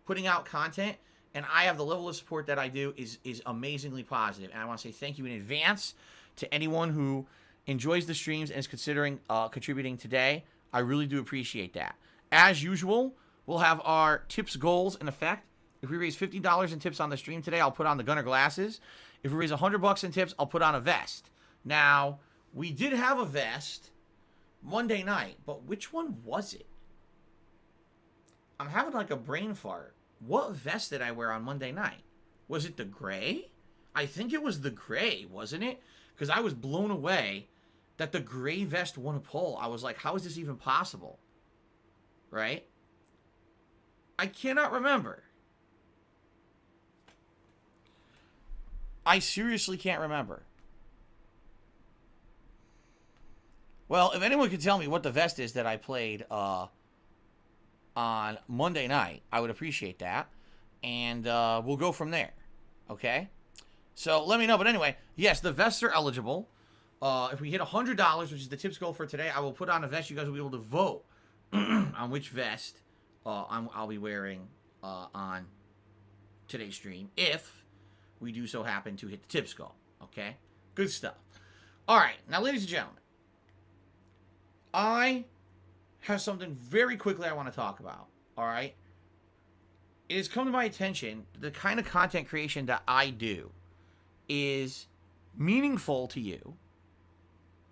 putting out content and I have the level of support that I do is amazingly positive. And I want to say thank you in advance to anyone who enjoys the streams and is considering contributing today. I really do appreciate that. As usual, we'll have our tips goals in effect. If we raise $50 in tips on the stream today, I'll put on the Gunner glasses. If we raise $100 in tips, I'll put on a vest. Now, we did have a vest Monday night, but which one was it? I'm having like a brain fart. What vest did I wear on Monday night? Was it the gray? I think it was the gray, wasn't it? Because I was blown away that the gray vest won a poll. I was like, how is this even possible? Right? I cannot remember. I seriously can't remember. Well, if anyone could tell me what the vest is that I played on Monday night, I would appreciate that. And we'll go from there. Okay? So let me know. But anyway, yes, the vests are eligible. If we hit $100, which is the tips goal for today, I will put on a vest. You guys will be able to vote on which vest I'll be wearing on today's stream if we do so happen to hit the tips goal. Okay? Good stuff. All right. Now, ladies and gentlemen, I have something very quickly I want to talk about. All right? It has come to my attention that the kind of content creation that I do is meaningful to you,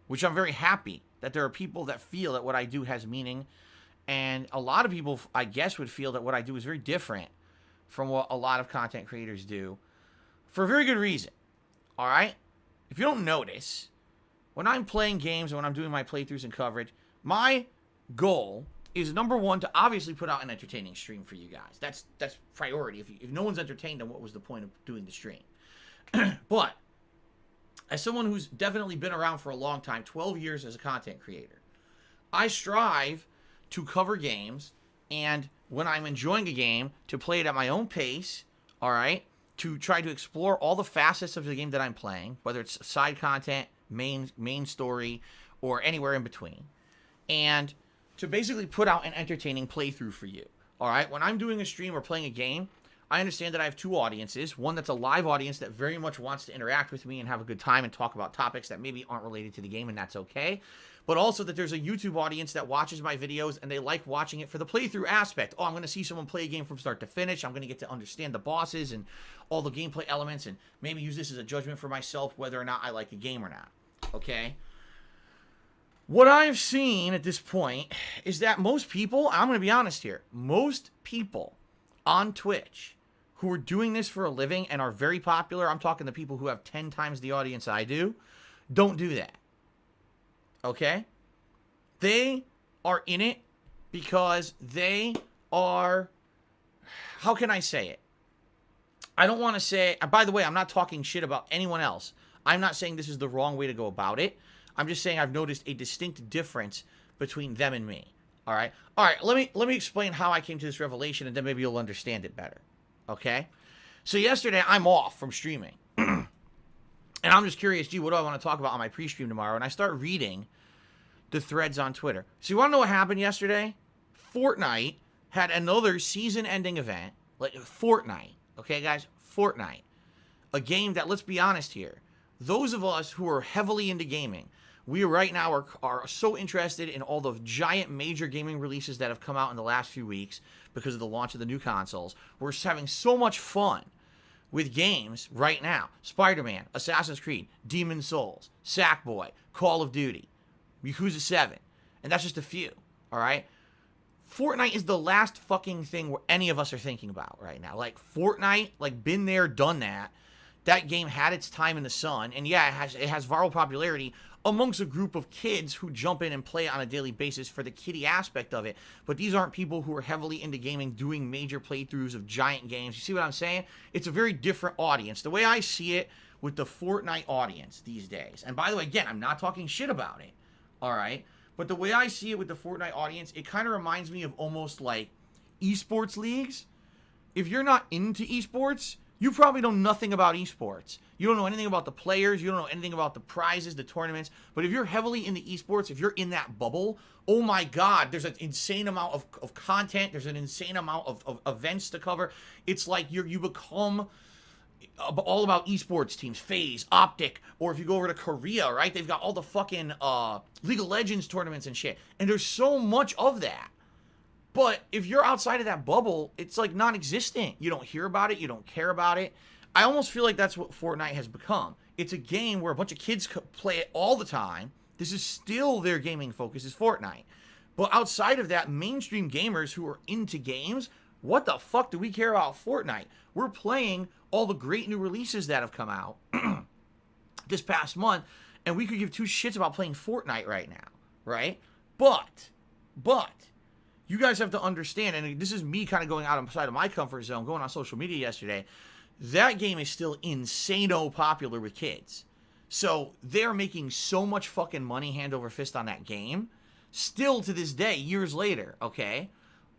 which I'm very happy that there are people that feel that what I do has meaning. And a lot of people, I guess, would feel that what I do is very different from what a lot of content creators do for a very good reason. All right? If you don't notice, when I'm playing games and when I'm doing my playthroughs and coverage, my goal is, number one, to obviously put out an entertaining stream for you guys. That's priority. If no one's entertained, then what was the point of doing the stream? But as someone who's definitely been around for a long time, 12 years as a content creator, I strive to cover games, and when I'm enjoying a game, to play it at my own pace, all right, to try to explore all the facets of the game that I'm playing, whether it's side content, main story, or anywhere in between, and to basically put out an entertaining playthrough for you, all right? When I'm doing a stream or playing a game, I understand that I have two audiences. One that's a live audience that very much wants to interact with me and have a good time and talk about topics that maybe aren't related to the game, and that's okay. But also that there's a YouTube audience that watches my videos and they like watching it for the playthrough aspect. Oh, I'm going to see someone play a game from start to finish. I'm going to get to understand the bosses and all the gameplay elements and maybe use this as a judgment for myself whether or not I like a game or not. Okay? What I've seen at this point is that most people, I'm going to be honest here, most people on Twitch who are doing this for a living and are very popular, I'm talking the people who have 10 times the audience I do, don't do that. Okay? They are in it because they are, how can I say it? I don't want to say, by the way, I'm not talking shit about anyone else. I'm not saying this is the wrong way to go about it. I'm just saying I've noticed a distinct difference between them and me. All right? All right, let me explain how I came to this revelation, and then maybe you'll understand it better. Okay? So yesterday, I'm off from streaming. And I'm just curious, gee, what do I want to talk about on my pre-stream tomorrow? And I start reading the threads on Twitter. So you want to know what happened yesterday? Fortnite had another season-ending event. Like Fortnite. Okay, guys? Fortnite. A game that, let's be honest here, those of us who are heavily into gaming, we right now are so interested in all the giant major gaming releases that have come out in the last few weeks because of the launch of the new consoles. We're just having so much fun with games right now. Spider-Man, Assassin's Creed, Demon's Souls, Sackboy, Call of Duty, Yakuza 7. And that's just a few, all right? Fortnite is the last fucking thing where any of us are thinking about right now. Like, Fortnite, like, been there, done that. That game had its time in the sun. And yeah, it has viral popularity amongst a group of kids who jump in and play on a daily basis for the kiddie aspect of it. But these aren't people who are heavily into gaming, doing major playthroughs of giant games. You see what I'm saying? It's a very different audience. The way I see it with the Fortnite audience these days. And by the way, again, I'm not talking shit about it. All right? But the way I see it with the Fortnite audience, it kind of reminds me of almost like esports leagues. If you're not into esports, You probably know nothing about esports. You don't know anything about the players. You don't know anything about the prizes, the tournaments. But if you're heavily into esports, if you're in that bubble, oh my God, there's an insane amount of content. There's an insane amount of events to cover. It's like you become all about esports teams, FaZe, Optic, or if you go over to Korea, right? They've got all the fucking League of Legends tournaments and shit. And there's so much of that. But if you're outside of that bubble, it's like non-existent. You don't hear about it. You don't care about it. I almost feel like that's what Fortnite has become. It's a game where a bunch of kids play it all the time. This is still their gaming focus, is Fortnite. But outside of that, mainstream gamers who are into games, what the fuck do we care about Fortnite? We're playing all the great new releases that have come out this past month, and we could give two shits about playing Fortnite right now, right? But, you guys have to understand, and this is me kind of going outside of my comfort zone, going on social media yesterday, that game is still insano popular with kids. So they're making so much fucking money hand over fist on that game, still to this day, years later, okay?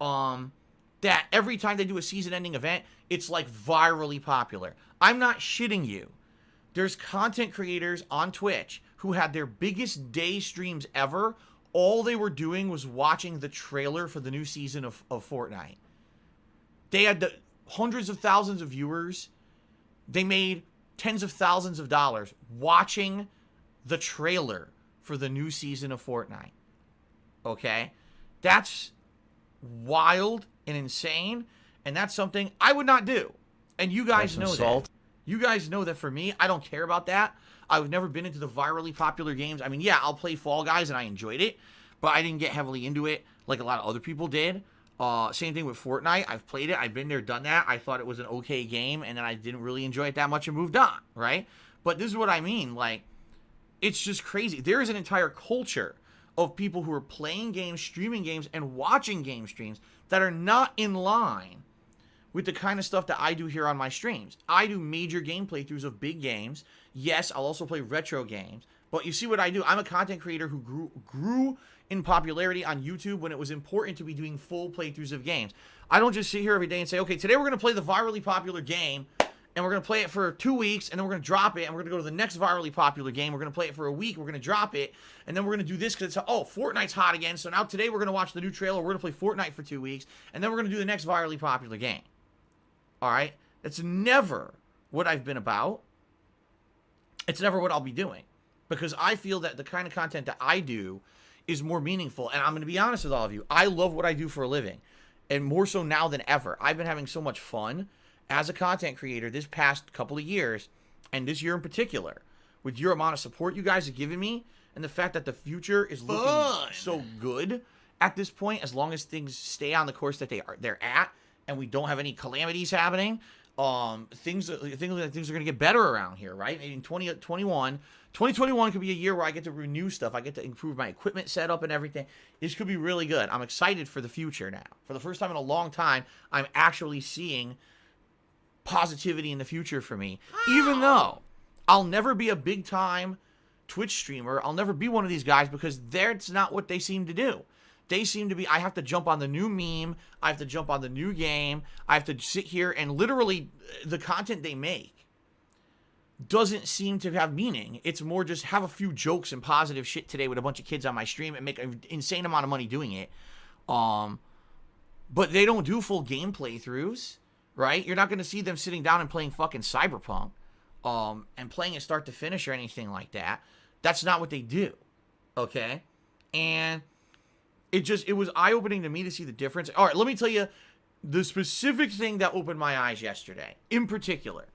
That every time they do a season-ending event, it's like virally popular. I'm not shitting you. There's content creators on Twitch who had their biggest day streams ever. All they were doing was watching the trailer for the new season of Fortnite. They had hundreds of thousands of viewers. They made tens of thousands of dollars watching the trailer for the new season of Fortnite. Okay? That's wild and insane, and that's something I would not do. And you guys know that. You guys know that for me, I don't care about that. I've never been into the virally popular games. I mean, yeah, I'll play Fall Guys, and I enjoyed it, but I didn't get heavily into it like a lot of other people did. Same thing with Fortnite. I've played it. I've been there, done that. I thought it was an okay game, and then I didn't really enjoy it that much and moved on, right? But this is what I mean. Like, it's just crazy. There is an entire culture of people who are playing games, streaming games, and watching game streams that are not in line with the kind of stuff that I do here on my streams. I do major game playthroughs of big games. Yes, I'll also play retro games. But you see what I do? I'm a content creator who grew in popularity on YouTube when it was important to be doing full playthroughs of games. I don't just sit here every day and say, okay, today we're going to play the virally popular game, and we're going to play it for 2 weeks, and then we're going to drop it, and we're going to go to the next virally popular game. We're going to play it for a week, we're going to drop it, and then we're going to do this because it's, oh, Fortnite's hot again, so now today we're going to watch the new trailer, we're going to play Fortnite for 2 weeks, and then we're going to do the next virally popular game. All right? That's never what I've been about. It's never what I'll be doing, because I feel that the kind of content that I do is more meaningful, and I'm going to be honest with all of you. I love what I do for a living, and more so now than ever. I've been having so much fun as a content creator this past couple of years, and this year in particular, with your amount of support you guys have given me, and the fact that the future is looking so good at this point, as long as things stay on the course that they're at, and we don't have any calamities happening, things are going to get better around here, right? Maybe in 2021 could be a year where I get to renew stuff. I get to improve my equipment setup and everything. This could be really good. I'm excited for the future now. For the first time in a long time, I'm actually seeing positivity in the future for me. Even though I'll never be a big-time Twitch streamer, I'll never be one of these guys, because that's not what they seem to do. They seem to be, I have to jump on the new meme, I have to jump on the new game, I have to sit here and literally, the content they make doesn't seem to have meaning. It's more just have a few jokes and positive shit today with a bunch of kids on my stream and make an insane amount of money doing it. But they don't do full game playthroughs, right? You're not going to see them sitting down and playing fucking Cyberpunk, and playing it start to finish or anything like that. That's not what they do, okay? And it was eye-opening to me to see the difference. All right, let me tell you the specific thing that opened my eyes yesterday, in particular.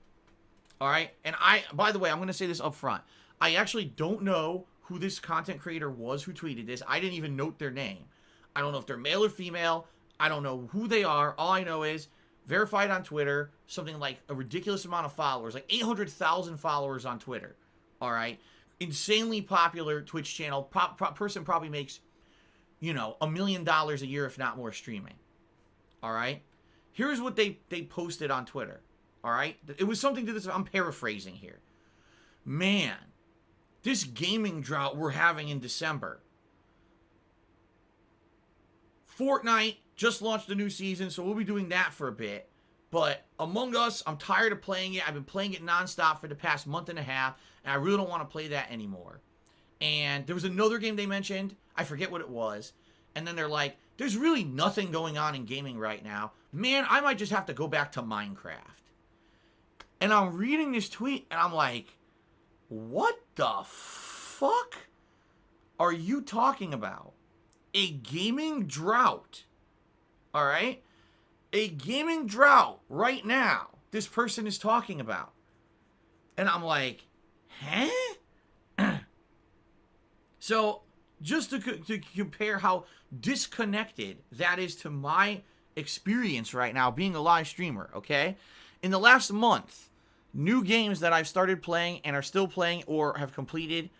All right, and by the way, I'm going to say this up front. I actually don't know who this content creator was who tweeted this. I didn't even note their name. I don't know if they're male or female. I don't know who they are. All I know is verified on Twitter, something like a ridiculous amount of followers, like 800,000 followers on Twitter. All right, insanely popular Twitch channel. Person probably makes, $1 million a year, if not more, streaming. All right? Here's what they posted on Twitter. All right? It was something to this. I'm paraphrasing here. Man, this gaming drought we're having in December. Fortnite just launched a new season, so we'll be doing that for a bit. But Among Us, I'm tired of playing it. I've been playing it nonstop for the past month and a half, and I really don't want to play that anymore. And there was another game they mentioned. I forget what it was. And then they're like, there's really nothing going on in gaming right now. Man, I might just have to go back to Minecraft. And I'm reading this tweet, and I'm like, what the fuck are you talking about? A gaming drought. All right? A gaming drought right now. This person is talking about. And I'm like, huh? So, just to compare how disconnected that is to my experience right now being a live streamer, okay? In the last month, new games that I've started playing and are still playing or have completed,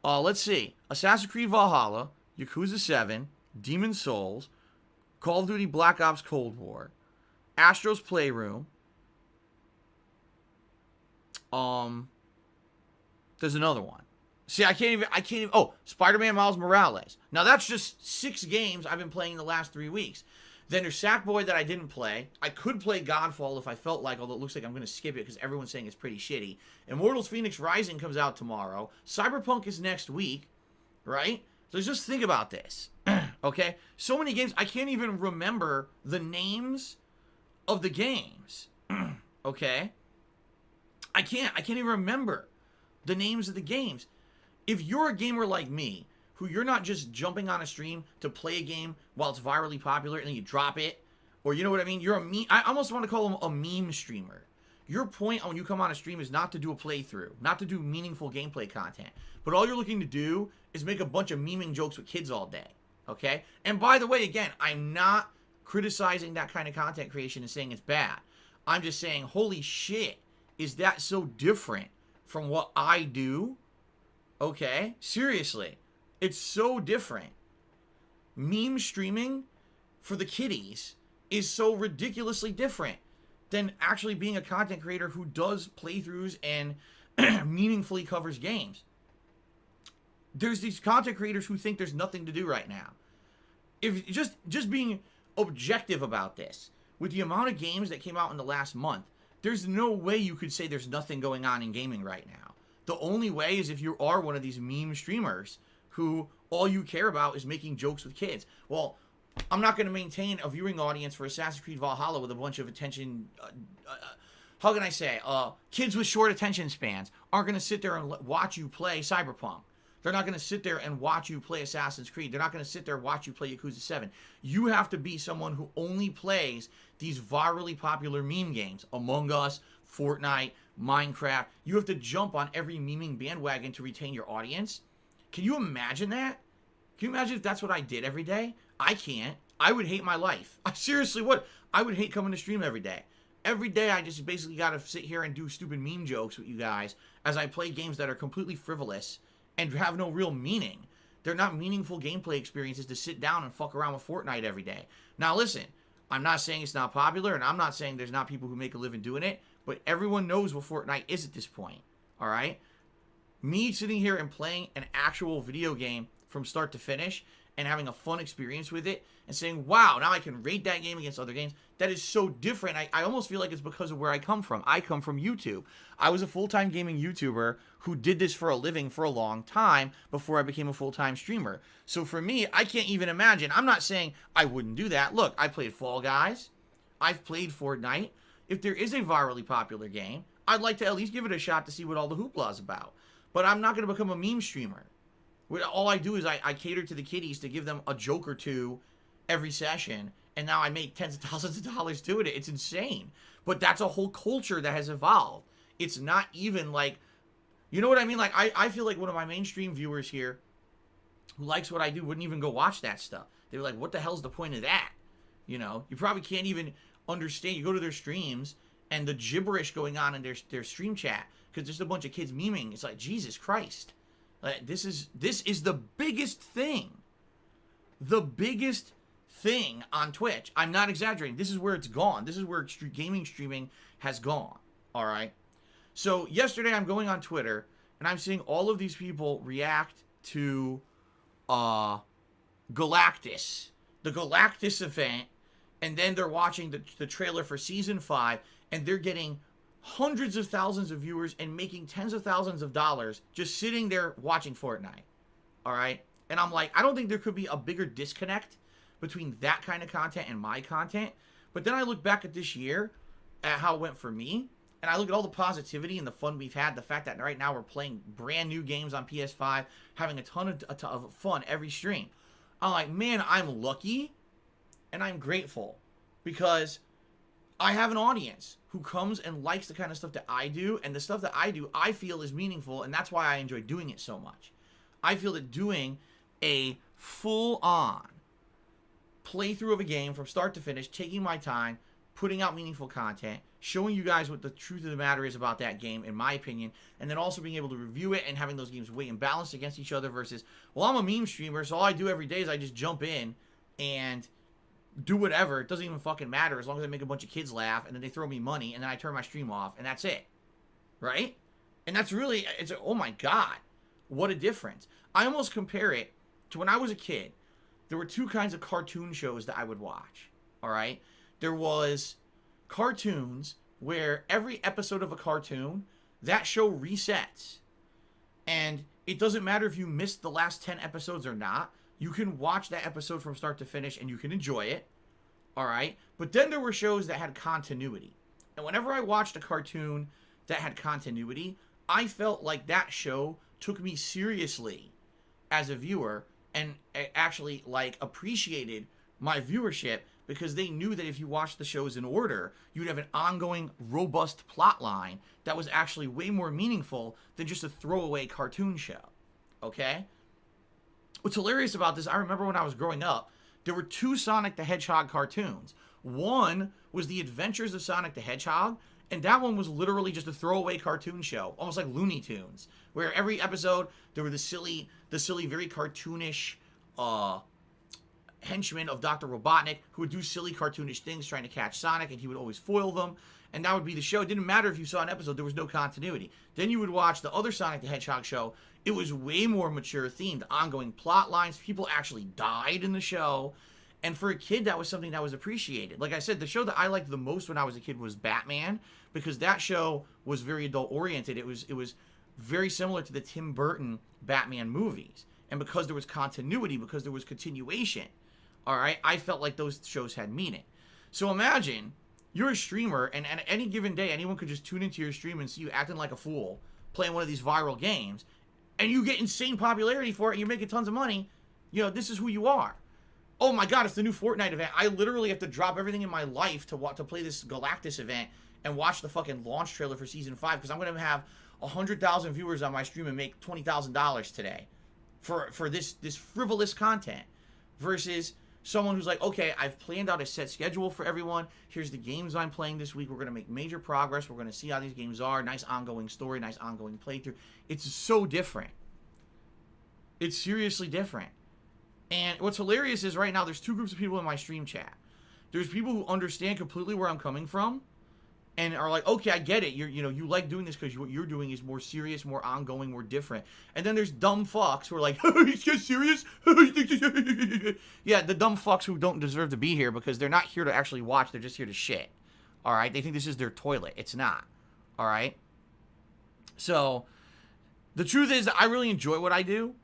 let's see. Assassin's Creed Valhalla, Yakuza 7, Demon's Souls, Call of Duty Black Ops Cold War, Astro's Playroom. There's another one. See, I can't even, oh, Spider-Man Miles Morales. Now, that's just 6 games I've been playing in the last 3 weeks. Then there's Sackboy that I didn't play. I could play Godfall if I felt like, although it looks like I'm going to skip it because everyone's saying it's pretty shitty. Immortals Phoenix Rising comes out tomorrow. Cyberpunk is next week, right? So just think about this, okay? So many games, I can't even remember the names of the games, okay? I can't even remember the names of the games. If you're a gamer like me, who you're not just jumping on a stream to play a game while it's virally popular and then you drop it, or you know what I mean? You're a meme. I almost want to call them a meme streamer. Your point when you come on a stream is not to do a playthrough, not to do meaningful gameplay content, but all you're looking to do is make a bunch of memeing jokes with kids all day, okay? And by the way, again, I'm not criticizing that kind of content creation and saying it's bad. I'm just saying, holy shit, is that so different from what I do? Okay? Seriously. It's so different. Meme streaming for the kiddies is so ridiculously different than actually being a content creator who does playthroughs and meaningfully covers games. There's these content creators who think there's nothing to do right now. If just being objective about this, with the amount of games that came out in the last month, there's no way you could say there's nothing going on in gaming right now. The only way is if you are one of these meme streamers who all you care about is making jokes with kids. Well, I'm not going to maintain a viewing audience for Assassin's Creed Valhalla with a bunch of attention, how can I say, kids with short attention spans aren't going to sit there and watch you play Cyberpunk. They're not going to sit there and watch you play Assassin's Creed. They're not going to sit there and watch you play Yakuza 7. You have to be someone who only plays these virally popular meme games. Among Us, Fortnite, Minecraft. You have to jump on every memeing bandwagon to retain your audience. Can you imagine that? Can you imagine if that's what I did every day? I can't. I would hate my life. I seriously would. I would hate coming to stream every day. Every day I just basically got to sit here and do stupid meme jokes with you guys as I play games that are completely frivolous and have no real meaning. They're not meaningful gameplay experiences to sit down and fuck around with Fortnite every day. Now listen, I'm not saying it's not popular, and I'm not saying there's not people who make a living doing it, but everyone knows what Fortnite is at this point, all right? Me sitting here and playing an actual video game from start to finish and having a fun experience with it and saying, wow, now I can rate that game against other games, that is so different. I almost feel like it's because of where I come from. I come from YouTube. I was a full-time gaming YouTuber who did this for a living for a long time before I became a full-time streamer. So for me, I can't even imagine. I'm not saying I wouldn't do that. Look, I played Fall Guys. I've played Fortnite. If there is a virally popular game, I'd like to at least give it a shot to see what all the hoopla is about. But I'm not going to become a meme streamer. All I do is I cater to the kiddies to give them a joke or two every session, and now I make tens of thousands of dollars doing it. It's insane. But that's a whole culture that has evolved. It's not even like, you know what I mean? Like, I feel like one of my mainstream viewers here who likes what I do wouldn't even go watch that stuff. They're like, what the hell's the point of that? You know, you probably can't even understand. You go to their streams and the gibberish going on in their stream chat because there's a bunch of kids memeing. It's like, Jesus Christ. This is the biggest thing. The biggest thing on Twitch. I'm not exaggerating. This is where it's gone. This is where gaming streaming has gone. All right. So yesterday I'm going on Twitter and I'm seeing all of these people react to Galactus. The Galactus event and then they're watching the trailer for season 5, and they're getting hundreds of thousands of viewers and making tens of thousands of dollars just sitting there watching Fortnite. All right? And I'm like, I don't think there could be a bigger disconnect between that kind of content and my content. But then I look back at this year, at how it went for me, and I look at all the positivity and the fun we've had, the fact that right now we're playing brand new games on PS5, having a ton of fun every stream. I'm like, man, I'm lucky and I'm grateful because I have an audience who comes and likes the kind of stuff that I do, and the stuff that I do I feel is meaningful, and that's why I enjoy doing it so much. I feel that doing a full-on playthrough of a game from start to finish, taking my time, putting out meaningful content, showing you guys what the truth of the matter is about that game, in my opinion, and then also being able to review it and having those games weigh and balance against each other versus, well, I'm a meme streamer, so all I do every day is I just jump in and do whatever. It doesn't even fucking matter as long as I make a bunch of kids laugh, and then they throw me money, and then I turn my stream off, and that's it. Right? And that's really, it's, oh my God, what a difference. I almost compare it to when I was a kid. There were two kinds of cartoon shows that I would watch. All right? There was cartoons where every episode of a cartoon, that show resets. And it doesn't matter if you missed the last 10 episodes or not. You can watch that episode from start to finish and you can enjoy it. All right? But then there were shows that had continuity. And whenever I watched a cartoon that had continuity, I felt like that show took me seriously as a viewer and actually like appreciated my viewership, because they knew that if you watched the shows in order, you'd have an ongoing, robust plot line that was actually way more meaningful than just a throwaway cartoon show. Okay? What's hilarious about this, I remember when I was growing up, there were two Sonic the Hedgehog cartoons. One was The Adventures of Sonic the Hedgehog, and that one was literally just a throwaway cartoon show, almost like Looney Tunes, where every episode there were the silly, very cartoonish henchmen of Dr. Robotnik who would do silly cartoonish things trying to catch Sonic, and he would always foil them, and that would be the show. It didn't matter if you saw an episode, there was no continuity. Then you would watch the other Sonic the Hedgehog show. It was way more mature themed, ongoing plot lines. People actually died in the show. And for a kid, that was something that was appreciated. Like I said, the show that I liked the most when I was a kid was Batman, because that show was very adult-oriented. It was very similar to the Tim Burton Batman movies. And because there was continuity, because there was continuation, all right, I felt like those shows had meaning. So imagine you're a streamer, and at any given day, anyone could just tune into your stream and see you acting like a fool, playing one of these viral games, and you get insane popularity for it, and you're making tons of money. You know, this is who you are. Oh my God, it's the new Fortnite event. I literally have to drop everything in my life to play this Galactus event and watch the fucking launch trailer for Season 5, because I'm going to have 100,000 viewers on my stream and make $20,000 today for this frivolous content, versus someone who's like, okay, I've planned out a set schedule for everyone. Here's the games I'm playing this week. We're going to make major progress. We're going to see how these games are. Nice ongoing story, nice ongoing playthrough. It's so different. It's seriously different. And what's hilarious is right now there's two groups of people in my stream chat. There's people who understand completely where I'm coming from and are like, okay, I get it. You like doing this because what you're doing is more serious, more ongoing, more different. And then there's dumb fucks who are like, he's getting serious? Yeah, the dumb fucks who don't deserve to be here because they're not here to actually watch. They're just here to shit. All right? They think this is their toilet. It's not. All right? So the truth is that I really enjoy what I do.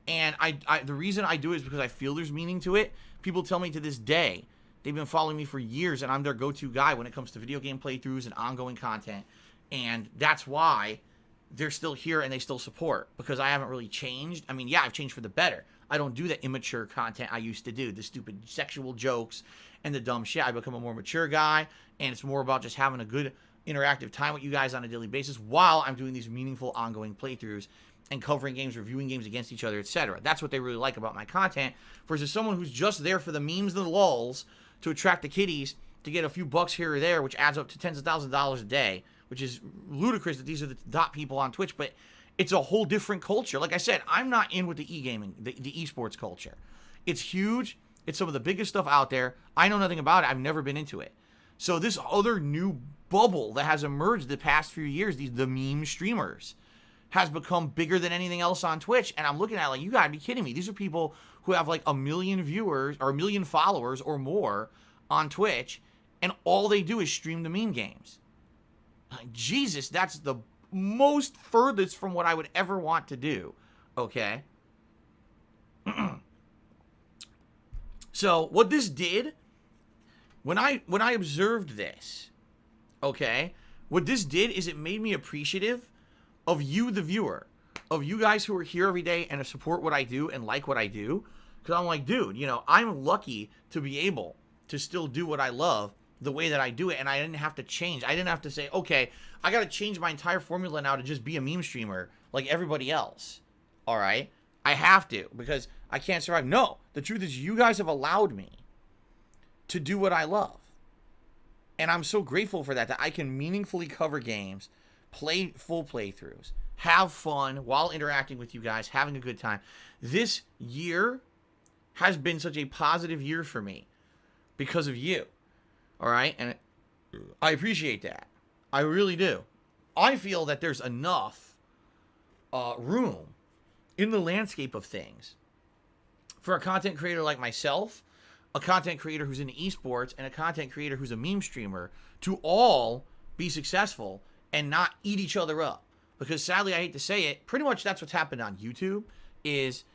And the reason I do it is because I feel there's meaning to it. People tell me to this day, they've been following me for years, and I'm their go-to guy when it comes to video game playthroughs and ongoing content. And that's why they're still here and they still support, because I haven't really changed. I mean, yeah, I've changed for the better. I don't do the immature content I used to do, the stupid sexual jokes and the dumb shit. I've become a more mature guy, and it's more about just having a good interactive time with you guys on a daily basis while I'm doing these meaningful ongoing playthroughs and covering games, reviewing games against each other, etc. That's what they really like about my content, versus someone who's just there for the memes and the lulz to attract the kiddies to get a few bucks here or there, which adds up to tens of thousands of dollars a day, which is ludicrous that these are the top people on Twitch, but it's a whole different culture. Like I said, I'm not in with the e-gaming, the esports culture. It's huge. It's some of the biggest stuff out there. I know nothing about it. I've never been into it. So this other new bubble that has emerged the past few years, the meme streamers, has become bigger than anything else on Twitch. And I'm looking at it like, you gotta be kidding me. These are people who have like 1 million viewers or 1 million followers or more on Twitch, and all they do is stream the meme games. Like, Jesus, that's the most furthest from what I would ever want to do. Okay? So, what this did, when I observed this, okay, what this did is it made me appreciative of you, the viewer, of you guys who are here every day and support what I do and like what I do. Because I'm like, dude, you know, I'm lucky to be able to still do what I love the way that I do it, and I didn't have to change. I didn't have to say, okay, I got to change my entire formula now to just be a meme streamer like everybody else. All right? I have to, because I can't survive. No, the truth is you guys have allowed me to do what I love. And I'm so grateful for that I can meaningfully cover games, play full playthroughs, have fun while interacting with you guys, having a good time. This year has been such a positive year for me because of you. All right? And I appreciate that. I really do. I feel that there's enough room in the landscape of things for a content creator like myself, a content creator who's into esports, and a content creator who's a meme streamer to all be successful and not eat each other up. Because sadly, I hate to say it, pretty much that's what's happened on YouTube is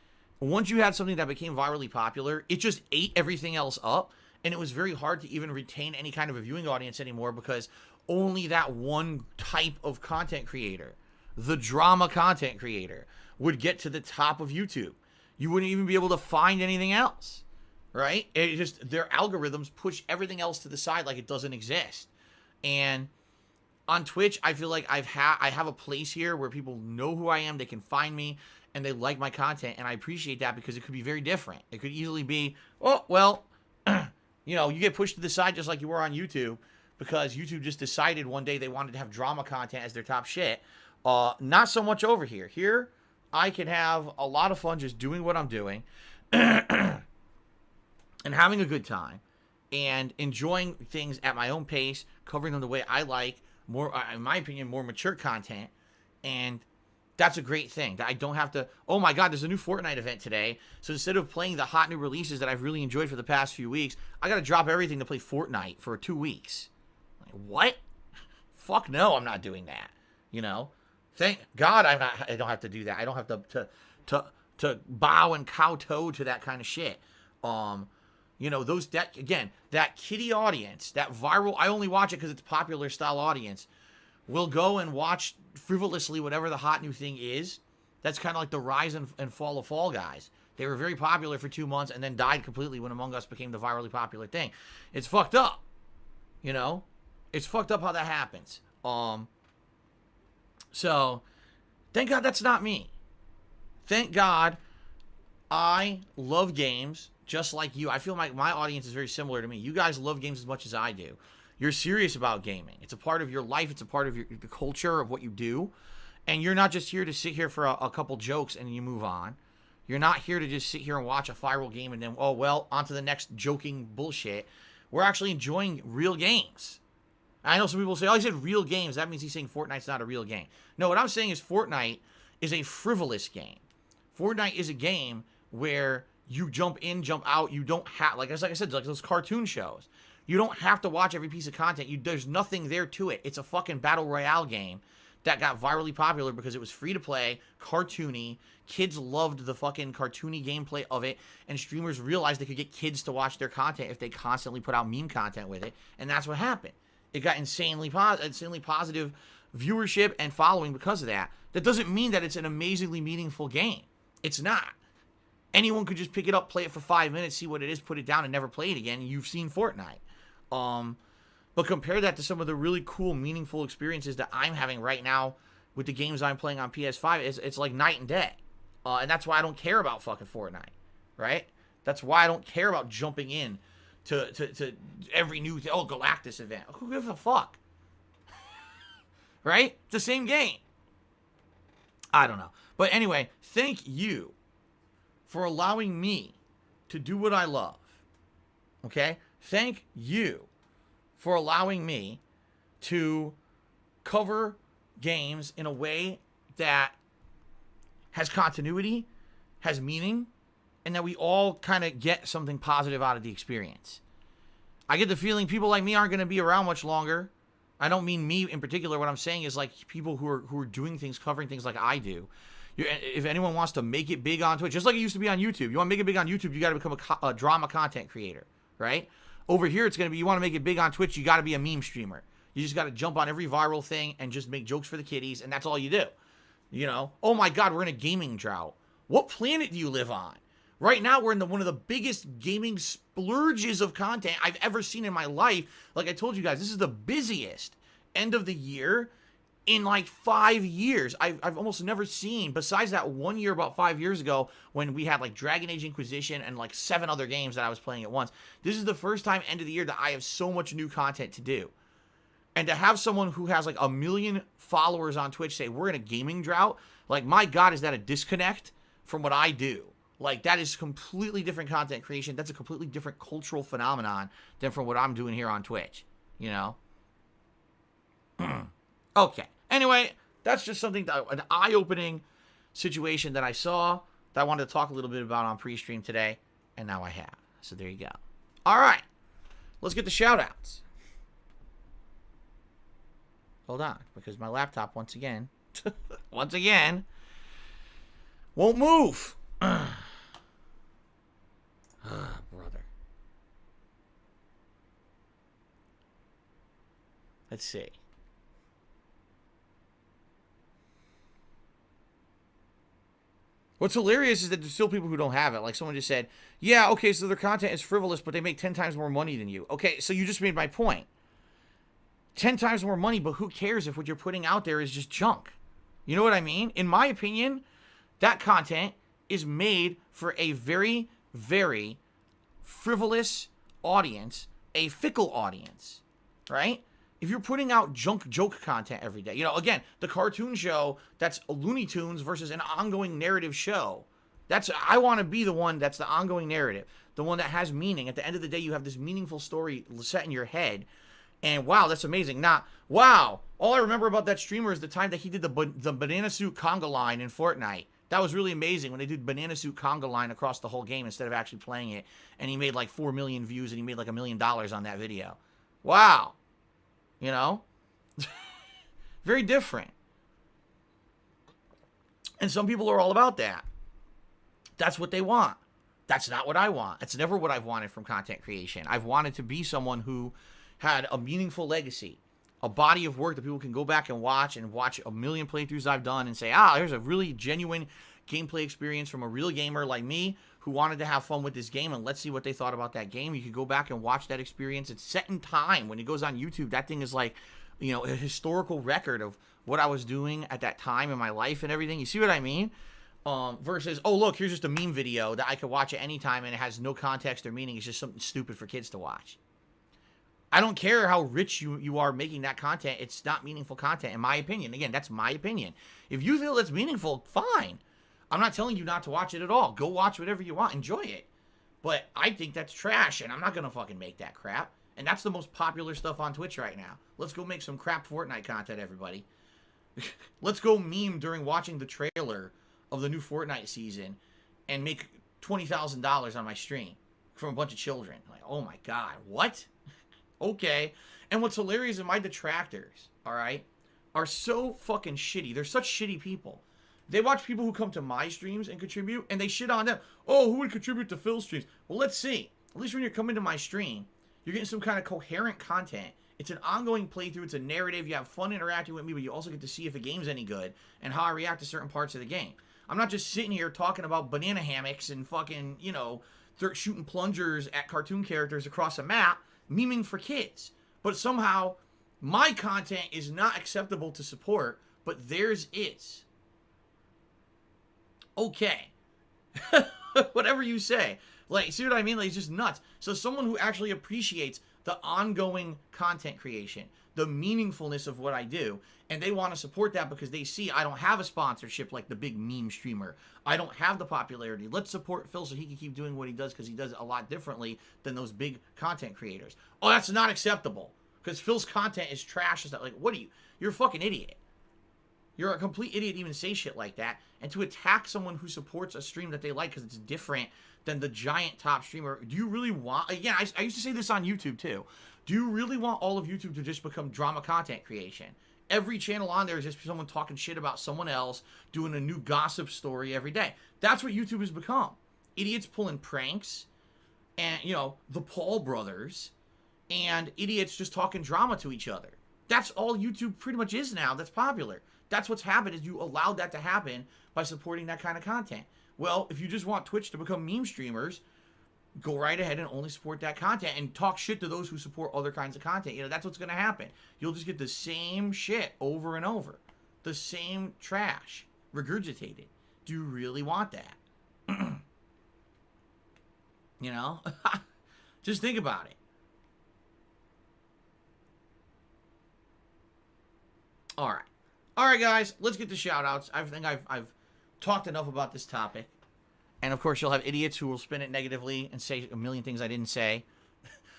once you had something that became virally popular, it just ate everything else up. And it was very hard to even retain any kind of a viewing audience anymore because only that one type of content creator, the drama content creator, would get to the top of YouTube. You wouldn't even be able to find anything else, right? It just, their algorithms push everything else to the side like it doesn't exist. And on Twitch, I feel like I have a place here where people know who I am, they can find me, and they like my content, and I appreciate that because it could be very different. It could easily be, oh, well, you know, you get pushed to the side just like you were on YouTube because YouTube just decided one day they wanted to have drama content as their top shit. Not so much over here. Here, I can have a lot of fun just doing what I'm doing and having a good time and enjoying things at my own pace, covering them the way I like, more, in my opinion, more mature content. And that's a great thing that I don't have to, oh my God, there's a new Fortnite event today. So instead of playing the hot new releases that I've really enjoyed for the past few weeks, I got to drop everything to play Fortnite for 2 weeks. Like, what? Fuck no, I'm not doing that. You know? Thank God I don't have to do that. I don't have to bow and kowtow to that kind of shit. You know, that kiddie audience, that viral, I only watch it because it's a popular style audience, will go and watch frivolously whatever the hot new thing is. That's kind of like the rise and fall of Fall Guys. They were very popular for 2 months and then died completely when Among Us became the virally popular thing. It's fucked up. You know? It's fucked up how that happens. So, thank God that's not me. Thank God I love games just like you. I feel like my audience is very similar to me. You guys love games as much as I do. You're serious about gaming. It's a part of your life. It's a part of the culture of what you do. And you're not just here to sit here for a couple jokes and you move on. You're not here to just sit here and watch a viral game and then, oh, well, on to the next joking bullshit. We're actually enjoying real games. I know some people say, oh, he said real games. That means he's saying Fortnite's not a real game. No, what I'm saying is Fortnite is a frivolous game. Fortnite is a game where you jump in, jump out. You don't have, like I said, like those cartoon shows. You don't have to watch every piece of content. There's nothing there to it. It's a fucking battle royale game that got virally popular because it was free to play, cartoony. Kids loved the fucking cartoony gameplay of it, and streamers realized they could get kids to watch their content if they constantly put out meme content with it, and that's what happened. It got insanely positive viewership and following because of that. That doesn't mean that it's an amazingly meaningful game. It's not. Anyone could just pick it up, play it for 5 minutes, see what it is, put it down, and never play it again. You've seen Fortnite. But compare that to some of the really cool, meaningful experiences that I'm having right now with the games I'm playing on PS5. It's like night and day. And that's why I don't care about fucking Fortnite, right? That's why I don't care about jumping in to every new Galactus event. Who gives a fuck? Right? It's the same game. I don't know. But anyway, thank you for allowing me to do what I love. Okay? Thank you for allowing me to cover games in a way that has continuity, has meaning, and that we all kind of get something positive out of the experience. I get the feeling people like me aren't going to be around much longer. I don't mean me in particular. What I'm saying is like people who are doing things, covering things like I do. If anyone wants to make it big on Twitch, just like it used to be on YouTube, you want to make it big on YouTube, you got to become a drama content creator, right? Over here, it's going to be, you want to make it big on Twitch, you got to be a meme streamer. You just got to jump on every viral thing and just make jokes for the kiddies, and that's all you do. You know? Oh my God, we're in a gaming drought. What planet do you live on? Right now, we're in one of the biggest gaming splurges of content I've ever seen in my life. Like I told you guys, this is the busiest end of the year in like 5 years. I've almost never seen, besides that 1 year about 5 years ago when we had like Dragon Age Inquisition and like 7 other games that I was playing at once. This is the first time end of the year that I have so much new content to do. And to have someone who has like 1 million followers on Twitch say we're in a gaming drought, like my God, is that a disconnect from what I do? Like that is completely different content creation. That's a completely different cultural phenomenon than from what I'm doing here on Twitch, you know? Okay. Anyway, that's just something, an eye-opening situation that I saw that I wanted to talk a little bit about on pre-stream today, and now I have. So there you go. All right. Let's get the shout-outs. Hold on, because my laptop, once again, won't move. Brother. Let's see. What's hilarious is that there's still people who don't have it. Like someone just said, yeah, okay, so their content is frivolous, but they make 10 times more money than you. Okay, so you just made my point. 10 times more money, but who cares if what you're putting out there is just junk? You know what I mean? In my opinion, that content is made for a very, very frivolous audience, a fickle audience, right? If you're putting out junk joke content every day, you know, again, the cartoon show, that's Looney Tunes versus an ongoing narrative show. I want to be the one that's the ongoing narrative, the one that has meaning. At the end of the day, you have this meaningful story set in your head. And wow, that's amazing. Wow, all I remember about that streamer is the time that he did the banana suit conga line in Fortnite. That was really amazing when they did banana suit conga line across the whole game instead of actually playing it. And he made like 4 million views and he made like $1 million on that video. Wow. You know? Very different. And some people are all about that. That's what they want. That's not what I want. It's never what I've wanted from content creation. I've wanted to be someone who had a meaningful legacy, a body of work that people can go back and watch 1 million playthroughs I've done and say, here's a really genuine gameplay experience from a real gamer like me who wanted to have fun with this game, and let's see what they thought about that game. You could go back and watch that experience. It's set in time. When it goes on YouTube, that thing is like, you know, a historical record of what I was doing at that time in my life and everything. You see what I mean? Versus, oh, look, here's just a meme video that I could watch at any time and it has no context or meaning. It's just something stupid for kids to watch. I don't care how rich you are making that content. It's not meaningful content, in my opinion. Again, that's my opinion. If you feel it's meaningful, fine. I'm not telling you not to watch it at all. Go watch whatever you want. Enjoy it. But I think that's trash, and I'm not going to fucking make that crap. And that's the most popular stuff on Twitch right now. Let's go make some crap Fortnite content, everybody. Let's go meme during watching the trailer of the new Fortnite season and make $20,000 on my stream from a bunch of children. Like, oh my God, what? Okay. And what's hilarious is my detractors, all right, are so fucking shitty. They're such shitty people. They watch people who come to my streams and contribute, and they shit on them. Oh, who would contribute to Phil's streams? Well, let's see. At least when you're coming to my stream, you're getting some kind of coherent content. It's an ongoing playthrough. It's a narrative. You have fun interacting with me, but you also get to see if the game's any good and how I react to certain parts of the game. I'm not just sitting here talking about banana hammocks and fucking, you know, shooting plungers at cartoon characters across a map, memeing for kids. But somehow, my content is not acceptable to support, but theirs is. Okay. Whatever you say. Like, see what I mean? Like, it's just nuts. So someone who actually appreciates the ongoing content creation, the meaningfulness of what I do, and they want to support that because they see I don't have a sponsorship like the big meme streamer. I don't have the popularity. Let's support Phil so he can keep doing what he does because he does it a lot differently than those big content creators. Oh, that's not acceptable because Phil's content is trash. Like, what are you? You're a fucking idiot. You're a complete idiot to even say shit like that. And to attack someone who supports a stream that they like because it's different than the giant top streamer. Do you really want... Again, I used to say this on YouTube too. Do you really want all of YouTube to just become drama content creation? Every channel on there is just someone talking shit about someone else, doing a new gossip story every day. That's what YouTube has become. Idiots pulling pranks, and, you know, the Paul brothers, and idiots just talking drama to each other. That's all YouTube pretty much is now that's popular. That's what's happened, is you allowed that to happen by supporting that kind of content. Well, if you just want Twitch to become meme streamers, go right ahead and only support that content and talk shit to those who support other kinds of content. You know, that's what's going to happen. You'll just get the same shit over and over. The same trash regurgitated. Do you really want that? You know? Just think about it. All right, guys, let's get to shout-outs. I think I've talked enough about this topic. And, of course, you'll have idiots who will spin it negatively and say a million things I didn't say.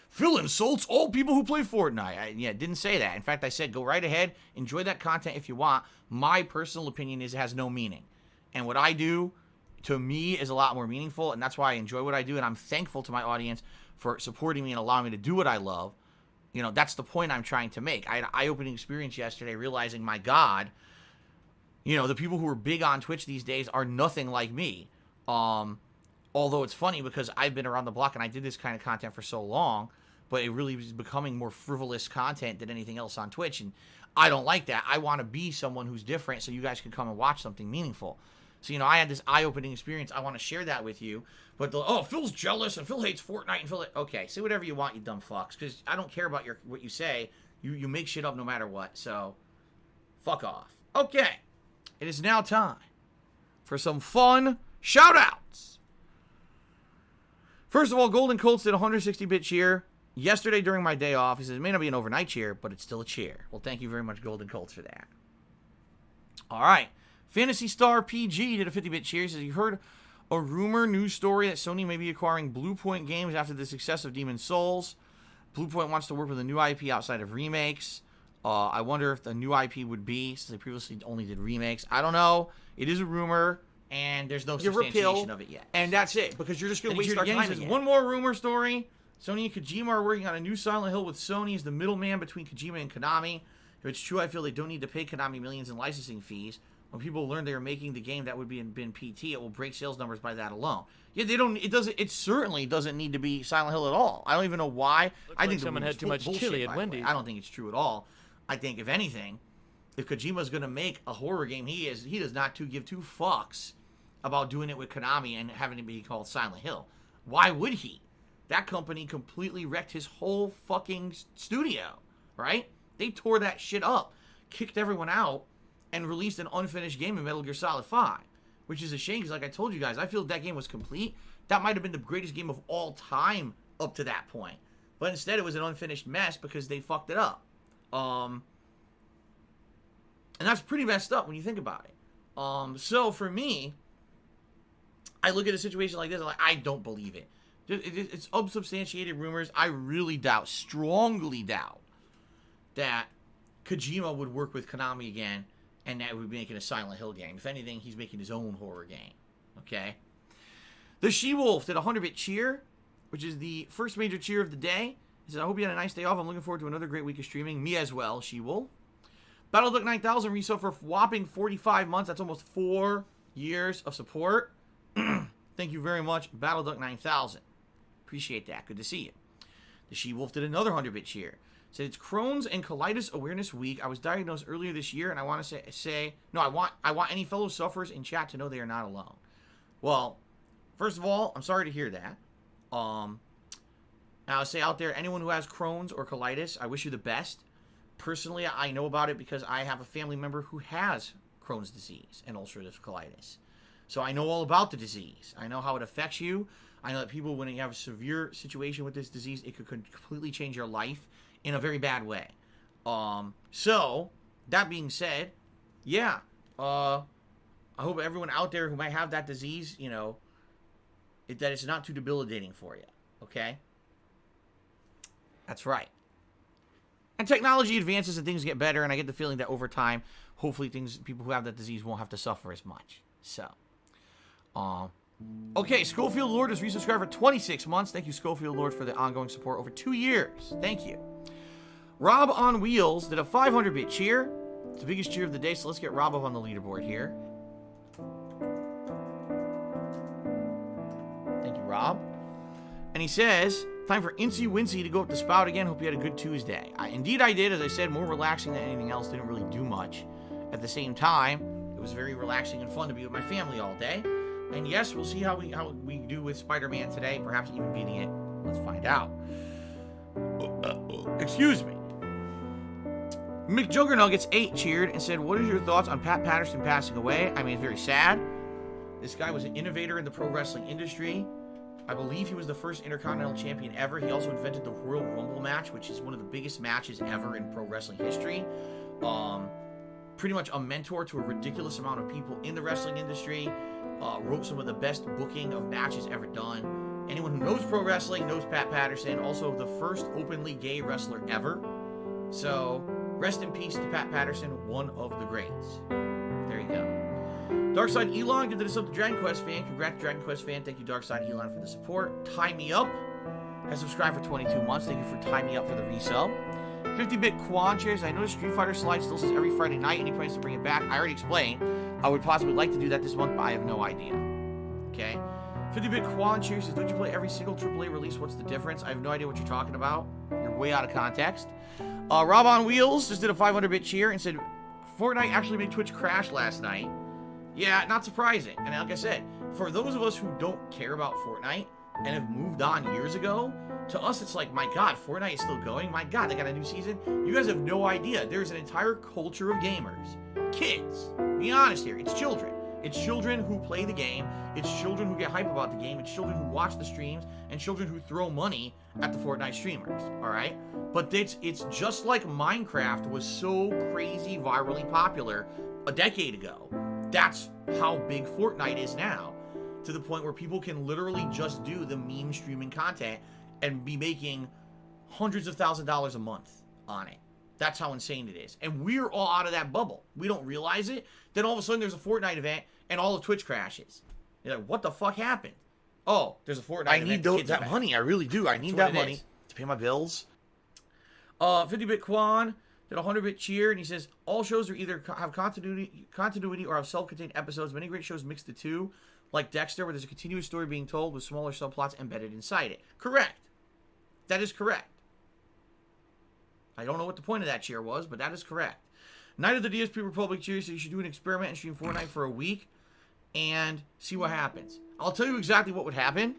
Phil insults all people who play Fortnite. Yeah, didn't say that. In fact, I said go right ahead, enjoy that content if you want. My personal opinion is it has no meaning. And what I do, to me, is a lot more meaningful, and that's why I enjoy what I do, and I'm thankful to my audience for supporting me and allowing me to do what I love. You know, that's the point I'm trying to make. I had an eye-opening experience yesterday realizing, my God, you know, the people who are big on Twitch these days are nothing like me. Although it's funny because I've been around the block and I did this kind of content for so long, but it really was becoming more frivolous content than anything else on Twitch, and I don't like that. I want to be someone who's different so you guys can come and watch something meaningful. So, you know, I had this eye-opening experience. I want to share that with you. But, Phil's jealous and Phil hates Fortnite and Phil... Okay, say whatever you want, you dumb fucks, because I don't care about what you say. You make shit up no matter what, so fuck off. Okay, it is now time for some fun shout-outs. First of all, Golden Colts did a 160-bit cheer yesterday during my day off. He says, it may not be an overnight cheer, but it's still a cheer. Well, thank you very much, Golden Colts, for that. All right. Fantasy Star PG did a 50-bit cheer. He says, you heard a rumor news story that Sony may be acquiring Blue Point Games after the success of Demon's Souls. Blue Point wants to work with a new IP outside of remakes. I wonder if the new IP would be, since they previously only did remakes. I don't know. It is a rumor, and there's no substantiation of it yet. And that's it, because you're just going to waste our time again. One more rumor story. Sony and Kojima are working on a new Silent Hill with Sony as the middleman between Kojima and Konami. If it's true, I feel they don't need to pay Konami millions in licensing fees. When people learn they are making the game that would be in PT, it will break sales numbers by that alone. Yeah, they don't. It certainly doesn't need to be Silent Hill at all. I don't even know why. I think someone had too much chili at Wendy's. I don't think it's true at all. I think, if anything, if Kojima's going to make a horror game, he does not give two fucks about doing it with Konami and having it be called Silent Hill. Why would he? That company completely wrecked his whole fucking studio, right? They tore that shit up, kicked everyone out, and released an unfinished game in Metal Gear Solid 5, which is a shame because, like I told you guys, I feel that game was complete. That might have been the greatest game of all time up to that point. But instead, it was an unfinished mess because they fucked it up. And that's pretty messed up when you think about it. So for me, I look at a situation like this, and I don't believe it. It's unsubstantiated rumors. I really doubt, strongly doubt, that Kojima would work with Konami again and that would be making a Silent Hill game. If anything, he's making his own horror game. Okay? The She-Wolf did a 100-bit cheer, which is the first major cheer of the day. He says, I hope you had a nice day off. I'm looking forward to another great week of streaming. Me as well, She-Wolf. BattleDuck 9000 resold for a whopping 45 months. That's almost 4 years of support. Thank you very much, BattleDuck 9000. Appreciate that. Good to see you. The She-Wolf did another 100-bit cheer. Said it's Crohn's and Colitis Awareness Week. I was diagnosed earlier this year, and I want to say no. I want any fellow sufferers in chat to know they are not alone. Well, first of all, I'm sorry to hear that. I'll say out there, anyone who has Crohn's or colitis, I wish you the best. Personally, I know about it because I have a family member who has Crohn's disease and ulcerative colitis. So I know all about the disease. I know how it affects you. I know that people, when you have a severe situation with this disease, it could completely change your life in a very bad way. So, that being said, yeah, I hope everyone out there who might have that disease, you know, that it's not too debilitating for you, okay? That's right. And technology advances and things get better, and I get the feeling that over time, hopefully people who have that disease won't have to suffer as much. So, okay, Schofield Lord is resubscribed for 26 months. Thank you, Schofield Lord, for the ongoing support over 2 years. Thank you. Rob on Wheels did a 500-bit cheer. It's the biggest cheer of the day, so let's get Rob up on the leaderboard here. Thank you, Rob. And he says, time for Incy Wincy to go up the spout again. Hope you had a good Tuesday. Indeed I did. As I said, more relaxing than anything else. Didn't really do much. At the same time, it was very relaxing and fun to be with my family all day. And yes, we'll see how we do with Spider-Man today. Perhaps even beating it. Let's find out. Excuse me. McJuggernuggets 8 cheered and said, what is your thoughts on Pat Patterson passing away? I mean, it's very sad. This guy was an innovator in the pro wrestling industry. I believe he was the first Intercontinental Champion ever. He also invented the Royal Rumble match, which is one of the biggest matches ever in pro wrestling history. Pretty much a mentor to a ridiculous amount of people in the wrestling industry. Wrote some of the best booking of matches ever done. Anyone who knows pro wrestling knows Pat Patterson. Also the first openly gay wrestler ever. So, rest in peace to Pat Patterson, one of the greats. There you go. Darkside Elon gifted us up to Dragon Quest fan. Congrats, Dragon Quest fan. Thank you, Darkside Elon, for the support. Tie Me Up has subscribed for 22 months. Thank you for Tie Me Up for the resub. 50-bit Quanchers. I noticed Street Fighter Slide still says every Friday night, and he plans to bring it back. I already explained. I would possibly like to do that this month, but I have no idea. Okay? 50-bit Quanchers says, don't you play every single AAA release? What's the difference? I have no idea what you're talking about. You're way out of context. Rob on Wheels just did a 500-bit cheer and said, Fortnite actually made Twitch crash last night. Yeah, not surprising. And like I said, for those of us who don't care about Fortnite and have moved on years ago, to us it's like, my God, Fortnite is still going? My God, they got a new season? You guys have no idea. There's an entire culture of gamers. Kids. Be honest here. It's children. It's children who play the game. It's children who get hype about the game. It's children who watch the streams. And children who throw money at the Fortnite streamers. Alright? But it's just like Minecraft was so crazy virally popular a decade ago. That's how big Fortnite is now. To the point where people can literally just do the meme streaming content and be making hundreds of thousands of dollars a month on it. That's how insane it is. And we're all out of that bubble. We don't realize it. Then all of a sudden there's a Fortnite event and all of Twitch crashes. You're like, what the fuck happened? Oh, there's a Fortnite event. I need that money. I really do. I need that money to pay my bills. 50-bit Quan did a 100-bit cheer, and he says, all shows are either have continuity or have self-contained episodes. Many great shows mix the two, like Dexter, where there's a continuous story being told with smaller subplots embedded inside it. Correct. That is correct. I don't know what the point of that cheer was, but that is correct. Night of the DSP Republic cheer, so you should do an experiment and stream Fortnite for a week and see what happens. I'll tell you exactly what would happen.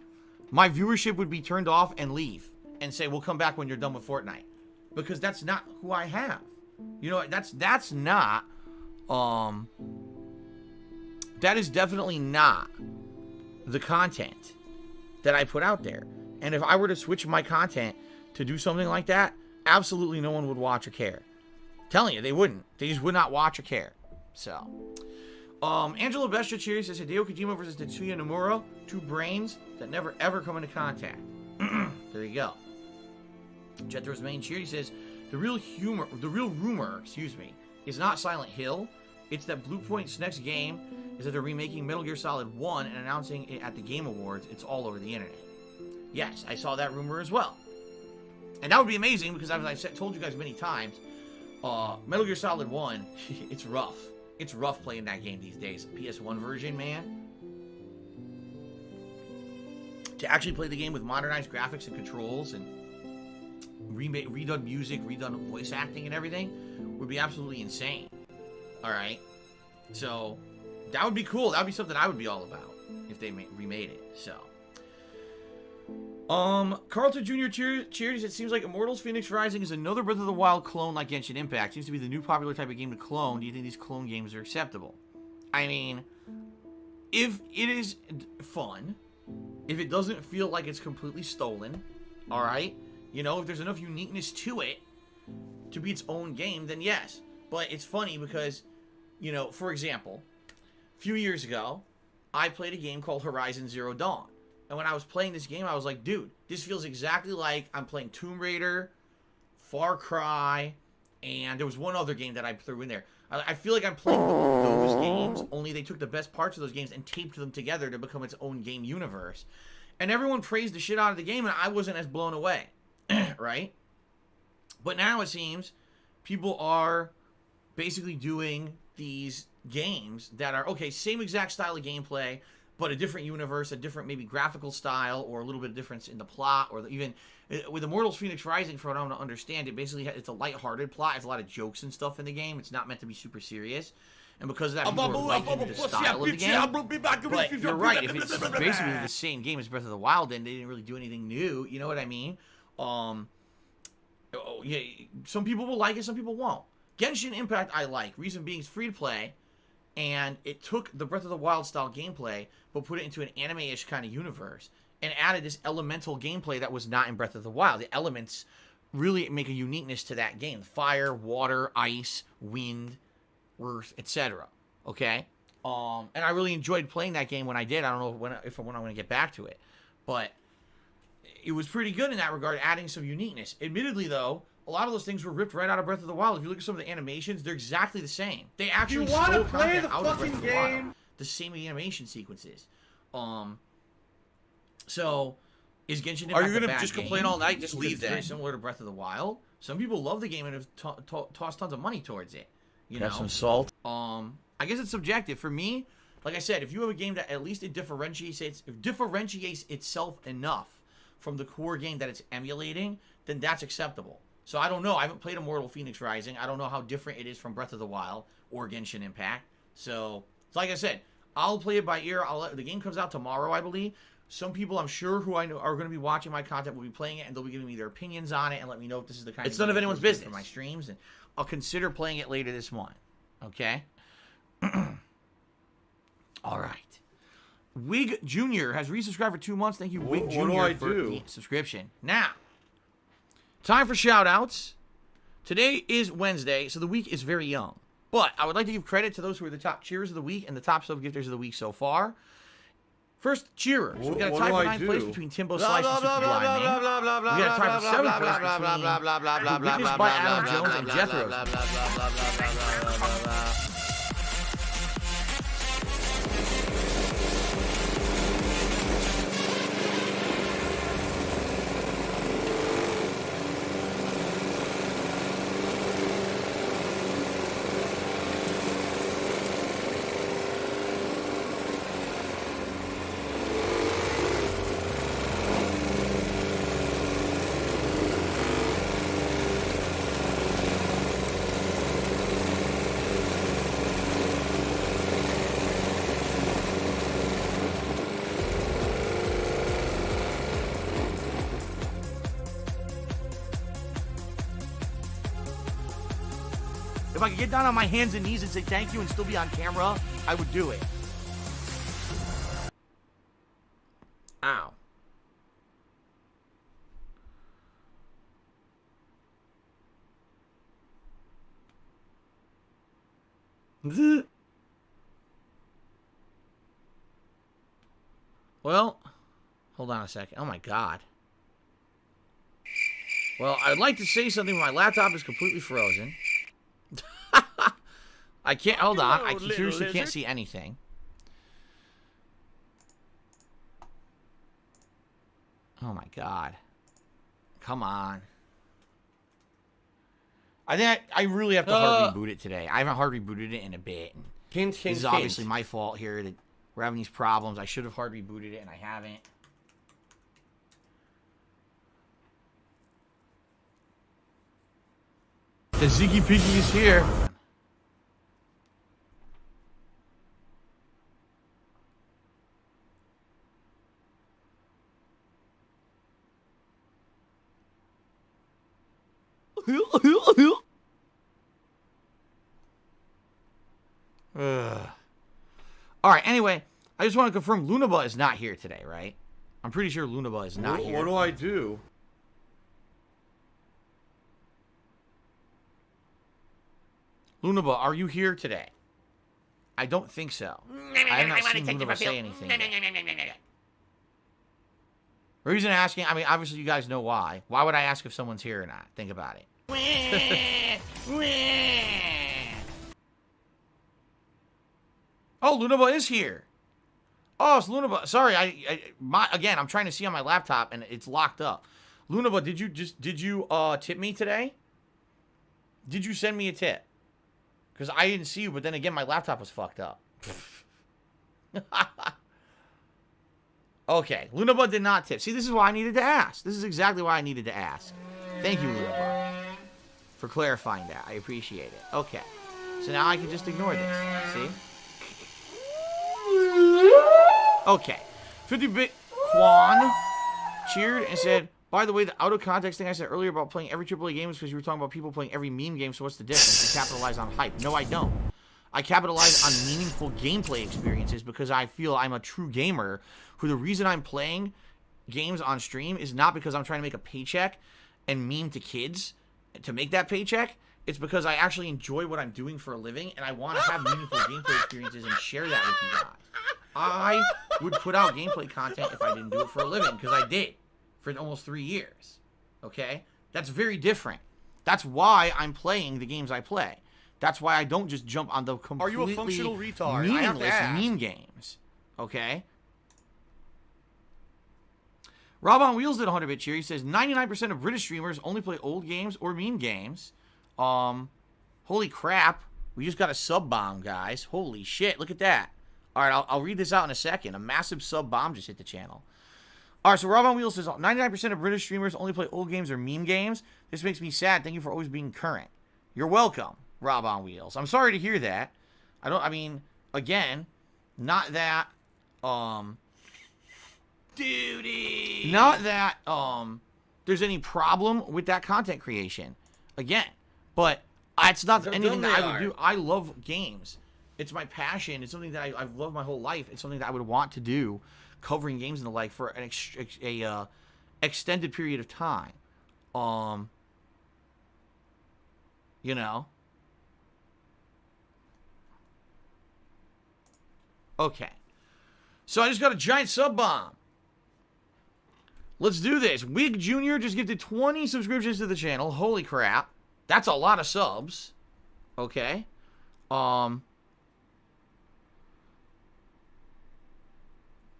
My viewership would be turned off and leave and say, we'll come back when you're done with Fortnite. Because that's not who I have. You know, that's not, that is definitely not the content that I put out there. And if I were to switch my content to do something like that, absolutely no one would watch or care. I'm telling you, they wouldn't. They just would not watch or care. So, Angela Bestia Cheers says, Hideo Kojima versus Tetsuya Nomura, two brains that never ever come into contact. There you go. Jethro's main cheer, he says, the real rumor, is not Silent Hill. It's that Bluepoint's next game is that they're remaking Metal Gear Solid 1 and announcing it at the Game Awards. It's all over the internet. Yes, I saw that rumor as well. And that would be amazing because, as I've told you guys many times, Metal Gear Solid 1, it's rough. It's rough playing that game these days. PS1 version, man. To actually play the game with modernized graphics and controls and redone music, redone voice acting and everything would be absolutely insane. Alright? So, that would be cool. That would be something I would be all about if they remade it. So, Carlton Jr. cheers. It seems like Immortals Phoenix Rising is another Breath of the Wild clone like Genshin Impact. Seems to be the new popular type of game to clone. Do you think these clone games are acceptable? I mean, if it is fun, if it doesn't feel like it's completely stolen, alright? You know, if there's enough uniqueness to it to be its own game, then yes. But it's funny because, you know, for example, a few years ago, I played a game called Horizon Zero Dawn. And when I was playing this game, I was like, dude, this feels exactly like I'm playing Tomb Raider, Far Cry, and there was one other game that I threw in there. I feel like I'm playing those games, only they took the best parts of those games and taped them together to become its own game universe. And everyone praised the shit out of the game, and I wasn't as blown away, right? But now it seems people are basically doing these games that are, okay, same exact style of gameplay, but a different universe, a different maybe graphical style, or a little bit of difference in the plot, or even with Immortals Phoenix Rising, from what I don't understand, it basically it's a lighthearted plot. It's a lot of jokes and stuff in the game. It's not meant to be super serious, and because of that, people are liking the style of the game. But you're right. If it's basically the same game as Breath of the Wild, then they didn't really do anything new. You know what I mean? Yeah, some people will like it, some people won't. Genshin Impact I like. Reason being, it's free to play, and it took the Breath of the Wild style gameplay, but put it into an anime-ish kind of universe, and added this elemental gameplay that was not in Breath of the Wild. The elements really make a uniqueness to that game. Fire, water, ice, wind, earth, etc. Okay? And I really enjoyed playing that game when I did. I don't know when I'm going to get back to it. But it was pretty good in that regard, adding some uniqueness. Admittedly, though, a lot of those things were ripped right out of Breath of the Wild. If you look at some of the animations, they're exactly the same. They actually stole content out of Breath of the Wild. The same animation sequences. So, is Genshin Impact Are you going to just complain all night? Just leave It's very that. similar to Breath of the Wild. Some people love the game and have tossed tons of money towards it. You know, Have some salt. I guess it's subjective. For me, like I said, if you have a game that at least it differentiates itself enough from the core game that it's emulating, then that's acceptable. So I don't know. I haven't played Immortal Phoenix Rising. I don't know how different it is from Breath of the Wild or Genshin Impact. So like I said, I'll play it by ear. The game comes out tomorrow, I believe. Some people I'm sure who I know are going to be watching my content will be playing it, and they'll be giving me their opinions on it and let me know if this is the kind of It's none of anyone's business for my streams, and I'll consider playing it later this month. Okay? All right. Wig Jr. has resubscribed for 2 months. Thank you, Wig Jr. What do I for do? the subscription. Now, time for shout-outs. Today is Wednesday, so the week is very young. But I would like to give credit to those who are the top cheerers of the week and the top sub-gifters of the week so far. First, cheerers. We've got a tie for 9th place between Timbo Slice and Super Blind Man. We've got a tie for 7th place between Witnessed by Adam Jones and Jethro's. If I could get down on my hands and knees and say thank you and still be on camera, I would do it. Ow. Well, hold on a second. Oh my god. Well, I'd like to say something, but my laptop is completely frozen. I can't, hold on, I seriously can't see anything. Oh my god. Come on. I think I really have to hard reboot it today. I haven't hard rebooted it in a bit. This is obviously my fault here that we're having these problems. I should have hard rebooted it and I haven't. The Ziggy Piggy is here. Alright, anyway, I just want to confirm Lunaba is not here today, right? I'm pretty sure Lunaba is not here. What do I do? Lunaba, are you here today? I don't think so. I have not seen Lunaba say anything yet. The reason I'm asking, I mean, obviously you guys know why. Why would I ask if someone's here or not? Think about it. Oh, Lunaba is here. Oh, it's Lunaba. Sorry, again, I'm trying to see on my laptop and it's locked up. Lunaba, did you tip me today? Did you send me a tip? Because I didn't see you, but then again, my laptop was fucked up. Okay, Lunaba did not tip. See, this is why I needed to ask. This is exactly why I needed to ask. Thank you, Lunaba, for clarifying that. I appreciate it. Okay, so now I can just ignore this. See? Okay, 50-bit Quan cheered and said, by the way, the out-of-context thing I said earlier about playing every AAA game was because you were talking about people playing every meme game, so what's the difference? You capitalize on hype. No, I don't. I capitalize on meaningful gameplay experiences because I feel I'm a true gamer who the reason I'm playing games on stream is not because I'm trying to make a paycheck and meme to kids to make that paycheck. It's because I actually enjoy what I'm doing for a living and I want to have meaningful gameplay experiences and share that with you guys. I would put out gameplay content if I didn't do it for a living, because I did for almost 3 years. Okay? That's very different. That's why I'm playing the games I play. That's why I don't just jump on the completely Are you a functional retard? meaningless meme games. Okay? Rob on Wheels did 100-bit cheer. He says 99% of British streamers only play old games or meme games. Holy crap. We just got a sub bomb, guys. Holy shit. Look at that. All right, I'll read this out in a second. A massive sub bomb just hit the channel. All right, so Rob on Wheels says 99% of British streamers only play old games or meme games. This makes me sad. Thank you for always being current. You're welcome, Rob on Wheels. I'm sorry to hear that. Again, not that, Duty. not that, there's any problem with that content creation. Again, but it's not anything that I would do. I love games. It's my passion. It's something that I've loved my whole life. It's something that I would want to do, covering games and the like for an extended period of time. You know. Okay. So I just got a giant sub bomb. Let's do this. Wig Jr. just gifted 20 subscriptions to the channel. Holy crap. That's a lot of subs. Okay.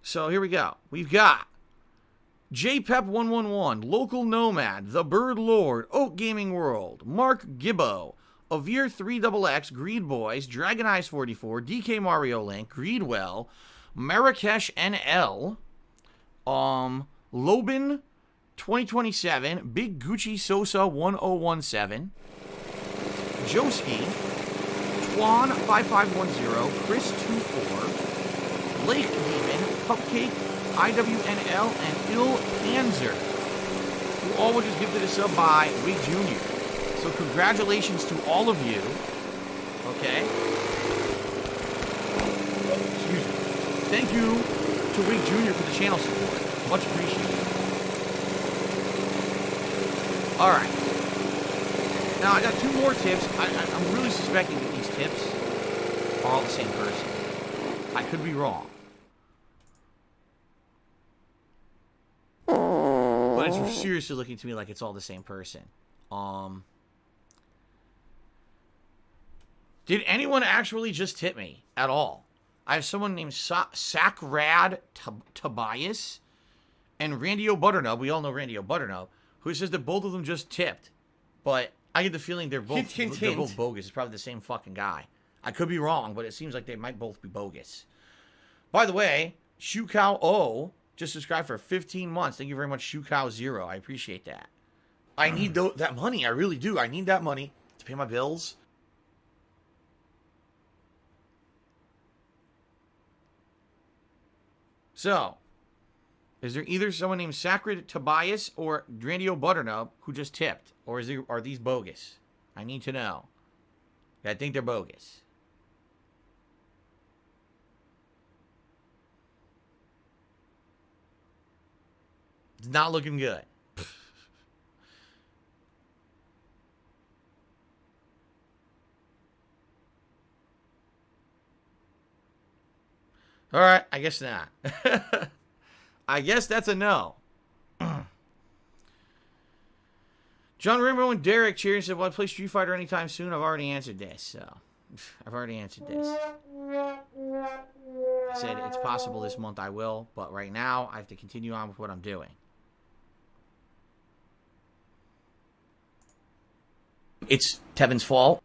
So here we go. We've got JPep111, Local Nomad, The Bird Lord, Oak Gaming World, Mark Gibbo, Avir3XX, Greed Boys, Dragon Eyes 44, DK Mario Link, Greedwell, Marrakesh NL, Lobin 2027, Big Gucci Sosa 1017, Joski, Twan 5510, Chris 24, Lake Demon, Cupcake, IWNL, and Il Panzer, who all were just gifted a sub by Wig Jr. So congratulations to all of you. Okay. Excuse me. Thank you to Wig Jr. for the channel support. Much appreciated. Alright. Now, I got 2 more tips. I'm really suspecting that these tips are all the same person. I could be wrong. But it's seriously looking to me like it's all the same person. Did anyone actually just tip me at all? I have someone named Sakrad Tobias and Randy Butternut. We all know Randy Butternut, who says that both of them just tipped. But I get the feeling they're both bogus. It's probably the same fucking guy. I could be wrong, but it seems like they might both be bogus. By the way, Shukow O just subscribed for 15 months. Thank you very much, Shukow0. I appreciate that. I need that money. I really do. I need that money to pay my bills. So, is there either someone named Sacred Tobias or Randy Butternut who just tipped? Or are these bogus? I need to know. I think they're bogus. It's not looking good. All right, I guess not. I guess that's a no. John Rainbow and Derek cheering said, "Will I play Street Fighter anytime soon?" I've already answered this, so I've already answered this. I said it's possible this month I will, but right now I have to continue on with what I'm doing. It's Tevin's fault.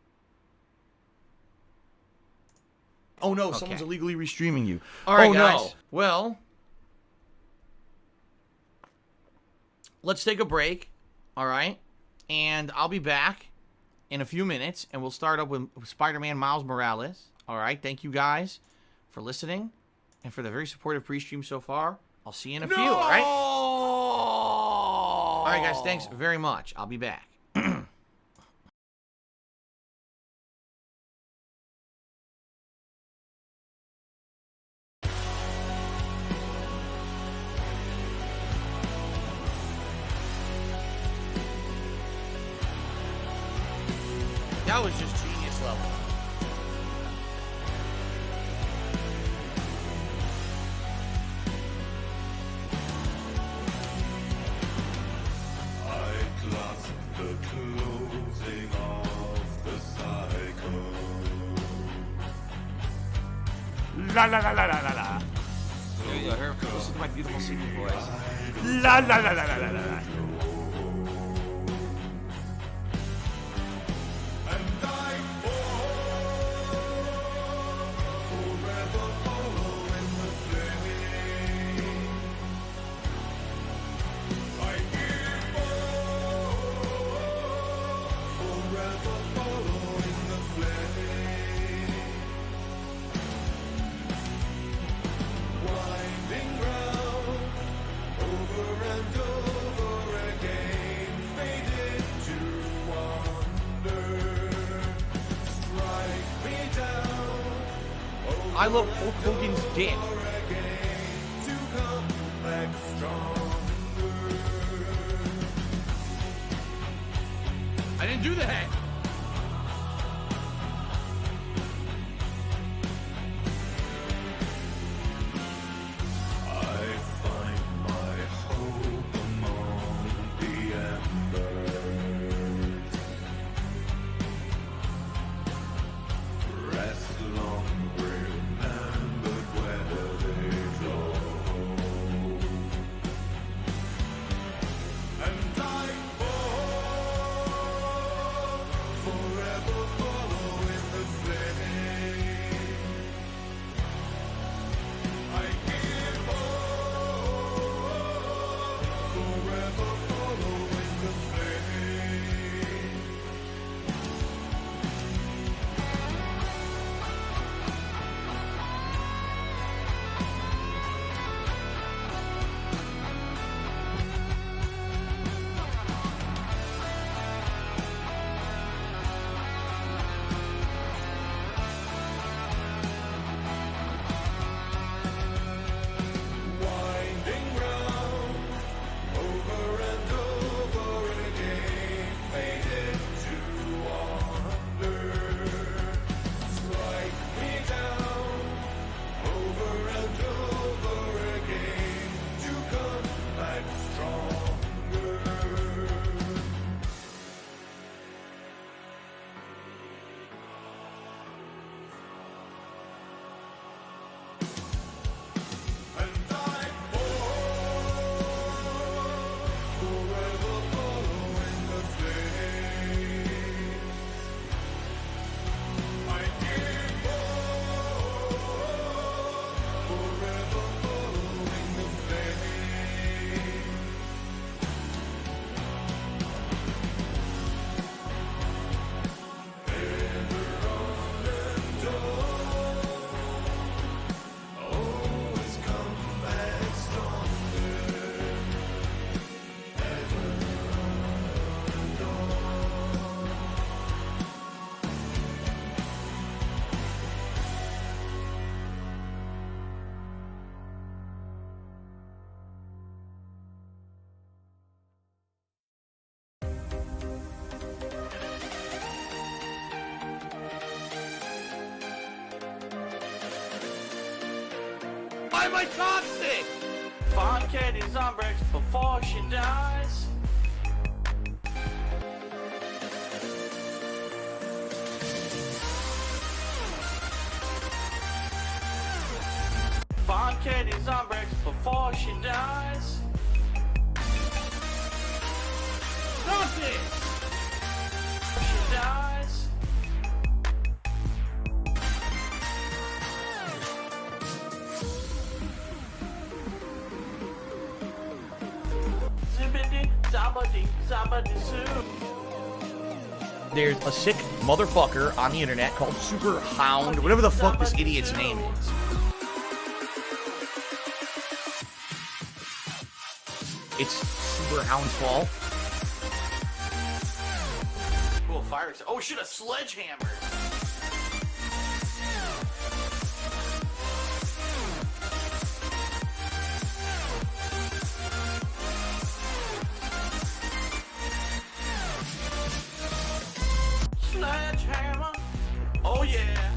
Oh no, Okay. someone's illegally restreaming you. All right, oh, guys. No. Well, let's take a break. All right. And I'll be back in a few minutes, and we'll start up with Spider-Man Miles Morales. All right. Thank you guys for listening and for the very supportive pre-stream so far. I'll see you in a few. All right. All right, guys. Thanks very much. I'll be back. That was just genius level. I clasp the closing of the cycle. La la la la la la la. There you go. Here, listen to my beautiful singing voice. La la la la la la la. And I forever follow in the flame. I give forever follow in the flame. Winding round over and over again, faded to wander. Strike me down I love Hulk Hogan's dick. again to come back stronger. I didn't do that. I find my hope among the embers. Rest long remembered where they flow. And I forever follow in the flame. I give forever follow in the flame. Winding round over and over again, faded to wander. Strike me down over and over again to come back stronger. And I forever follow in the flame. I give forever follow in the flame. Ever on and on, always come back stronger. Ever and on. Why am I toxic? Fun Katie's on breaks before she dies. Katie's on breaks before she dies. Not this! She dies. Zibbity, zabbity, zabbity, zoo. There's a sick motherfucker on the internet called Super Hound, whatever the fuck this idiot's name is. It's Super Hound's fault. Oh, fire! Oh shit! A sledgehammer. Sledgehammer. Oh yeah.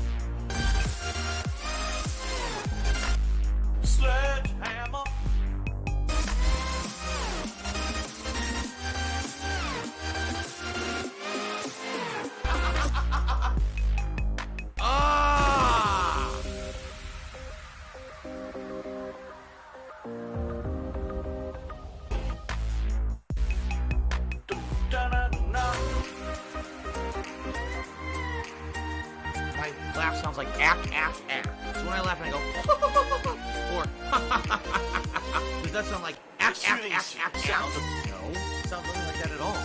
Sledgehammer. Ah! Da-da-da. My laugh sounds like ack, ack, ack. So when I laugh, I go, or, does that sound like ack, ack, ack, ack, ack? No, it sounds nothing like that at all.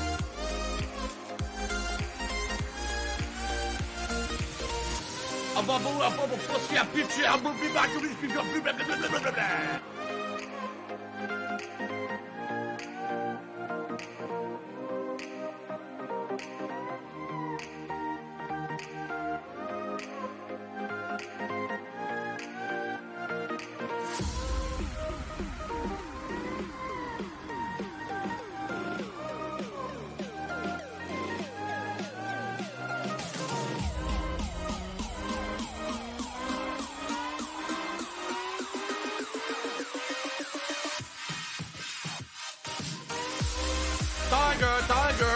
Tiger, tiger,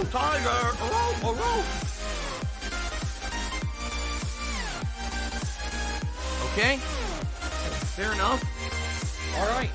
tiger, Okay, fair enough. All right.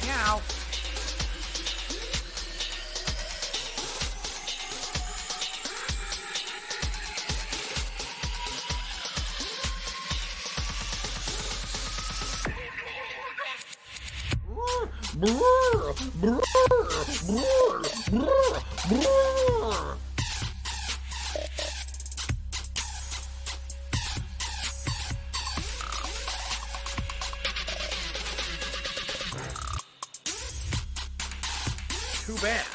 Meow. Too bad.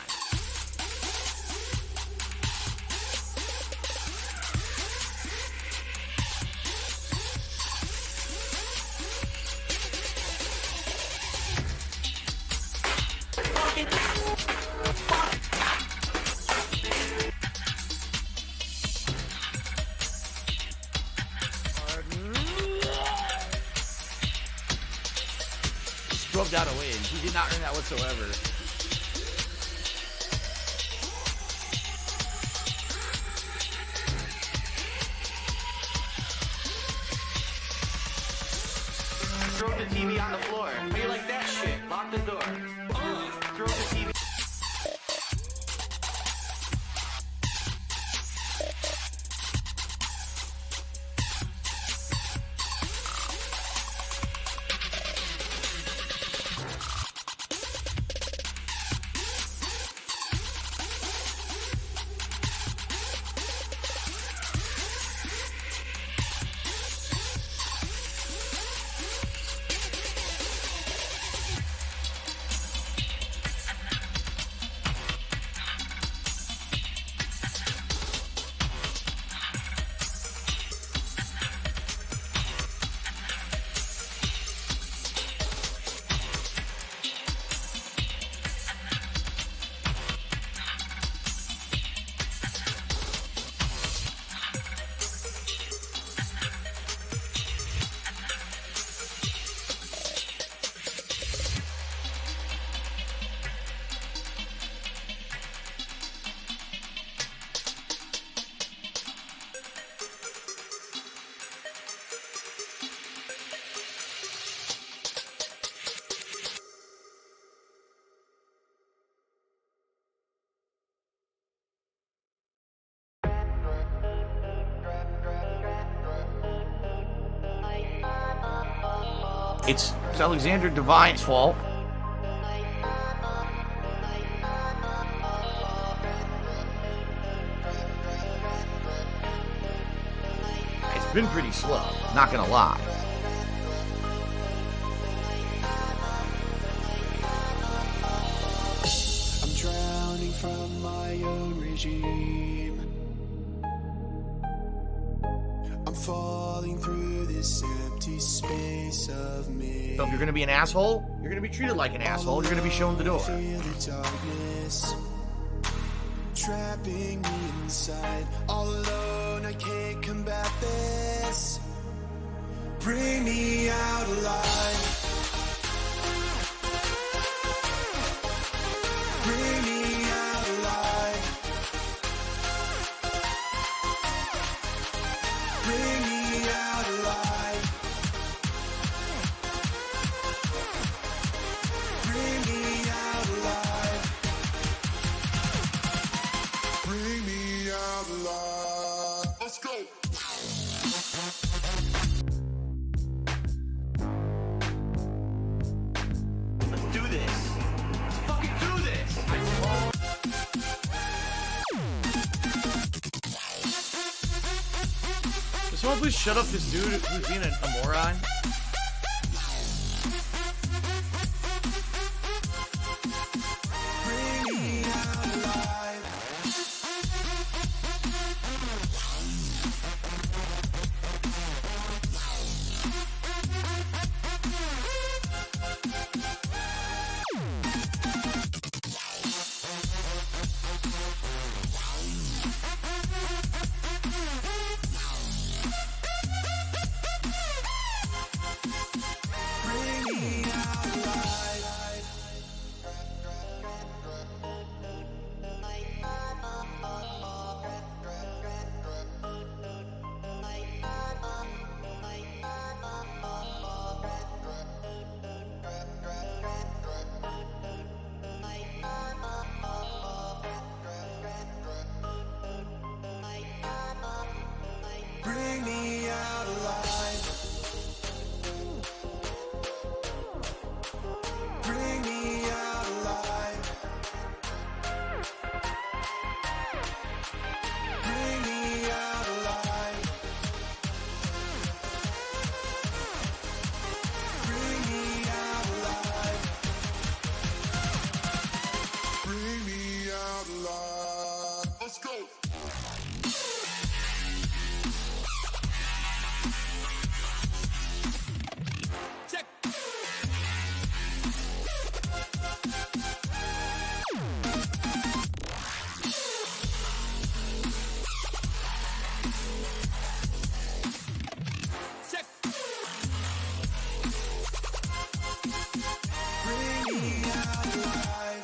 Scrubbed out a win. He did not earn that whatsoever. Throw the TV on the floor. How you like that shit? Lock the door. Throw the TV. It's Alexander Divine's fault. It's been pretty slow, not gonna lie. I'm drowning from my own regime. I'm falling through this empty space of me. So if you're gonna be an asshole, you're gonna be treated like an asshole. You're gonna be shown the door. Feel the darkness trapping me inside. All alone, I can't combat this. Bring me out alive. Bring me out alive. Bring me out alive. Bring me out alive. Bring me out alive. Let's go. Let's do this. Let's fucking do this. Can someone please shut up this dude who's being a moron? Bring me out alive. Bring me out alive. Bring me out alive. Bring me out alive. Bring me out alive. Bring me out alive. Bring me out alive. Let's go. Bring me out alive.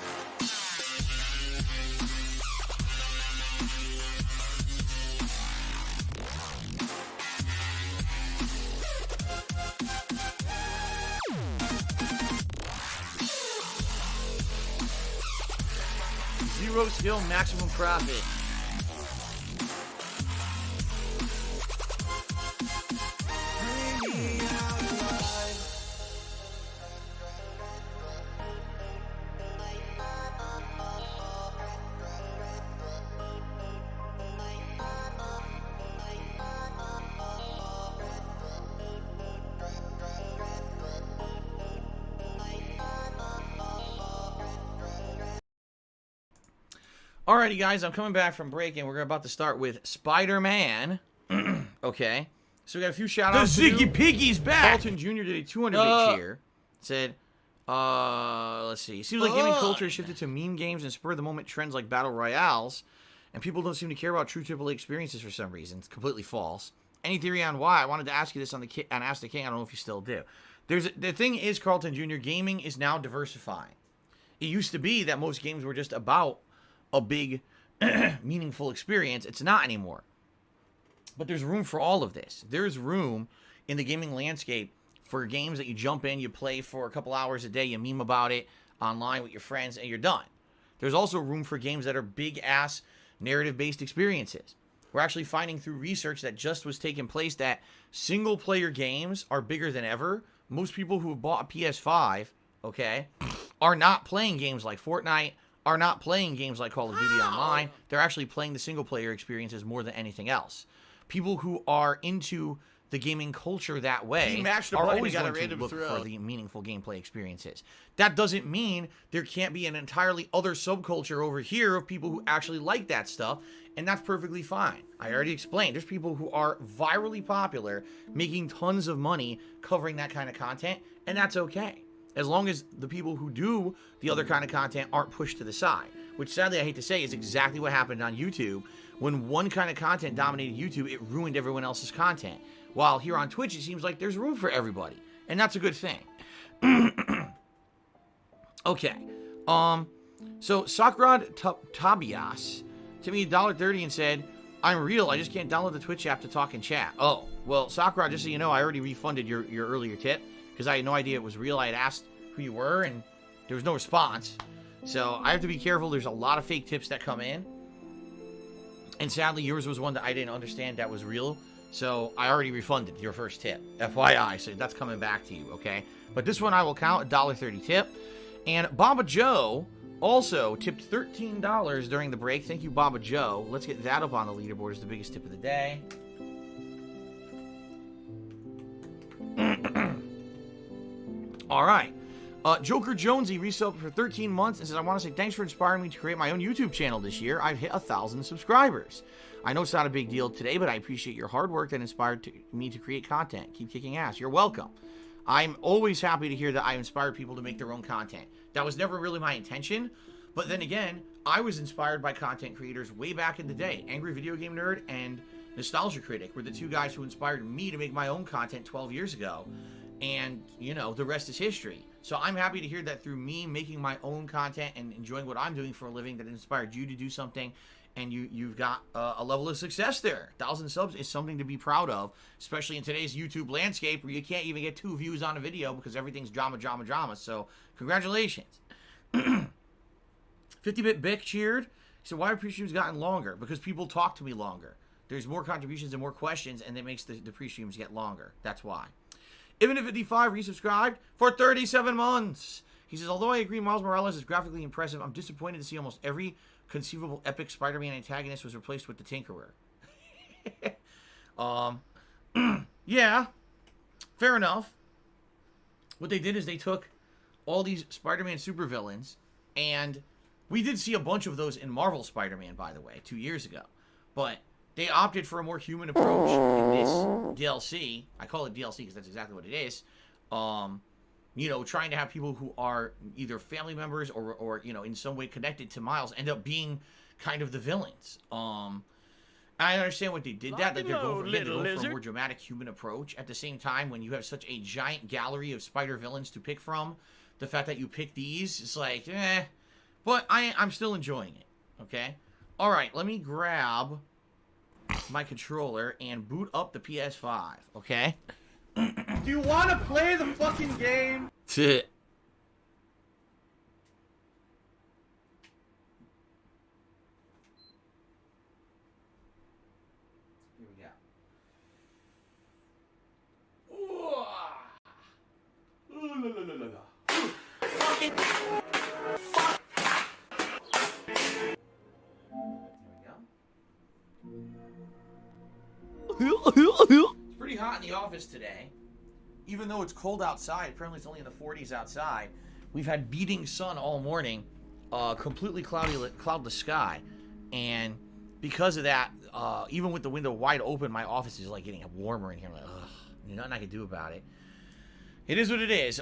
Zero skill, maximum profit. Bring me out alive. Alrighty, guys, I'm coming back from break, and we're about to start with Spider-Man. Okay. So we got a few shout-outs. The Ziggy Piggy's back! Carlton Jr. did a 200-bit cheer. Said, let's see. Seems like gaming culture has shifted to meme games and spur-of-the-moment trends like Battle Royales, and people don't seem to care about true AAA experiences for some reason. It's completely false. Any theory on why? I wanted to ask you this on Ask the King. I don't know if you still do. The thing is, Carlton Jr., gaming is now diversifying. It used to be that most games were just about a big, meaningful experience. It's not anymore. But there's room for all of this. There's room in the gaming landscape for games that you jump in, you play for a couple hours a day, you meme about it online with your friends, and you're done. There's also room for games that are big-ass narrative-based experiences. We're actually finding through research that just was taking place that single-player games are bigger than ever. Most people who have bought a PS5, okay, are not playing games like Fortnite, are not playing games like Call of Duty Online. They're actually playing the single-player experiences more than anything else. People who are into the gaming culture that way He mashed the are button, always he got a going to random look throw. for the meaningful gameplay experiences. That doesn't mean there can't be an entirely other subculture over here of people who actually like that stuff, and that's perfectly fine. I already explained. There's people who are virally popular, making tons of money covering that kind of content, and that's okay. As long as the people who do the other kind of content aren't pushed to the side. Which, sadly, I hate to say, is exactly what happened on YouTube. When one kind of content dominated YouTube, it ruined everyone else's content. While here on Twitch, it seems like there's room for everybody. And that's a good thing. Okay. So, Sakrad Tabias sent me $1.30 and said, I'm real, I just can't download the Twitch app to talk and chat. Oh, well, Sakrad, just so you know, I already refunded your earlier tip. Because I had no idea it was real. I had asked who you were, and there was no response. So I have to be careful. There's a lot of fake tips that come in. And sadly, yours was one that I didn't understand that was real. So I already refunded your first tip. FYI. So that's coming back to you, okay? But this one I will count, $1.30 tip. And Baba Joe also tipped $13 during the break. Thank you, Baba Joe. Let's get that up on the leaderboard as the biggest tip of the day. All right. Joker Jonesy resubbed for 13 months and says, I want to say thanks for inspiring me to create my own YouTube channel this year. I've hit 1,000 subscribers. I know it's not a big deal today, but I appreciate your hard work that inspired me to create content. Keep kicking ass. You're welcome. I'm always happy to hear that I inspired people to make their own content. That was never really my intention. But then again, I was inspired by content creators way back in the day. Angry Video Game Nerd and Nostalgia Critic were the two guys who inspired me to make my own content 12 years ago. And, you know, the rest is history. So I'm happy to hear that through me making my own content and enjoying what I'm doing for a living, that inspired you to do something, and you've got a level of success there. 1,000 subs is something to be proud of, especially in today's YouTube landscape where you can't even get 2 views on a video because everything's drama, drama, drama. So congratulations. 50-Bit Bick cheered. He said, why have pre-streams gotten longer? Because people talk to me longer. There's more contributions and more questions, and it makes the pre-streams get longer. That's why. Even if 55 resubscribed for 37 months. He says, although I agree Miles Morales is graphically impressive, I'm disappointed to see almost every conceivable epic Spider-Man antagonist was replaced with the Tinkerer. Yeah, fair enough. What they did is they took all these Spider-Man supervillains, and we did see a bunch of those in Marvel Spider-Man, by the way, 2 years ago. But they opted for a more human approach in this DLC. I call it DLC because that's exactly what it is. You know, trying to have people who are either family members or you know, in some way connected to Miles end up being kind of the villains. I understand what they did that they're going for a more dramatic human approach. At the same time, when you have such a giant gallery of spider villains to pick from, the fact that you pick these, it's like, eh. But I'm still enjoying it, okay? All right, let me grab my controller and boot up the PS5, okay? Do you want to play the fucking game? the office today, even though it's cold outside, apparently it's only in the 40s outside, we've had beating sun all morning, completely cloudless sky, and because of that, even with the window wide open, my office is like getting warmer in here. I'm like, ugh, there's nothing I can do about it. It is what it is.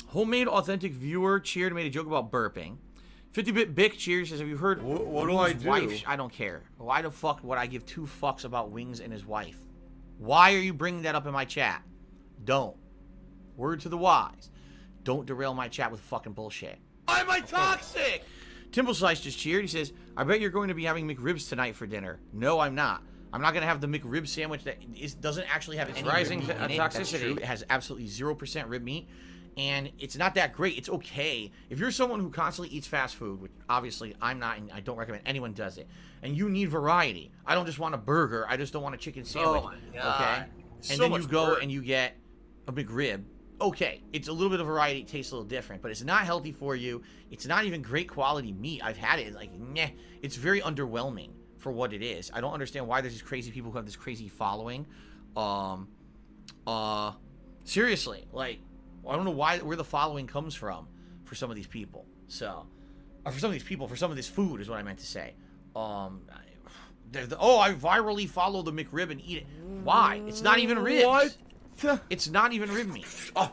Homemade authentic viewer cheered, made a joke about burping. 50-bit Bick cheers says, have you heard What do Wings' I do? wife? I don't care. Why the fuck would I give 2 fucks about Wings and his wife? Why are you bringing that up in my chat? Don't. Word to the wise. Don't derail my chat with fucking bullshit. Why am I toxic? Timbleslice just cheered. He says, I bet you're going to be having McRibs tonight for dinner. No, I'm not. I'm not going to have the McRib sandwich that doesn't actually have any rising rib meat in it. toxicity. That's true. It has absolutely 0% rib meat. And it's not that great. It's okay. If you're someone who constantly eats fast food, which obviously I'm not, and I don't recommend anyone does it, and you need variety. I don't just want a burger. I just don't want a chicken sandwich. Oh my God. Okay? So And then much you go work. and you get a McRib. Okay, it's a little bit of variety. It tastes a little different, but it's not healthy for you. It's not even great quality meat. I've had it. Like, meh. It's very underwhelming for what it is. I don't understand why there's these crazy people who have this crazy following. Seriously, like, I don't know where the following comes from for some of these people. So, or for some of these people, for some of this food is what I meant to say. I virally follow the McRib and eat it. Why? It's not even ribs. What? It's not even rib meat. Oh,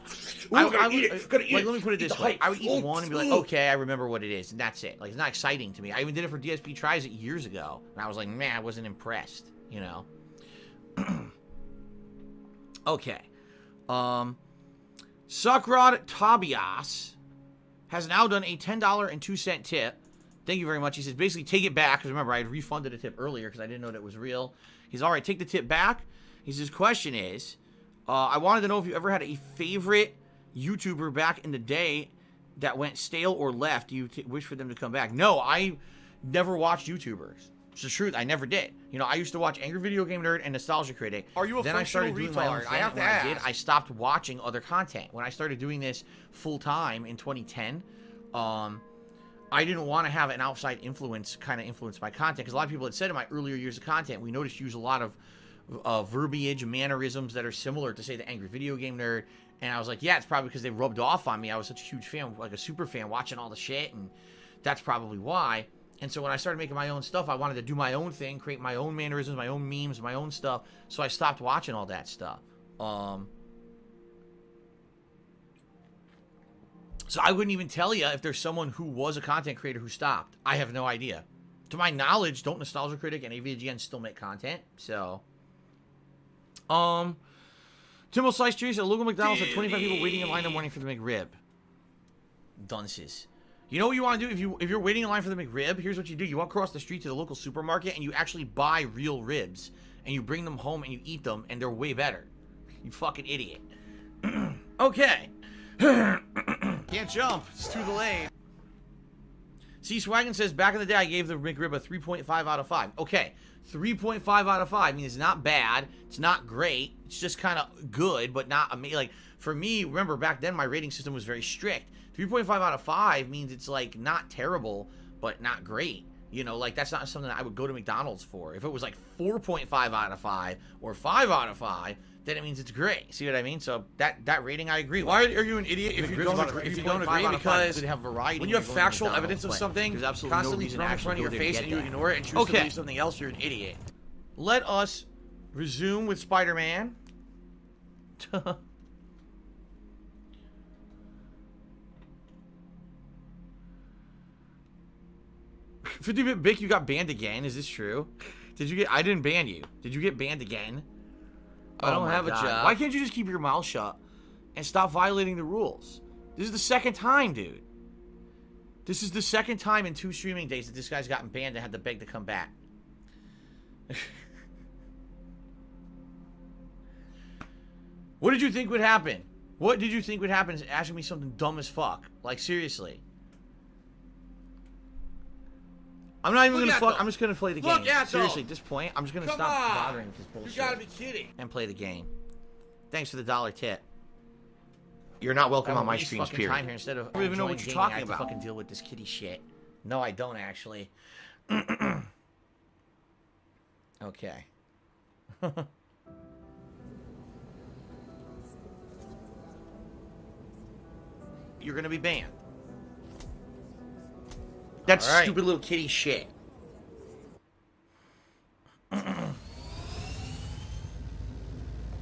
I gotta would- eat it. Gotta eat like, it. let me put it Eat this the way. height. I would eat Oh, one and be like, oh. okay, I remember what it is, and that's it. Like, it's not exciting to me. I even did it for DSP Tries It years ago, and I was like, man, I wasn't impressed, you know? Okay. Suckrod Tobias has now done a $10.02 tip. Thank you very much. He says, basically, take it back, because remember, I had refunded a tip earlier because I didn't know that it was real. He's all right, take the tip back. His question is, I wanted to know if you ever had a favorite YouTuber back in the day that went stale or left. Do you wish for them to come back? No, I never watched YouTubers. It's the truth. I never did. You know, I used to watch Angry Video Game Nerd and Nostalgia Critic. Are you a Then I started functional doing my own retard? thing. I have to When I did, ask. I stopped watching other content. When I started doing this full time in 2010, I didn't want to have an outside influence kind of influence my content, because a lot of people had said in my earlier years of content, we noticed you use a lot of verbiage, mannerisms that are similar to, say, the Angry Video Game Nerd. And I was like, yeah, it's probably because they rubbed off on me. I was such a huge fan, like a super fan, watching all the shit, and that's probably why. And so when I started making my own stuff, I wanted to do my own thing, create my own mannerisms, my own memes, my own stuff. So I stopped watching all that stuff. So I wouldn't even tell you if there's someone who was a content creator who stopped. I have no idea. To my knowledge, don't Nostalgia Critic and AVGN still make content. So, Timbo Slice Cheese at local McDonald's had 25 people waiting in line in the morning for the McRib. Dunces. You know what you want to do if you're waiting in line for the McRib? Here's what you do. You walk across the street to the local supermarket and you actually buy real ribs and you bring them home and you eat them, and they're way better. You fucking idiot. Okay. Can't jump. It's too delayed. C Swaggin says, back in the day, I gave the McRib a 3.5 out of 5. Okay, 3.5 out of 5 means it's not bad. It's not great. It's just kind of good, but not amazing. Like, for me, remember, back then, my rating system was very strict. 3.5 out of 5 means it's, like, not terrible, but not great. You know, like, that's not something that I would go to McDonald's for. If it was, like, 4.5 out of 5 or 5 out of 5, then it means it's great. See what I mean? So that rating I agree with. Why are you an idiot if you don't agree? Because have variety, when you have factual evidence of something constantly thrown in front of your face and you ignore it and choose to believe something else, you're an idiot. Let us resume with Spider-Man. 50-bit Bick, you got banned again. Is this true? Did you get... I didn't ban you. Did you get banned again? I don't my have a God. job. Why can't you just keep your mouth shut and stop violating the rules? This is the second time, dude. This is the second time in 2 streaming days that this guy's gotten banned and had to beg to come back. What did you think would happen? What did you think would happen asking me something dumb as fuck? Like, seriously. I'm not even gonna fuck. I'm just gonna play the game. Seriously, at this point, I'm just gonna stop bothering with this bullshit. You gotta be kidding. And play the game. Thanks for the $1 tip. You're not welcome on my streams, period. Time here instead of I don't even know what you're talking about. I have to fucking deal with this kitty shit. No, I don't actually. Okay. You're gonna be banned. That's All right. stupid little kitty shit.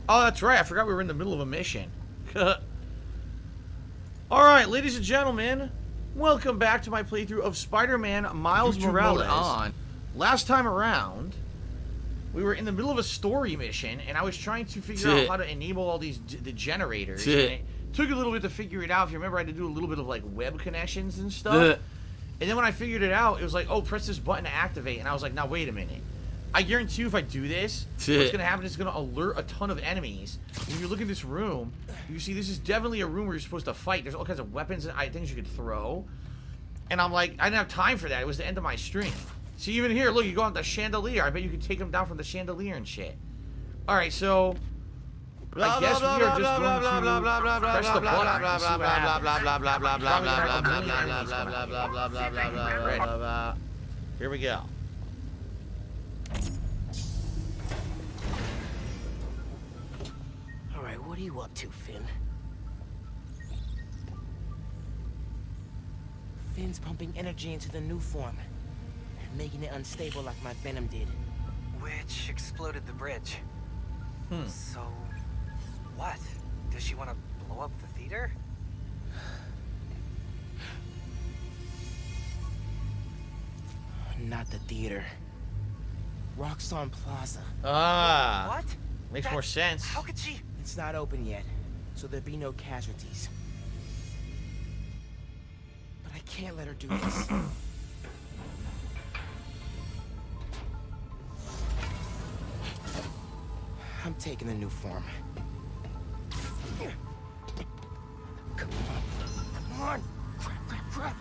Oh, that's right. I forgot we were in the middle of a mission. Alright, ladies and gentlemen, welcome back to my playthrough of Spider-Man Miles YouTube Morales. mode on. Last time around, we were in the middle of a story mission, and I was trying to figure out how to enable all these the generators. And it took a little bit to figure it out. If you remember, I had to do a little bit of like web connections and stuff. And then when I figured it out, it was like, oh, press this button to activate. And I was like, now wait a minute. I guarantee you if I do this, what's going to happen is it's going to alert a ton of enemies. When you look in this room, you see this is definitely a room where you're supposed to fight. There's all kinds of weapons and things you could throw. And I'm like, I didn't have time for that. It was the end of my stream. See, even here, look, you go on the chandelier. I bet you could take them down from the chandelier and shit. Alright, so... I guess we are just going to press the button and see what happens. Here we go. Alright, what are you up to, Finn? Finn's pumping energy into the new form, making it unstable like my venom did. Which exploded the bridge. So, what? Does she want to blow up the theater? Not the theater. Roxxon Plaza. Ah. What? Makes more sense. How could she? It's not open yet, so there'll be no casualties. But I can't let her do this. I'm taking the new form. Come on. Crap.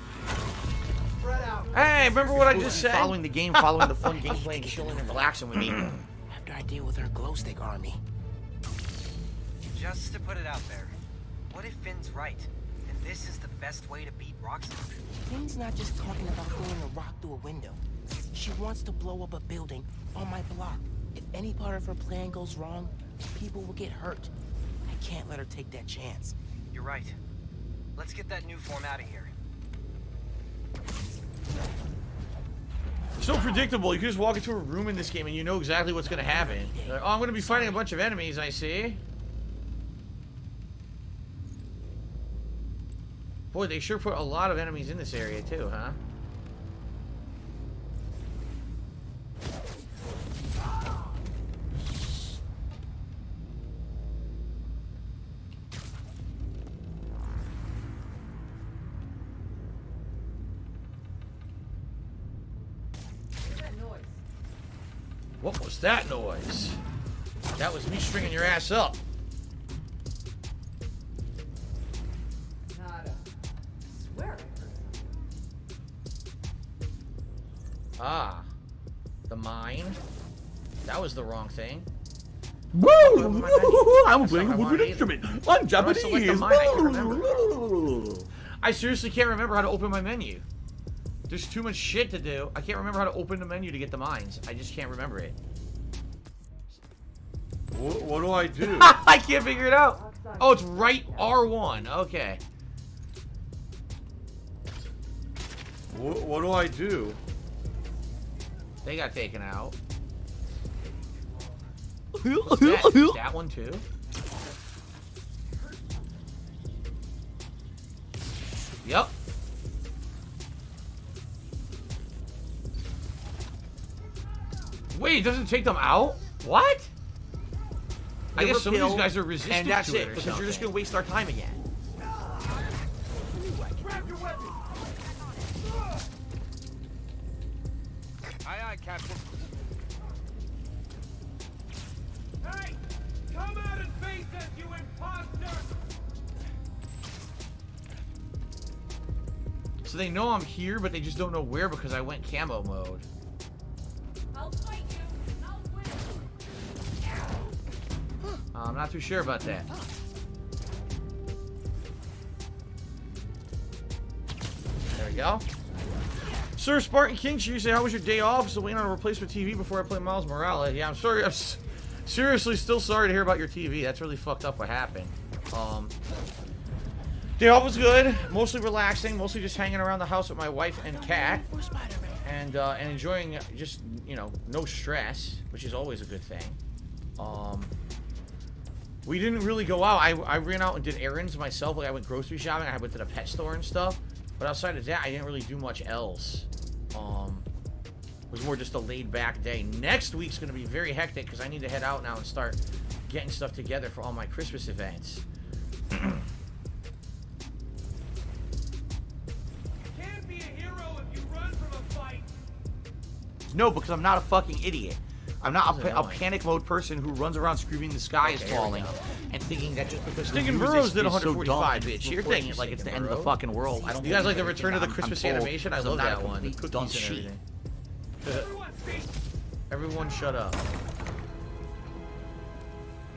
Hey, remember what I just said? Following the game, following the fun gameplay, and chilling and relaxing with me. After I deal with our glow stick army. Just to put it out there, what if Finn's right, and this is the best way to beat Roxxon? Finn's not just talking about throwing a rock through a window. She wants to blow up a building on my block. If any part of her plan goes wrong, people will get hurt. I can't let her take that chance. You're right. Let's get that new form out of here. So predictable. You can just walk into a room in this game and you know exactly what's going to happen. You're like, oh, I'm going to be fighting a bunch of enemies, I see. Boy, they sure put a lot of enemies in this area too, huh? What was that noise? That was me stringing your ass up. Ah. The mine? That was the wrong thing. Woo! I'm playing a wooden instrument. I'm Japanese. I seriously can't remember how to open my menu. There's too much shit to do. I can't remember how to open the menu to get the mines. I just can't remember it. What do I do? I can't figure it out. Oh, it's right R1. Okay. What do I do? They got taken out. What's that? Is that one too? Yep. Wait, it doesn't take them out? What? I guess some of these guys are resistant and that's to it, because you're just gonna waste our time again. Aye, Captain. Hey! Come out and face us, you imposter! So they know I'm here, but they just don't know where because I went camo mode. I'll fight you! I'll win! I'm not too sure about that. There we go. Sir Spartan King, you say, how was your day off? Still waiting on a replacement TV before I play Miles Morales. Yeah, I'm sorry. Seriously, still sorry to hear about your TV. That's really fucked up what happened. Day off was good. Mostly relaxing. Mostly just hanging around the house with my wife and cat. And enjoying just, you know, no stress, which is always a good thing. We didn't really go out. I ran out and did errands myself. Like I went grocery shopping. I went to the pet store and stuff. But outside of that, I didn't really do much else. It was more just a laid-back day. Next week's going to be very hectic because I need to head out now and start getting stuff together for all my Christmas events. Can't be a hero if you run from a fight. No, because I'm not a fucking idiot. I'm not a panic mode person who runs around screaming the sky is falling and thinking that just because Stinking Burrows did 145, bitch. You're thinking like it's the end of the fucking world. I don't. You guys like the Return of the Christmas animation? I love that one. Cookies and everything. Everyone shut up.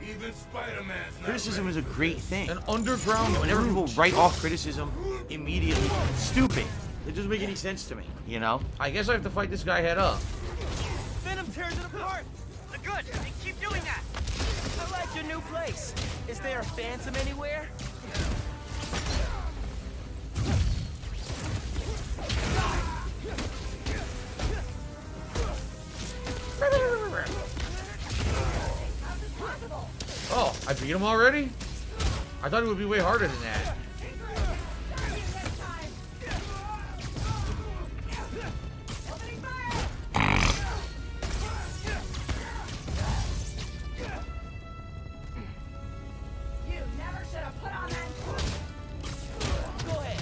Even Spider-Man's not Criticism is a great thing. An underground. Whenever people write off criticism immediately, stupid. It doesn't make any sense to me. You know. I guess I have to fight this guy head up. Venom tears it apart. Good. Keep doing that. I like your new place. Is there a phantom anywhere? Oh, I beat him already? I thought it would be way harder than that.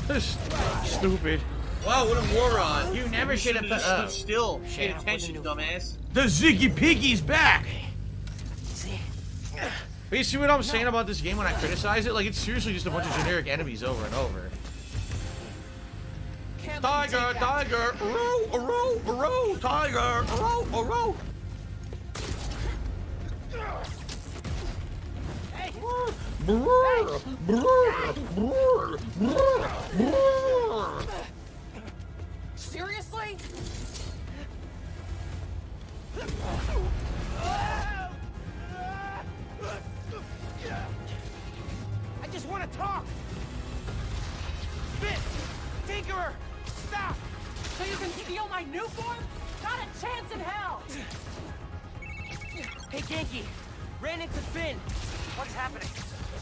This stupid. Wow, what a moron. You never should have put still. Pay attention, dumbass. The Ziggy Piggy's back! But you see what I'm saying about this game when I criticize it? Like, it's seriously just a bunch of generic enemies over and over. Tiger, tiger, row, tiger, row. Seriously? I just want to talk. Finn, Tinkerer, stop! So you can steal my new form? Not a chance in hell! Hey, Genki, ran into Finn. What's happening?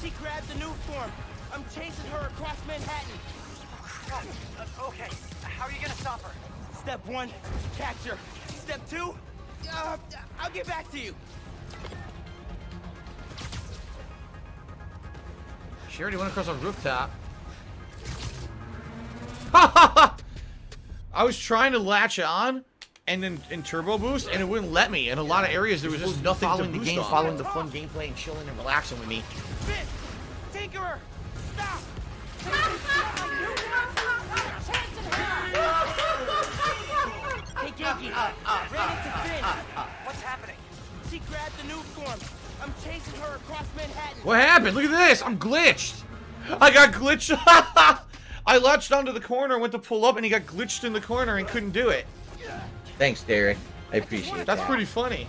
She grabbed the new form. I'm chasing her across Manhattan. Okay, how are you gonna stop her? Step 1, catch her. Step 2, I'll get back to you. She already went across a rooftop. I was trying to latch on and then in turbo boost and it wouldn't let me. In a lot of areas there was just nothing following the game, following the fun gameplay and chilling and relaxing with me. Finn, Tinkerer, stop! Hey, Genki, ran into Finn. What's happening? She grabbed the new form. I'm chasing her across Manhattan. What happened? Look at this. I'm glitched. I got glitched. I latched onto the corner, went to pull up, and he got glitched in the corner and couldn't do it. Thanks, Derek. I appreciate it. That's pretty funny.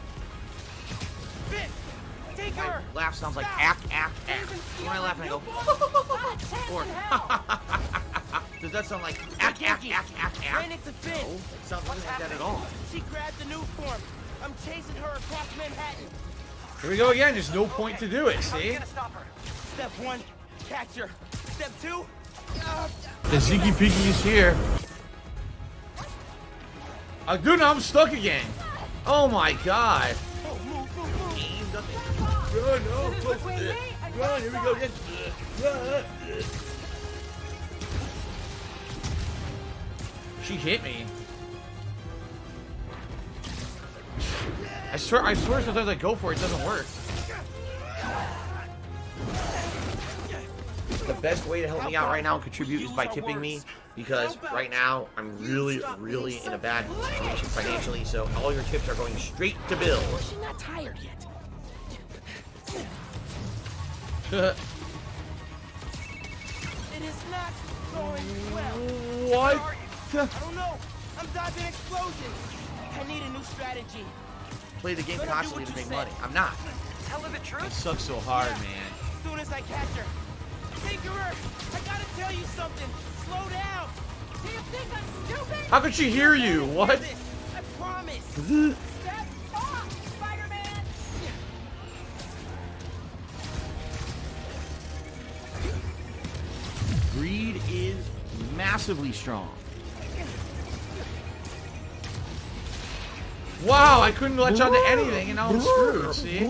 Finn, Tinkerer. My laugh sounds like ack. When I laugh and I go, or does that sound like ack? Ran into Finn. No, it sounds like that at all. She grabbed the new form. I'm chasing her across Manhattan. Here we go again. There's no point to do it, How are you see? gonna stop her? Step 1, catch her. Step 2, The Ziggy Piggy is here. Dude, now I'm stuck again. Oh my god. Run, run, here we go again. She hit me. I swear sometimes I go for it, it doesn't work. The best way to help me out right now and contribute is by tipping me, because right now I'm really in a bad situation financially, so all your tips are going straight to Bill. she's not tired yet. It is not going well. What? I don't know. I'm dodging explosions. I need a new strategy. play the game constantly to make money. I'm not. Tell her the It truth. sucks so hard, man. As soon as I catch her. Tinkerer, I gotta tell you something. Slow down. Do you think I'm stupid? How could she hear you? What? I promise. Step off, Spider-Man. Greed is massively strong. Wow, I couldn't latch onto anything, and now I'm screwed, see?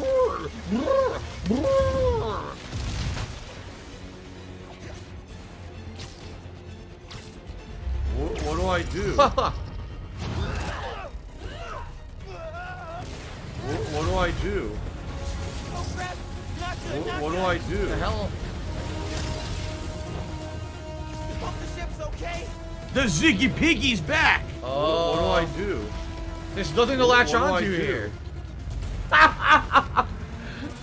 What do I do? What do I do? Oh crap! Not good, not What do good. I do? The hell? Hope the ship's okay. The Ziggy Piggy's back! What do I do? There's nothing to latch What do I onto do? here.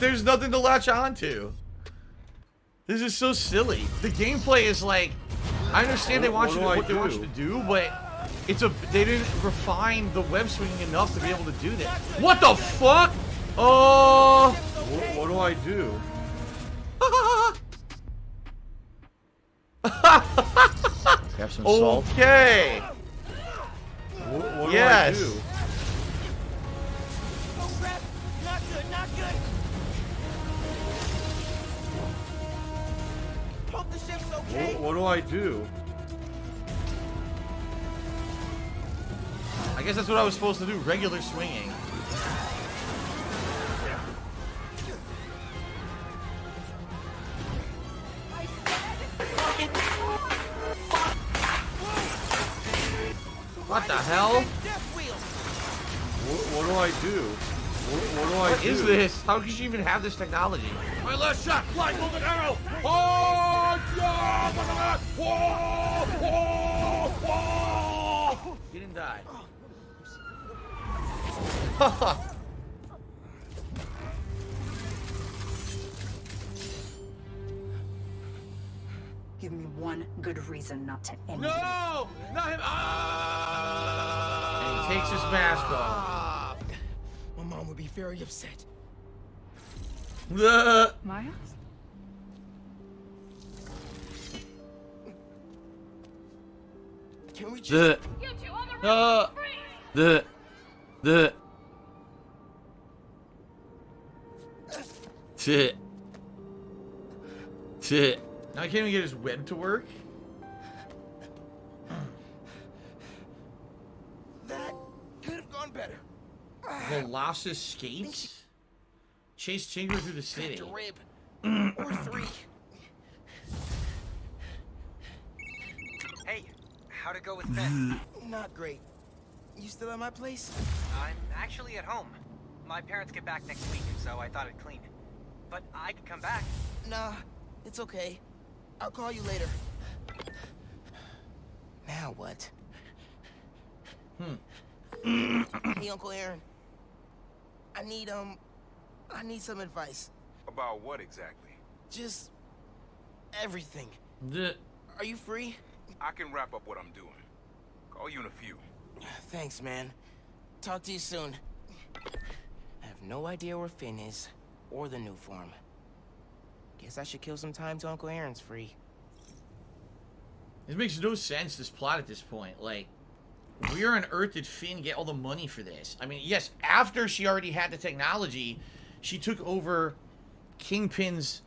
There's nothing to latch onto. This is so silly. The gameplay is like, I understand they want you to what they want you to do, but they didn't refine the web swinging enough to be able to do this. What the fuck? Oh. What do I do? Have some salt. Okay. What do Yes. I do? Oh crap! Not good, not good. Hope the ship's okay. What do I do? I guess that's what I was supposed to do. Regular swinging. What the hell? Death wheels. What do I do? What do I What do? is this? How could you even have this technology? My last shot! Fly, moving arrow! Oh, yeah! Whoa! Whoa! Whoa! He didn't die. Give me one good reason not to end you. No! Not him! Ah! And he takes his mask off. My mom would be very upset. Miles? Can we just... The now I can't even get his web to work. That could have gone better. Colossus skates? Chase Tinker through the city. Cracked a rib. Or 3. Hey, how'd it go with Finn? Not great. You still at my place? I'm actually at home. My parents get back next week, so I thought I'd clean. But I could come back. Nah, it's okay. I'll call you later. Now what? Hey, Uncle Aaron. I need some advice. About what exactly? Just everything. The Are you free? I can wrap up what I'm doing. Call you in a few. Thanks, man. Talk to you soon. I have no idea where Finn is, or the new farm. Guess I should kill some time till Uncle Aaron's free. It makes no sense, this plot at this point. Like, where on earth did Finn get all the money for this? I mean, yes, after she already had the technology, she took over Kingpin's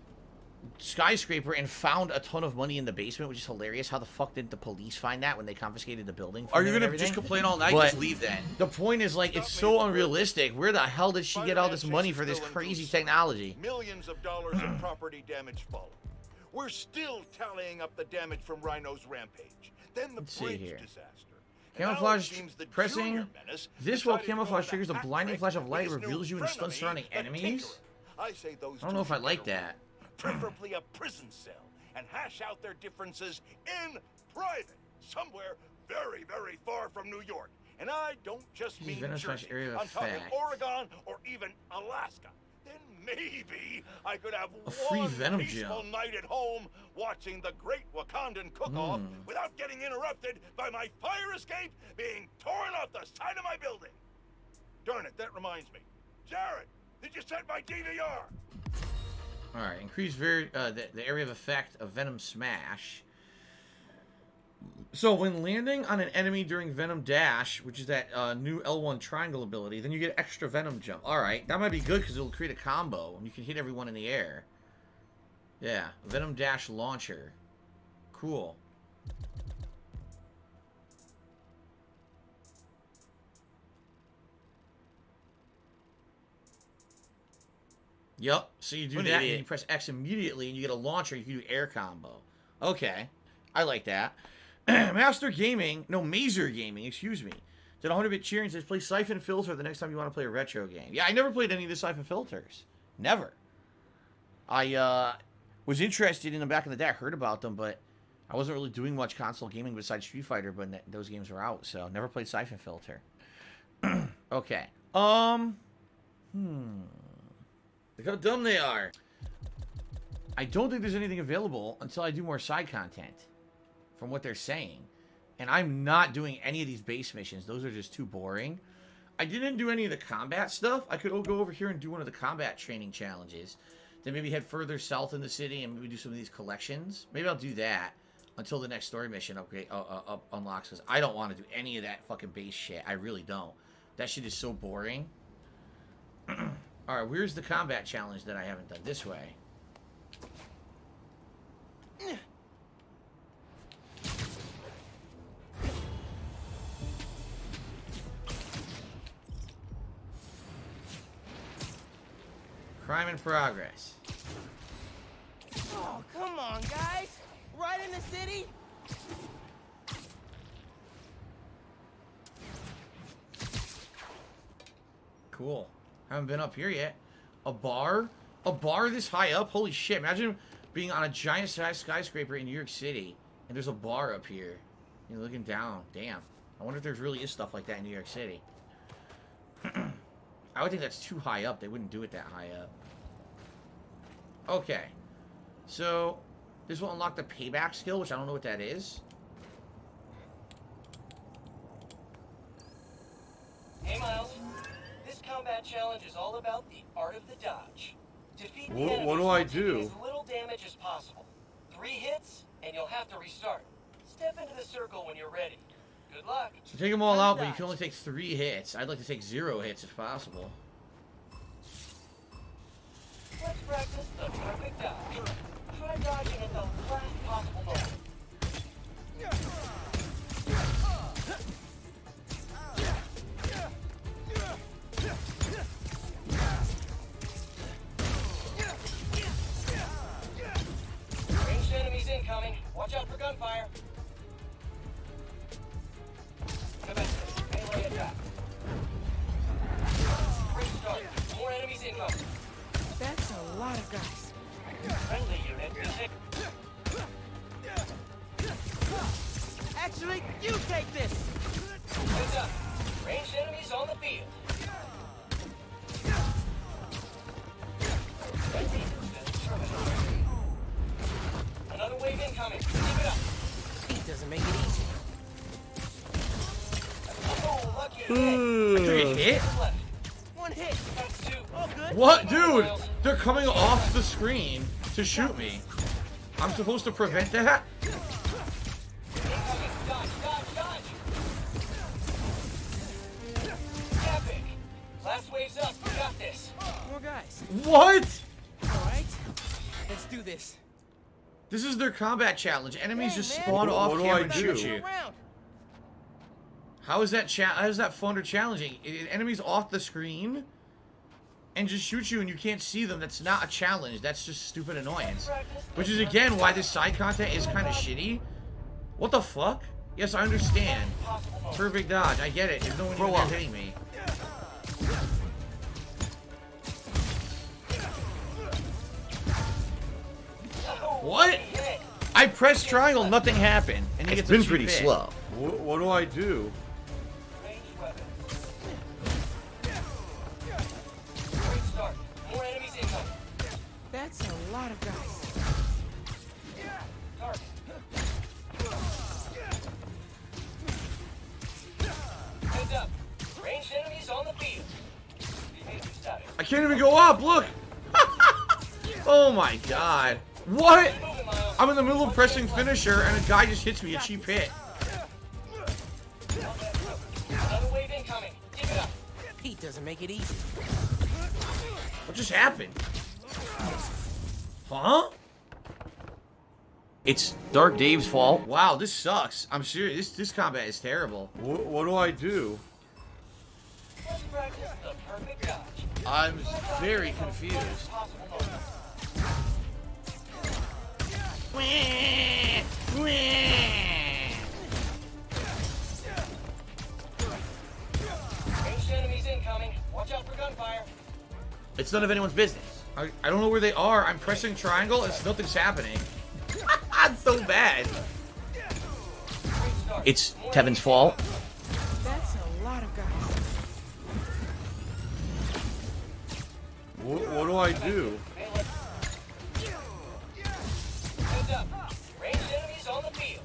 skyscraper and found a ton of money in the basement, which is hilarious. How the fuck didn't the police find that when they confiscated the building? Are you gonna just complain all night? But Just leave then. the point is, like, it's so unrealistic. Where the hell did she get all this money for this crazy technology? Millions of dollars in property damage followed. We're still tallying up the damage from Rhino's rampage. Then the Let's see bridge here. disaster. And now it Camouflage seems the pressing. Junior Menace This while decided to go camouflage on triggers a hat blinding trick flash of with light, his new reveals you and stuns frenemy, surrounding the enemies. Tinkerer. I say those I don't know if I like that. Preferably a prison cell, and hash out their differences in private, somewhere very, very far from New York. And I don't just mean Venice Jersey. area of I'm talking effect. Oregon or even Alaska. Then maybe I could have A free one Venom peaceful gem. night at home watching the Great Wakandan Cook-Off without getting interrupted by my fire escape being torn off the side of my building. Darn it, that reminds me. Jared, did you send my DVR? Alright, increase the area of effect of Venom Smash. So, when landing on an enemy during Venom Dash, which is that new L1 triangle ability, then you get extra Venom jump. Alright, that might be good because it'll create a combo, and you can hit everyone in the air. Yeah, Venom Dash Launcher. Cool. Yep, so you do that, and you press X immediately, and you get a launcher, you can do air combo. Okay, I like that. Master Gaming, no, Mazer Gaming, excuse me. Did 100-bit cheering says, play Siphon Filter the next time you want to play a retro game. Yeah, I never played any of the Siphon Filters. Never. I was interested in them back in the day. I heard about them, but I wasn't really doing much console gaming besides Street Fighter when those games were out, so never played Siphon Filter. Okay. Look how dumb they are. I don't think there's anything available until I do more side content, from what they're saying. And I'm not doing any of these base missions. Those are just too boring. I didn't do any of the combat stuff. I could go over here and do one of the combat training challenges. Then maybe head further south in the city and maybe do some of these collections. Maybe I'll do that until the next story mission unlocks. Because I don't want to do any of that fucking base shit. I really don't. That shit is so boring. Alright, where's the combat challenge that I haven't done? This way. Crime in progress. Oh, come on, guys! Right in the city? Cool. Haven't been up here yet. A bar? A bar this high up? Holy shit. Imagine being on a giant skyscraper in New York City, and there's a bar up here. You're looking down. Damn. I wonder if there really is stuff like that in New York City. I would think that's too high up. They wouldn't do it that high up. Okay. So, this will unlock the payback skill, which I don't know what that is. Hey, Miles. This combat challenge is all about the art of the dodge. Defeat the enemies What do I with do? as little damage as possible. 3 hits, and you'll have to restart. Step into the circle when you're ready. Good luck. So take them all out, but you can only take 3 hits. I'd like to take 0 hits if possible. Let's practice the perfect dodge. Try dodging at the last possible moment. Ranged enemies incoming. Watch out for gunfire. Melee attack. Great start. More enemies incoming. That's a lot of guys. Friendly unit is hit. Actually, you take this! Heads up. Ranged enemies on the field. Another wave incoming. Keep it up. Speed doesn't make it easy. Oh, lucky I took a hit? left. 1 hit. That's 2. All good. What? Dude! They're coming off the screen to shoot me. I'm supposed to prevent that? Incoming. Dodge, dodge, dodge. Epic. Last wave's up. You got this. More guys. What? Alright. Let's do this. This is their combat challenge. Enemies Hey, just man. spawn off What do camera I and do? shoot you. Around. How is that fun or challenging? Enemies off the screen and just shoot you and you can't see them. That's not a challenge. That's just stupid annoyance. Which is again why this side content is kind of shitty. What the fuck? Yes, I understand. Perfect dodge. I get it. There's no one even there hitting me. What? I pressed triangle, nothing happened. And he It's gets a been cheap pretty hit. slow. What do I do? Ranged weapon. Great start. More enemies incoming. That's a lot of guys. Target. Heads up. Ranged enemies on the field. Behavior status. can't even go up. Look. Oh my god. What? I'm in the middle of pressing finisher and a guy just hits me a cheap hit. Another wave incoming. Keep it up. Pete doesn't make it easy. What just happened? Huh? It's Dark Dave's fault. Wow, this sucks. I'm serious. This combat is terrible. What do I do? Let's practice the perfect dodge. I'm very confused. Ranged enemies incoming. Watch out for gunfire. It's none of anyone's business. I don't know where they are. I'm pressing triangle and nothing's happening. It's so bad. It's Tevin's fault. That's a lot of guys. What do I do? Heads up. Ranged enemies on the field.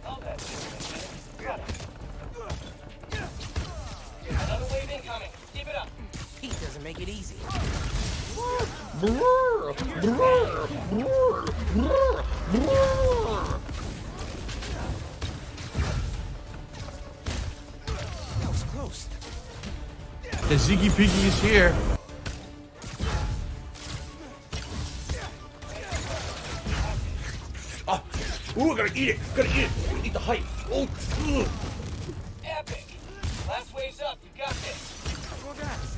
Oh, that's got it. Another wave incoming. Keep it up. Pete doesn't make it easy. That was close. The Ziggy Piggy is here. Oh, ooh, I gotta eat it. Gotta eat it. Eat the hype. Oh, ugh. Epic. Last wave's up. You got this. Four guys.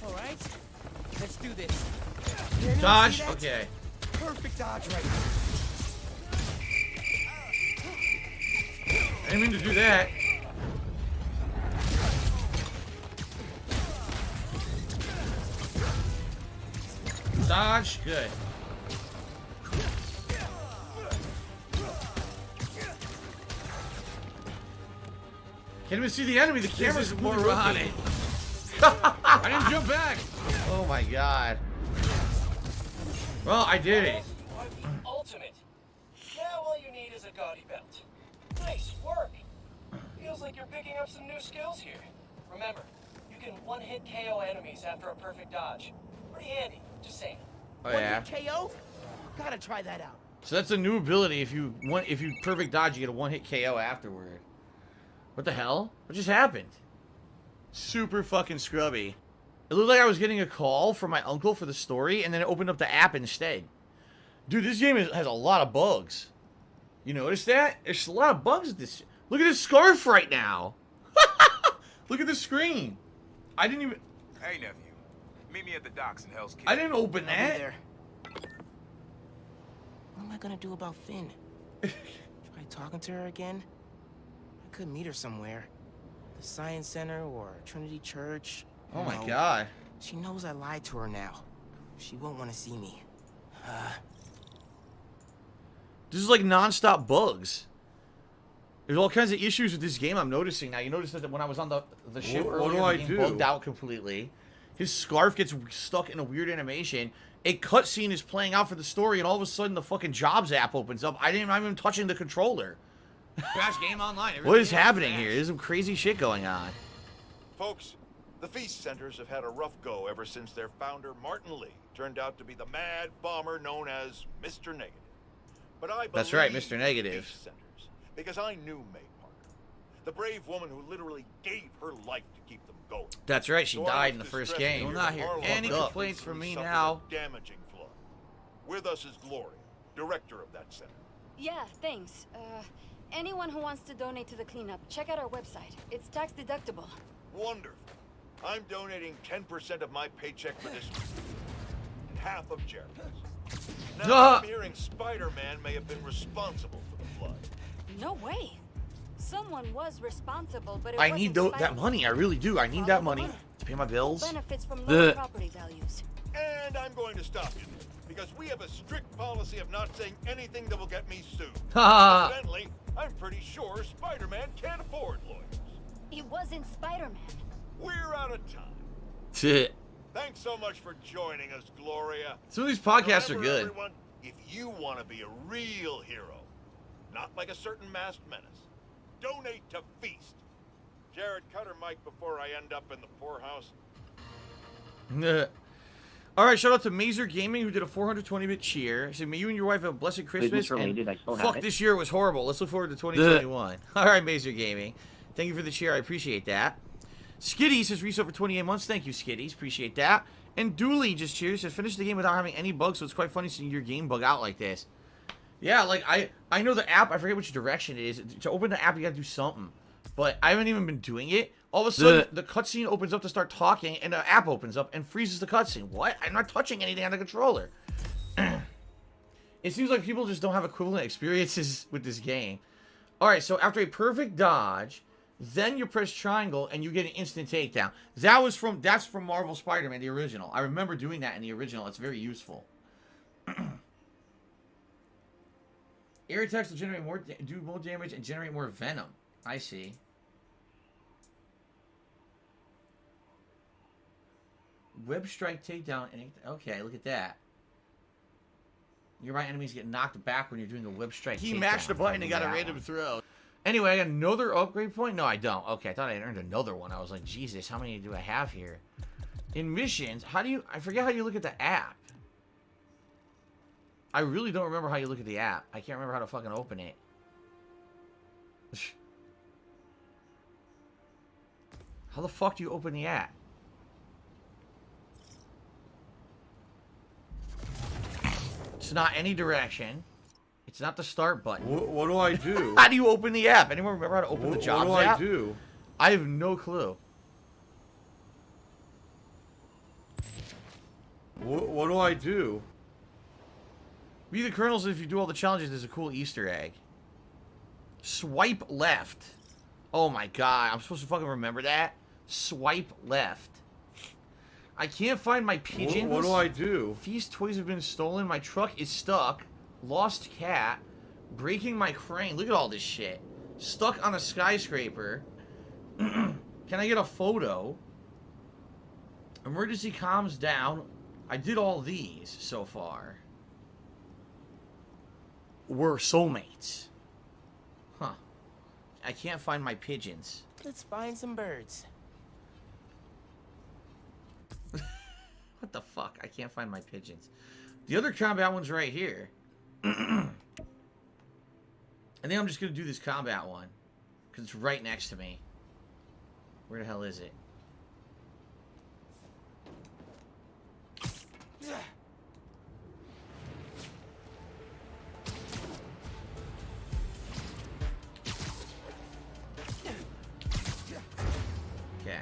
All right, let's do this. Anyone Dodge. see that? Okay. Perfect dodge right I didn't mean to do that. Dodge. Good. Can't even see the enemy. The camera's more on it. I didn't jump back. Oh my god. Well, I did it. You are the ultimate. Now all you need is a gaudy belt. Nice work. Feels like you're picking up some new skills here. Remember, you can one-hit KO enemies after a perfect dodge. Pretty handy, just saying. Oh One yeah. hit KO? Gotta try that out. So that's a new ability. If you perfect dodge, you get a one-hit KO afterward. What the hell? What just happened? Super fucking scrubby. It looked like I was getting a call from my uncle for the story, and then it opened up the app instead. Dude, this game has a lot of bugs. You notice that? There's a lot of bugs with this. Look at this scarf right now. Look at the screen. I didn't even... Hey, nephew. Meet me at the docks in Hell's Kitchen. I didn't open I'll be that. there. What am I gonna do about Finn? Try talking to her again? I could meet her somewhere. The Science Center or Trinity Church. Oh my No. god. She knows I lied to her now. She won't want to see me. This is like non-stop bugs. There's all kinds of issues with this game I'm noticing now. You notice that when I was on the ship What earlier, do I the game do? bugged out completely. His scarf gets stuck in a weird animation. A cutscene is playing out for the story, and all of a sudden the fucking Jobs app opens up. I'm even touching the controller. Crash Game Online. What is happening here? There's some crazy shit going on. Folks, the Feast Centers have had a rough go ever since their founder, Martin Lee, turned out to be the mad bomber known as Mr. Negative. But I That's right, believe Mr. Negative. Feast Centers because I knew May Parker, the brave woman who literally gave her life to keep them going. That's right, she So I died was in the first distressed to game. hear Will not that hear Harlow any Brothers complaints from recently me suffered now. a damaging flood. With us is Gloria, director of that center. Yeah, thanks. Anyone who wants to donate to the cleanup, check out our website. It's tax deductible. Wonderful. I'm donating 10% of my paycheck for this week, and half of Jeremy's. Now I'm hearing Spider-Man may have been responsible for the flood. No way. Someone was responsible, but it I wasn't need that Spider-Man. money. I really do. I need that money to pay my bills. Benefits from lower property values. And I'm going to stop you there, because we have a strict policy of not saying anything that will get me sued. Ha! Incidentally, I'm pretty sure Spider-Man can't afford lawyers. It wasn't Spider-Man. We're out of time. Shit. Thanks so much for joining us, Gloria. Some of these podcasts are Remember, good. Everyone, if you want to be a real hero, not like a certain masked menace, donate to Feast. Jared, cut her mic before I end up in the poorhouse. All right, shout out to Mazer Gaming, who did a 420-bit cheer. He said, may you and your wife have a blessed Christmas, and fuck, this year was horrible. Let's look forward to 2021. All right, Mazer Gaming. Thank you for the cheer. I appreciate that. Skitty says, reset for 28 months. Thank you, Skitties. Appreciate that. And Dooley just cheers. Says, finished the game without having any bugs, so it's quite funny seeing your game bug out like this. Yeah, like, I know the app. I forget which direction it is. To open the app, you gotta do something. But I haven't even been doing it. All of a sudden, the cutscene opens up to start talking, and the app opens up and freezes the cutscene. What? I'm not touching anything on the controller. It seems like people just don't have equivalent experiences with this game. Alright, so after a perfect dodge, then you press triangle, and you get an instant takedown. That's from Marvel Spider-Man, the original. I remember doing that in the original. It's very useful. Air attacks will generate do more damage and generate more venom. I see. Web strike takedown. Okay, look at that. Nearby enemies get knocked back when you're doing a web strike. He mashed the button and got a random throw. Anyway, I got another upgrade point. No, I don't. Okay, I thought I earned another one. I was like, Jesus, how many do I have here? In missions, how do you? I forget how you look at the app. I really don't remember how you look at the app. I can't remember how to fucking open it. How the fuck do you open the app? It's not any direction. It's not the start button. What do I do? How do you open the app? Anyone remember how to open the jobs app? What do I do? I have no clue. What do I do? Be the Colonels if you do all the challenges. There's a cool Easter egg. Swipe left. Oh my god, I'm supposed to fucking remember that? Swipe left. I can't find my pigeons. What do I do? Feast toys have been stolen. My truck is stuck. Lost cat. Breaking my crane. Look at all this shit. Stuck on a skyscraper. Can I get a photo? Emergency comms down. I did all these so far. We're soulmates. Huh. I can't find my pigeons. Let's find some birds. What the fuck? I can't find my pigeons. The other combat one's right here. I think I'm just going to do this combat one. Because it's right next to me. Where the hell is it? Okay.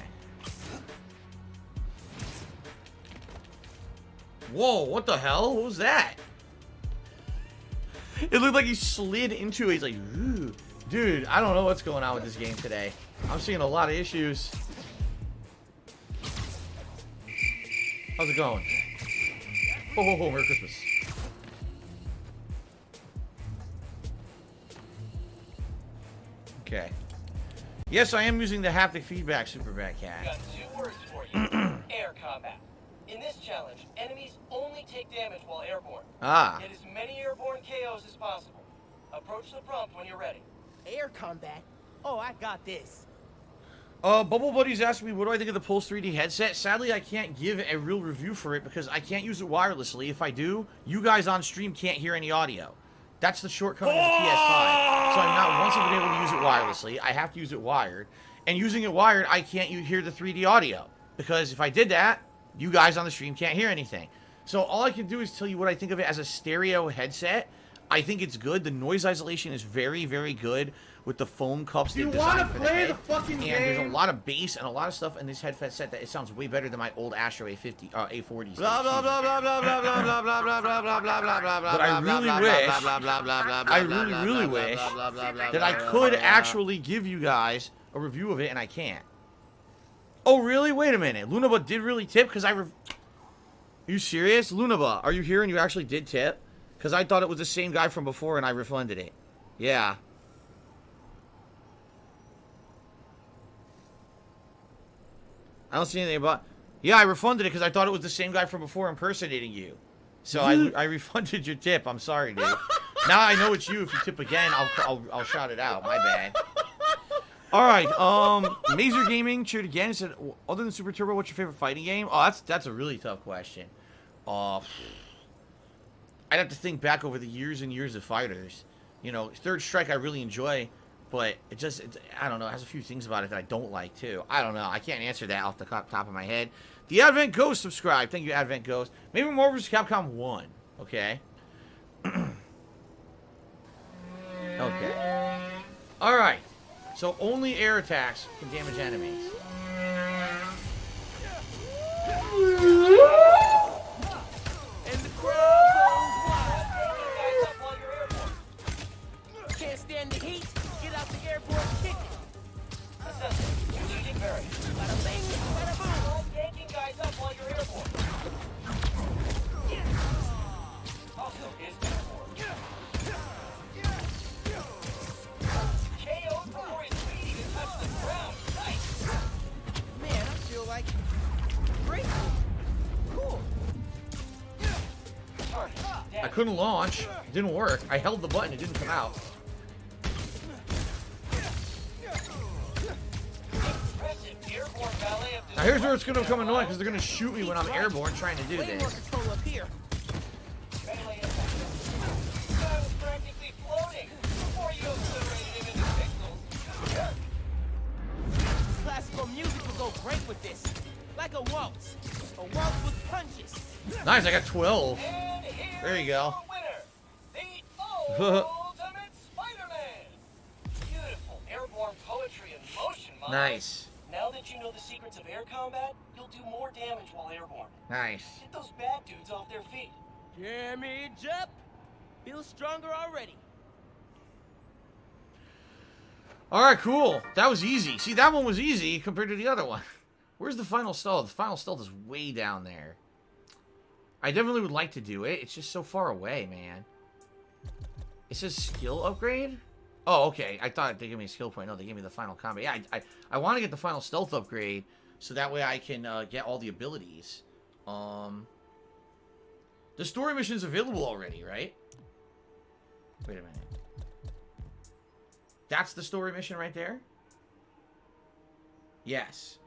Whoa, what the hell? What was that? It looked like he slid into it. He's like, ooh. Dude, I don't know what's going on with this game today. I'm seeing a lot of issues. How's it going? Oh, Merry Christmas. Okay. Yes, I am using the haptic feedback, Superbat Cat. Got 2 words for you. Air combat. In this challenge, enemies only take damage while airborne. Ah. Get as many airborne KOs as possible. Approach the prompt when you're ready. Air combat? Oh, I got this. Bubble Buddy's asking me, what do I think of the Pulse 3D headset? Sadly, I can't give a real review for it because I can't use it wirelessly. If I do, you guys on stream can't hear any audio. That's the shortcoming of the PS5. So I'm not once been able to use it wirelessly. I have to use it wired. And using it wired, I can't hear the 3D audio. Because if I did that, you guys on the stream can't hear anything. So all I can do is tell you what I think of it as a stereo headset. I think it's good. The noise isolation is very, very good with the foam cups. You want to play the fucking game? And there's a lot of bass and a lot of stuff in this headset that it sounds way better than my old Astro A40. Blah blah blah blah blah blah blah blah blah blah blah blah blah blah blah. But I really wish that I could actually give you guys a review of it, and I can't. Oh really? Wait a minute. Lunaba did really tip because Are you serious, Lunaba? Are you here and you actually did tip? Because I thought it was the same guy from before and I refunded it. Yeah. I don't see anything about... Yeah, I refunded it because I thought it was the same guy from before impersonating you. So I refunded your tip. I'm sorry, dude. Now I know it's you. If you tip again, I'll shout it out. My bad. All right. Mazer Gaming cheered again. Said, other than Super Turbo, what's your favorite fighting game? Oh, that's a really tough question. I'd have to think back over the years and years of fighters. You know, Third Strike I really enjoy, but I don't know. It has a few things about it that I don't like too. I don't know. I can't answer that off the top of my head. The Advent Ghost subscribed. Thank you, Advent Ghost. Maybe Marvel vs. Capcom 1. Okay. Okay. All right. So only air attacks can damage enemies. And the crowd goes wild. Can't stand the heat. Get out the airport ticket. Bada bing, bada boom. Yanking guys up while you're airborne. Also is airborne. KO before his feet even touch the ground. Nice. Man, I feel like grateful. Cool. I couldn't launch. It didn't work. I held the button. It didn't come out. Now here's where it's going to become annoying because they're going to shoot me when I'm airborne trying to do this. Classical music will go great with this. Like a waltz. A waltz with punches. Nice, I got 12. There you go. Ultimate Spider-Man. Beautiful airborne poetry and motion, Mom. Nice. Now that you know the secrets of air combat, you'll do more damage while airborne. Nice. Get those bad dudes off their feet. Damage up. Feel stronger already. Alright, cool. That was easy. See, that one was easy compared to the other one. Where's the final stealth? The final stealth is way down there. I definitely would like to do it. It's just so far away, man. It says skill upgrade? Oh, okay. I thought they gave me a skill point. No, they gave me the final combat. Yeah, I want to get the final stealth upgrade so that way I can get all the abilities. The story mission is available already, right? Wait a minute. That's the story mission right there? Yes.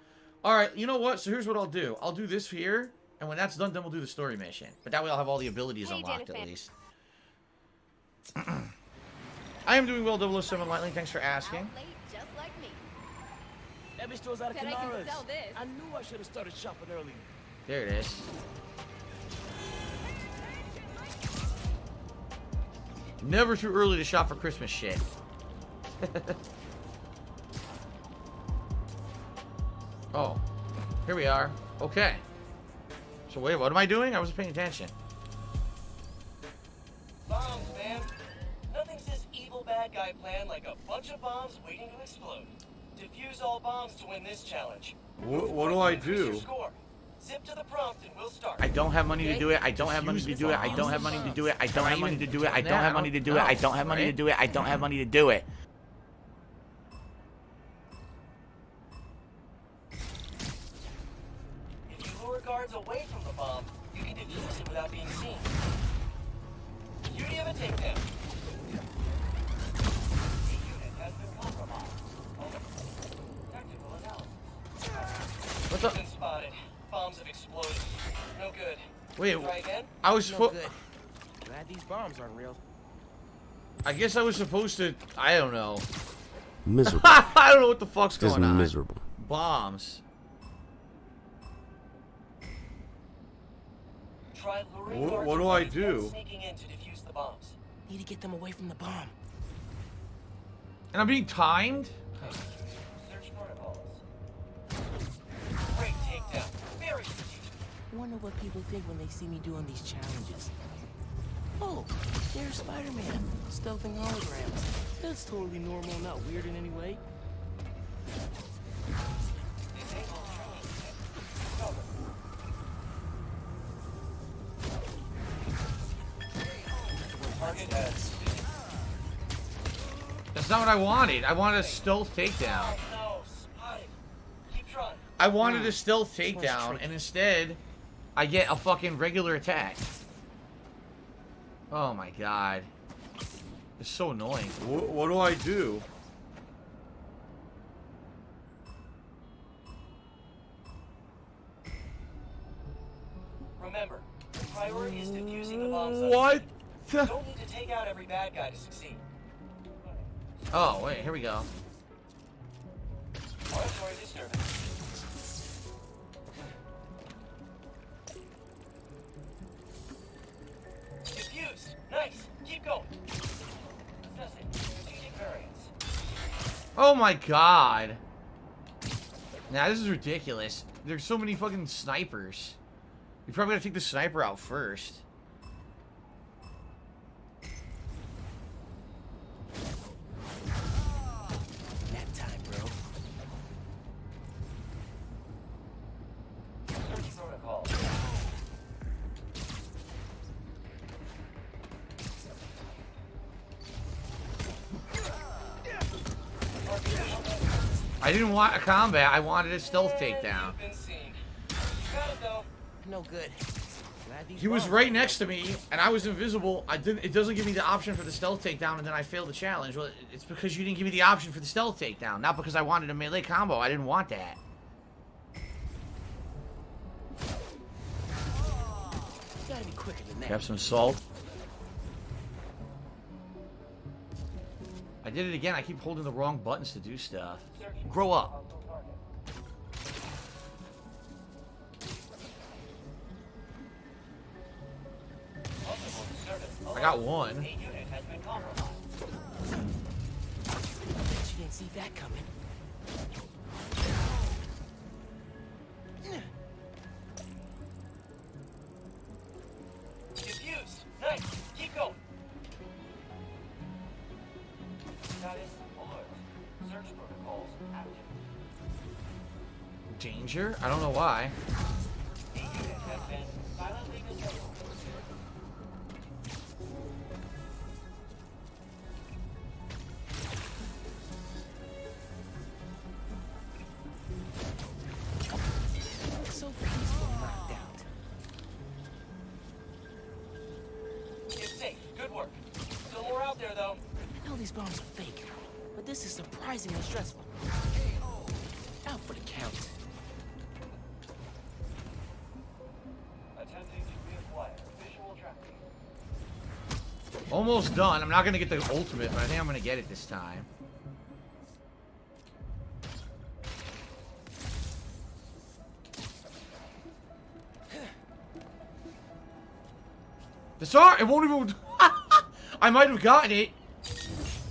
Alright, you know what? So here's what I'll do. I'll do this here, and when that's done, then we'll do the story mission. But that way I'll have all the abilities unlocked at least. I am doing well, 007 Lightning. Thanks for asking. Just like me. Every store's out of Bet I can Canaras. sell this. I knew I should have started shopping earlier. There it is. Never too early to shop for Christmas shit. Oh, here we are. Okay. So wait, what am I doing? I wasn't paying attention. Bombs, man. Nothing says evil bad guy plan like a bunch of bombs waiting to explode. Defuse all bombs to win this challenge. What do I Increase your do? score. Zip to the prompt and we'll start. I don't have money to do it. I don't have money to do it. I don't have money to do it. I don't have money to do it. I don't have money to do it. I don't have money to do it. I don't have money to do it. If you lure guards away from the bomb, you can defuse it without being seen. Beauty of a takedown. The unit has been compromised. Technical analysis. What's up? Been spotted. Bombs have exploded. No good. Wait, Try again? I was No good. Glad these bombs aren't real. I guess I was supposed to. I don't know. Miserable. I don't know what the fuck's Just going on. miserable. Bombs. Try luring guards What do away I and do? sneaking in to defuse the bombs. Need to get them away from the bomb. And I'm being timed? Search protocols. Great takedown. Very strategic. Wonder what people think when they see me doing these challenges. Oh, there's Spider-Man, stealthing holograms. That's totally normal, not weird in any way. Disable training. Cover. Target has. That's not what I wanted. I wanted a stealth takedown. No, spotted. Keep trying. I wanted a stealth takedown, and instead, I get a fucking regular attack. Oh my god. It's so annoying. What do I do? what? You don't need to take out every bad guy to succeed. Oh, wait, here we go. Auditory disturbance. Diffused. Nice. Keep going. Assessing. Strategic variance. Oh my god. Nah, this is ridiculous. There's so many fucking snipers. You probably gotta take the sniper out first. Nap time, bro. Search protocol. I didn't want a combat, I wanted a stealth takedown. No good. He was right next to me, and I was invisible. It doesn't give me the option for the stealth takedown, and then I failed the challenge. Well, it's because you didn't give me the option for the stealth takedown, not because I wanted a melee combo. I didn't want that. You gotta be quicker than that. Have some salt. I did it again. I keep holding the wrong buttons to do stuff. Grow up. I got one. Bet you didn't see that coming. Diffused. Nice. Keep going. Status alert. Search protocols active. Danger? I don't know why. A unit has been silently disabled. So peaceful, knocked out. You're safe. Good work. Still more out there, though. I know these bombs are fake, but this is surprisingly stressful. Out for the count. Attempting to reacquire visual tracking. Almost done. I'm not going to get the ultimate, but I think I'm going to get it this time. Disarm! It won't even... I might have gotten it.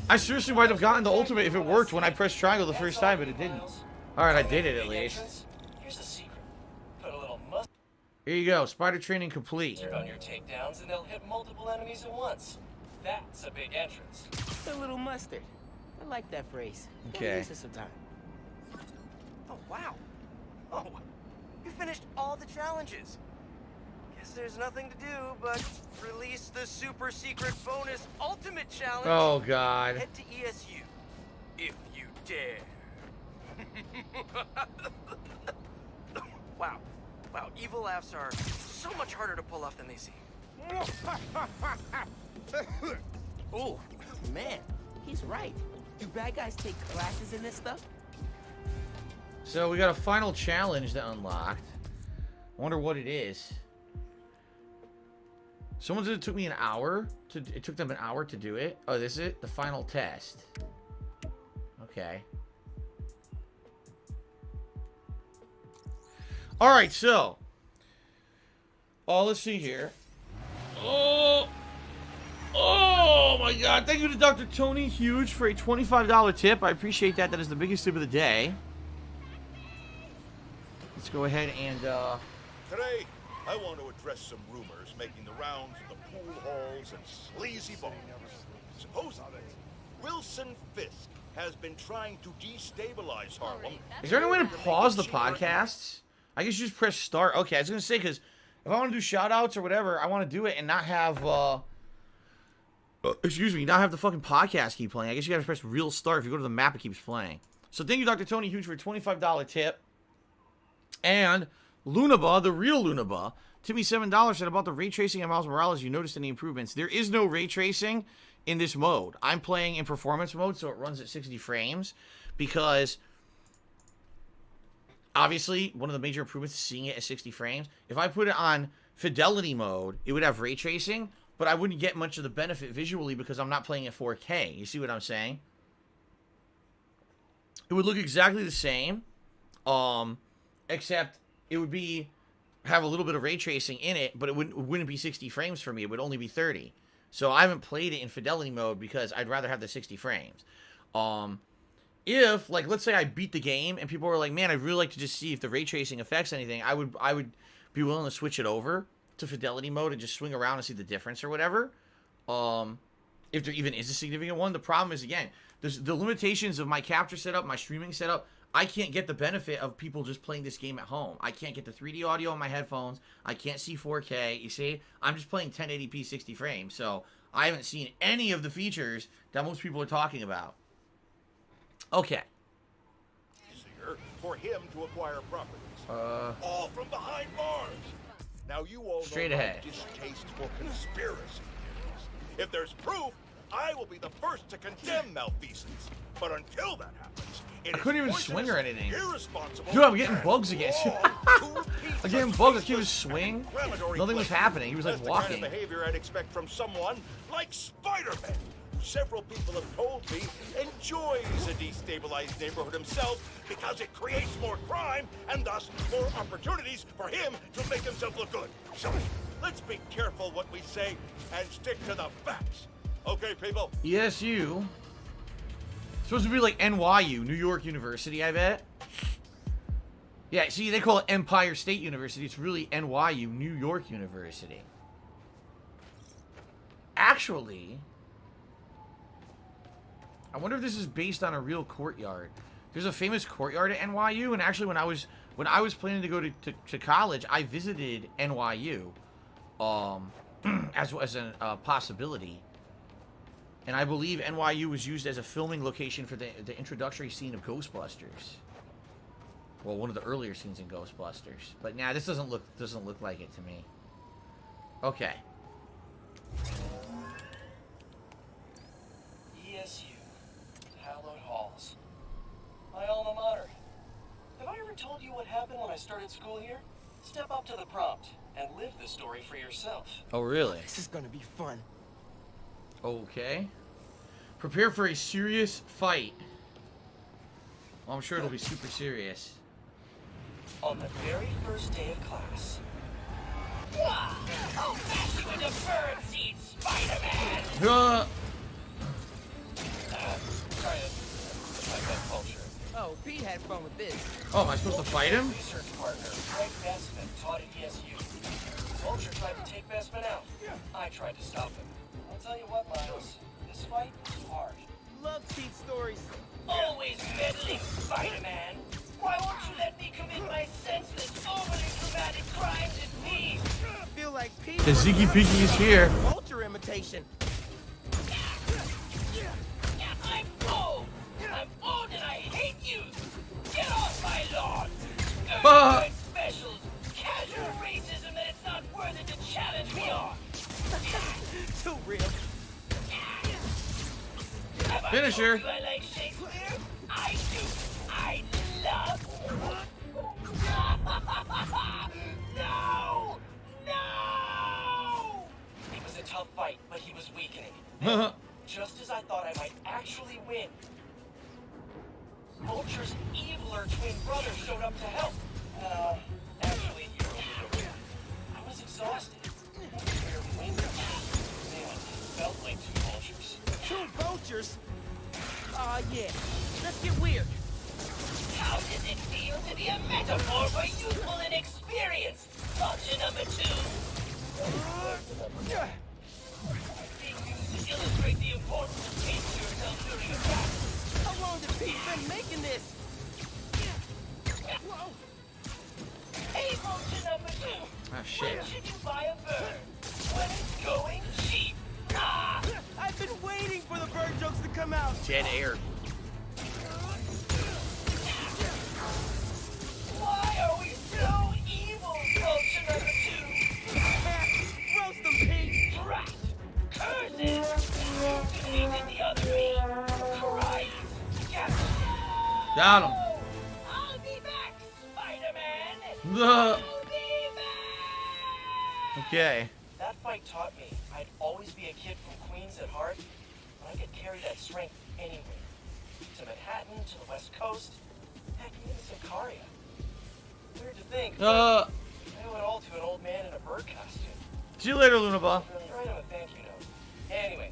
I seriously might have gotten the ultimate if it worked when I pressed triangle the first time, but it didn't. Alright, I did it at least. Here's a secret. Put a little mustard Here you go. Spider training complete. on your takedowns and they'll hit multiple enemies at once. That's a big entrance. A little mustard. I like that phrase. Okay. Use it sometime. Oh, wow. Oh, you finished all the challenges. Guess there's nothing to do but release the super secret bonus ultimate challenge. Oh, God. Head to ESU, if you dare. Wow. Wow, evil laughs are so much harder to pull off than they seem. Oh, man. He's right. Do bad guys take classes in this stuff? So we got a final challenge that unlocked. I wonder what it is. Someone said it took me an hour to. It took them an hour to do it. Oh, this is it? The final test. Okay. All right, so. Oh, let's see here. Oh my God! Thank you to Dr. Tony Huge for a $25 tip. I appreciate that. That is the biggest tip of the day. Let's go ahead and. Today, I want to address some rumors making the rounds of the pool halls and sleazy bars. Supposedly, Wilson Fisk has been trying to destabilize Harlem. Is there any way to pause the podcasts? I guess you just press start. Okay, I was gonna say, because if I want to do shout outs or whatever, I want to do it and not have excuse me, not have the fucking podcast keep playing. I guess you gotta press real start. If you go to the map, it keeps playing. So thank you, Dr. Tony Huge, for a $25 tip. And Lunaba, the real Lunaba, tipped me $7, said about the ray tracing and Miles Morales, you noticed any improvements? There is no ray tracing in this mode. I'm playing in performance mode, so it runs at 60 frames, because obviously one of the major improvements is seeing it at 60 frames. If I put it on fidelity mode, it would have ray tracing, but I wouldn't get much of the benefit visually because I'm not playing at 4K. You see what I'm saying? It would look exactly the same, except it would have a little bit of ray tracing in it, but it wouldn't be 60 frames for me. It would only be 30. So I haven't played it in fidelity mode because I'd rather have the 60 frames. If, like, let's say I beat the game and people were like, man, I'd really like to just see if the ray tracing affects anything, I would be willing to switch it over to fidelity mode and just swing around and see the difference or whatever. If there even is a significant one. The problem is, again, the limitations of my capture setup, my streaming setup. I can't get the benefit of people just playing this game at home. I can't get the 3D audio on my headphones. I can't see 4K. You see? I'm just playing 1080p 60 frames. So I haven't seen any of the features that most people are talking about. Okay. Easier for him to acquire properties. All from behind bars. Now you all straight know ahead. My distaste for conspiracy theories. If there's proof, I will be the first to condemn malfeasance. But until that happens, I couldn't even swing or anything. Irresponsible, Dude, I'm getting bugs again. I'm getting bugs. I can't even swing. Nothing was happening. He was like walking. That's the kind of behavior I'd expect from someone like Spider-Man. Several people have told me enjoys a destabilized neighborhood himself because it creates more crime and thus more opportunities for him to make himself look good. So let's be careful what we say and stick to the facts. Okay, people? ESU. Supposed to be like NYU, New York University, I bet. Yeah, see, they call it Empire State University. It's really NYU, New York University. Actually, I wonder if this is based on a real courtyard. There's a famous courtyard at NYU, and actually, when I was planning to go to college, I visited NYU, as a possibility. And I believe NYU was used as a filming location for the introductory scene of Ghostbusters. Well, one of the earlier scenes in Ghostbusters. But nah, this doesn't look like it to me. Okay. ESU, hallowed halls. My alma mater. Have I ever told you what happened when I started school here? Step up to the prompt and live the story for yourself. Oh, really? This is gonna be fun. Okay. Prepare for a serious fight. Well, I'm sure it'll be super serious. On the very first day of class. I'll bash you into bird seed, Spider-Man! Try to fight that culture. Oh, Pete had fun with this. Oh, am I supposed to fight him? Research partner, Greg Bestman, taught at ESU. Vulture tried to take Bestman out. I tried to stop him. I'll tell you what, Miles. This fight was hard. Love Pete's stories. Always meddling, Spider-Man. Why won't you let me commit my senseless, overly dramatic crimes in peace? Feel like Pete. The Ziggy Piggy is here. Vulture imitation. I'm old. I'm old and I hate you. Get off my lawn. Earned specials, casual racism that it's not worth it to challenge me on. Too real. Finisher. I like Shakespeare. I do. I love. No! No! It was a tough fight, but he was weakening. Just as I thought I might actually win, Vulture's eviler twin brother showed up to help. Actually, I was exhausted. Man, it felt like two vultures. Two vultures? Aw, yeah. Let's get weird. How does it feel to be a metaphor for youthful inexperience? Vulture number 2. Being used to illustrate the importance of pacing yourself during a battle. How long has Pete been making this? Whoa. Hey, vulture number 2. Ah, shit. When should you buy a bird? When it's going cheap. I've been waiting for the bird jokes to come out. Dead air. Why are we so evil, vulture number 2? Roast them, Pete. Drought. Curses. You defeated the other me. Christ. Yes. Got him. I'll be back, Spider-Man. The. I'll be back. Okay. That fight taught me I I'd always be a kid from Queens at heart, but I could carry that strength anywhere. To Manhattan, to the West Coast, heck, even to Sicaria. Weird to think, but I owe it all to an old man in a bird costume. See you later, Lunaba. Really write him a thank you note. Anyway,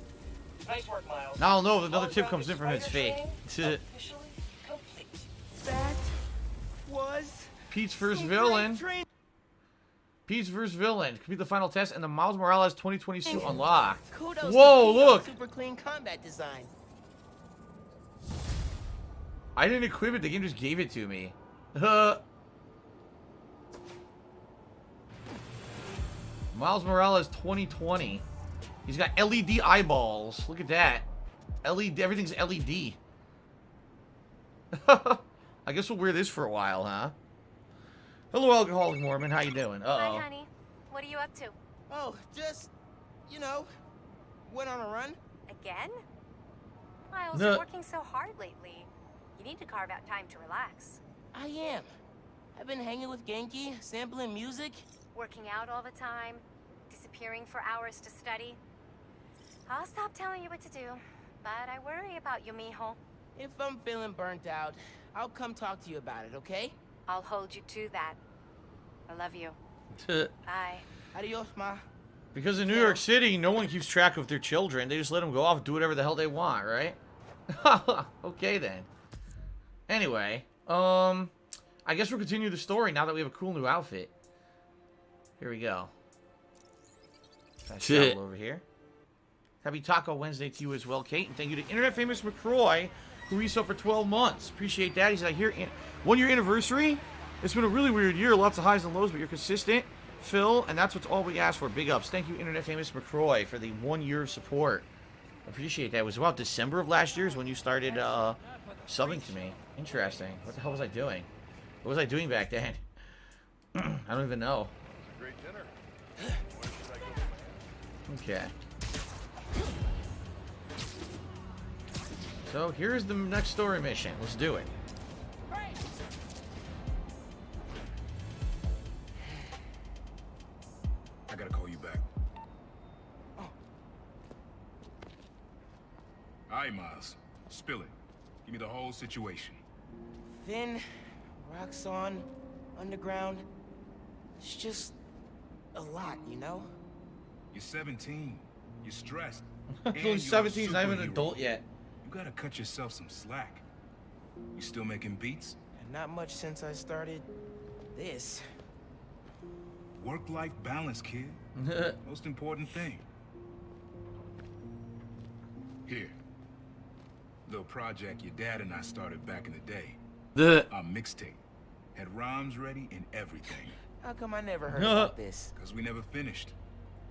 nice work, Miles. Now I'll know if another tip comes in from him, it's fake. Officially complete. That was Pete's first villain. Pete's first villain. Complete the final test and the Miles Morales 2020 suit unlocked. Kudos Whoa, to Pete on look! super clean combat design. I didn't equip it, the game just gave it to me. Miles Morales 2020. He's got LED eyeballs. Look at that. LED, everything's LED. I guess we'll wear this for a while, huh? Hello, Alcoholic Mormon. How you doing? Uh-oh. Hi, honey. What are you up to? Oh, just, you know, went on a run. Again? Miles, No. you're working so hard lately. You need to carve out time to relax. I am. I've been hanging with Genki, sampling music. Working out all the time, disappearing for hours to study. I'll stop telling you what to do, but I worry about you, mijo. If I'm feeling burnt out, I'll come talk to you about it, okay? I'll hold you to that. I love you. Bye. Adios, ma. Because in New York City, no one keeps track of their children. They just let them go off and do whatever the hell they want, right? Okay, then. Anyway, I guess we'll continue the story now that we have a cool new outfit. Here we go. Fast travel over here. Happy Taco Wednesday to you as well, Kate. And thank you to Internet Famous McCroy, who resub for 12 months. Appreciate that. He's like, here, 1 year anniversary. It's been a really weird year. Lots of highs and lows, but you're consistent, Phil. And that's what's all we ask for. Big ups. Thank you, Internet Famous McCroy, for the 1 year of support. Appreciate that. It was about December of last year is when you started subbing to me. Interesting. What the hell was I doing? What was I doing back then? I don't even know. Great dinner. Okay. So here's the next story mission. Let's do it. I gotta call you back. Oh. Alright, Miles. Spill it. Give me the whole situation. Finn, Roxxon, Underground. It's just a lot, you know? You're 17. You're stressed. He's only 17. He's not even an adult yet. You gotta cut yourself some slack. You still making beats? And not much since I started this. Work-life balance, kid. Most important thing. Here. Little project your dad and I started back in the day. Our mixtape. Had rhymes ready and everything. How come I never heard about this? Because we never finished.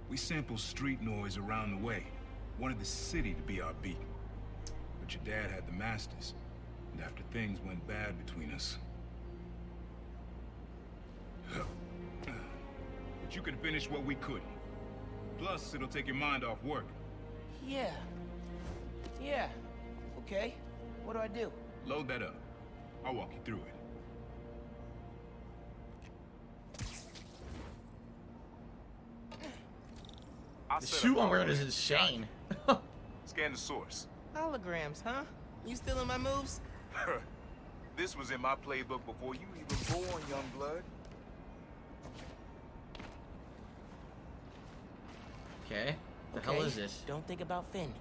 We sampled street noise around the way. Wanted the city to be our beat. But your dad had the masters. And after things went bad between us... But you can finish what we couldn't. Plus, it'll take your mind off work. Yeah. Yeah. Okay. What do I do? Load that up. I'll walk you through it. The suit I'm wearing is insane. Scan the source. Holograms, huh? You stealing my moves? This was in my playbook before you even born, young blood. Okay. The hell is this? Don't think about Finn.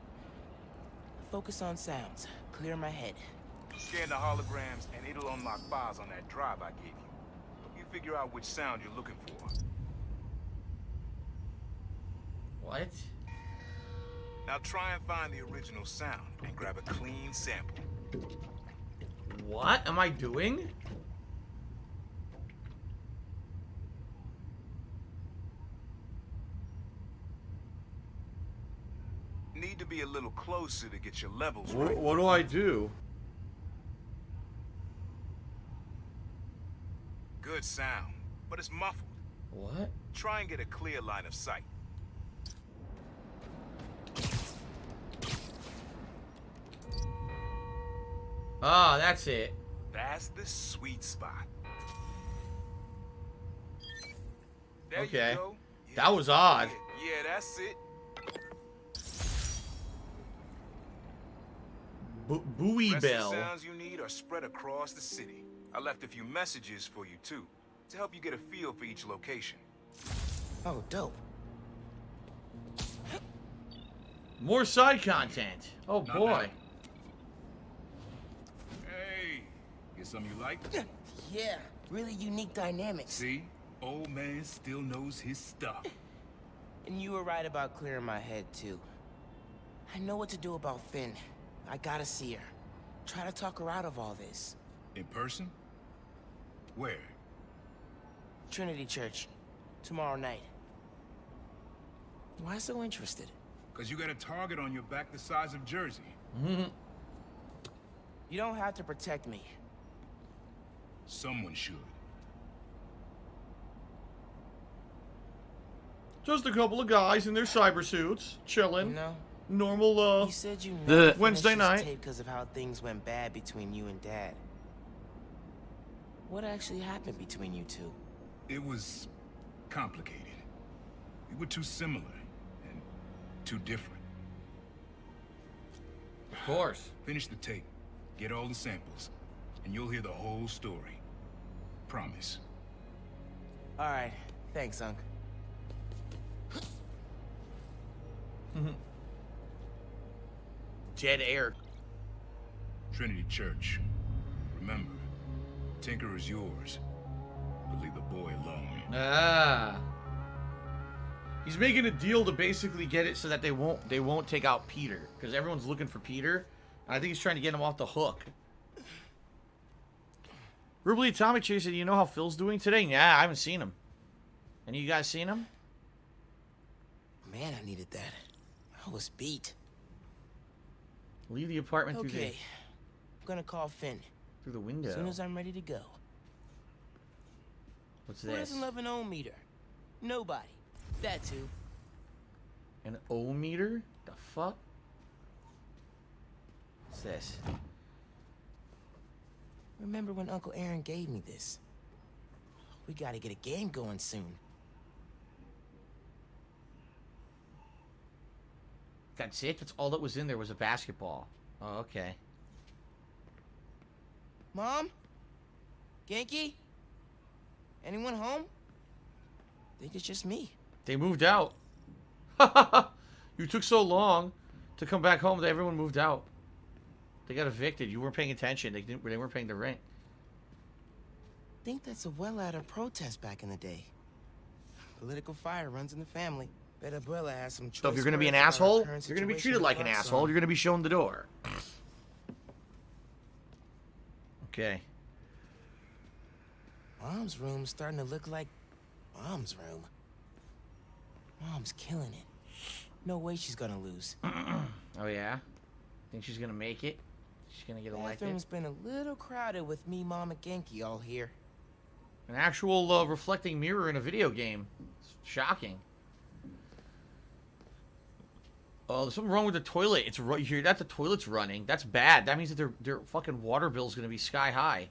Focus on sounds. Clear my head. Scan the holograms and it'll unlock files on that drive I gave you. Help you figure out which sound you're looking for. What? Now try and find the original sound and grab a clean sample. What am I doing? Need to be a little closer to get your levels right. What do I do? Good sound, but it's muffled. What? Try and get a clear line of sight. Ah, that's it. That's the sweet spot. There Okay. you go. That was odd. Yeah, that's it. Buoy The rest of bell. the sounds you need are spread across the city. I left a few messages for you too, to help you get a feel for each location. Oh, dope. More side content. Oh Not boy. Hey, get something you like? Yeah, really unique dynamics. See? Old man still knows his stuff. And you were right about clearing my head, too. I know what to do about Finn. I gotta see her. Try to talk her out of all this. In person? Where? Trinity Church. Tomorrow night. Why so interested? Because you got a target on your back the size of Jersey. You don't have to protect me. Someone should. Just a couple of guys in their cyber suits, chilling. You know, Normal, you said you never Wednesday finished this night. tape because of how things went bad between you and Dad. What actually happened between you two? It was complicated. We were too similar and too different. Of course. Finish the tape, get all the samples, and you'll hear the whole story. Promise. All right, thanks, Unc. Dead air. Trinity Church. Remember, Tinker is yours, but leave the boy alone. Ah. He's making a deal to basically get it so that they won't take out Peter, because everyone's looking for Peter. And I think he's trying to get him off the hook. Rubly Atomic Chaser, do you know how Phil's doing today? Yeah, I haven't seen him. Any of you guys seen him? Man, I needed that. I was beat. Leave the apartment through Okay, I'm gonna call Finn. through the window. As soon as I'm ready to go. What's Who this? doesn't love an ohm meter? Nobody. That too. An O-meter? The fuck? What's this? Remember when Uncle Aaron gave me this? We gotta get a game going soon. That's it? That's all that was in there was a basketball. Oh, okay. Mom? Genki? Anyone home? Think it's just me. They moved out. You took so long to come back home that everyone moved out. They got evicted. You weren't paying attention. They weren't paying the rent. Think that's a well-out protest back in the day. Political fire runs in the family. Bet Abuela has some choice. So if you're gonna be an words about our asshole, current you're gonna be situation treated like with an our asshole. son. You're gonna be shown the door. Okay. Mom's room's starting to look like Mom's room. Mom's killing it. No way she's gonna lose. Oh yeah? Think she's gonna make it? She's gonna get elected? Bathroom's been a little crowded with me, Mom, and Genki all here. An actual reflecting mirror in a video game. It's shocking. Oh, there's something wrong with the toilet. It's you hear that the toilet's running. That's bad. That means that their fucking water bill's gonna be sky high.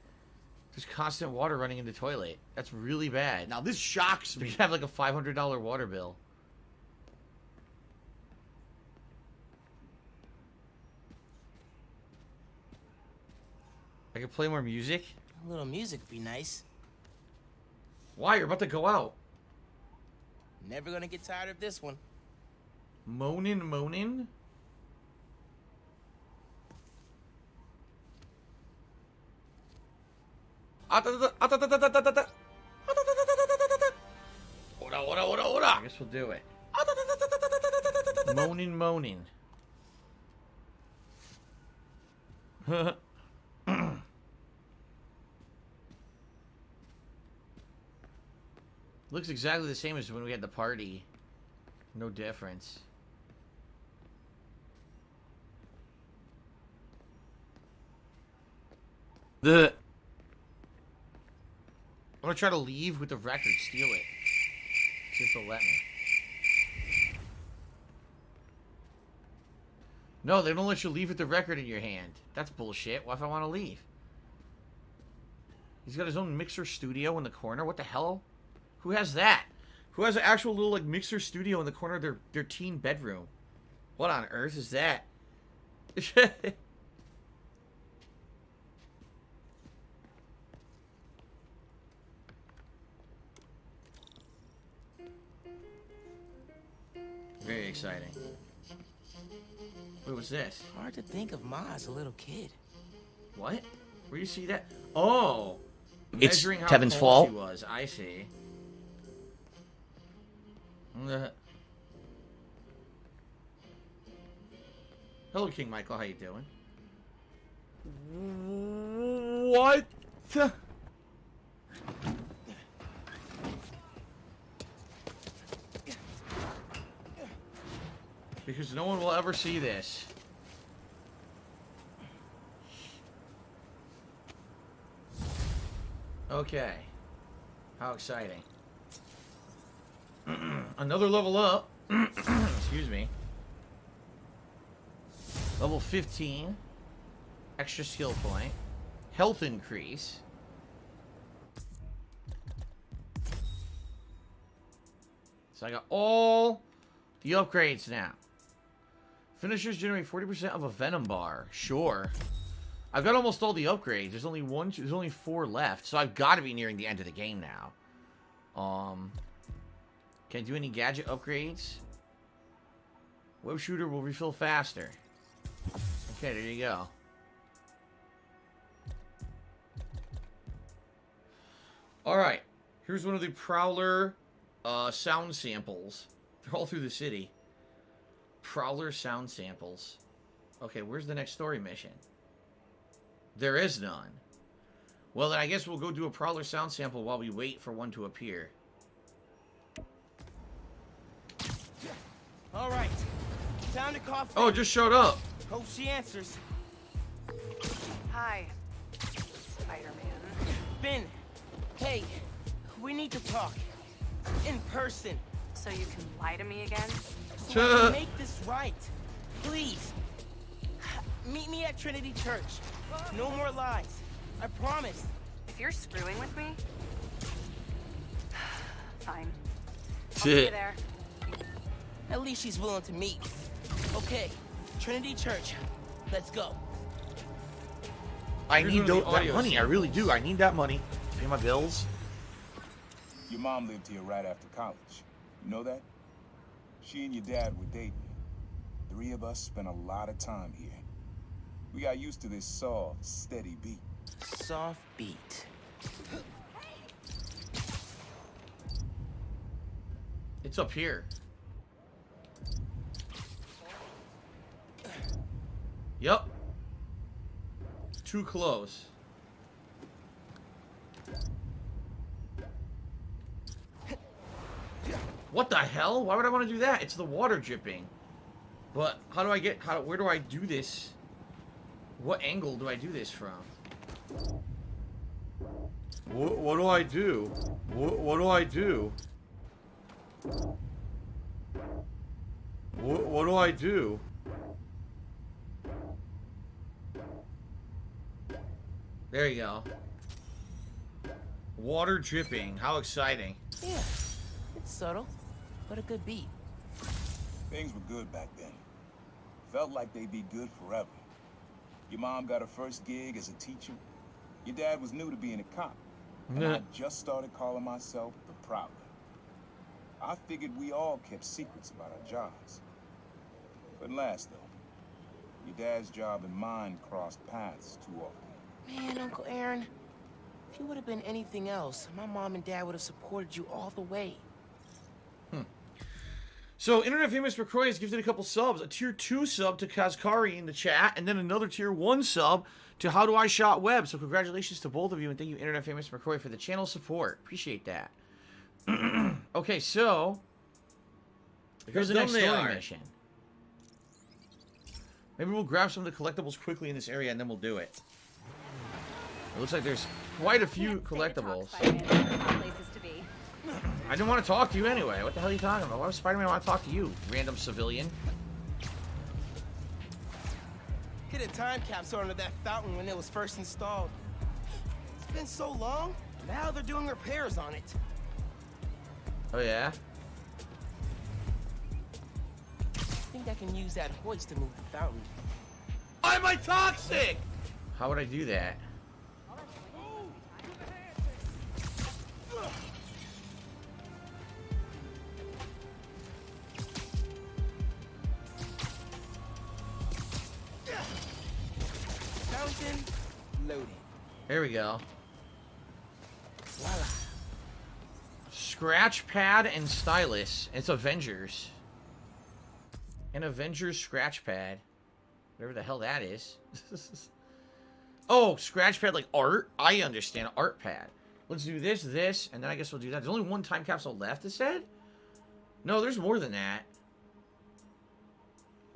There's constant water running in the toilet. That's really bad. Now this shocks me. You have like a $500 water bill. I could play more music. A little music would be nice. Why? You're about to go out. Never gonna get tired of this one. Moaning? I guess we'll do it. Moaning. Looks exactly the same as when we had the party. No difference. I'm gonna try to leave with the record, steal it. See if they'll let me. No, they don't let you leave with the record in your hand. That's bullshit. Why if I want to leave? He's got his own mixer studio in the corner. What the hell? Who has that? Who has an actual little like mixer studio in the corner of their teen bedroom? What on earth is that? What's this? Hard to think of Ma as a little kid. What? Where do you see that? Oh. It's Measuring how Kevin's tall fault. she was. I see. Hello, King Michael. How you doing? What? Because no one will ever see this. Okay. How exciting. Another level up. Excuse me. Level 15. Extra skill point. Health increase. So I got all the upgrades now. Finishers generate 40% of a venom bar. Sure. I've got almost all the upgrades. There's only there's only 4 left. So I've got to be nearing the end of the game now. Can I do any gadget upgrades? Web shooter will refill faster. Okay, there you go. Alright. Here's one of the Prowler sound samples. They're all through the city. Prowler sound samples. Okay, where's the next story mission? There is none. Well, then I guess we'll go do a Prowler sound sample while we wait for one to appear. All right. Time to cough. Oh, it just showed up. Hope she answers. Hi, Spider-Man. Finn. Hey, we need to talk. In person. So you can lie to me again? So I can make this right. Please. Meet me at Trinity Church. No more lies. I promise. If you're screwing with me... Fine. I'll see you there. At least she's willing to meet. Okay, Trinity Church. Let's go. I need that money. I really do. I need that money to pay my bills. Your mom lived here right after college. You know that? She and your dad were dating. 3 of us spent a lot of time here. We got used to this soft, steady beat. Soft beat. It's up here. Yep. Too close. What the hell? Why would I want to do that? It's the water dripping. But how do I get... where do I do this? What angle do I do this from? What do I do? What do I do? What do I do? There you go. Water dripping. How exciting. Yeah, it's subtle, but a good beat. Things were good back then. Felt like they'd be good forever. Your mom got her first gig as a teacher. Your dad was new to being a cop. And I just started calling myself the Prowler. I figured we all kept secrets about our jobs. Couldn't last, though. Your dad's job and mine crossed paths too often. Man, Uncle Aaron, if you would have been anything else, my mom and dad would have supported you all the way. So, Internet Famous McCroy has gifted a couple subs. A tier 2 sub to Kazkari in the chat, and then another tier 1 sub to How Do I Shot Web. So, congratulations to both of you, and thank you, Internet Famous McCroy, for the channel support. Appreciate that. Okay, so here's the next story mission. Maybe we'll grab some of the collectibles quickly in this area, and then we'll do it. It looks like there's quite a few collectibles. I didn't want to talk to you anyway. What the hell are you talking about? Why would Spider-Man want to talk to you, random civilian? Hit a time capsule under that fountain when it was first installed. It's been so long, now they're doing repairs on it. Oh, yeah? I think I can use that hoist to move the fountain. Why am I toxic? How would I do that? fountain loaded. There we go. Voila. Scratch pad and stylus. It's Avengers. An Avengers scratch pad. Whatever the hell that is. Oh, scratch pad like art? I understand. Art pad. Let's do this, and then I guess we'll do that. There's only one time capsule left, it said? No, there's more than that.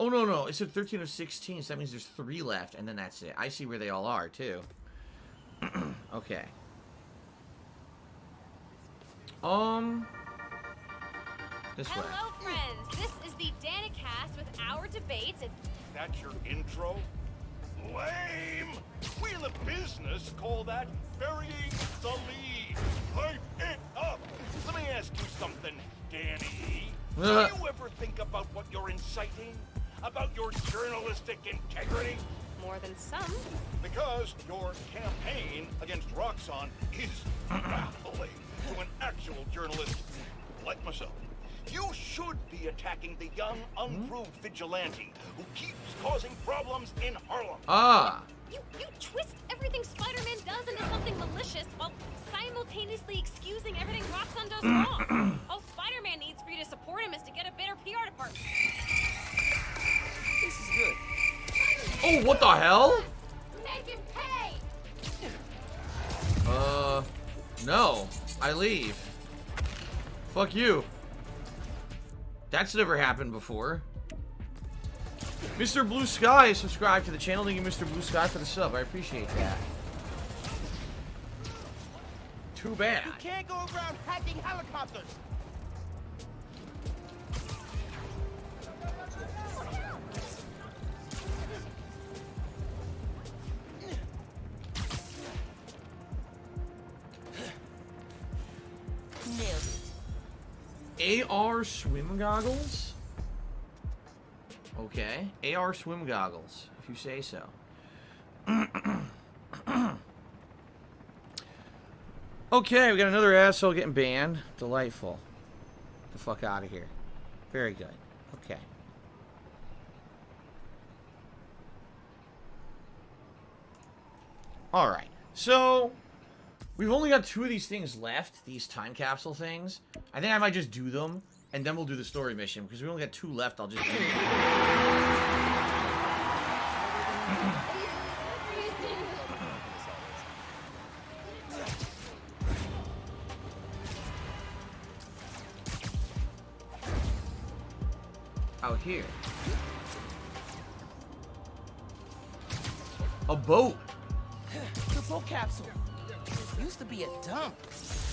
Oh, no. It said 13 of 16, so that means there's 3 left, and then that's it. I see where they all are, too. Okay. This way. Hello, friends. This is the Danicast with our debates and... That's your intro? Lame! We in the business call that burying the lead. Hype it up! Let me ask you something, Danny. Do you ever think about what you're inciting? About your journalistic integrity? More than some. Because your campaign against Roxxon is baffling to an actual journalist like myself. You should be attacking the young, unproved vigilante who keeps causing problems in Harlem. Ah. You twist everything Spider-Man does into something malicious while simultaneously excusing everything Roxxon does wrong. All Spider-Man needs for you to support him is to get a better PR department. This is good. Oh, what the hell? Make him pay! No. I leave. Fuck you. That's never happened before. Mr. Blue Sky, subscribe to the channel. Thank you, Mr. Blue Sky, for the sub. I appreciate that. Too bad. You can't go around hacking helicopters. Nailed it. AR swim goggles? Okay. AR swim goggles, if you say so. Okay, we got another asshole getting banned. Delightful. Get the fuck out of here. Very good. Okay. Alright. So, we've only got 2 of these things left. These time capsule things. I think I might just do them. And then we'll do the story mission. Because we only got 2 left, I'll just do them. Out here. A boat. The boat capsule. Used to be a dump.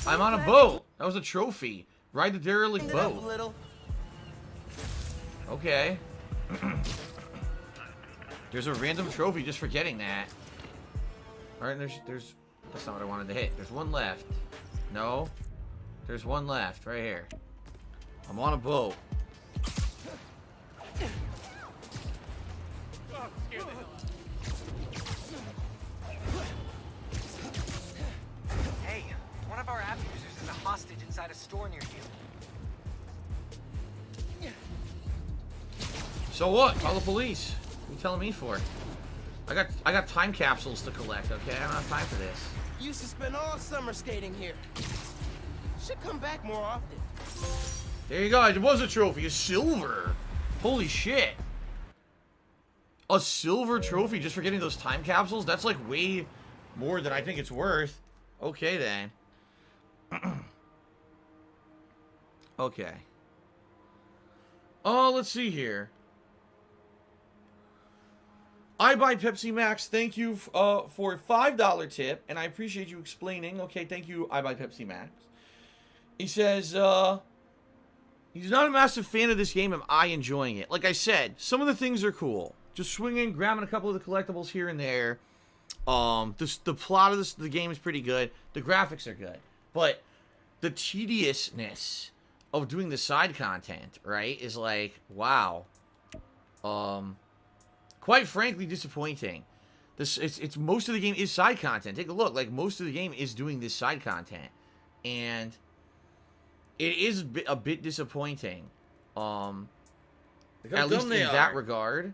I'm on a boat. That was a trophy. Ride the derelict boat. Little. Okay. There's a random trophy just for getting that. Alright, there's... That's not what I wanted to hit. There's one left. No. There's one left, right here. I'm on a boat. Hey, one of our app users is a hostage inside a store near you. So what? Call the police. What are you telling me for? I got time capsules to collect, okay? I don't have time for this. Used to spend all summer skating here. Should come back more often. There you go. It was a trophy. A silver. Holy shit. A silver trophy just for getting those time capsules? That's like way more than I think it's worth. Okay, then. Okay. Oh, let's see here. I buy Pepsi Max. Thank you for a $5 tip, and I appreciate you explaining. Okay, thank you, I buy Pepsi Max. He says, he's not a massive fan of this game. Am I enjoying it? Like I said, some of the things are cool. Just swinging, grabbing a couple of the collectibles here and there. The plot of the game is pretty good. The graphics are good. But the tediousness of doing the side content, right, is like, wow. Quite frankly, disappointing. It's most of the game is side content. Take a look. Like, most of the game is doing this side content. And it is a bit disappointing. At least in that regard.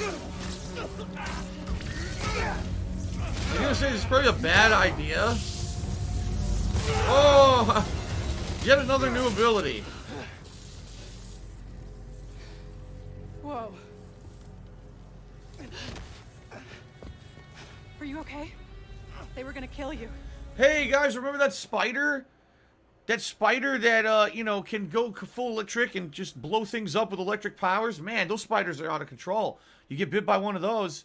I'm gonna say this is probably a bad idea. Oh, yet another new ability. Whoa. Are you okay? They were gonna kill you. Hey guys, remember that spider? That spider that, you know, can go full electric and just blow things up with electric powers? Man, those spiders are out of control. You get bit by one of those.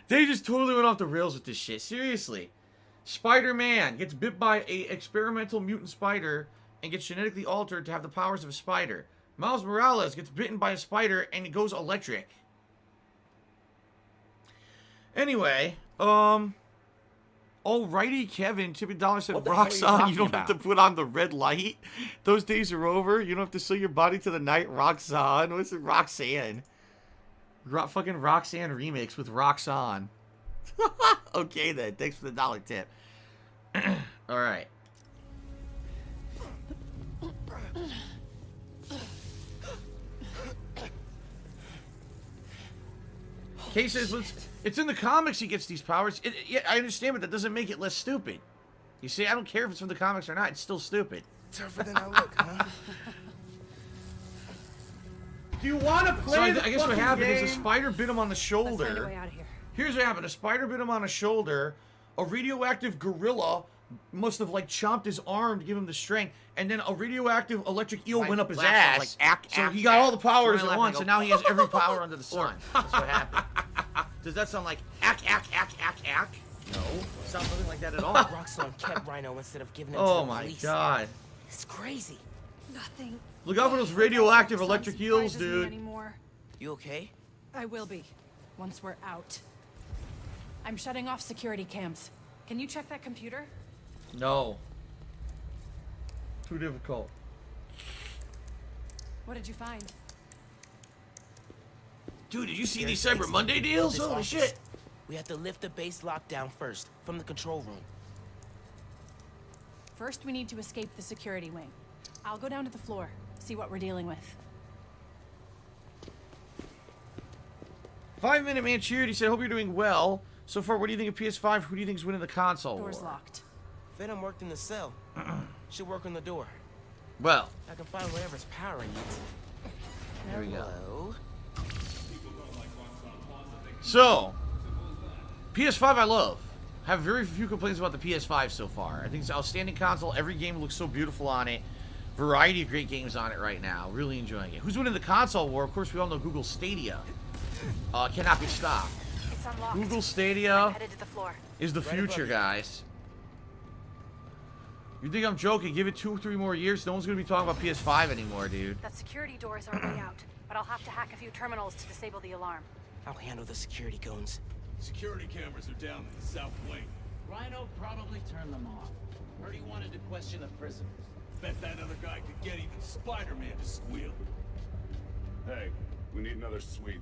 They just totally went off the rails with this shit. Seriously. Spider-Man gets bit by a experimental mutant spider and gets genetically altered to have the powers of a spider. Miles Morales gets bitten by a spider and it goes electric. Anyway, alrighty, Kevin. $2 said, Roxanne, you don't have to put on the red light. Those days are over. You don't have to sell your body to the night, Roxanne. What's it, Roxanne? Fucking Roxanne remix with Roxanne. Okay, then. Thanks for the $1 tip. Alright. Kay says, it's in the comics he gets these powers. Yeah, I understand, but that doesn't make it less stupid. You see, I don't care if it's from the comics or not. It's still stupid. Tougher than I look, huh? Do you want to play I guess what happened is a spider bit him on the shoulder. Let's find a way out of here. Here's what happened. A spider bit him on the shoulder. A radioactive gorilla must have, like, chomped his arm to give him the strength. And then a radioactive electric eel went up his ass. So he got all the powers at once, and now he has every power under the sun. That's what happened. Does that sound like ack? No. It sounds nothing like that at all. Roxanne kept Rhino instead of giving him to the police. God. It's crazy. Nothing. Look out for those radioactive electric eels, dude. You okay? I will be, once we're out. I'm shutting off security cams. Can you check that computer? No. Too difficult. What did you find? Dude, did you see these Cyber Monday deals? Holy shit. We have to lift the base lockdown first, from the control room. First, we need to escape the security wing. I'll go down to the floor, see what we're dealing with. 5 Minute Man cheered. He said, hope you're doing well. So far, what do you think of PS5? Who do you think is winning the console war? Door's locked. Venom worked in the cell. Should work on the door. Well. I can find whatever's powering it. There we go. Hello? So, PS5 I love. Have very few complaints about the PS5 so far. I think it's an outstanding console. Every game looks so beautiful on it. Variety of great games on it right now. Really enjoying it. Who's winning the console war? Of course, we all know Google Stadia. Cannot be stopped. It's unlocked. Google Stadia Headed to the floor. is the future, guys. You think I'm joking? Give it 2 or 3 more years. No one's going to be talking about PS5 anymore, dude. That security door is our way out, but I'll have to hack a few terminals to disable the alarm. I'll handle the security goons. Security cameras are down in the south wing. Rhino probably turned them off. Heard he wanted to question the prisoners. Bet that other guy could get even Spider-Man to squeal. Hey, we need another sweep.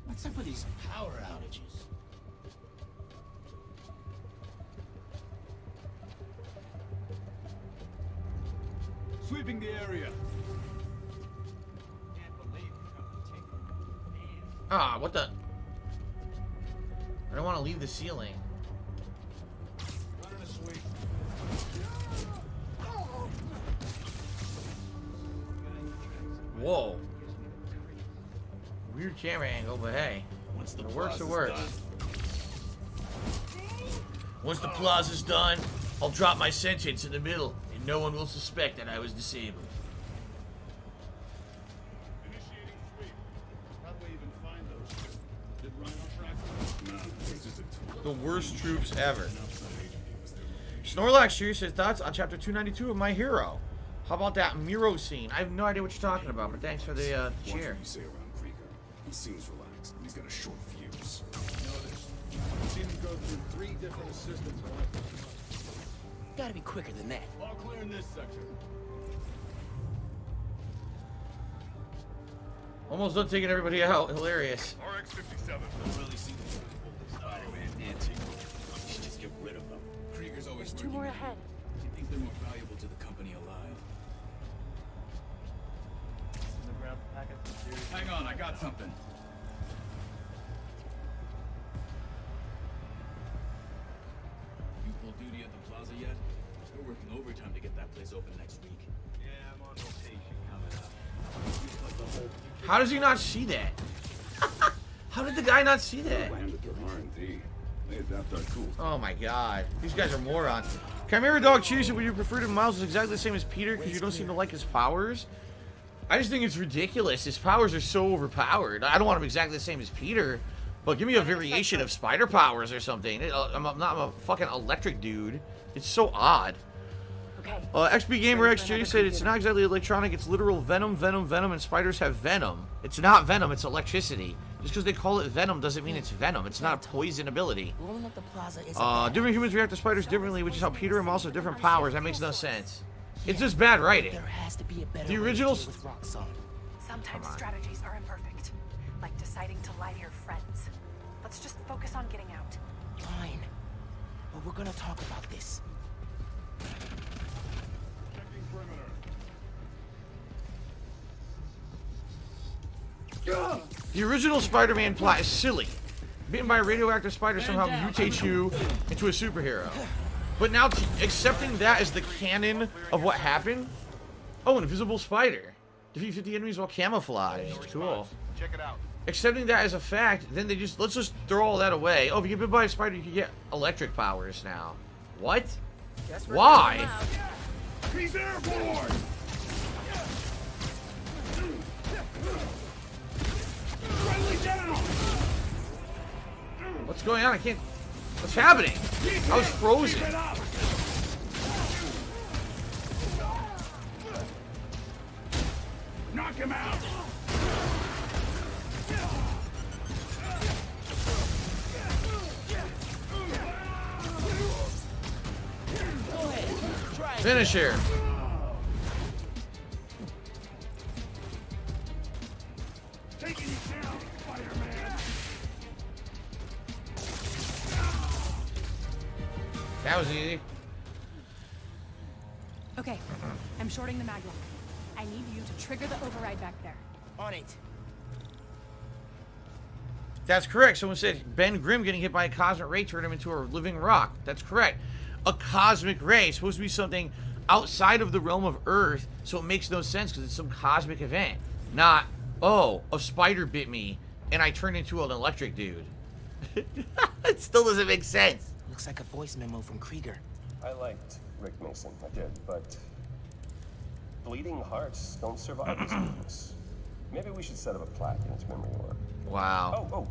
What's up with these power outages? Sweeping the area. Ah, what the? I don't want to leave the ceiling. Running a sweep. Whoa. Weird camera angle, but hey. Once the it works, it plaza's works. done. Once the plaza's done, I'll drop my sentence in the middle, and no one will suspect that I was disabled. Initiating sweep. How'd we even find those? Did Rhino track them? No, it's just a tool. The worst troops ever. Snorlax here says thoughts on chapter 292 of My Hero. How about that Miro scene? I have no idea what you're talking about, but thanks for the cheer. You say around Krieger. He seems relaxed, and he's got a short fuse. Notice. I've seen him go through 3 different assistants. Gotta be quicker than that. All clear in this sector. Almost done taking everybody out. Hilarious. RX-57. Don't really see the Spider-Man antique. You should just get rid of them. Krieger's always There's 2 more ahead. You think they're more valuable to the company alive? Hang on, I got something. You pulled duty at the plaza yet? We're working overtime to get that place open next week. Yeah, I'm on rotation coming up. How does he not see that? How did the guy not see that? Oh my god. These guys are morons. Chimera Dog Cheese, would you prefer to Miles is exactly the same as Peter because you don't seem to like his powers? I just think it's ridiculous. His powers are so overpowered. I don't want him exactly the same as Peter, but give me a variation of spider powers or something. I'm a fucking electric dude. It's so odd. XP Gamer XJ said it's not exactly electronic, it's literal venom, and spiders have venom. It's not venom, it's electricity. Just because they call it venom doesn't mean it's venom. It's not a poison ability. Different humans react to spiders differently, which is how Peter and Miles have different powers. That makes no sense. It's just bad writing. The originals. Sometimes strategies are imperfect, like deciding to lie to your friends. Let's just focus on getting out. Fine, but we're gonna talk about this. The original Spider-Man plot is silly. Bitten by a radioactive spider somehow mutates you into a superhero. But now accepting that as the canon of what happened. Oh, an invisible spider. Defeat 50 enemies while camouflaged. Cool. Check it out. Accepting that as a fact, then let's just throw all that away. Oh, if you get bit by a spider, you can get electric powers now. What? Why? He's airborne! What's going on? I can't. What's happening? I was frozen. Knock him out! Finish here. Taking you down, Spider-Man! That was easy. Okay, I'm shorting the mag lock. I need you to trigger the override back there. On it. That's correct. Someone said Ben Grimm getting hit by a cosmic ray turned him into a living rock. That's correct. A cosmic ray is supposed to be something outside of the realm of Earth, so it makes no sense because it's some cosmic event. Not, oh, a spider bit me and I turned into an electric dude. It still doesn't make sense. Looks like a voice memo from Krieger. I liked Rick Mason, I did, but bleeding hearts don't survive this business. Maybe we should set up a plaque in his memory or... Wow.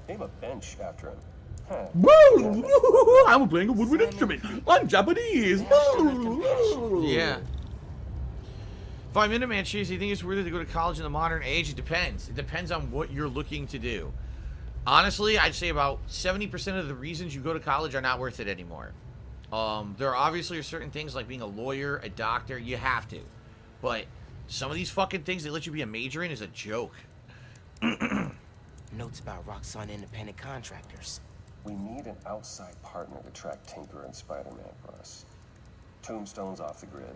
Name a bench after him. Woo! I'm playing a woodwind instrument. I'm Japanese. Yeah. 5 Minute Man, Cheese, do you think it's worth it to go to college in the modern age? It depends. It depends on what you're looking to do. Honestly, I'd say about 70% of the reasons you go to college are not worth it anymore. There are obviously certain things like being a lawyer, a doctor, you have to. But some of these fucking things they let you be a major in is a joke. Notes about Roxxon independent contractors. We need an outside partner to track Tinker and Spider-Man for us. Tombstone's off the grid.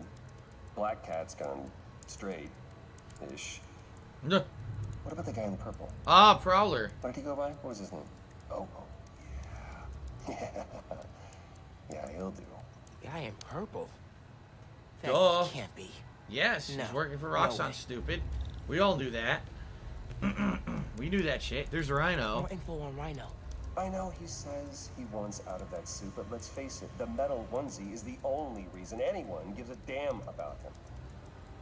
Black Cat's gone straight-ish. No. What about the guy in the purple? Ah, Prowler. What did he go by? What was his name? Oh, yeah. Yeah, he'll do. Guy in purple? That can't be. Yes, No. he's working for Roxxon, stupid. We all knew that. We knew that shit. There's Rhino. More info on Rhino. I know he says he wants out of that suit, but let's face it, the metal onesie is the only reason anyone gives a damn about him.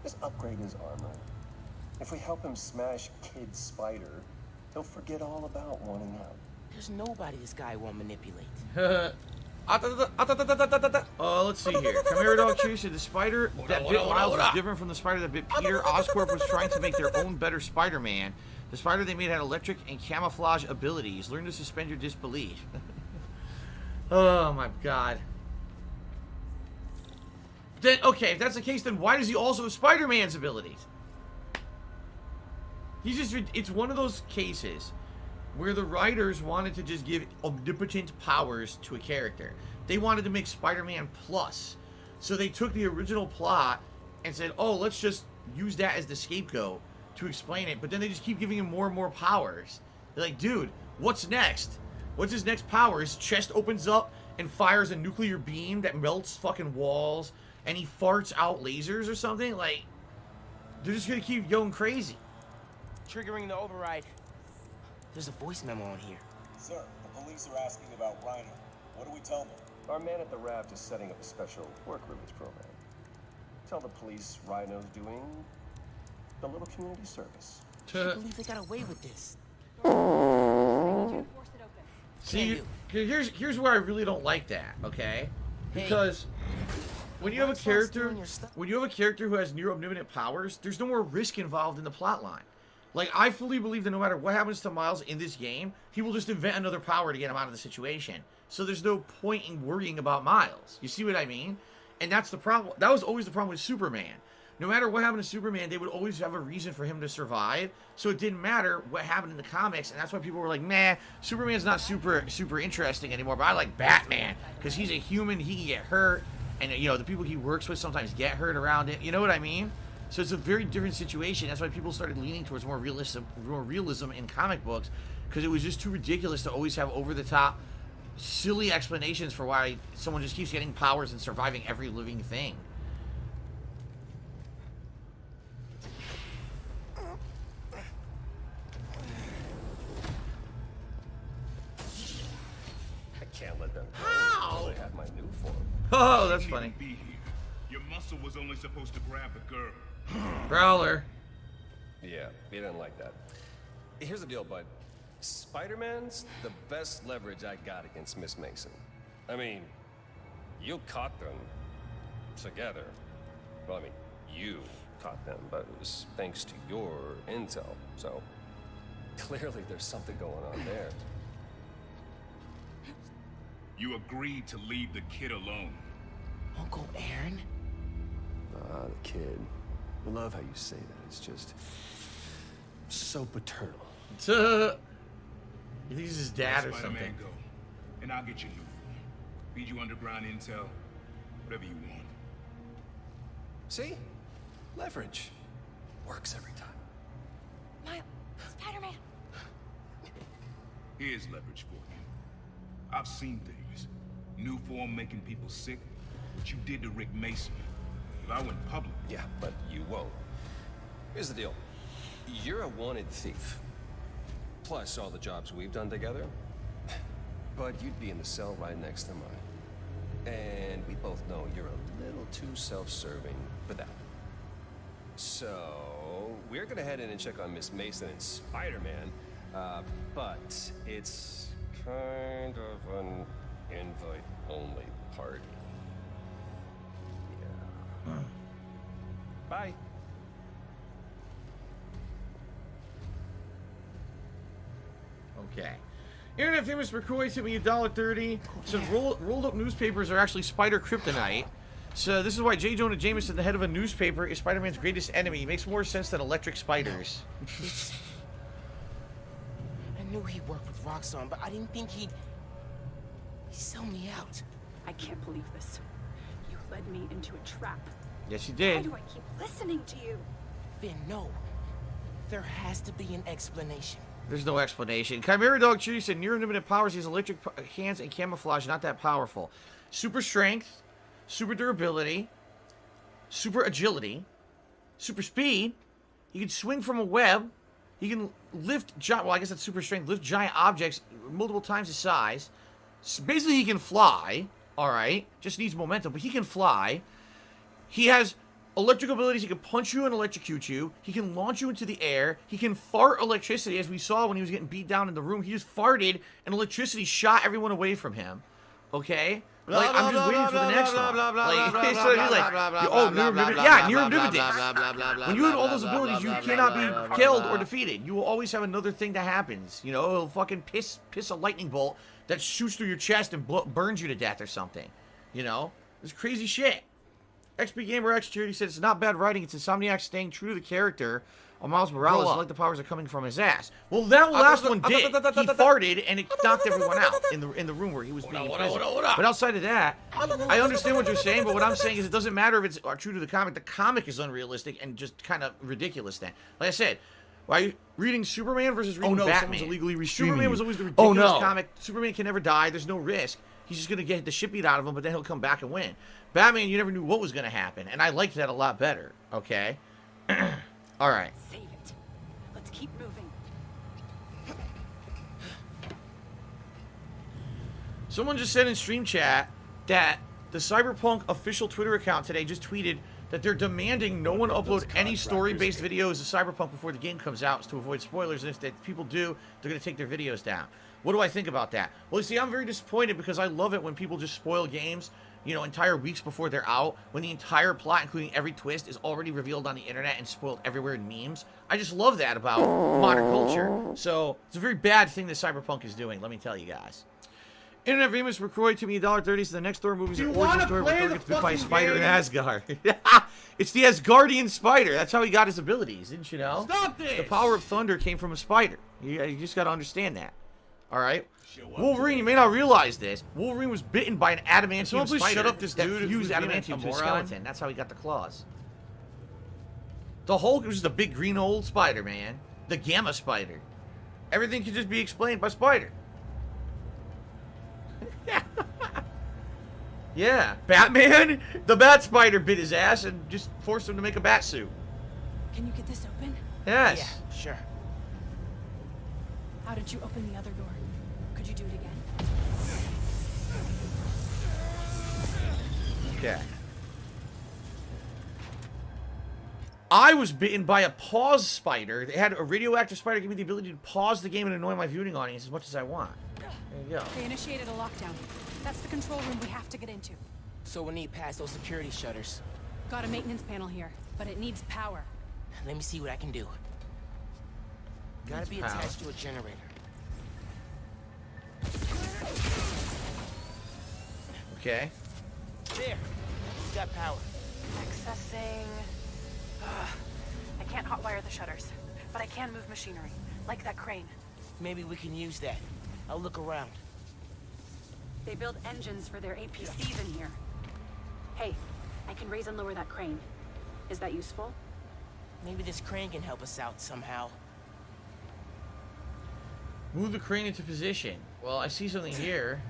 Just upgrade his armor. If we help him smash Kid Spider, he'll forget all about wanting out. There's nobody this guy won't manipulate. Let's see here. Chimera Dog Cheese said the spider that bit Miles was different from the spider that bit Peter. Oscorp was trying to make their own better Spider-Man. The spider they made had electric and camouflage abilities. Learn to suspend your disbelief. Oh my god. Then, okay, if that's the case, then why does he also have Spider-Man's abilities? He's just, it's one of those cases where the writers wanted to just give omnipotent powers to a character. They wanted to make Spider-Man Plus. So they took the original plot and said, oh, let's just use that as the scapegoat to explain it, but then they just keep giving him more and more powers. They're like, dude, what's next? What's his next power? His chest opens up and fires a nuclear beam that melts fucking walls, and he farts out lasers or something? Like, they're just gonna keep going crazy. Triggering the override. There's a voice memo on here. Sir, the police are asking about Rhino. What do we tell them? Our man at the raft is setting up a special work roommage program. Tell the police Rhino's doing a little community service. I can't believe they got away with this. See, here's where I really don't like that, okay? Because when you have a character who has near omnipotent powers, there's no more risk involved in the plot line. Like, I fully believe that no matter what happens to Miles in this game, he will just invent another power to get him out of the situation. So there's no point in worrying about Miles. You see what I mean? And that's the problem. That was always the problem with Superman. No matter what happened to Superman, they would always have a reason for him to survive. So it didn't matter what happened in the comics, and that's why people were like, "Nah, Superman's not super interesting anymore." But I like Batman because he's a human. He can get hurt, and you know the people he works with sometimes get hurt around it. You know what I mean? So it's a very different situation. That's why people started leaning towards more realism in comic books, because it was just too ridiculous to always have over-the-top, silly explanations for why someone just keeps getting powers and surviving every living thing. I can't let them go. How? I have my new form. Oh, that's funny. Your muscle was only supposed to grab the girl. Growler. Yeah, he didn't like that. Here's the deal, bud. Spider-Man's the best leverage I got against Miss Mason. I mean, you caught them together. Well, I mean, you caught them, but it was thanks to your intel. So, clearly there's something going on there. You agreed to leave the kid alone. Uncle Aaron? Ah, the kid. I love how you say that. It's just so paternal. You think he's his dad or something? Go, and I'll get you new form. Feed you underground intel, whatever you want. See? Leverage. Works every time. Miles, Spider-Man. Here's leverage for you. I've seen things. New form making people sick. What you did to Rick Mason. If I went public. Yeah, but you won't. Here's the deal. You're a wanted thief. Plus all the jobs we've done together. But you'd be in the cell right next to mine. And we both know you're a little too self-serving for that. So, we're gonna head in and check on Miss Mason and Spider-Man. But it's kind of an invite-only party. Yeah. Bye. Okay. Internet famous McCoy sent me $1.30. Says rolled up newspapers are actually spider kryptonite. So this is why J. Jonah Jameson, the head of a newspaper, is Spider-Man's greatest enemy. It makes more sense than electric spiders. I knew he worked with Roxxon, but I didn't think he'd sell me out. I can't believe this. You led me into a trap. Yes, you Why did. do I keep listening to you? Finn, no. There has to be an explanation. There's no explanation. Chimera Dog Chewy said near unlimited powers, he has electric hands and camouflage, not that powerful. Super strength, super durability, super agility, super speed. He can swing from a web. He can lift giant, well, I guess that's super strength, lift giant objects multiple times his size. So basically, he can fly. All right, just needs momentum, but he can fly. He has electric abilities. He can punch you and electrocute you. He can launch you into the air. He can fart electricity, as we saw when he was getting beat down in the room. He just farted, and electricity shot everyone away from him. Okay? Like, I'm just waiting for the next one. Like, near omnipotent. When you have all those abilities, you cannot be killed or defeated. You will always have another thing that happens. You know, it'll fucking piss a lightning bolt that shoots through your chest and burns you to death or something. You know? It's crazy shit. XP Gamer X Charity said it's not bad writing. It's Insomniac staying true to the character on Miles Morales, like the powers are coming from his ass. Well, that last one did. He farted, and it knocked everyone out in the room where he was being imprisoned. But outside of that, I understand what you're saying, but what I'm saying is it doesn't matter if it's true to the comic. The comic is unrealistic and just kind of ridiculous then. Like I said, why are you reading Superman versus reading Batman? Someone's illegally restreaming Superman was always the ridiculous comic. Superman can never die. There's no risk. He's just going to get the shit beat out of him, but then he'll come back and win. Batman, you never knew what was going to happen, and I liked that a lot better, okay? All right. Save it. Let's keep moving. Someone just said in stream chat that the Cyberpunk official Twitter account today just tweeted that they're demanding no one upload any story-based videos of Cyberpunk before the game comes out to avoid spoilers, and if people do, they're going to take their videos down. What do I think about that? Well, you see, I'm very disappointed because I love it when people just spoil games, you know, entire weeks before they're out, when the entire plot, including every twist, is already revealed on the internet and spoiled everywhere in memes. I just love that about modern culture. So, it's a very bad thing that Cyberpunk is doing, let me tell you guys. Internet famous McCroy to me $1.30 so the next Thor movie is an origin story where Thor gets bit by a spider in Asgard. It's the Asgardian spider. That's how he got his abilities, didn't you know? Stop this! The power of thunder came from a spider. You just got to understand that. All right? Wolverine, you may not realize this. Wolverine was bitten by an adamantium spider. Shut up this dude that used adamantium to his skeleton. That's how he got the claws. The Hulk was just a big green old spider, man. The Gamma spider. Everything can just be explained by spider. Yeah. Batman? The Bat Spider bit his ass and just forced him to make a bat suit. Can you get this open? Yes. Yeah, sure. How did you open the other door? Could you do it again? Okay. I was bitten by a pause spider. They had a radioactive spider give me the ability to pause the game and annoy my viewing audience as much as I want. There you go. They initiated a lockdown. That's the control room we have to get into. So we need past those security shutters. Got a maintenance panel here, but it needs power. Let me see what I can do. Gotta be attached to a generator. Okay. There. We got power. Accessing... I can't hotwire the shutters, but I can move machinery, like that crane. Maybe we can use that. I'll look around. They build engines for their APCs in here. Hey, I can raise and lower that crane. Is that useful? Maybe this crane can help us out somehow. Move the crane into position. Well, I see something here.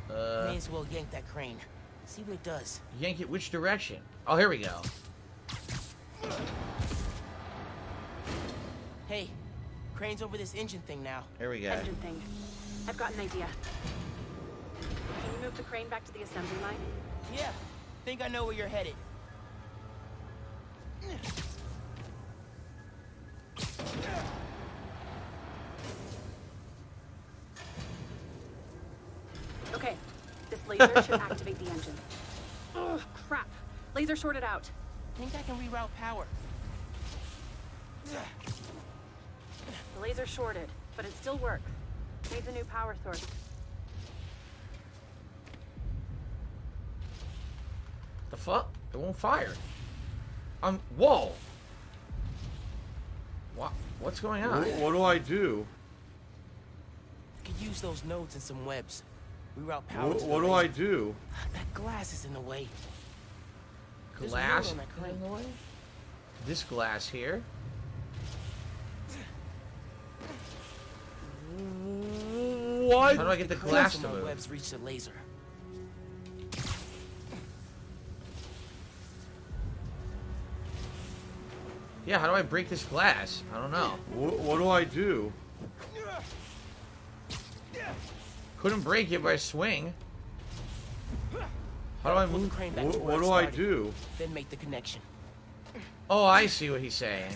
May as well yank that crane. See what it does. Yank it which direction? Oh, here we go. Hey, crane's over this engine thing now. Here we go. Engine thing. I've got an idea. Can you move the crane back to the assembly line? Yeah, think I know where you're headed. Okay, this laser should activate the engine. Oh, crap. Laser shorted out. Think I can reroute power. The laser shorted, but it still works. Needs a new power source. The fuck? It won't fire. Whoa. What's going on? What do I do? Could use those nodes and some webs. Reroute power. What do I do? That glass is in the way. Glass in the way? This glass here. What? How do I get the glass to move? Webs reach the laser. Yeah, how do I break this glass? I don't know. What do I do? Couldn't break it by a swing. How do I move? What do I do? Then make the connection. Oh, I see what he's saying.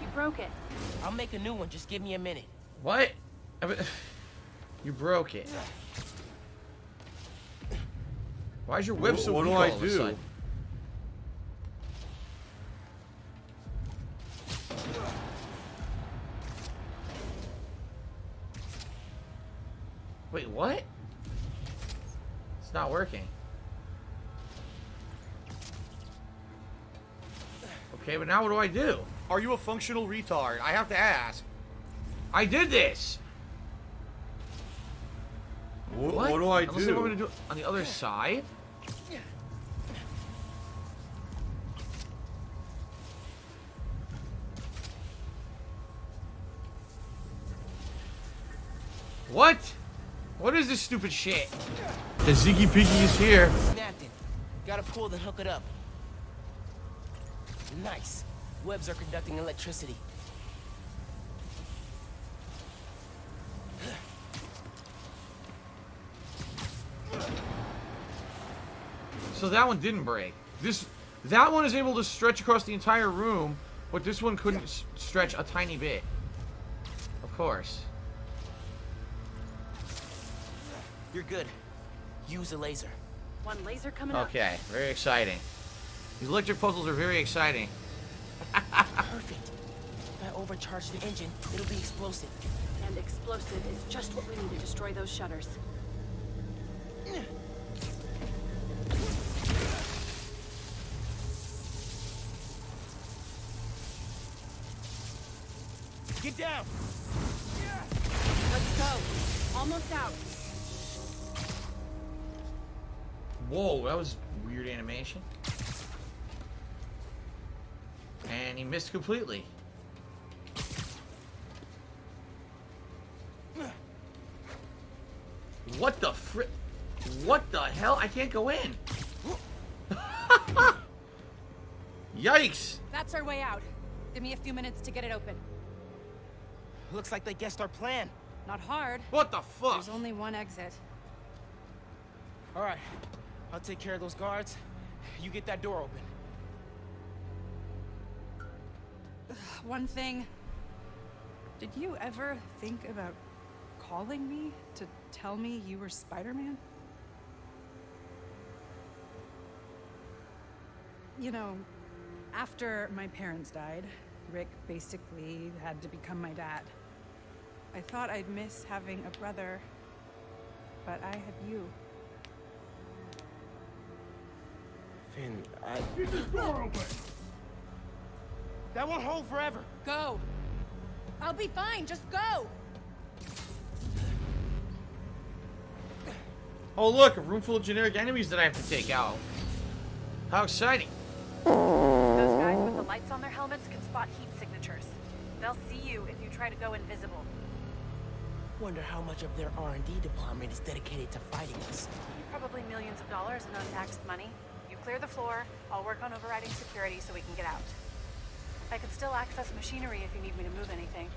You broke it. I'll make a new one. Just give me a minute. What? You broke it. Why is your web so weak all of a sudden? Wait, what? It's not working. Okay, but now what do I do? Are you a functional retard? I have to ask. I did this! What do I Unless do? I'm going to do it on the other side? What? What is this stupid shit? The Ziggy Piggy is here. Snapped it. Gotta pull then hook it up. Nice. Webs are conducting electricity. So that one didn't break. That one is able to stretch across the entire room, but this one couldn't stretch a tiny bit. Of course. You're good. Use a laser. One laser coming up. Okay, very exciting. These electric puzzles are very exciting. Perfect. If I overcharge the engine, it'll be explosive. And explosive is just what we need to destroy those shutters. Get down! Let's go. Almost out. Whoa, that was weird animation. And he missed completely. What the frick? What the hell? I can't go in. Yikes! That's our way out. Give me a few minutes to get it open. Looks like they guessed our plan. Not hard. What the fuck? There's only one exit. All right. I'll take care of those guards. You get that door open. One thing. Did you ever think about calling me to tell me you were Spider-Man? You know, after my parents died, Rick basically had to become my dad. I thought I'd miss having a brother, but I had you. Finn, Get this door open! That won't hold forever. Go! I'll be fine, just go! Oh look, a room full of generic enemies that I have to take out. How exciting. Those guys with the lights on their helmets can spot heat signatures. They'll see you if you try to go invisible. Wonder how much of their R&D department is dedicated to fighting us. Probably millions of dollars in untaxed money. You clear the floor, I'll work on overriding security so we can get out. I can still access machinery if you need me to move anything.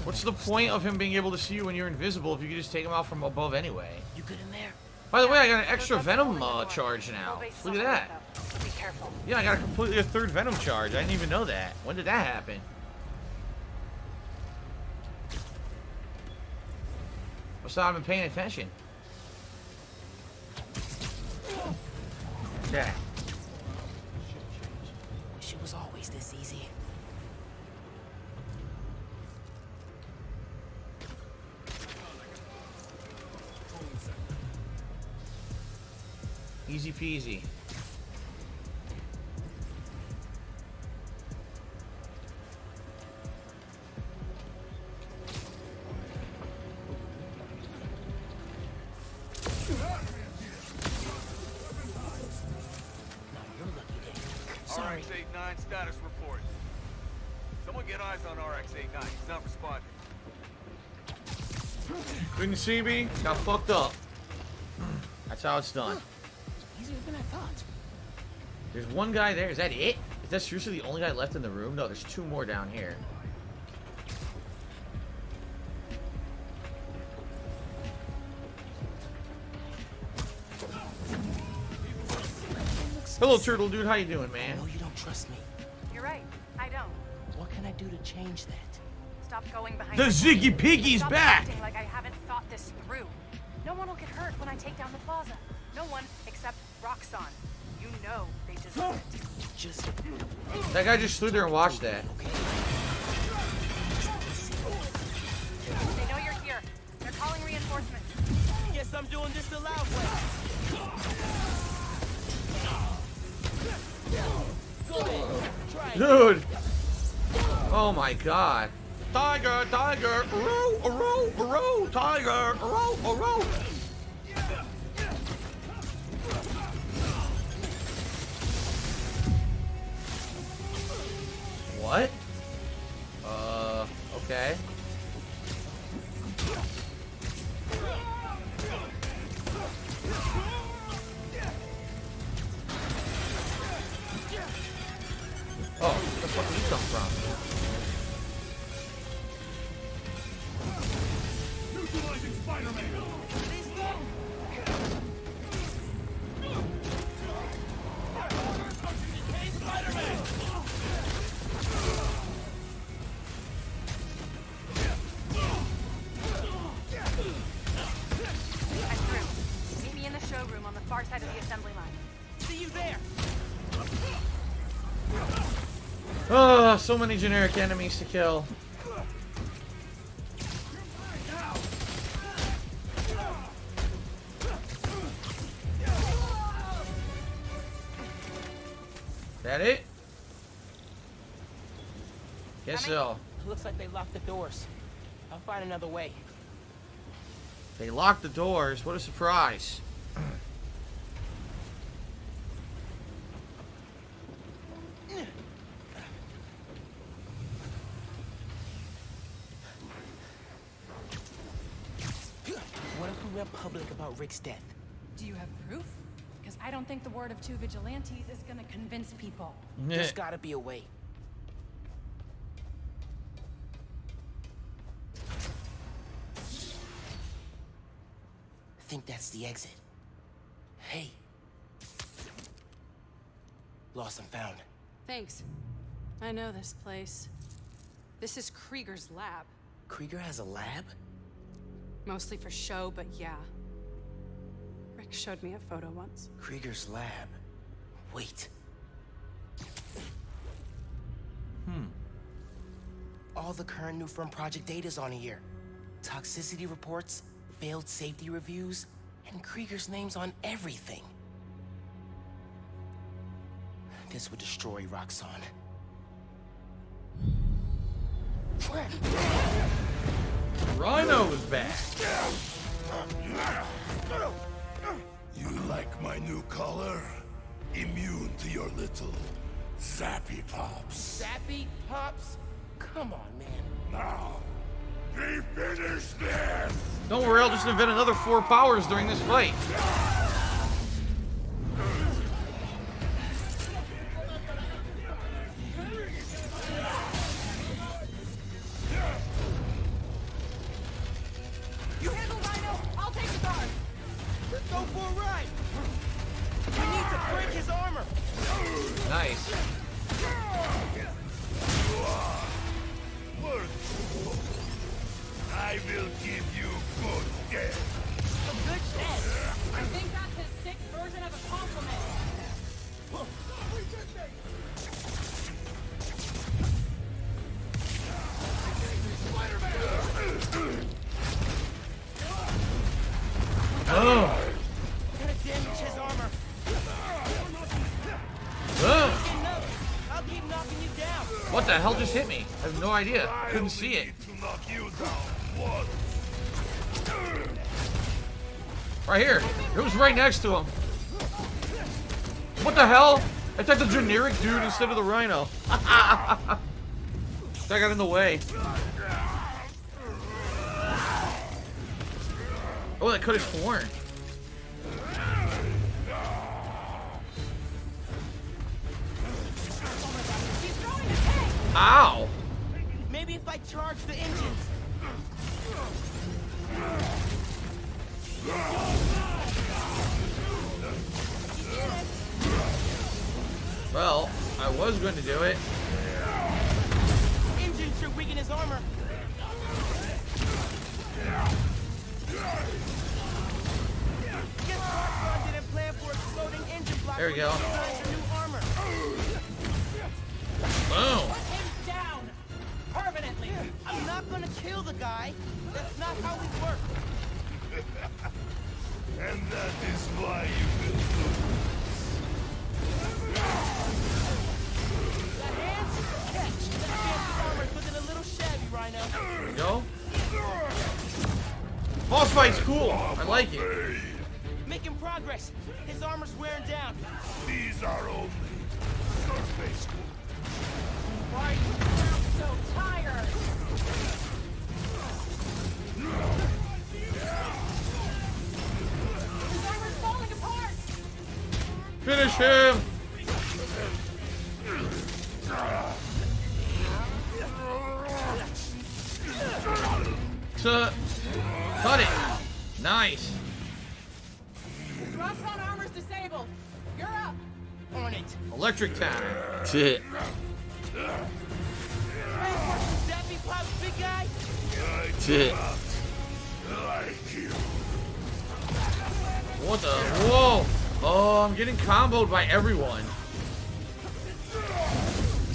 What's the point of him being able to see you when you're invisible if you can just take him out from above anyway? You good in there? By the way, I got an extra Venom charge now. Look at that. Be careful. Yeah, I got a third Venom charge. I didn't even know that. When did that happen? Must not have been paying attention. Okay. Wish it was always this easy. Easy peasy. RX-89 status report. Someone get eyes on RX-89. He's not responding. Couldn't see me. Got fucked up. That's how it's done. Easier than I thought. There's one guy there. Is that it? Is that seriously the only guy left in the room? No, there's two more down here. Hello, turtle dude. How you doing, man? I know you don't trust me. You're right, I don't. What can I do to change that? Stop going behind The my Ziggy back. Piggy's Stop back! acting like I haven't thought this through. No one will get hurt when I take down the plaza. No one except Roxxon. You know they deserve it. Just... That guy just stood there and watched that. Okay. Guess I'm doing this the loud way. Dude! Oh my god. Tiger, tiger, row, row, row, tiger, row, row. What? Okay. Oh, where the fuck did he come from? Neutralizing Spider-Man! Hey, Spider-Man! I'm through. Meet me in the showroom on the far side of the assembly line. See you there. Oh, so many generic enemies to kill. That it? Guess so. Looks like they locked the doors. I'll find another way. They locked the doors. What a surprise. What if we went public about Rick's death? Do you have proof? Because I don't think the word of two vigilantes is gonna convince people. There's gotta be a way. I think that's the exit. Hey. Lost and found. Thanks. I know this place. This is Krieger's lab. Krieger has a lab? Mostly for show, but yeah. Rick showed me a photo once. Krieger's lab. Wait. All the current new firm project data's on here. Toxicity reports, failed safety reviews, and Krieger's name's on everything. This would destroy Roxxon. Rhino is back. You like my new color? Immune to your little zappy pops. Zappy Pops? Come on, man. Now, we finish this! Don't worry, I'll just invent another 4 powers during this fight. You handle Rhino, I'll take the guard. Let's go for a ride. We need to break his armor. Nice. I will give you good death. A good death? I think that's his sick version of a compliment. Oh. Gonna damage his armor. Oh. I'll keep knocking you down. What the hell just hit me? I have no idea. Couldn't see it. To knock you down once. Right here. It was right next to him. What the hell? I attacked the generic dude instead of the Rhino. I got in the way. Oh, that cut his horn. Ow! Maybe if I charge the engines. Well, I was going to do it. Engines should weaken his armor. Guess Roxxon didn't plan for exploding engine blocks. There we go. New armor. Boom. Put him down permanently. I'm not gonna kill the guy. That's not how we work. And that is why you will lose. Got hands? Catch. That fancy armor's looking a little shabby, Rhino. There we go. Boss fight's cool. I like it. Making progress. His armor's wearing down. These are only surface wounds. Why do you sound so tired? His armor's falling apart. Finish him. Cut it. Nice. Roxxon armor's disabled. You're up. On it. Electric time. That's it. Zappy Pop's big guy. That's it. What the? Whoa. Oh, I'm getting comboed by everyone.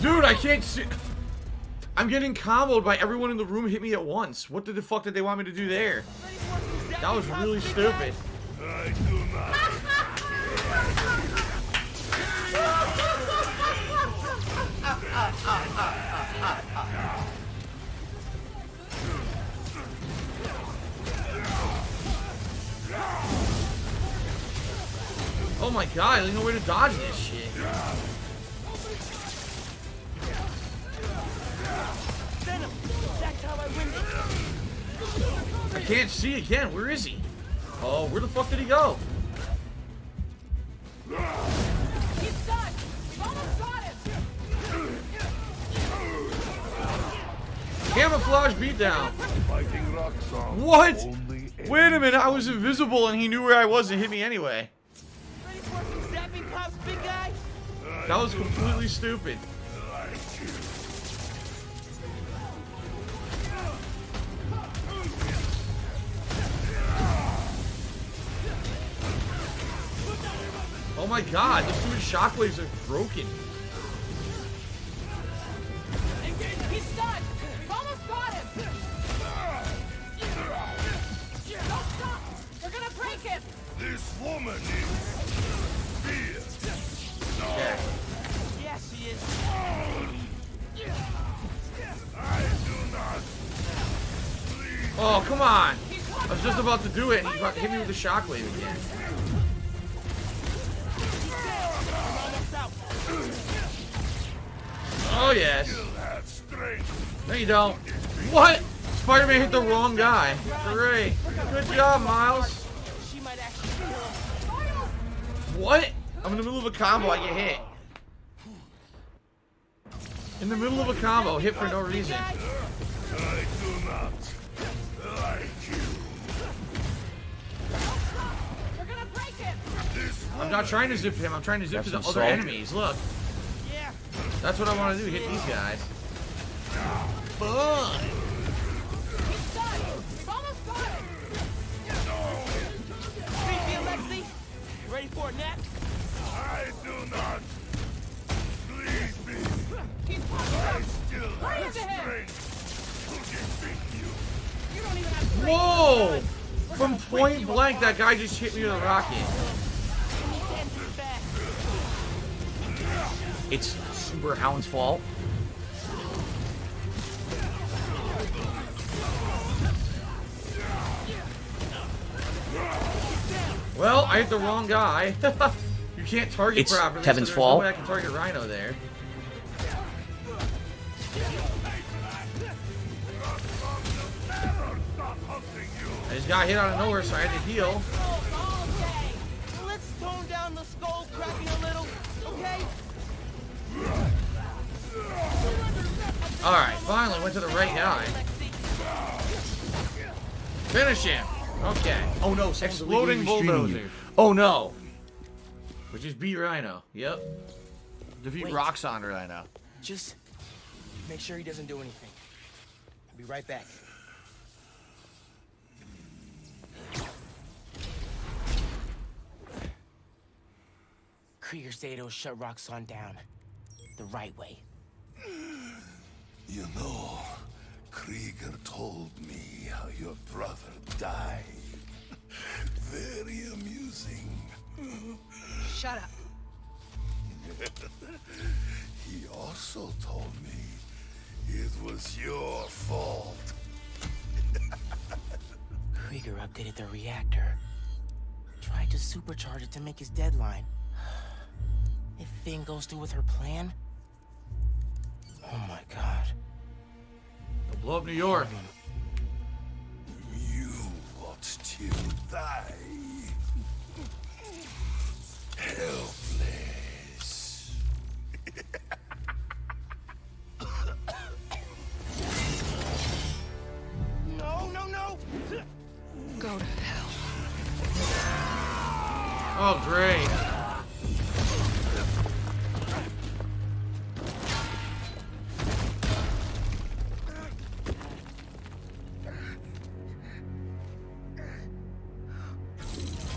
Dude, I can't see. I'm getting comboed by everyone in the room hit me at once. What the fuck did they want me to do there? That was really stupid. I do not. Oh my god, there's no way to dodge this shit. That's how I win it. I can't see again. Where is he? Oh, where the fuck did he go? He's stuck. We've almost got him. Camouflage beatdown. Fighting Roxxon. What? Wait a minute, I was invisible and he knew where I was and hit me anyway. Ready for some Zappy Pop's big guy? That was completely stupid. Oh my god, those dude's shockwaves are broken. He's stuck. We've almost got him. Don't stop. We're gonna break him. This woman is fierce. No. Yes, she is. I do not. Oh, come on. I was just about to do it and he hit me with the shockwave again. Oh, yes. No, you don't. What? Spider-Man hit the wrong guy. Great. Good job, Miles. What? I'm in the middle of a combo, I get hit. In the middle of a combo, hit for no reason. I do not like you. We're gonna break him. I'm not trying to zip him, I'm trying to zip to the other enemies. Look. Yeah. That's what I want to do, hit these guys. Fun. He's stuck. We've almost got him. Creepy Alexi. You ready for a nap? I do not. Leave me. He's I still have strength to defeat you. You don't even have strength. Whoa! From point blank, that guy just hit me with a rocket. It's Super Hound's fault. Well, I hit the wrong guy. You can't target It's properly. Kevin's so fault. No way I can target Rhino there. I just got hit out of nowhere, so I had to heal. Let's tone down the skull cracking a little, okay? Alright, finally went to the right guy. Finish him. Okay. Oh no, exploding bulldozer. Oh no. Which is beat Rhino. Yep. Defeat Roxxon Rhino. Just make sure he doesn't do anything. I'll be right back. Krieger said he'll shut Roxxon down. The right way. You know, Krieger told me how your brother died. very amusing. Shut up. He also told me it was your fault. Krieger updated the reactor. Tried to supercharge it to make his deadline. If Finn goes through with her plan... Oh my god. They'll blow up New York. You watched him die. Helpless. No, no, no! Go to hell. Oh, great.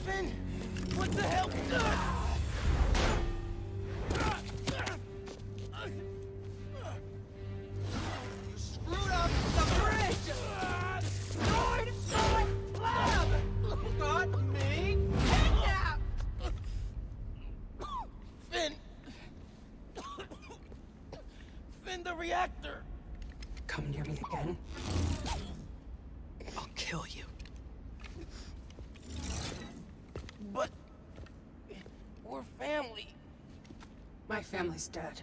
Finn! What the hell? Screwed up the bridge! Destroyed my lab! Got me kidnapped! Finn! Finn, the reactor! Come near me again. I'll kill you. But... we're family. My family's dead.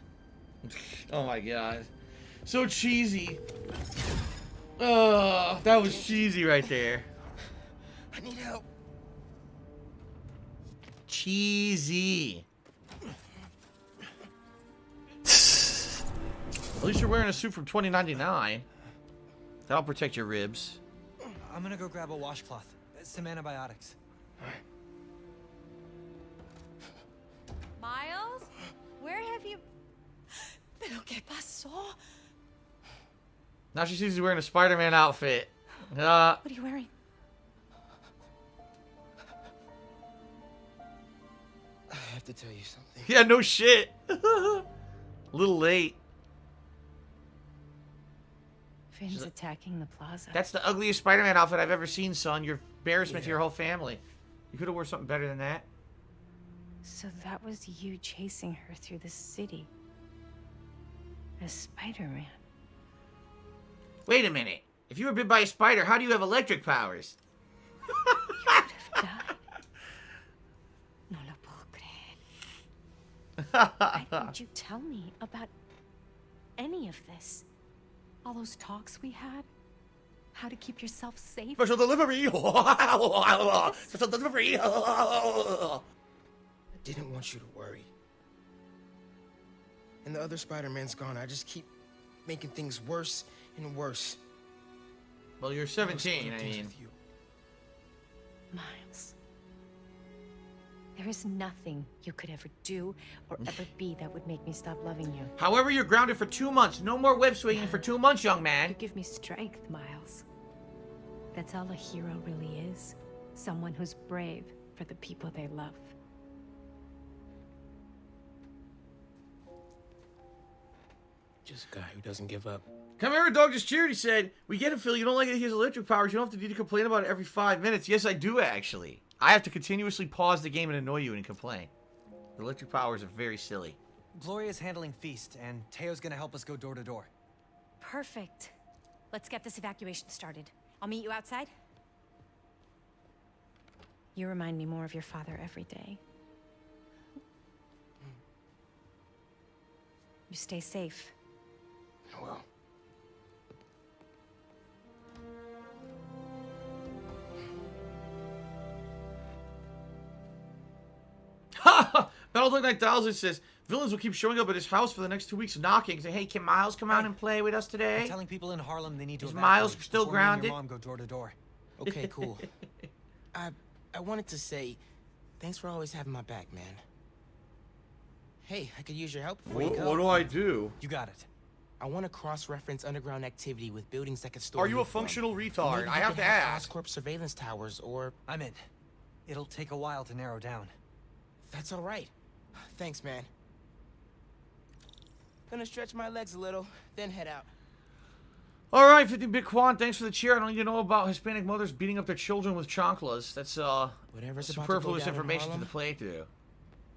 Oh my god. So cheesy. Oh, that was cheesy right there. I need help. Cheesy. At least you're wearing a suit from 2099. That'll protect your ribs. I'm gonna go grab a washcloth. Some antibiotics. Miles? Where have you... ¿Pero qué pasó? Now she sees he's wearing a Spider-Man outfit. What are you wearing? I have to tell you something. Yeah, no shit. A little late. Finn's attacking the plaza. That's the ugliest Spider-Man outfit I've ever seen, son. You're embarrassment to your whole family. You could have worn something better than that. So that was you chasing her through the city. As Spider-Man. Wait a minute. If you were bit by a spider, how do you have electric powers? No lo puedo creer. Why didn't you tell me about any of this? All those talks we had? How to keep yourself safe? Special delivery! Special delivery! I didn't want you to worry. And the other Spider-Man's gone. I just keep making things worse and worse. Well, you're 17, I mean. Miles. There is nothing you could ever do or ever be that would make me stop loving you. However, you're grounded for 2 months. No more web swinging for 2 months, young man. You give me strength, Miles. That's all a hero really is. Someone who's brave for the people they love. Just a guy who doesn't give up. Come here, dog just cheered. He said, we get it, Phil. You don't like it, he has electric powers. You don't have to complain about it every 5 minutes. Yes, I do, actually. I have to continuously pause the game and annoy you and complain. The electric powers are very silly. Gloria's handling Feast, and Teo's gonna help us go door to door. Perfect. Let's get this evacuation started. I'll meet you outside. You remind me more of your father every day. You stay safe. Well. Ha! Battletech 9000 says, villains will keep showing up at his house for the next 2 weeks knocking, saying, hey, can Miles come out and play with us today? I'm telling people in Harlem they need to Is evacuate Miles still before me and grounded? your mom go door to door. Okay, cool. I wanted to say, thanks for always having my back, man. Hey, I could use your help before you go. What do I do? You got it. I want to cross-reference underground activity with buildings that could store. Are you a uniform. functional Maybe retard? you I have could to ask. Oscorp surveillance towers, or I'm in. It'll take a while to narrow down. that's all right. Thanks, man. Gonna stretch my legs a little, then head out. All right, 50-bit Quan, thanks for the cheer. I don't need to know about Hispanic mothers beating up their children with chanclas. That's Whatever's about to go superfluous down in information to the Harlem, playthrough.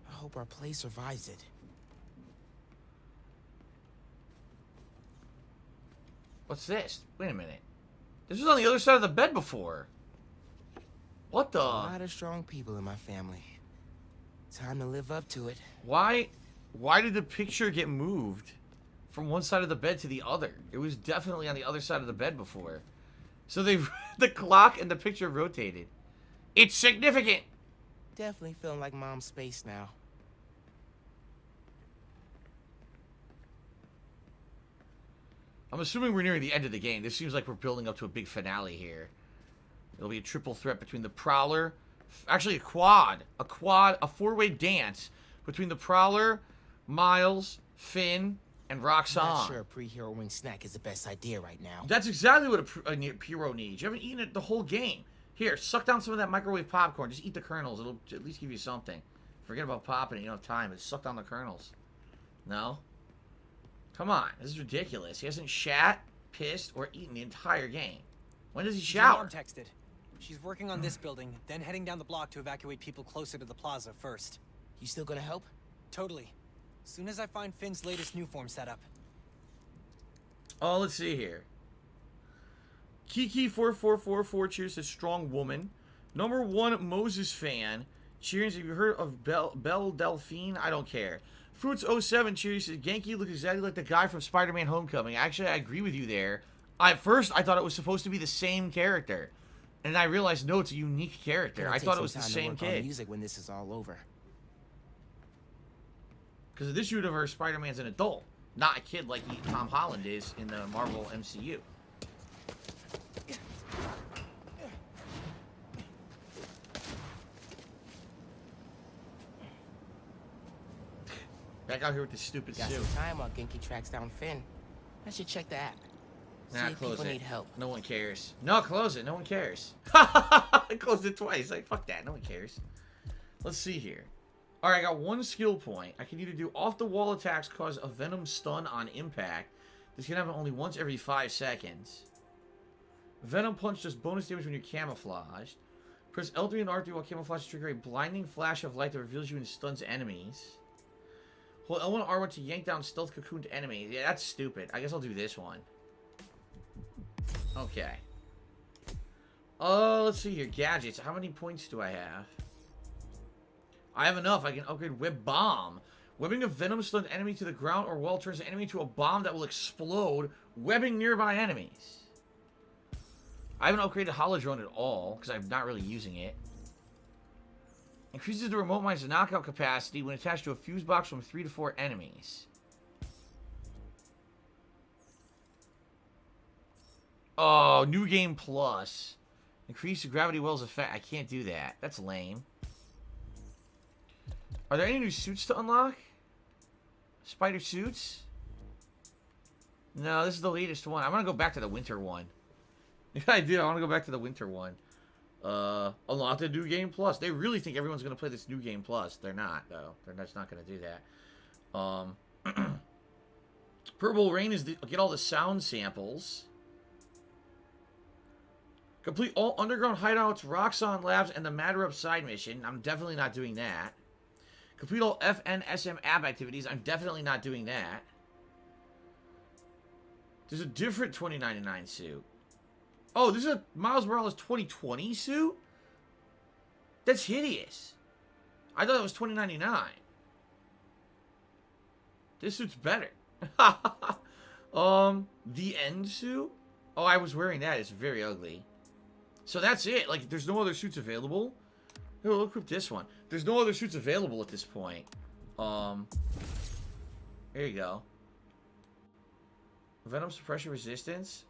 I hope our play survives it. What's this? Wait a minute. This was on the other side of the bed before. What the? A lot of strong people in my family. Time to live up to it. Why did the picture get moved from one side of the bed to the other? It was definitely on the other side of the bed before. So they the clock and the picture rotated. It's significant. Definitely feeling like mom's space now. I'm assuming we're nearing the end of the game. This seems like we're building up to a big finale here. It'll be a triple threat between the Prowler, actually a four-way dance between the Prowler, Miles, Finn, and Roxanne. I'm not sure a pre-hero wing snack is the best idea right now. That's exactly what a hero needs. You haven't eaten it the whole game. Here, suck down some of that microwave popcorn. Just eat the kernels. It'll at least give you something. Forget about popping it. You don't have time. Just suck down the kernels. No? Come on. This is ridiculous. He hasn't shat, pissed, or eaten the entire game. When does he shower? Mom texted. She's working on this building, then heading down the block to evacuate people closer to the plaza first. You still gonna help? Totally. As soon as I find Finn's latest new form setup. Oh, let's see here. Kiki4444 cheers to Strong Woman. Number 1 Moses fan cheers. Have you heard of Belle Delphine? I don't care. Fruits07 cheers says Genki looks exactly like the guy from Spider-Man Homecoming. Actually, I agree with you there. At first, I thought it was supposed to be the same character. And I realized, no, it's a unique character. I thought it was the same kid. Music when this is all over. Because in this universe, Spider-Man's an adult, not a kid like Tom Holland is in the Marvel MCU. Back out here with this stupid Got suit. some time while Genki tracks down Finn. I should check the app. Nah, See if close people it. need help. No one cares. No, close it. No one cares. I closed it twice. Like, fuck that. No one cares. Let's see here. Alright, I got 1 skill point. I can either do off-the-wall attacks cause a Venom stun on impact. This can happen only once every 5 seconds. Venom punch does bonus damage when you're camouflaged. Press L3 and R3 while camouflage to trigger a blinding flash of light that reveals you and stuns enemies. Hold L1 R1 to yank down stealth cocooned enemies. Yeah, that's stupid. I guess I'll do this one. Okay. Let's see here. Gadgets. How many points do I have? I have enough. I can upgrade Web Bomb. Webbing a Venom stunned enemy to the ground or wall turns the enemy into a bomb that will explode, webbing nearby enemies. I haven't upgraded Holodrone at all, because I'm not really using it. Increases the remote mine's knockout capacity when attached to a fuse box from 3 to 4 enemies. Oh, New Game Plus. Increase the Gravity Well's effect. I can't do that. That's lame. Are there any new suits to unlock? Spider suits? No, this is the latest one. I'm going to go back to the winter one. Yeah, I do. I want to go back to the winter one. Unlock the New Game Plus. They really think everyone's going to play this New Game Plus. They're not, though. They're just not going to do that. Purple Rain is get all the sound samples. Complete all underground hideouts, Roxanne Labs, and the Matter Up side mission. I'm definitely not doing that. Complete all FNSM app activities. I'm definitely not doing that. There's a different 2099 suit. Oh, this is a Miles Morales 2020 suit? That's hideous. I thought it was 2099. This suit's better. The End suit? Oh, I was wearing that. It's very ugly. So that's it. Like, there's no other suits available. Oh, look at this one. There's no other suits available at this point. There you go. Venom suppression resistance.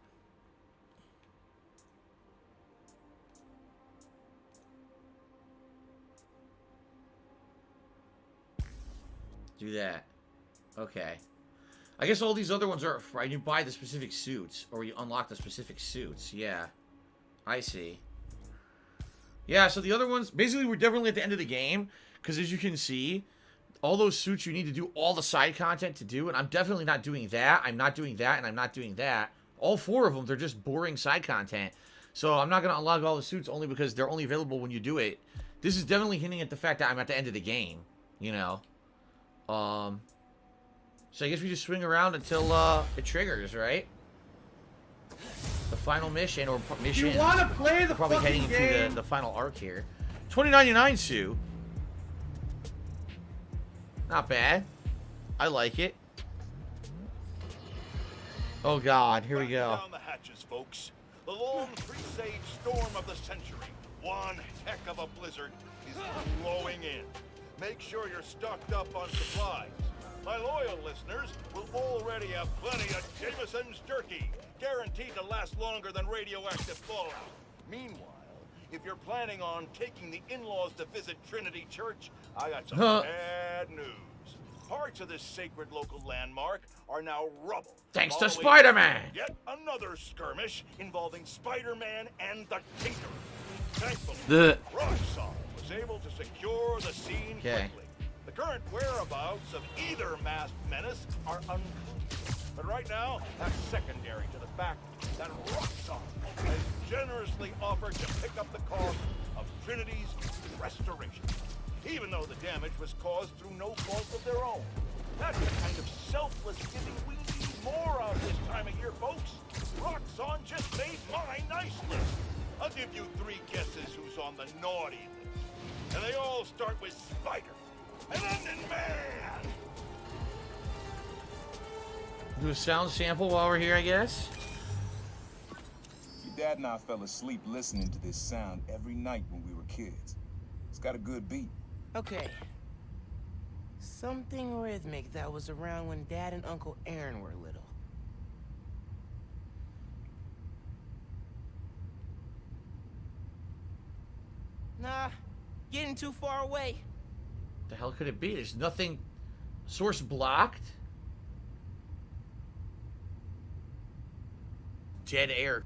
Do that. Okay. I guess all these other ones are right. You buy the specific suits, or you unlock the specific suits. Yeah. I see. Yeah, so the other ones, basically we're definitely at the end of the game, because as you can see, all those suits you need to do all the side content to do, and I'm definitely not doing that. I'm not doing that, and I'm not doing that. All 4 of them, they're just boring side content. So I'm not going to unlock all the suits only because they're only available when you do it. This is definitely hinting at the fact that I'm at the end of the game, you know. So I guess we just swing around until it triggers, right? The final mission, or mission. You want to play the probably fucking heading game? into the final arc here. $20.99 Sue. Not bad. I like it. Oh God, here we go. Down the hatches, folks. The long presage storm of the century, one heck of a blizzard, is blowing in. Make sure you're stocked up on supplies. My loyal listeners will already have plenty of Jameson's jerky, guaranteed to last longer than radioactive fallout. Meanwhile, if you're planning on taking the in-laws to visit Trinity Church, I got some bad news. Parts of this sacred local landmark are now rubble. Thanks to following Spider-Man. Yet another skirmish involving Spider-Man and the Tinkerer. Thankfully, Rockstar was able to secure the scene quickly. The current whereabouts of either masked menace are unclear. But right now, that's secondary to the fact that Rockstar has generously offered to pick up the cost of Trinity's restoration, even though the damage was caused through no fault of their own. That's the kind of selfless giving we need more of this time of year, folks. Roxxon just made my nice list. I'll give you 3 guesses who's on the naughty list. And they all start with Spider. And then Man! Do a sound sample while we're here, I guess. Your dad and I fell asleep listening to this sound every night when we were kids. It's got a good beat. Okay. Something rhythmic that was around when Dad and Uncle Aaron were little. Nah, getting too far away. The hell could it be? There's nothing. Source blocked. Dead air.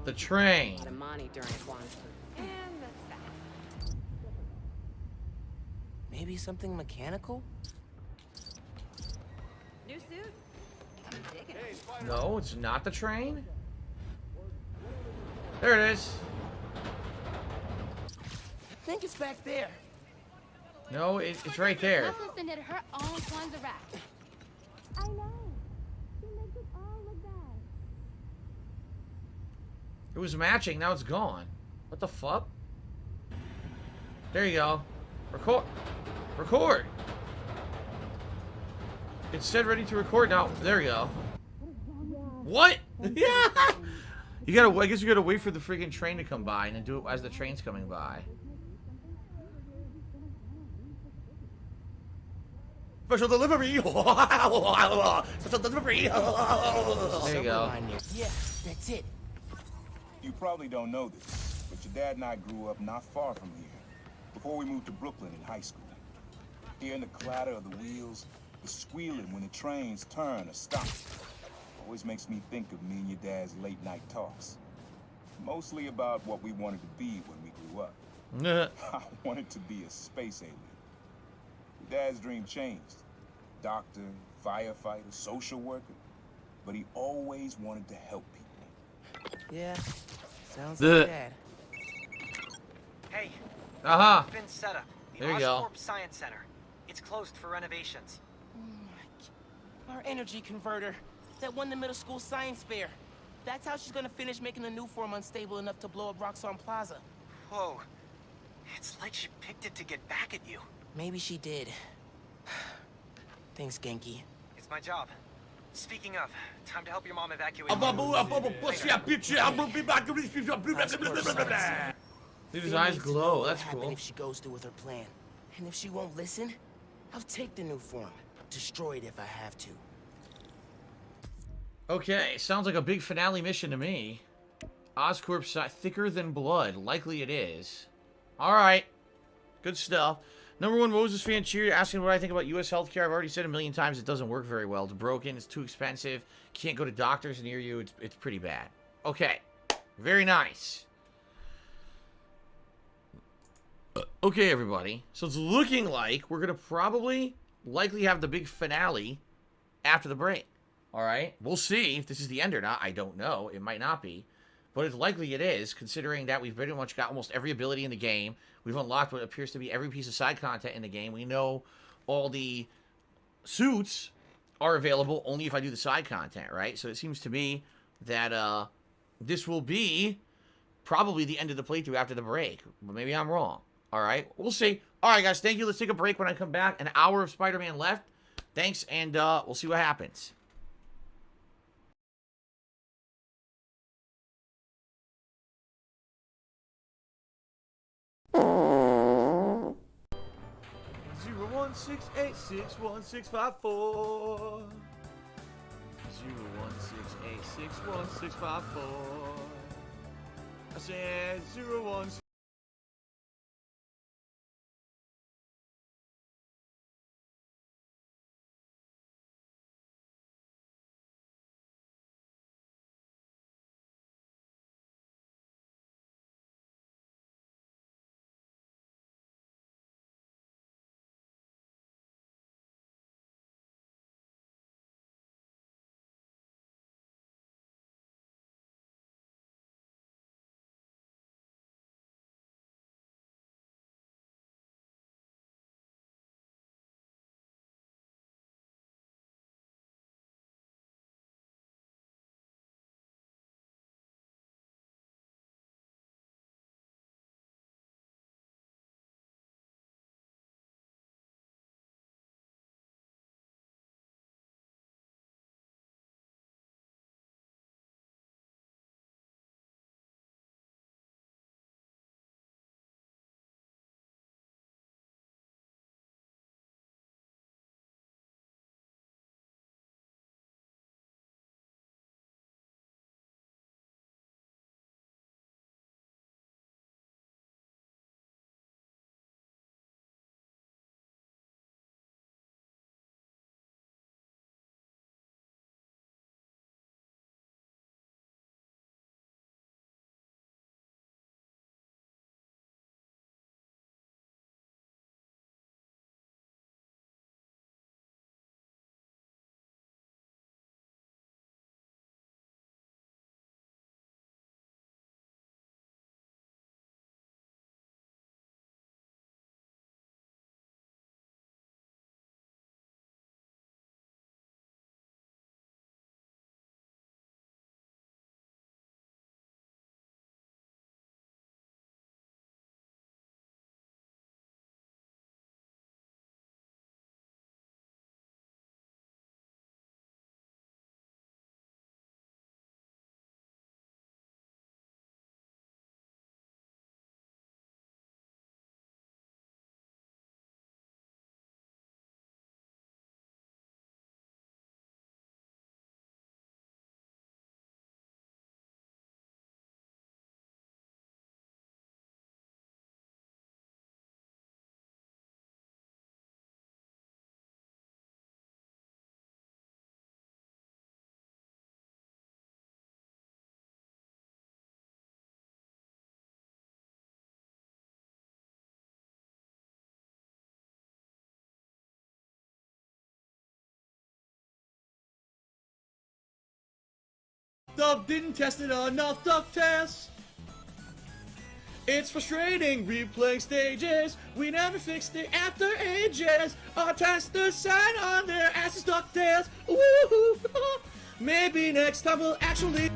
The train. Maybe something mechanical? New suit? I'm digging it. No, it's not the train. There it is. I think it's back there. No, it's right there. Must have her own Kwanzaa rack. I know. She makes it all look bad. It was matching, now it's gone. What the fuck? There you go. Record. Record. It said ready to record now. There you go. What? Yeah. You gotta. I guess you gotta wait for the freaking train to come by and then do it as the train's coming by. Special delivery. Special delivery. There you go. Yeah, that's it. You probably don't know this, but your dad and I grew up not far from here, before we moved to Brooklyn in high school. Hearing the clatter of the wheels, the squealing when the trains turn or stop, always makes me think of me and your dad's late night talks. Mostly about what we wanted to be when we grew up. I wanted to be a space alien. Your dad's dream changed. Doctor, firefighter, social worker. But he always wanted to help people. Yeah, sounds like Dad. Hey. Been set up. The There you go. Oscorp Science Center. It's closed for renovations. Our energy converter that won the middle school science fair. That's how she's gonna finish making the new form unstable enough to blow up Roxxon Plaza. Whoa. It's like she picked it to get back at you. Maybe she did. Thanks, Genki. It's my job. Speaking of, time to help your mom evacuate. Dude, his eyes glow. That's cool. If she goes through with her plan, and if she won't listen, I'll take the new form, destroy it if I have to. Okay, sounds like a big finale mission to me. Oscorp side, thicker than blood. Likely it is. Alright. Good stuff. Number one Moses fan cheer, asking what I think about U.S. healthcare. I've already said a million times it doesn't work very well. It's broken. It's too expensive. Can't go to doctors near you. It's pretty bad. Okay. Very nice. Okay, everybody. So it's looking like we're going to likely have the big finale after the break. Alright? We'll see if this is the end or not. I don't know. It might not be. But it's likely it is, considering that we've pretty much got almost every ability in the game. We've unlocked what appears to be every piece of side content in the game. We know all the suits are available only if I do the side content, right? So it seems to me that this will be probably the end of the playthrough after the break. But maybe I'm wrong. All right, we'll see. All right, guys, thank you. Let's take a break. When I come back, an hour of Spider-Man left. Thanks, and we'll see what happens. Zero 168616540. 016861654. I said 01. Dub didn't test it enough, duck test. It's frustrating replaying stages. We never fixed it after ages. Our testers sign on their asses, duck test. Ooh, maybe next time we'll actually.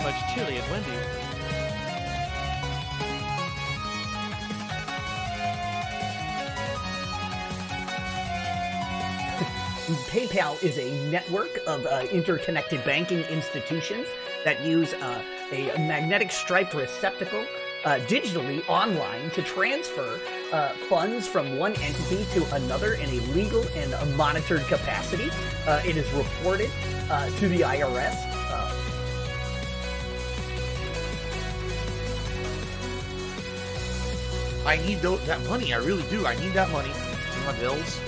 much chili at Wendy's. PayPal is a network of interconnected banking institutions that use a magnetic striped receptacle digitally online to transfer funds from one entity to another in a legal and a monitored capacity. It is reported to the IRS. I need that money. I really do. I need that money for my bills.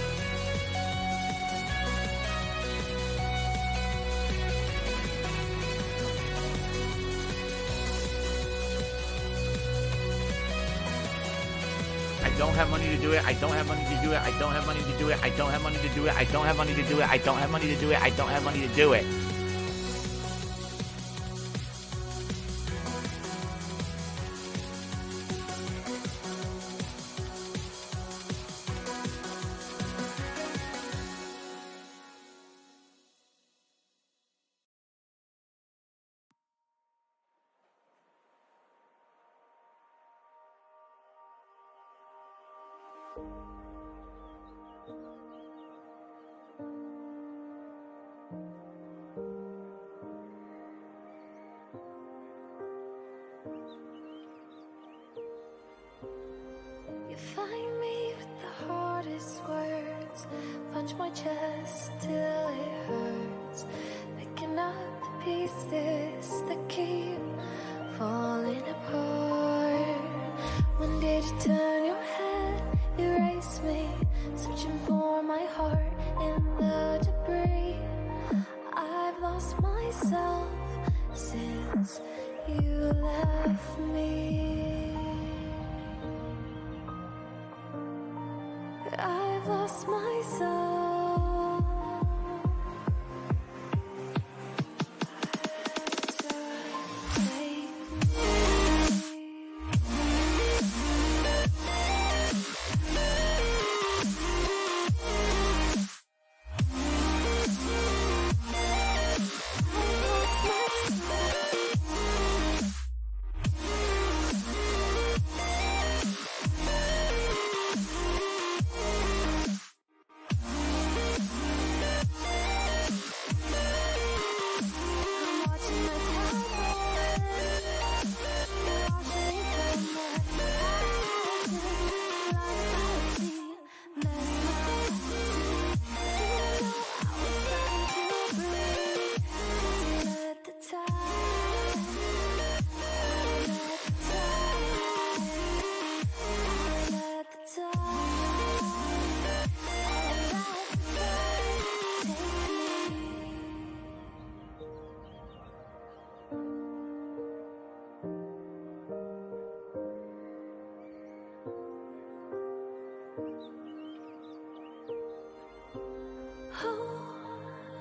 I don't have money to do it. I don't have money to do it. I don't have money to do it. I don't have money to do it. I don't have money to do it. I don't have money to do it. I don't have money to do it. You find me with the hardest words, punch my chest till it hurts, picking up the pieces that keep falling apart. When did you turn your head, erase me, searching for my heart in the debris? I've lost myself since you left me. I've lost myself.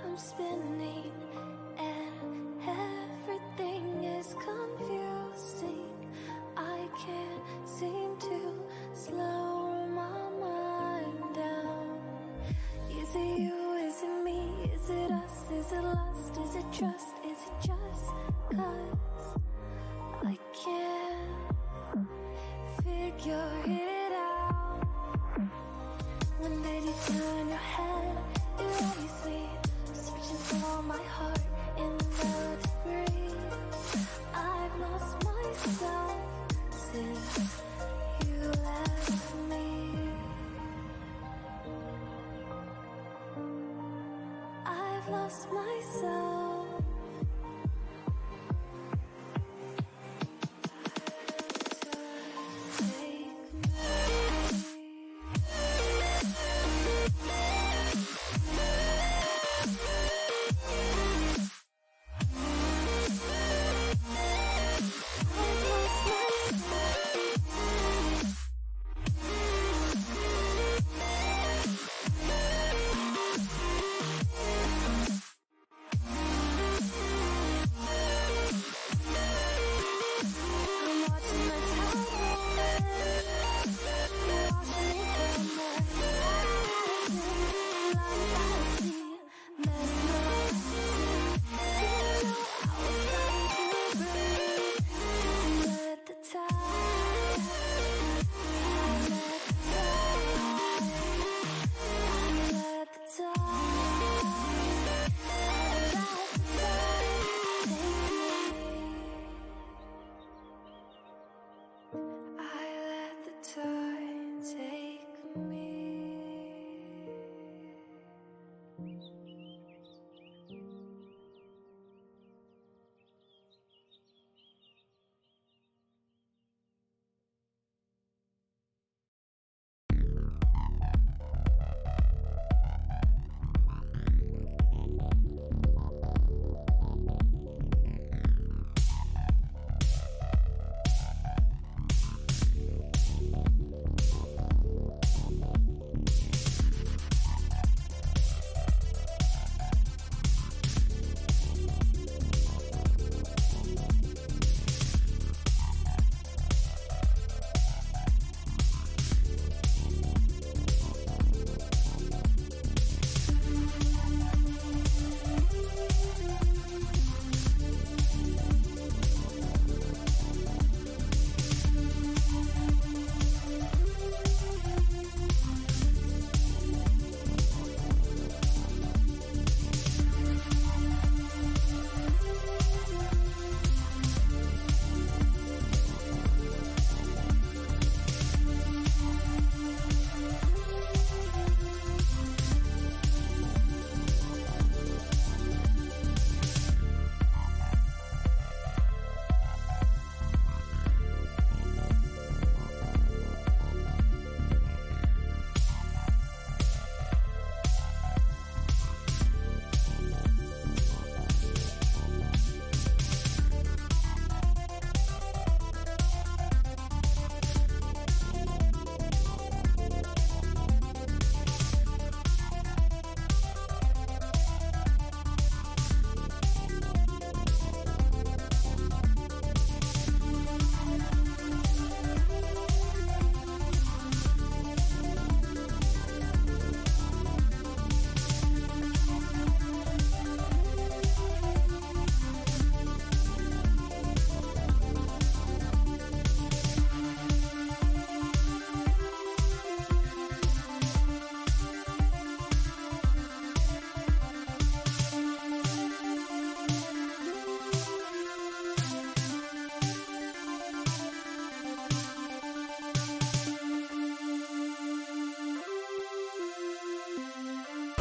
I'm spinning and everything is confusing. I can't seem to slow my mind down. Is it you, is it me, is it us, is it lust, is it trust, is it just 'cause I can't figure it out? When did you turn your head? Erase me, searching for my heart in the debris. I've lost myself since you left me. I've lost myself.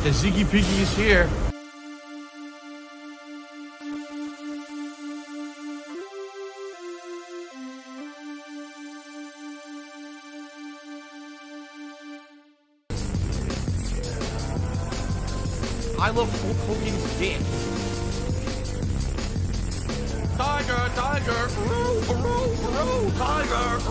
The Ziggy Piggy is here. I love Hulk Hogan's dick. Tiger, tiger, tiger,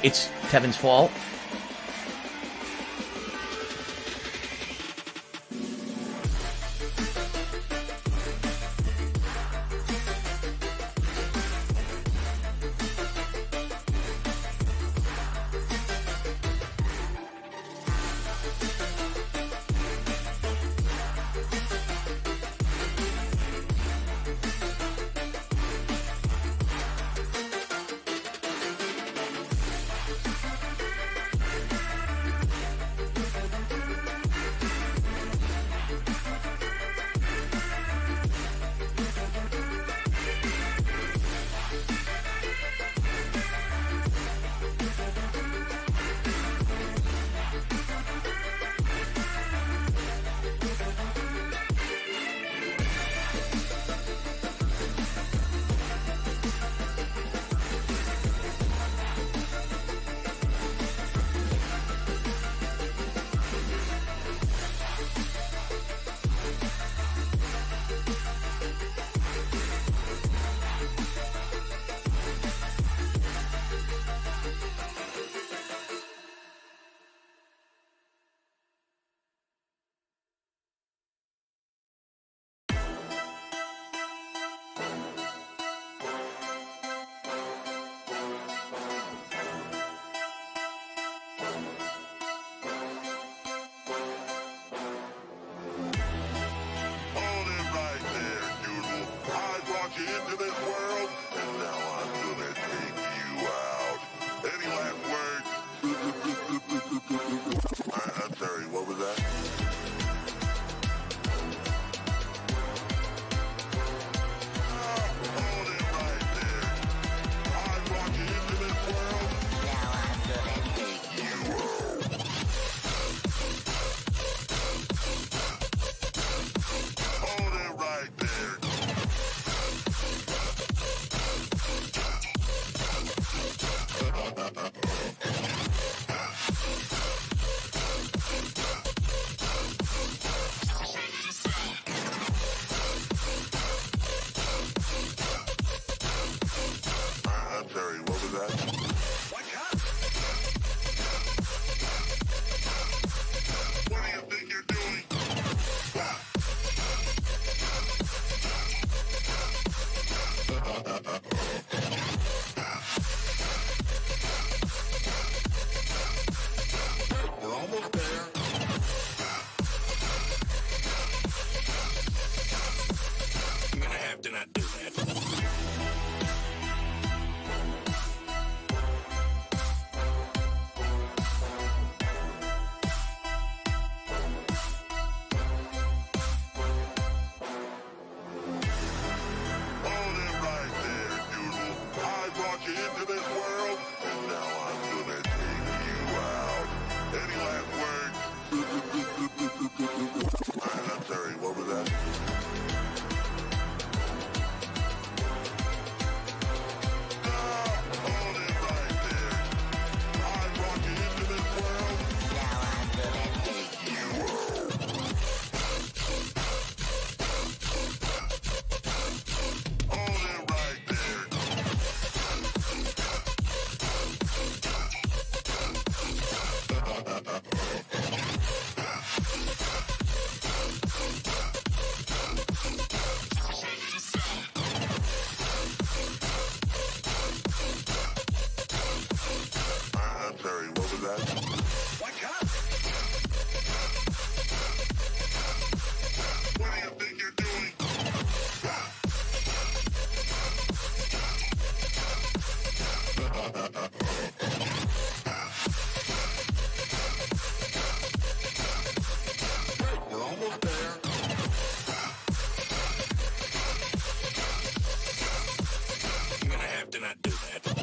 It's Tevin's fault. Into this world, and now I'm gonna take you out. Any last not do that.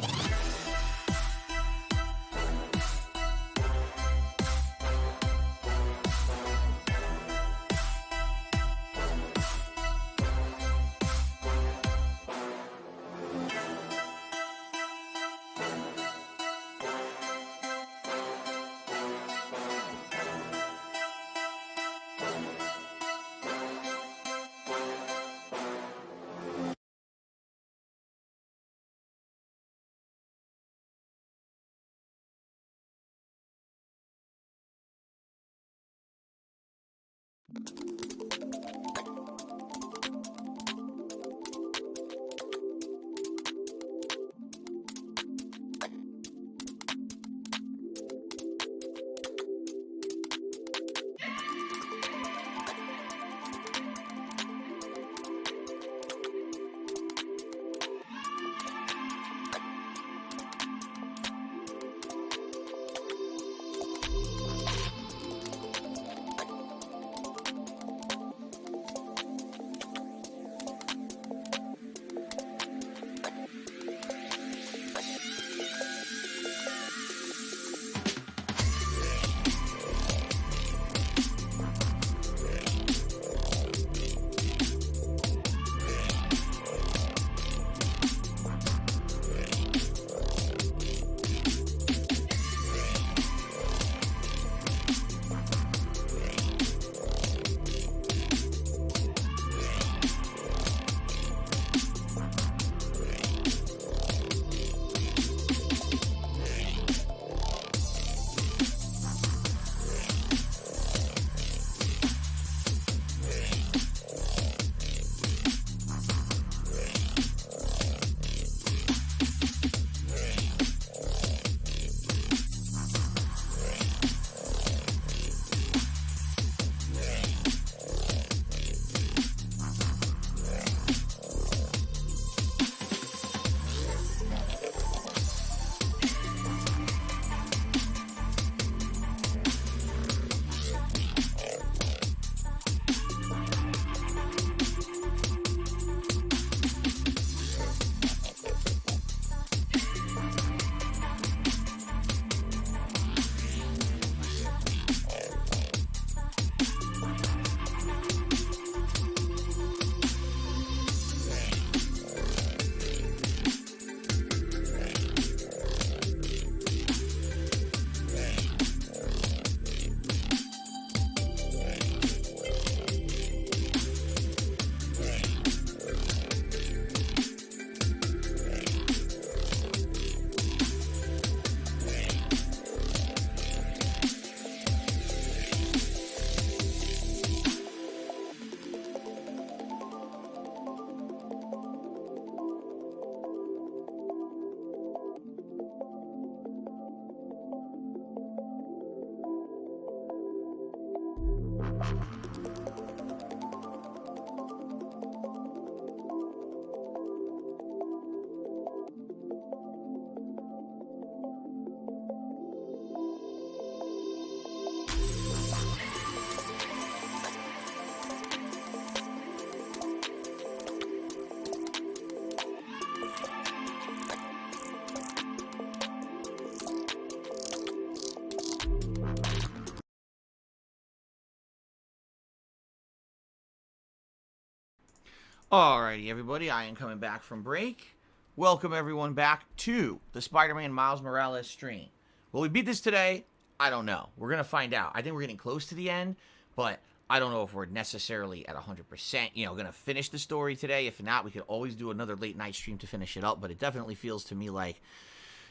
Alrighty, everybody, I am coming back from break. Welcome everyone back to the Spider-Man Miles Morales stream. Will we beat this today? I don't know. We're going to find out. I think we're getting close to the end, but I don't know if we're necessarily at 100%, going to finish the story today. If not, we could always do another late night stream to finish it up, but it definitely feels to me like,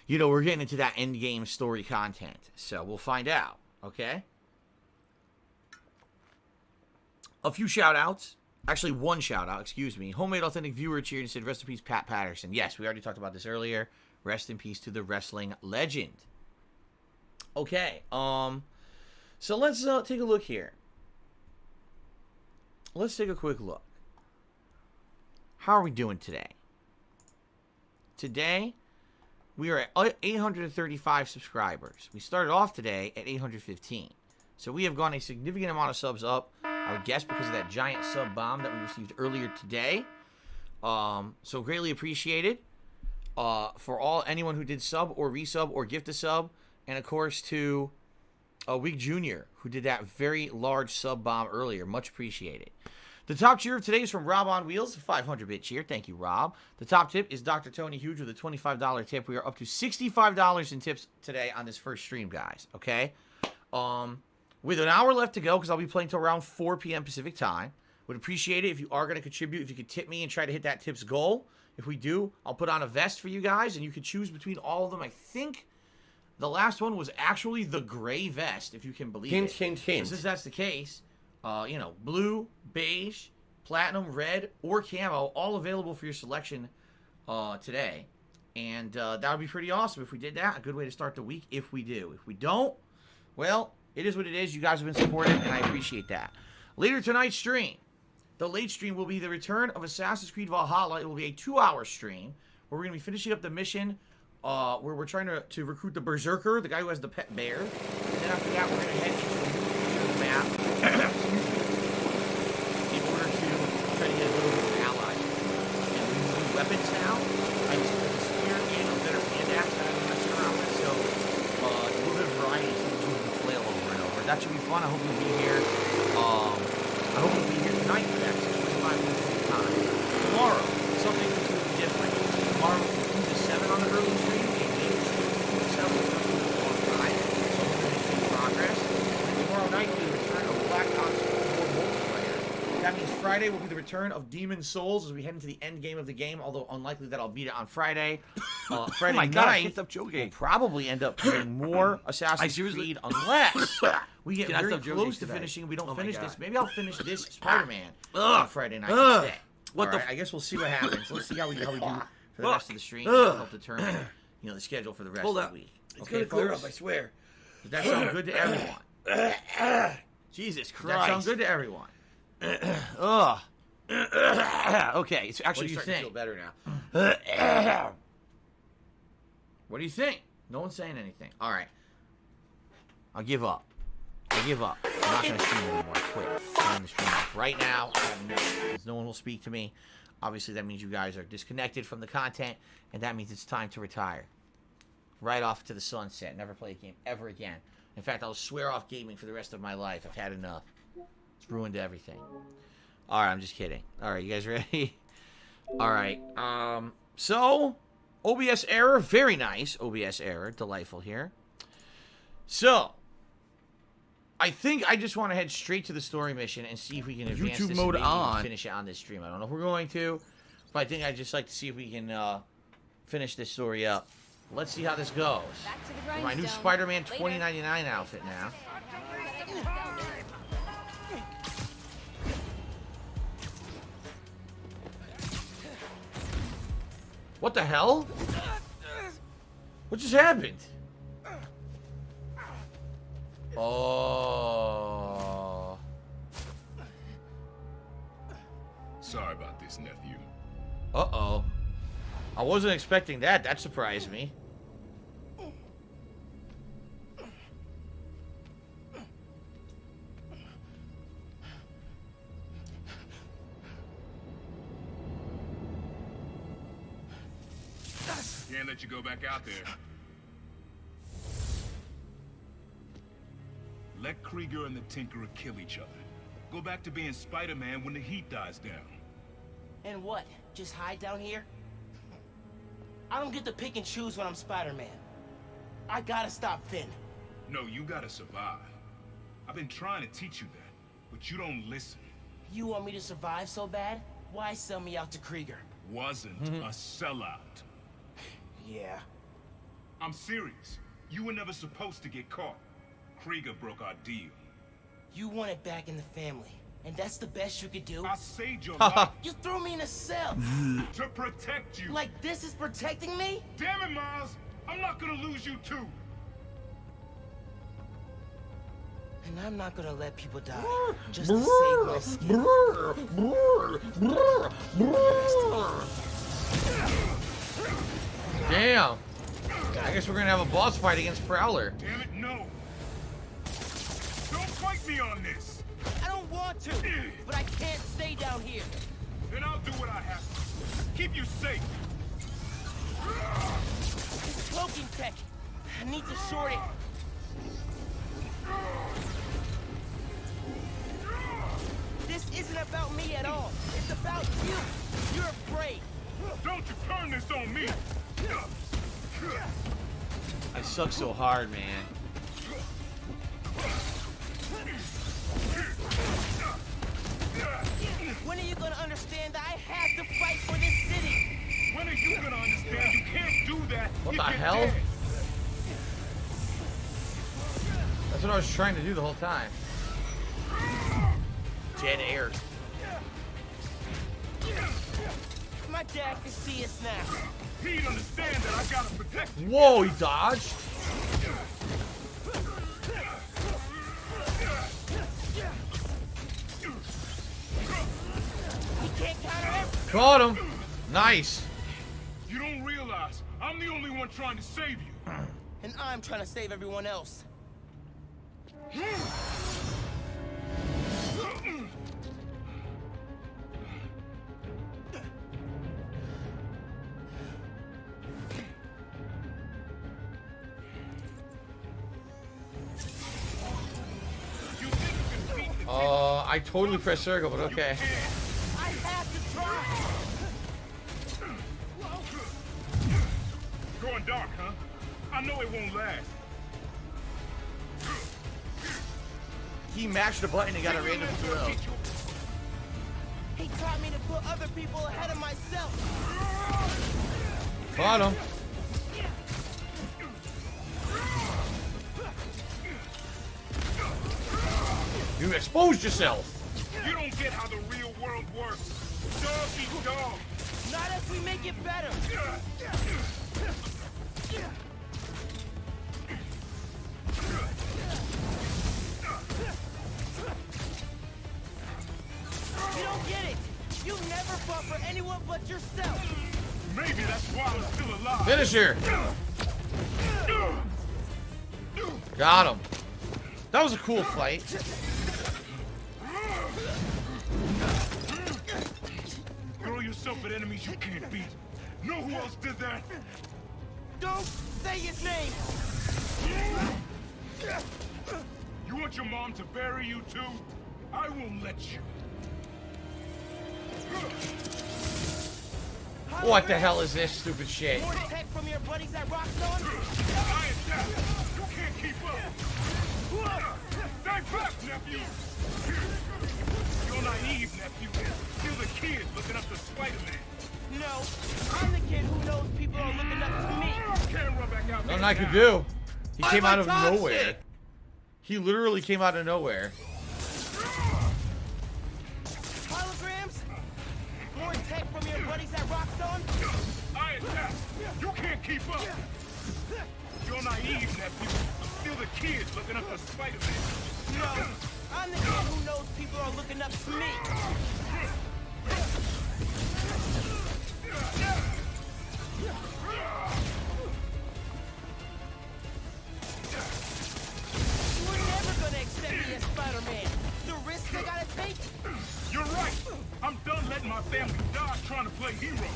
we're getting into that end game story content. So we'll find out, okay? A few shout-outs. Actually, one shout-out, excuse me. Homemade Authentic Viewer cheered and said, rest in peace, Pat Patterson. Yes, we already talked about this earlier. Rest in peace to the wrestling legend. Okay, so let's take a look here. Let's take a quick look. How are we doing today? Today, we are at 835 subscribers. We started off today at 815. So we have gone a significant amount of subs up. I would guess because of that giant sub bomb that we received earlier today. So greatly appreciated for anyone who did sub or resub or gift a sub. And of course to Week Junior, who did that very large sub bomb earlier. Much appreciated. The top cheer of today is from Rob on Wheels, 500-bit cheer. Thank you, Rob. The top tip is Dr. Tony Huge with a $25 tip. We are up to $65 in tips today on this first stream, guys. Okay? With an hour left to go, because I'll be playing till around 4 p.m. Pacific time. Would appreciate it if you are going to contribute, if you could tip me and try to hit that tips goal. If we do, I'll put on a vest for you guys, and you could choose between all of them. I think the last one was actually the gray vest, if you can believe it. Hint. Since that's the case, blue, beige, platinum, red, or camo, all available for your selection today. And that would be pretty awesome if we did that. A good way to start the week if we do. If we don't, well, it is what it is. You guys have been supportive, and I appreciate that. Later tonight's stream, the late stream will be the return of Assassin's Creed Valhalla. It will be a 2-hour stream where we're going to be finishing up the mission where we're trying to recruit the Berserker, the guy who has the pet bear. And then after that, we're going to head into the map in order to try to get a little bit of allies. And we use new weapons now. I just put a spear and a better hand axe that I've been messing around with. So a little bit of variety instead of using the flail over and over. That should be fun. I hope you'll be here. I hope you'll be here tonight for that 6:25 Pacific time. Tomorrow, something completely different. Tomorrow we'll do the 7 on the early stream, and maybe we'll do 7 on Friday. So we're going to make progress. And tomorrow night will be the return of Black Ops 4 multiplayer. That means Friday will be the return of Demon's Souls as we head into the end game of the game, although unlikely that I'll beat it on Friday. Friday night, we'll probably end up doing more Assassin's Creed unless we get very close to finishing. We don't finish this. Maybe I'll finish this Spider-Man on Friday night instead. I guess we'll see what happens. Let's see how we do for the rest of the stream. That'll help determine, the schedule for the rest of the week. It's gonna clear up, I swear. Does that sound good to everyone? Jesus Christ. Does that sound good to everyone? Okay, it's actually starting to feel better now. What do you think? No one's saying anything. All right. I'll give up. I'm not going to stream anymore. I quit. I'm going to stream right now. Because no one will speak to me. Obviously, that means you guys are disconnected from the content, and that means it's time to retire. Right off to the sunset. Never play a game ever again. In fact, I'll swear off gaming for the rest of my life. I've had enough. It's ruined everything. All right, I'm just kidding. All right, you guys ready? All right. So, OBS error. Very nice. OBS error. Delightful here. So, I think I just want to head straight to the story mission and see if we can advance YouTube this mode and on. Finish it on this stream. I don't know if we're going to, but I think I'd just like to see if we can finish this story up. Let's see how this goes. My new Spider-Man 2099 outfit now. What the hell? What just happened? Oh. Sorry about this, nephew. Uh-oh. I wasn't expecting that. That surprised me. Can't let you go back out there. Let Krieger and the Tinkerer kill each other. Go back to being Spider-Man when the heat dies down. And what? Just hide down here? I don't get to pick and choose when I'm Spider-Man. I gotta stop Finn. No, you gotta survive. I've been trying to teach you that, but you don't listen. You want me to survive so bad? Why sell me out to Krieger? Wasn't a sellout. Yeah. I'm serious. You were never supposed to get caught. Krieger broke our deal. You want it back in the family, and that's the best you could do? I saved your life. You threw me in a cell. To protect you. Like this is protecting me? Damn it, Miles. I'm not gonna lose you too. And I'm not gonna let people die just to save my skin. Damn. I guess we're gonna have a boss fight against Prowler. Damn it, no. Don't fight me on this. I don't want to, but I can't stay down here. Then I'll do what I have to. Keep you safe. This cloaking tech. I need to short it. This isn't about me at all. It's about you. You're afraid. Don't you turn this on me. I suck so hard, man. When are you gonna understand that I have to fight for this city? When are you gonna understand you can't do that? What the hell? That's what I was trying to do the whole time. Dead air. My dad can see us now. He'd understand that I gotta protect you. Whoa, he dodged. He can't counter it. Caught him. Nice. You don't realize I'm the only one trying to save you. And I'm trying to save everyone else. I totally pressed circle, but okay. I have to try. Going dark, huh? I know it won't last. He mashed a button and got a random throw. He taught me to put other people ahead of myself. Caught him. You exposed yourself. You don't get how the real world works. Dog eat dog. Not if we make it better. You don't get it. You never fought for anyone but yourself. Maybe that's why I'm still alive. Finisher. Got him. That was a cool fight. Throw yourself at enemies you can't beat. Know who else did that? Don't say his name. You want your mom to bury you too? I won't let you. What the hell is this stupid shit? More tech from your buddies at Rockstone? I attack. You can't keep up. Stay back, nephew. You're naive, nephew. You're the kid looking up to Spider-Man. No, I'm the kid who knows people are looking up to me. Can't run back out. Nothing I could do. He Why came am I out of toxic? nowhere. He literally came out of nowhere. Holograms? More tech from your buddies at Rockstone? I attack. You can't keep up. You're naive, nephew. I'm still the kid looking up to Spider-Man. No, I'm the kid who knows people are looking up to me. We're never gonna accept me as Spider-Man. The risks I gotta take. You're right. I'm done letting my family die trying to play hero.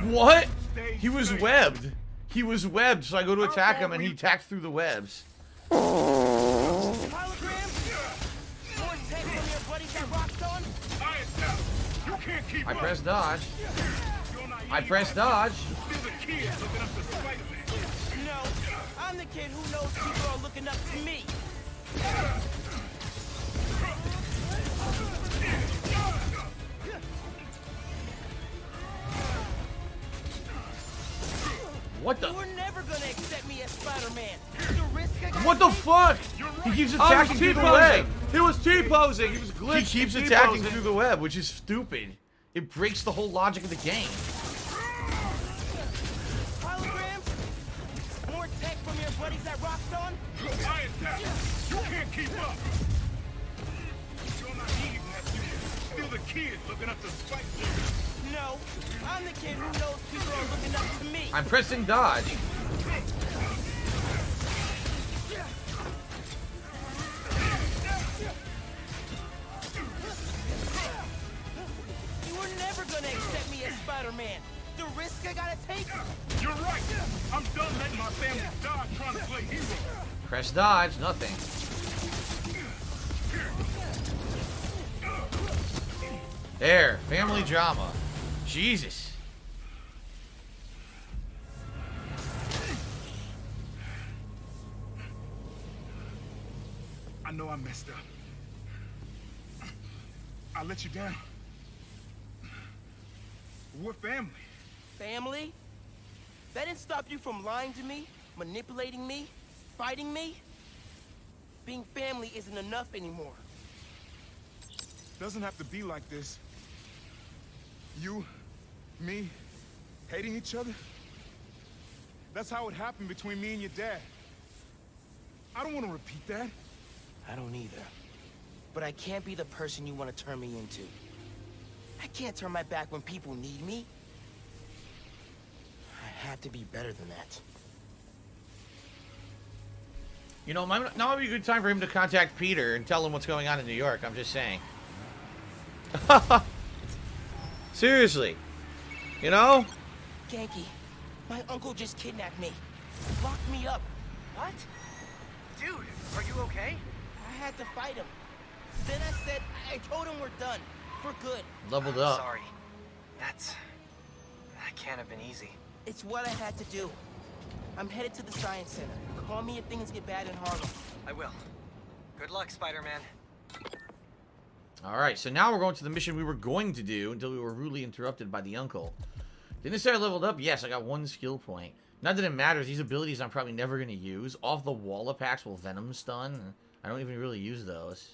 What? He was webbed. He was webbed, so I go to attack him and he attacked through the webs. I press dodge. I press dodge. No, I'm the kid who knows people are looking up to me. What the? You were never gonna accept me as Spider-Man. The risk I got. What the fuck? He keeps attacking through the web. He was T-posing. He was glitching. He keeps attacking through the web, which is stupid. It breaks the whole logic of the game. Holograms? More tech from your buddies at Rockstone? You can't keep up. You're naive, nephew. Still the kid looking up to Spike. No, I'm the kid who knows people are looking up to me. I'm pressing dodge. You were never gonna accept me as Spider-Man. The risk I gotta take. You're right. I'm done letting my family die trying to play hero. Press dodge, nothing. There, family drama. Jesus. I know I messed up. I let you down. We're family. Family? That didn't stop you from lying to me, manipulating me, fighting me? Being family isn't enough anymore. Doesn't have to be like this. You, me, hating each other? That's how it happened between me and your dad. I don't want to repeat that. I don't either. But I can't be the person you want to turn me into. I can't turn my back when people need me. I have to be better than that. You know, now would be a good time for him to contact Peter and tell him what's going on in New York. I'm just saying. Seriously. You know? Genki, my uncle just kidnapped me. Locked me up. What? Dude, are you okay? I had to fight him. Then I told him we're done. For good. Leveled up. Sorry. That can't have been easy. It's what I had to do. I'm headed to the Science Center. Call me if things get bad in Harlem. I will. Good luck, Spider-Man. Alright, so now we're going to the mission we were going to do until we were rudely interrupted by the uncle. Didn't it say I leveled up? Yes, I got 1 skill point. Not that it matters. These abilities I'm probably never going to use. Off the wall attacks will Venom stun. I don't even really use those.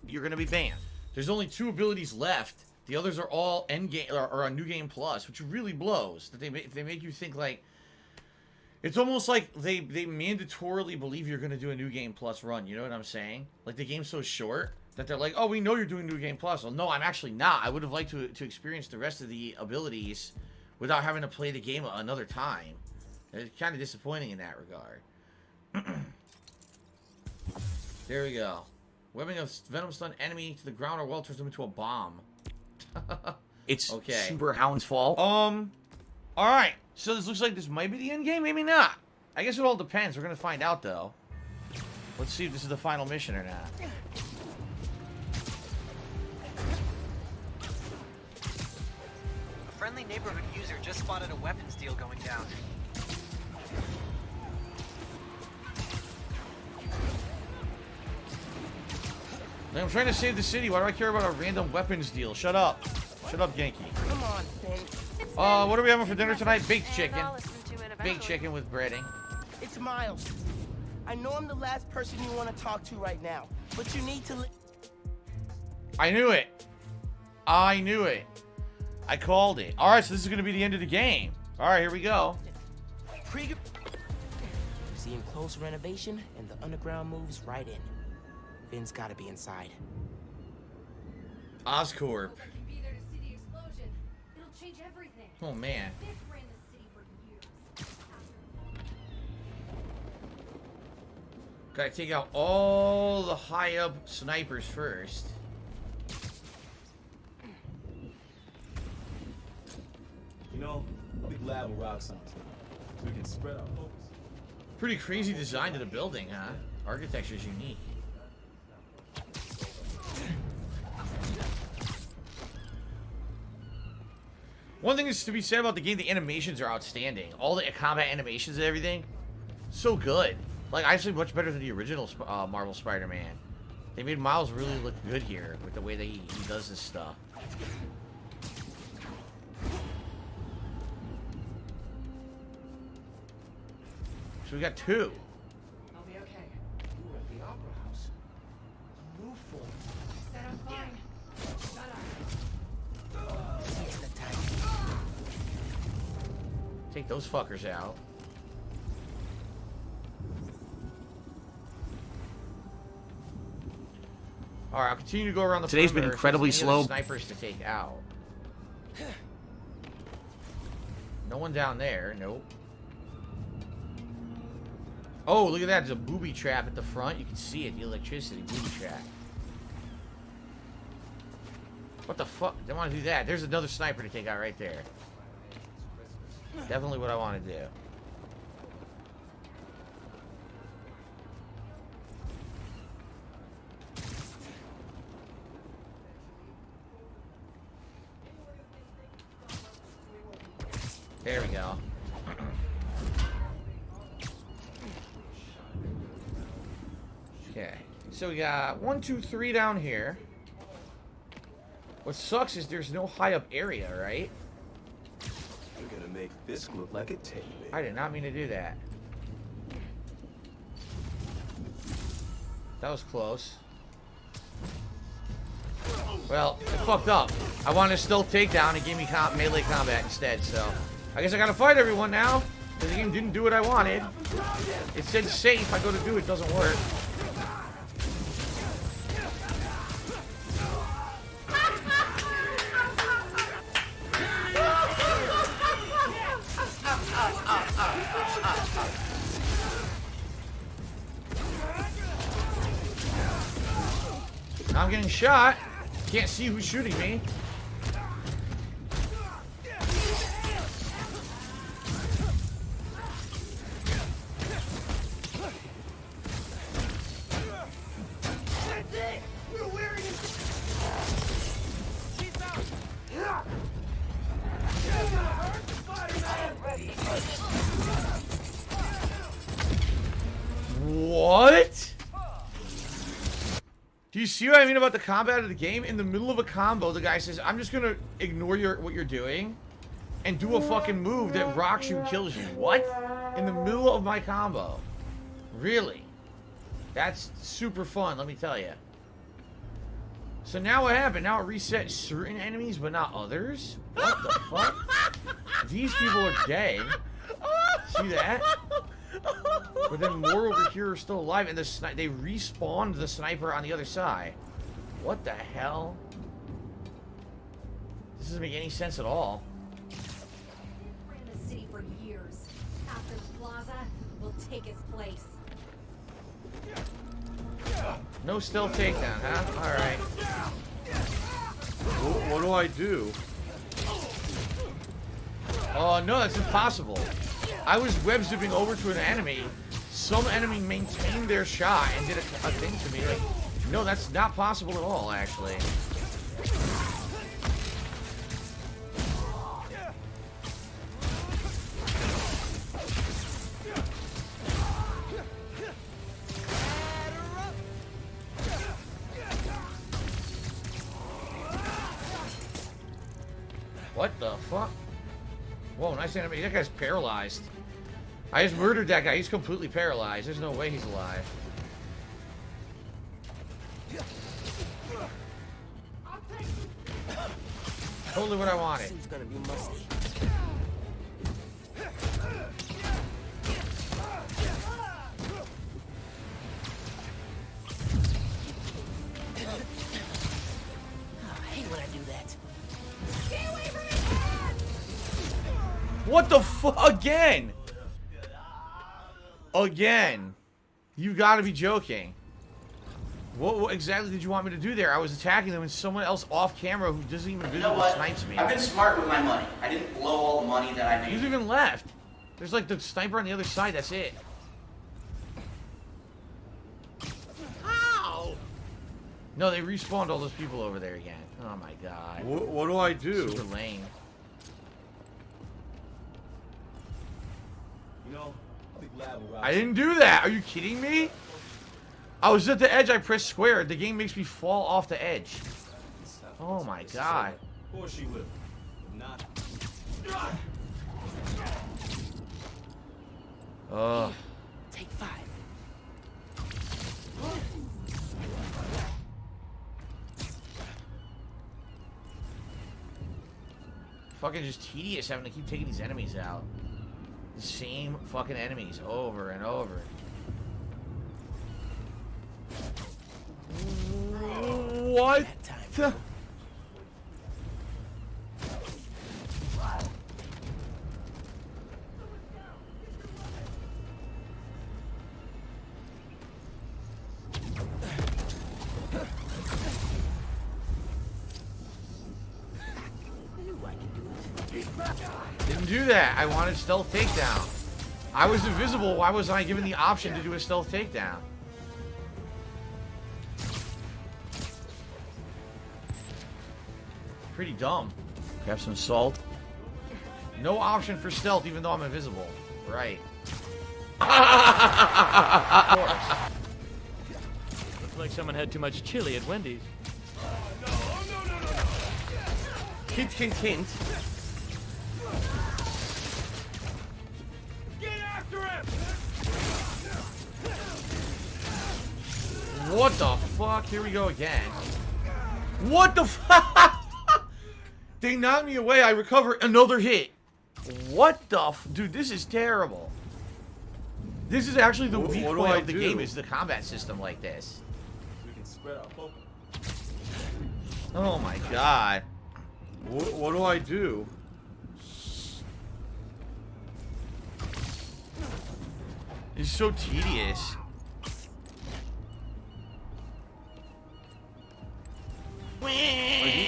You're going to be banned. There's only 2 abilities left. The others are all endgame or a new game plus, which really blows. That they make you think like it's almost like they mandatorily believe you're going to do a new game plus run. You know what I'm saying? Like the game's so short that they're like, oh, we know you're doing new game plus. Well, no, I'm actually not. I would have liked to experience the rest of the abilities without having to play the game another time. It's kind of disappointing in that regard. There we go. Webbing of Venom stun enemy to the ground or wall turns them into a bomb. It's okay. Super Hound's fault. Alright. So this looks like this might be the end game, maybe not. I guess it all depends. We're gonna find out though. Let's see if this is the final mission or not. A friendly neighborhood user just spotted a weapons deal going down. I'm trying to save the city. Why do I care about a random weapons deal? Shut up. Shut up, Genki. Come on, Finn. What are we having for dinner tonight? Baked chicken. Baked chicken with breading. It's Miles. I know I'm the last person you want to talk to right now, but you need to... I knew it. I knew it. I called it. Alright, so this is going to be the end of the game. Alright, here we go. See close renovation, and the underground moves right in. Finn's gotta be inside. Oscorp. Oh, man. Gotta take out all the high-up snipers first. You know, big lab will rock something. So we can spread our focus. Pretty crazy design to the building, huh? Architecture's unique. One thing is to be said about the game, the animations are outstanding. All the combat animations and everything, so good. Like, actually much better than the original Marvel Spider-Man. They made Miles really look good here with the way that he does this stuff. So we got 2. I'll be okay. You were at the Opera House. Move forward. I said I'm fine. Shut up. Here's the time. Take those fuckers out. Alright, I'll continue to go around the Today's been perimeter. incredibly There's any other slow. snipers to take out. No one down there. Nope. Oh, look at that. There's a booby trap at the front. You can see it. The electricity booby trap. What the fuck? Don't want to do that. There's another sniper to take out right there. Definitely what I want to do. There we go. Okay. So we got 1, 2, 3 down here. What sucks is there's no high up area, right? You're gonna make this look like a tape. I did not mean to do that. That was close. Well, it fucked up. I wanted a stealth takedown and gave me melee combat instead, so I guess I gotta fight everyone now, because the game didn't do what I wanted. It said safe, I go to do it, doesn't work. Now I'm getting shot. Can't see who's shooting me. What? Do you see what I mean about the combat of the game? In the middle of a combo, the guy says, I'm just gonna ignore what you're doing and do a fucking move that rocks you and kills you. What? In the middle of my combo. Really? That's super fun, let me tell you. So now what happened? Now it resets certain enemies, but not others? What the fuck? These people are dead. See that? But then more over here are still alive, and they respawned the sniper on the other side. What the hell? This doesn't make any sense at all. We're in the city for years. After the plaza, we'll take its place. No stealth takedown, huh? Alright. What do I do? Oh, no, that's impossible. I was web-zipping over to an enemy. Some enemy maintained their shot and did a thing to me. Like, no, that's not possible at all, actually. What the fuck? Whoa, nice enemy. That guy's paralyzed. I just murdered that guy. He's completely paralyzed. There's no way he's alive. Totally what I wanted. It's gonna be musty. I hate when I do that. Stay away from me! What the fuck? Again! Again! You gotta be joking. What exactly did you want me to do there? I was attacking them and someone else off camera who doesn't even visibly snipes me. I've been smart with my money. I didn't blow all the money that I made. Who's even left? There's like the sniper on the other side, that's it. No, they respawned all those people over there again. Oh my god. What do I do? Super lame. You know, I didn't do that. Are you kidding me? I was at the edge. I pressed square. The game makes me fall off the edge. Oh my god. Of course she will. Not. Ugh. Take 5. Fucking just tedious having to keep taking these enemies out. The same fucking enemies over and over. What? Didn't do that. I wanted stealth takedown. I was invisible. Why was I given the option to do a stealth takedown? Pretty dumb. Grab some salt. No option for stealth even though I'm invisible. Right. Of course. Looks like someone had too much chili at Wendy's. Hint, hint, hint. Get after him! What the fuck? Here we go again. What the fuck? They knocked me away. I recover another hit. What the dude, this is terrible. This is actually the weak point of the game is the combat system like this. We can spread our focus. Oh my god. What do I do? It's so tedious.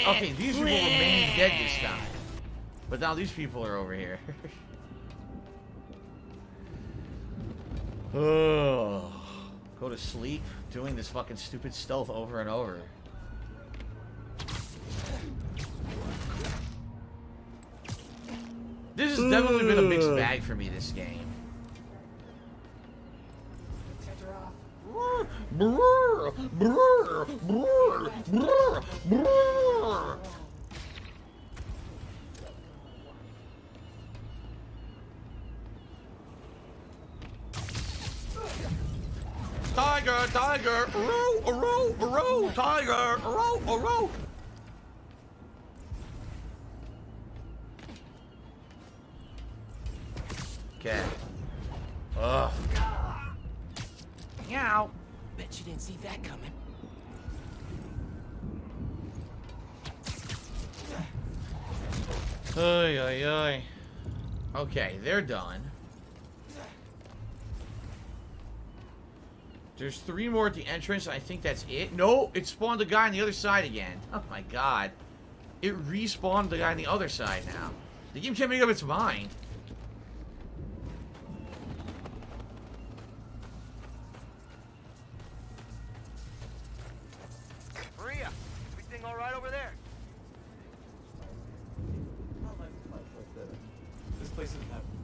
Okay, these people remain dead this time. But now these people are over here. Oh. Go to sleep doing this fucking stupid stealth over and over. This has definitely been a mixed bag for me, this game. Brrr, brrr, brrr, brrr, brrr. Tiger, tiger, row, row, row, tiger, row, row. Okay. Ugh. Meow. Bet you didn't see that coming. Ay, ay, ay. Okay, they're done. There's 3 more at the entrance. I think that's it. No, it spawned the guy on the other side again. Oh my god. It respawned the guy on the other side now. The game can't make up its mind. Maria, everything all right over there? This place isn't happening.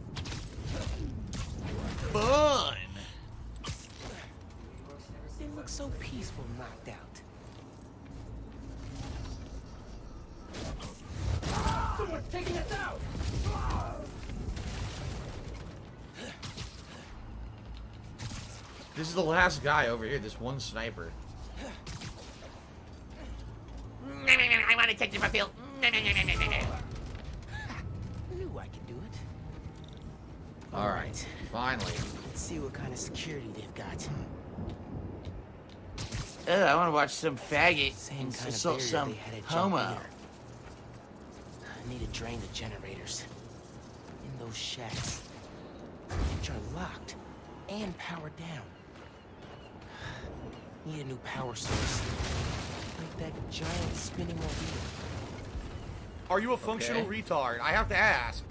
Fun. They look so peaceful knocked out. Someone's taking us out! This is the last guy over here, this one sniper. I want to take my field. Knew I could do it. Alright, finally. Let's see what kind of security they've got. I want to watch some faggot Same and kind of some barrier they had at homo. Jump Leader. I need to drain the generators. In those shacks. Which are locked and powered down. Need a new power source. Like that giant spinning mobile. Are you a functional retard? I have to ask.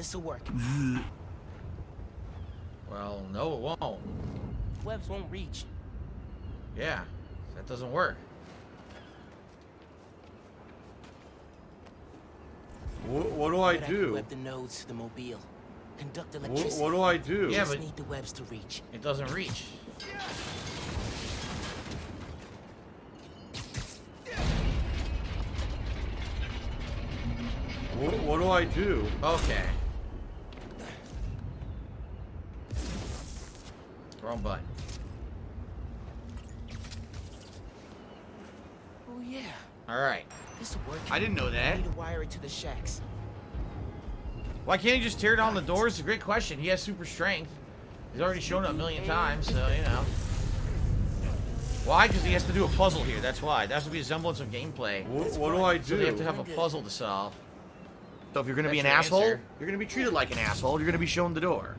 This'll work. Well, no, it won't. Webs won't reach. Yeah, that doesn't work. What do I do? Web the nodes to the mobile. Conduct electricity. What do I do? Yeah, Just but need the webs to reach. it doesn't reach. What do I do? Okay. Wrong button. Oh yeah. All right. This'll work. I didn't know that. Need to wire it to the shacks. Why can't he just tear down the doors? It's a great question. He has super strength. He's already shown it a million times, so, you know. Why? Because he has to do a puzzle here. That's why. That has to be a semblance of gameplay. What do I do? So they have to have a puzzle to solve. So if you're going to be an asshole, you're going to be treated like an asshole. You're going to be shown the door.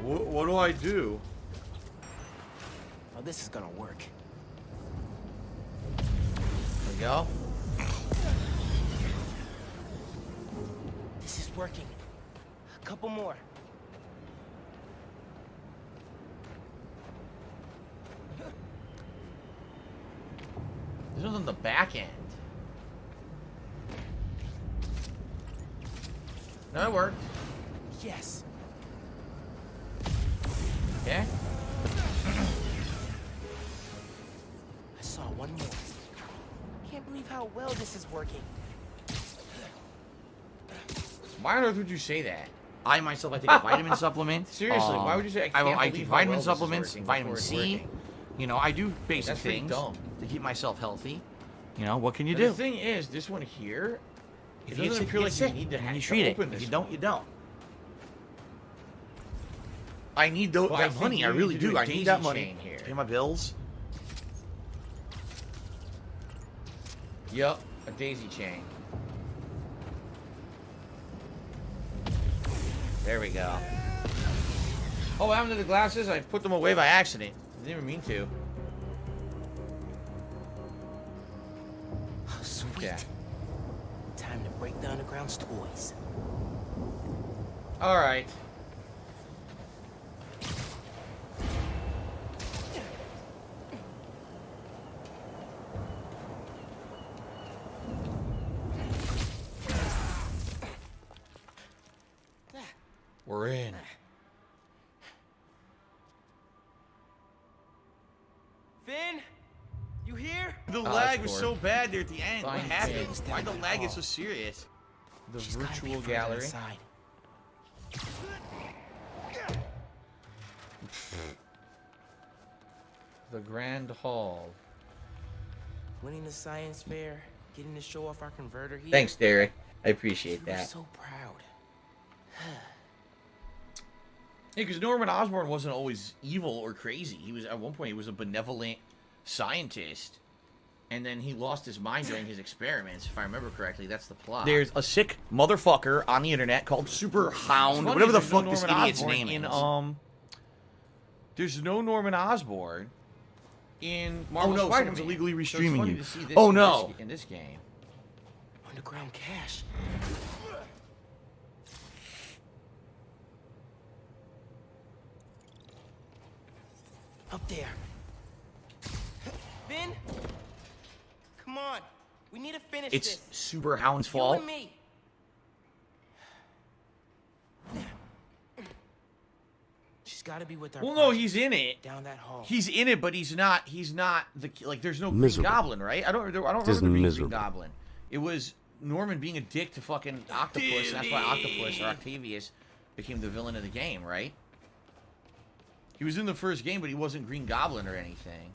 What do I do? Oh, this is gonna work. There we go. This is working. A couple more. This one's on the back end. No, it worked. Yes. Okay. I saw one more. Can't believe how well this is working. Why on earth would you say that? I myself, I take a vitamin supplement. Seriously, why would you say I can't I believe take how vitamin well this is supplements, working vitamin before it's C. working? You know, I do basic That's pretty things dumb. to keep myself healthy. You know, what can you But do? the thing is, this one here, If it you get doesn't sick, appear you like get you sick. need to And have you to treat it. open If this you don't, one. you don't. I need that Well, I think money. you I need really to do do. a I need daisy that money chain here. to pay my bills. Yep, a daisy chain. There we go. Oh, what happened to the glasses? I put them away by accident. I didn't even mean to. Oh, sweet. Okay. Time to break the underground's toys. All right. We're in. Finn, you here? The I lag was scored. so bad there at the end. Fine, What happened? Finn. Why the lag get so serious? The She's gotta be virtual further gallery. inside. The Grand Hall. Winning the science fair, getting to show off our converter here. Thanks, Derek. I appreciate We were that. so proud. Yeah, because Norman Osborn wasn't always evil or crazy. He was, at one point, he was a benevolent scientist. And then he lost his mind during his experiments, if I remember correctly. That's the plot. There's a sick motherfucker on the internet called Super Hound, whatever the fuck this idiot's name is. There's no Norman Osborn in Marvel no, Spider-Man. someone's illegally So it's restreaming funny you. to see this Oh, in no. in this game. Underground cache. Up there. Finn? Come on. We need to finish It's this. Super Hound's You fault. and me. She's got to be with our Well, no, he's in it. down that hall. He's in it, but he's not the like. There's no Green Miserable. Goblin, right? I don't remember Just there being miserable. Green Goblin. It was Norman being a dick to fucking Octopus, and that's why Octopus or Octavius became the villain of the game, right? He was in the first game, but he wasn't Green Goblin or anything.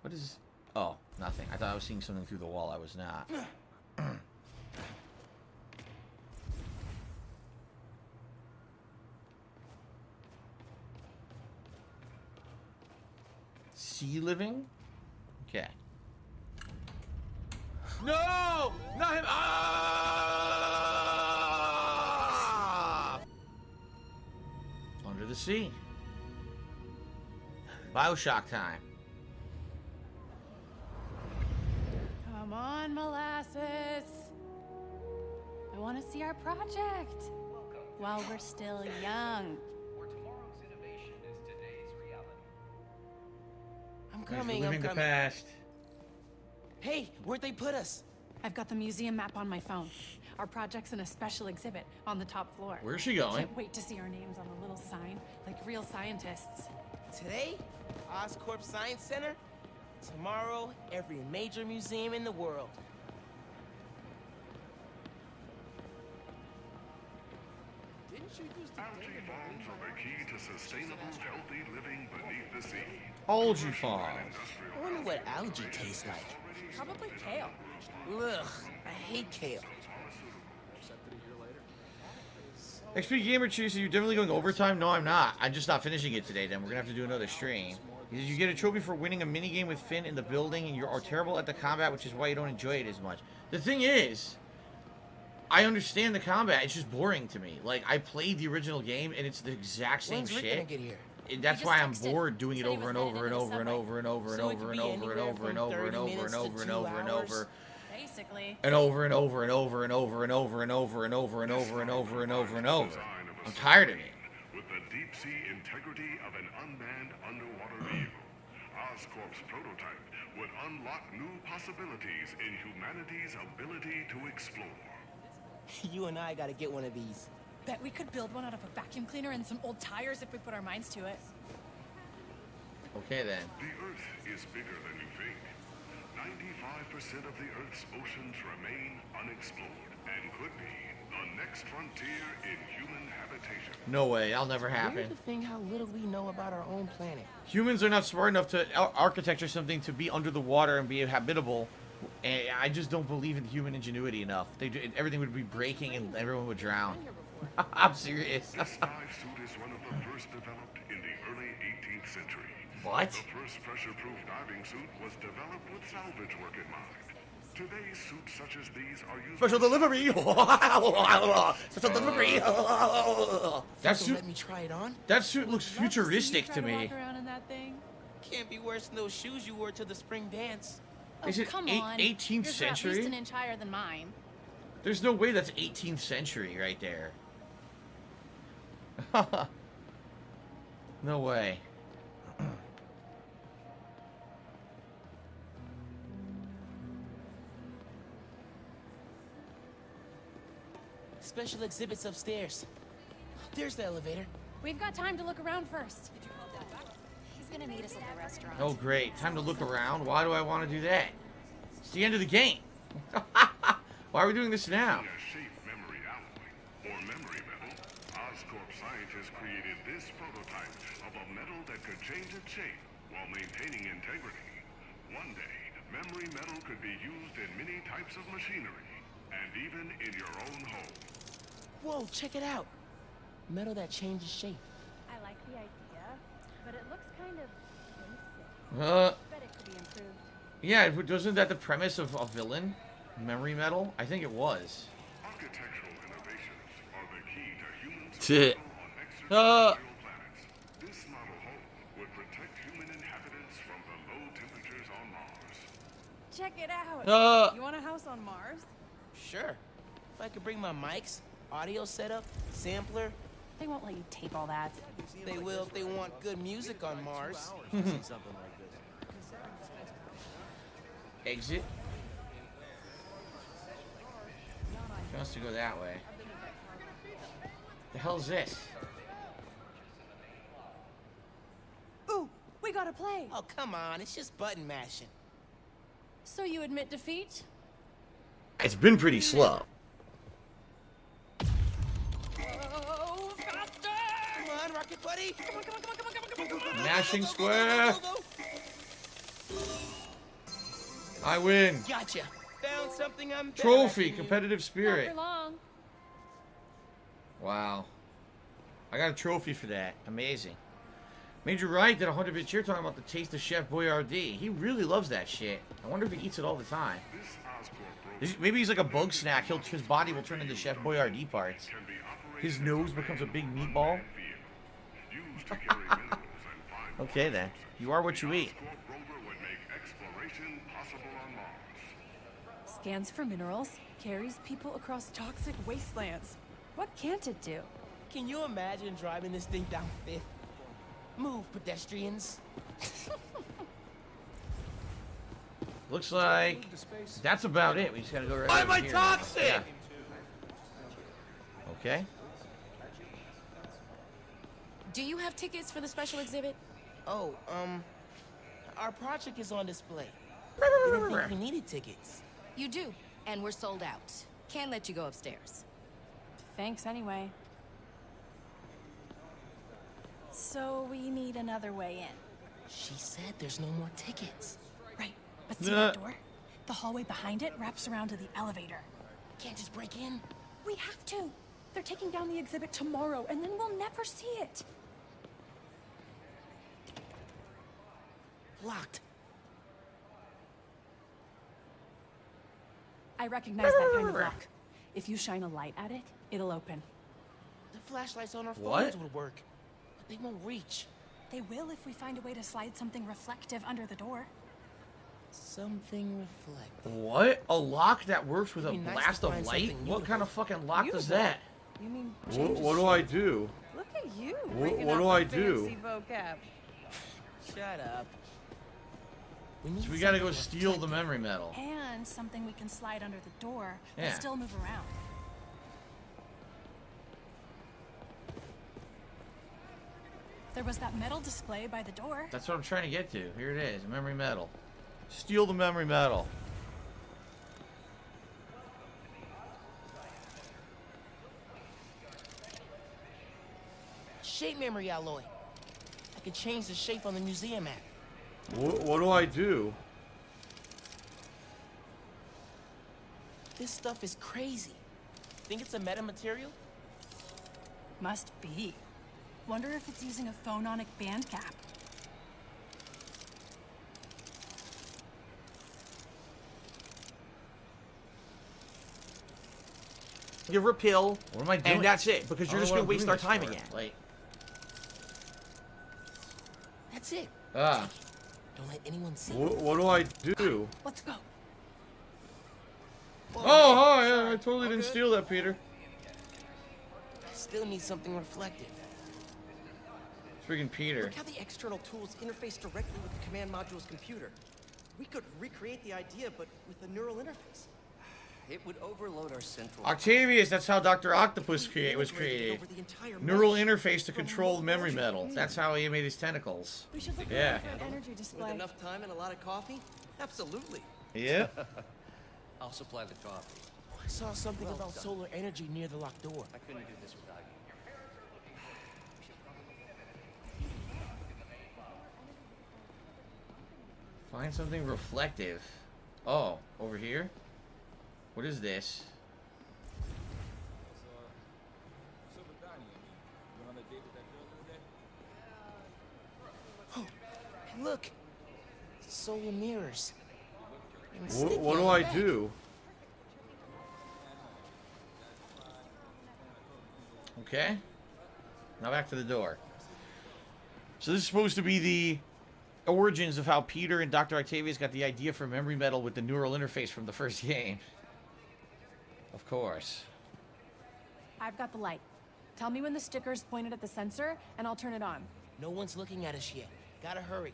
What is? Oh, nothing. I thought I was seeing something through the wall. I was not. Sea living? Okay. No! Not him! Ah! the sea. Bioshock time. Come on, Molasses. I want to see our project. While we're still young. I'm Guys, coming, we're I'm living the coming. past. Hey, where'd they put us? I've got the museum map on my phone. Our project's in a special exhibit on the top floor. Where's she going? Can't wait to see our names on the little sign, like real scientists. Today, Oscorp Science Center. Tomorrow, every major museum in the world. Didn't you use the algae farms are the key to sustainable, healthy living beneath the sea. Algae farms. I wonder what algae tastes like. Probably kale. Ugh, I hate kale. XP Gamer Cheese, are you definitely going overtime? No, I'm not. I'm just not finishing it today, then. We're going to have to do another stream. He says, you get a trophy for winning a minigame with Finn in the building, and you're terrible at the combat, which is why you don't enjoy it as much. The thing is, I understand the combat. It's just boring to me. Like, I played the original game, and it's the exact same When's Rick shit. gonna get here? That's why I'm bored doing it over and over and over and over and over and over and over and over and over and over and over and over and over. Basically. And over and over and over and over and over and over and over and over and over and over and over. I'm tired of it. With the deep sea integrity of an unmanned underwater vehicle, Oscorp's prototype would unlock new possibilities in humanity's ability to explore. You and I gotta get one of these. Bet we could build one out of a vacuum cleaner and some old tires if we put our minds to it. Okay then. The Earth is bigger than you think. 95% of the Earth's oceans remain unexplored and could be the next frontier in human habitation. No way, that'll never happen. Weird to think how little we know about our own planet. Humans are not smart enough to architecture something to be under the water and be habitable. And I just don't believe in human ingenuity enough. Everything would be breaking and everyone would drown. I'm serious. This dive suit is one of the first developed in the early 18th century. What? The first pressure-proof diving suit was developed with salvage work in mind. Today's suits such as these are used... Special delivery! Special delivery! That suit... Let me try it on. That suit looks futuristic to me. Walk around in that thing. Can't be worse than those shoes you wore to the spring dance. Is it come on. 18th Yours are century? at least an inch higher than mine. There's no way that's 18th century right there. No way. Special exhibits upstairs. There's the elevator. We've got time to look around first. He's gonna meet us at the restaurant. Oh great, time to look around. Why do I want to do that? It's the end of the game. Why are we doing this now? memory alloy, or memory metal, Oscorp scientists created this prototype of a metal that could change its shape while maintaining integrity. One day, memory metal could be used in many types of machinery, and even in your own home. Whoa, check it out. Metal that changes shape. I like the idea, but it looks kind of basic. Bet it could be improved. Yeah, wasn't that the premise of a villain? Memory metal? I think it was. Architectural innovations are the key to humans' Shit. on extraterrestrial planets. This model home would protect human inhabitants from the low temperatures on Mars. Check it out. You want a house on Mars? Sure. If I could bring my mics, audio setup, sampler. They won't let you tape all that. They will if they want good music on Mars. Exit. She wants to go that way. The hell's this? Ooh, we gotta play. Oh, come on. It's just button mashing. So you admit defeat? It's been pretty slow. Oh, faster! Come on, Rocket Buddy. Come on, come on, come on, come on, come on, come on. Mashing square. I win. Gotcha. Found something I'm better Trophy, at than you. competitive spirit. Not for long. Wow. I got a trophy for that. Amazing. Major Wright did 100-bit cheer talking about the taste of Chef Boyardee. He really loves that shit. I wonder if he eats it all the time. Maybe he's like a bug snack. His body will turn into Chef Boyardee parts. His nose becomes a big meatball. used to carry minerals and find Okay then. You are what you eat. Oscorp rover would make exploration possible on Mars. Scans for minerals, carries people across toxic wastelands. What can't it do? Can you imagine driving this thing down 5th? Move, pedestrians. Looks like that's about it. We just gotta go right Why over am I here. toxic? Yeah. Okay. Do you have tickets for the special exhibit? Oh, our project is on display. Didn't think we needed tickets. You do, and we're sold out. Can't let you go upstairs. Thanks anyway. So we need another way in. She said there's no more tickets. Right, but see that door? The hallway behind it wraps around to the elevator. Can't just break in? We have to. They're taking down the exhibit tomorrow, and then we'll never see it. Locked. I recognize that kind of lock. If you shine a light at it, it'll open. The flashlights on our What? phones would work, but they won't reach. They will if we find a way to slide something reflective under the door. Something reflective. What? A lock that works with a It'd be nice blast to of find light? something What kind of fucking lock does Beautiful. that? You mean What do I do? Look at you. What do I do? Vocab. Shut up. So we gotta go steal the memory metal. And something we can slide under the door Yeah. but still move around. There was that metal display by the door. That's what I'm trying to get to. Here it is, memory metal. Steal the memory metal. Shape memory alloy. I can change the shape on the museum map. What do I do? This stuff is crazy. Think it's a metamaterial? Must be. Wonder if it's using a phononic band cap. Give her a pill. What am I doing? And that's it, because I you're don't just know gonna what I'm waste doing our this time for. again. Like, That's it. ah. Don't let anyone see. What do I do? Let's go. Oh, hi! I totally didn't steal that, Peter. Still need something reflective. Freaking Peter. Look how the external tools interface directly with the command module's computer. We could recreate the idea, but with a neural interface. It would overload our central... Octavius, that's how Dr. Octopus was created. over the entire Neural mesh. interface to control the memory metal. That's how he made his tentacles. We should look Yeah. around for an energy display. With enough time and a lot of coffee? Absolutely. Yeah. I'll supply the coffee. I saw something Well about done. solar energy near the locked door. I couldn't do this without you. Find something reflective. Oh, over here? What is this? Oh, and look! Solar mirrors. And What do I do? Okay. Now back to the door. So this is supposed to be the origins of how Peter and Dr. Octavius got the idea for memory metal with the neural interface from the first game. Of course. I've got the light. Tell me when the sticker's pointed at the sensor, and I'll turn it on. No one's looking at us yet. Gotta hurry.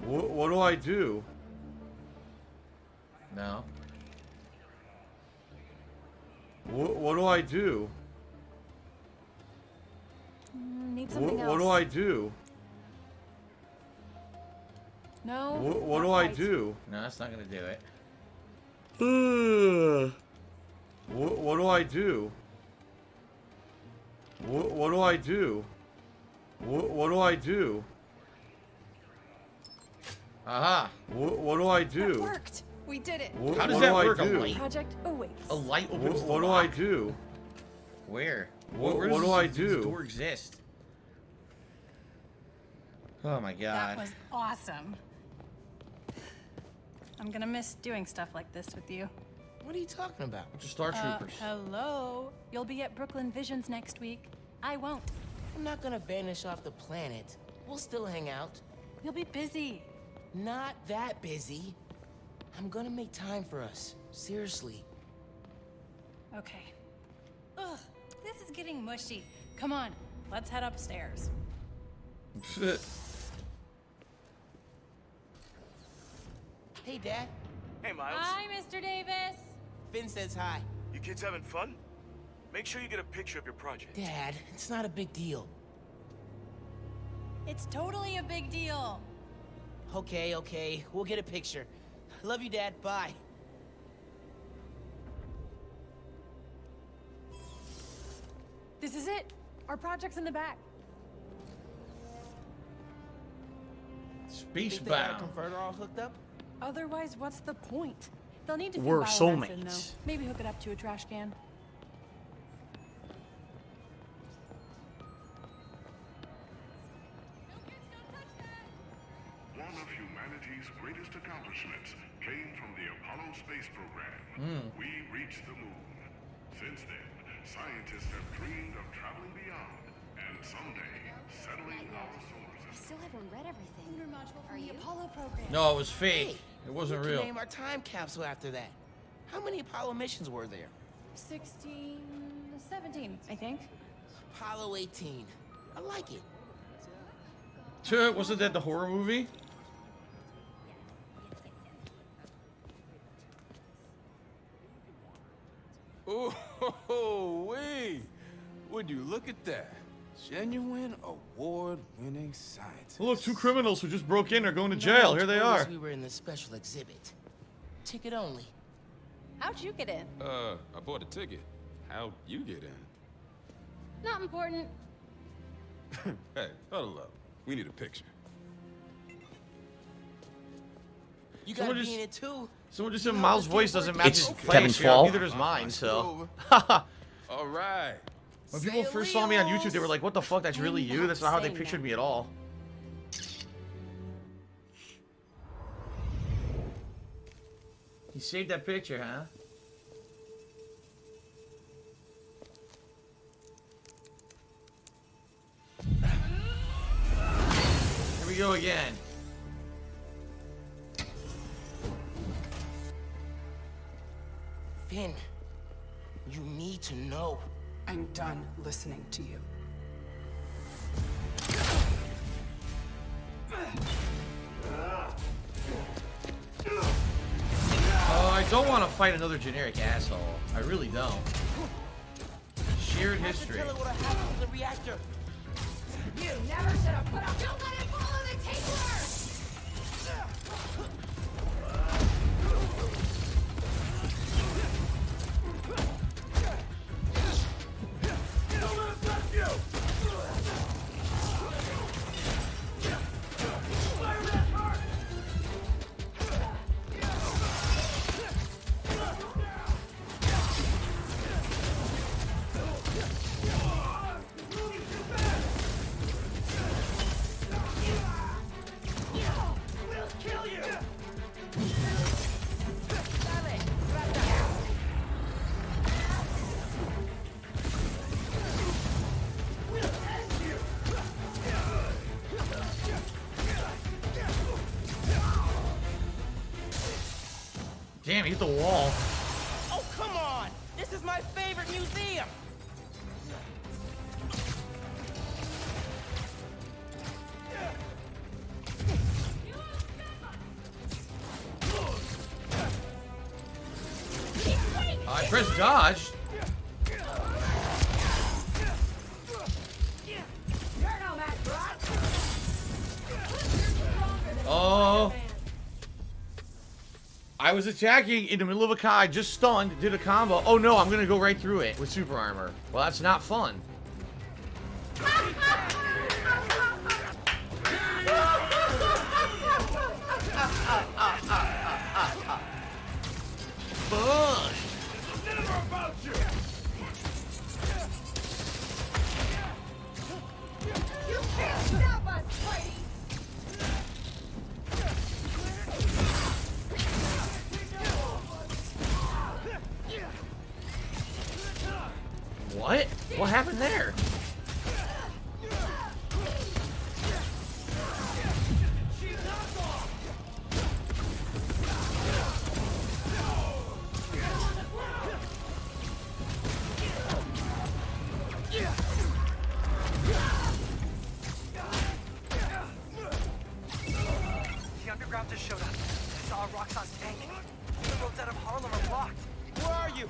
What do I do? No. What do I do? Need something else. What do I do? No. What not do I quite. do? No, that's not gonna do it. What do I do? What do I do? What do I do? Aha. What do I That do? worked. We did it. How does what that do I work? A do? light? Project awaits. A light opens the What do I lock. do? Where? What do I do? Does the door exist? Oh my god. That was awesome. I'm gonna miss doing stuff like this with you. What are you talking about? Just Star Troopers. Hello. You'll be at Brooklyn Visions next week. I won't. I'm not gonna vanish off the planet. We'll still hang out. You'll be busy. Not that busy. I'm gonna make time for us. Seriously. Okay. Ugh, this is getting mushy. Come on, let's head upstairs. Hey, Dad. Hey, Miles. Hi, Mr. Davis. Finn says hi. You kids having fun? Make sure you get a picture of your project. Dad, it's not a big deal. It's totally a big deal. Okay. We'll get a picture. Love you, Dad. Bye. This is it. Our project's in the back. Space Think they got a bound. converter all hooked up? Otherwise, what's the point? They'll need to feed We're biomass in, soulmates. though. Maybe hook it up to a trash can. One of humanity's greatest accomplishments came from the Apollo space program. We reached the moon. Since then, scientists have dreamed of traveling beyond and someday settling our solar I system. still haven't read everything. Lunar module Are from the you? Apollo program. No, it was fake. Hey, It wasn't we real. can name our time capsule after that. How many Apollo missions were there? 16, 17, I think. Apollo 18. I like it. Wasn't that the horror movie? Oh, wait. Would you look at that? Genuine award-winning science. Look, two criminals who just broke in are going to jail. Here they are. We were in the special exhibit. Ticket only. How'd you get in? I bought a ticket. How'd you get in? Not important. Hey, huddle up. We need a picture. You Someone gotta just- be in it too. Someone just said Miles' voice doesn't match his Kevin's face. Yeah, fault. neither does mine, so. All right. When people first saw me on YouTube, they were like, what the fuck, that's really you? That's not how they pictured me at all. You saved that picture, huh? Here we go again. Finn, you need to know. I'm done listening to you. Oh, I don't want to fight another generic asshole. I really don't. Shared history. Tell her what happened to the reactor. You never should have put up. Don't let it follow the Tinkler! Damn, he hit the wall. Oh, come on! This is my favorite museum! I pressed dodge. Oh. I was attacking in the middle of a car, I just stunned, did a combo. Oh no, I'm gonna go right through it with super armor. Well, that's not fun. Fun. Never about you. What? What happened there? The underground just showed up. I saw Roxxon's tank. The roads out of Harlem are blocked. Where are you?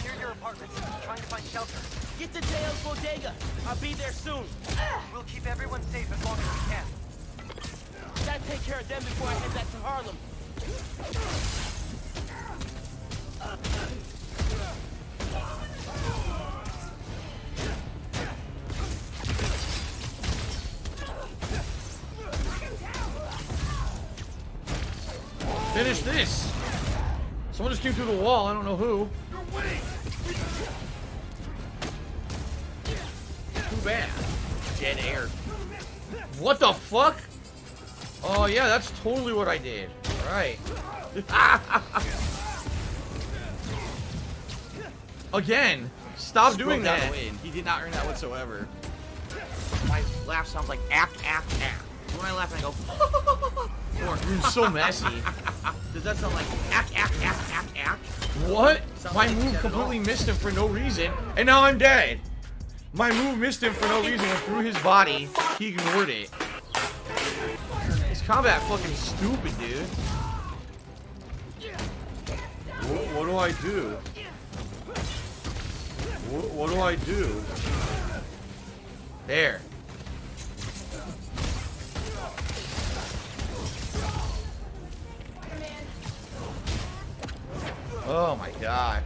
Near your apartment, trying to find shelter. Get to Dale's bodega. I'll be there soon. We'll keep everyone safe as long as we can. Gotta take care of them before I head back to Harlem. Finish this. Someone just came through the wall. I don't know who. Too bad. Dead air. What the fuck? Oh yeah, that's totally what I did. All right. Again. Stop doing that. He did not earn that whatsoever. My laugh sounds like ack, ack, ack. When I laugh and I go, You're so messy. Does that sound like ack, ack, ack, ack, ack? What? My move completely missed him for no reason, and now I'm dead. My move missed him for no reason, and through his body, he ignored it. This combat fucking stupid, dude. What do I do? What do I do? There. Oh my god.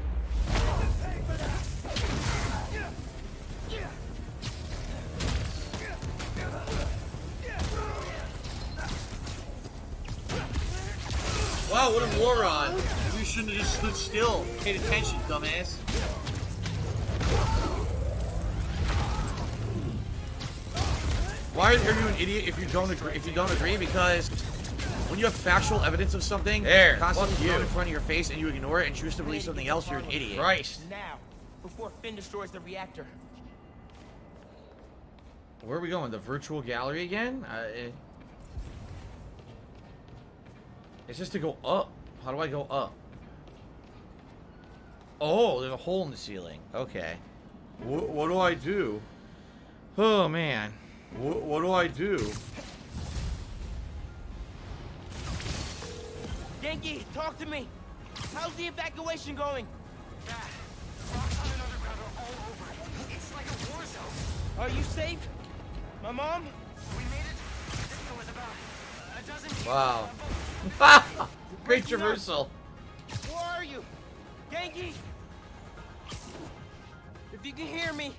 Wow, what a moron. You shouldn't have just stood still. Paid attention, dumbass. Why are you an idiot if you don't agree? Because when you have factual evidence of something, there, constantly thrown in front of your face and you ignore it and choose to believe something else, you're an idiot. Christ. Now, before Finn destroys the reactor. Where are we going? The virtual gallery again? It's just to go up. How do I go up? Oh, there's a hole in the ceiling. Okay. What do I do? Oh, man. What do I do? Yankee, talk to me. How's the evacuation going? Roxxon and underground are all over it. It's like a war zone. Are you safe? My mom? We made it. There was about a dozen people. Wow. Great traversal. Where are you? Yankee! If you can hear me,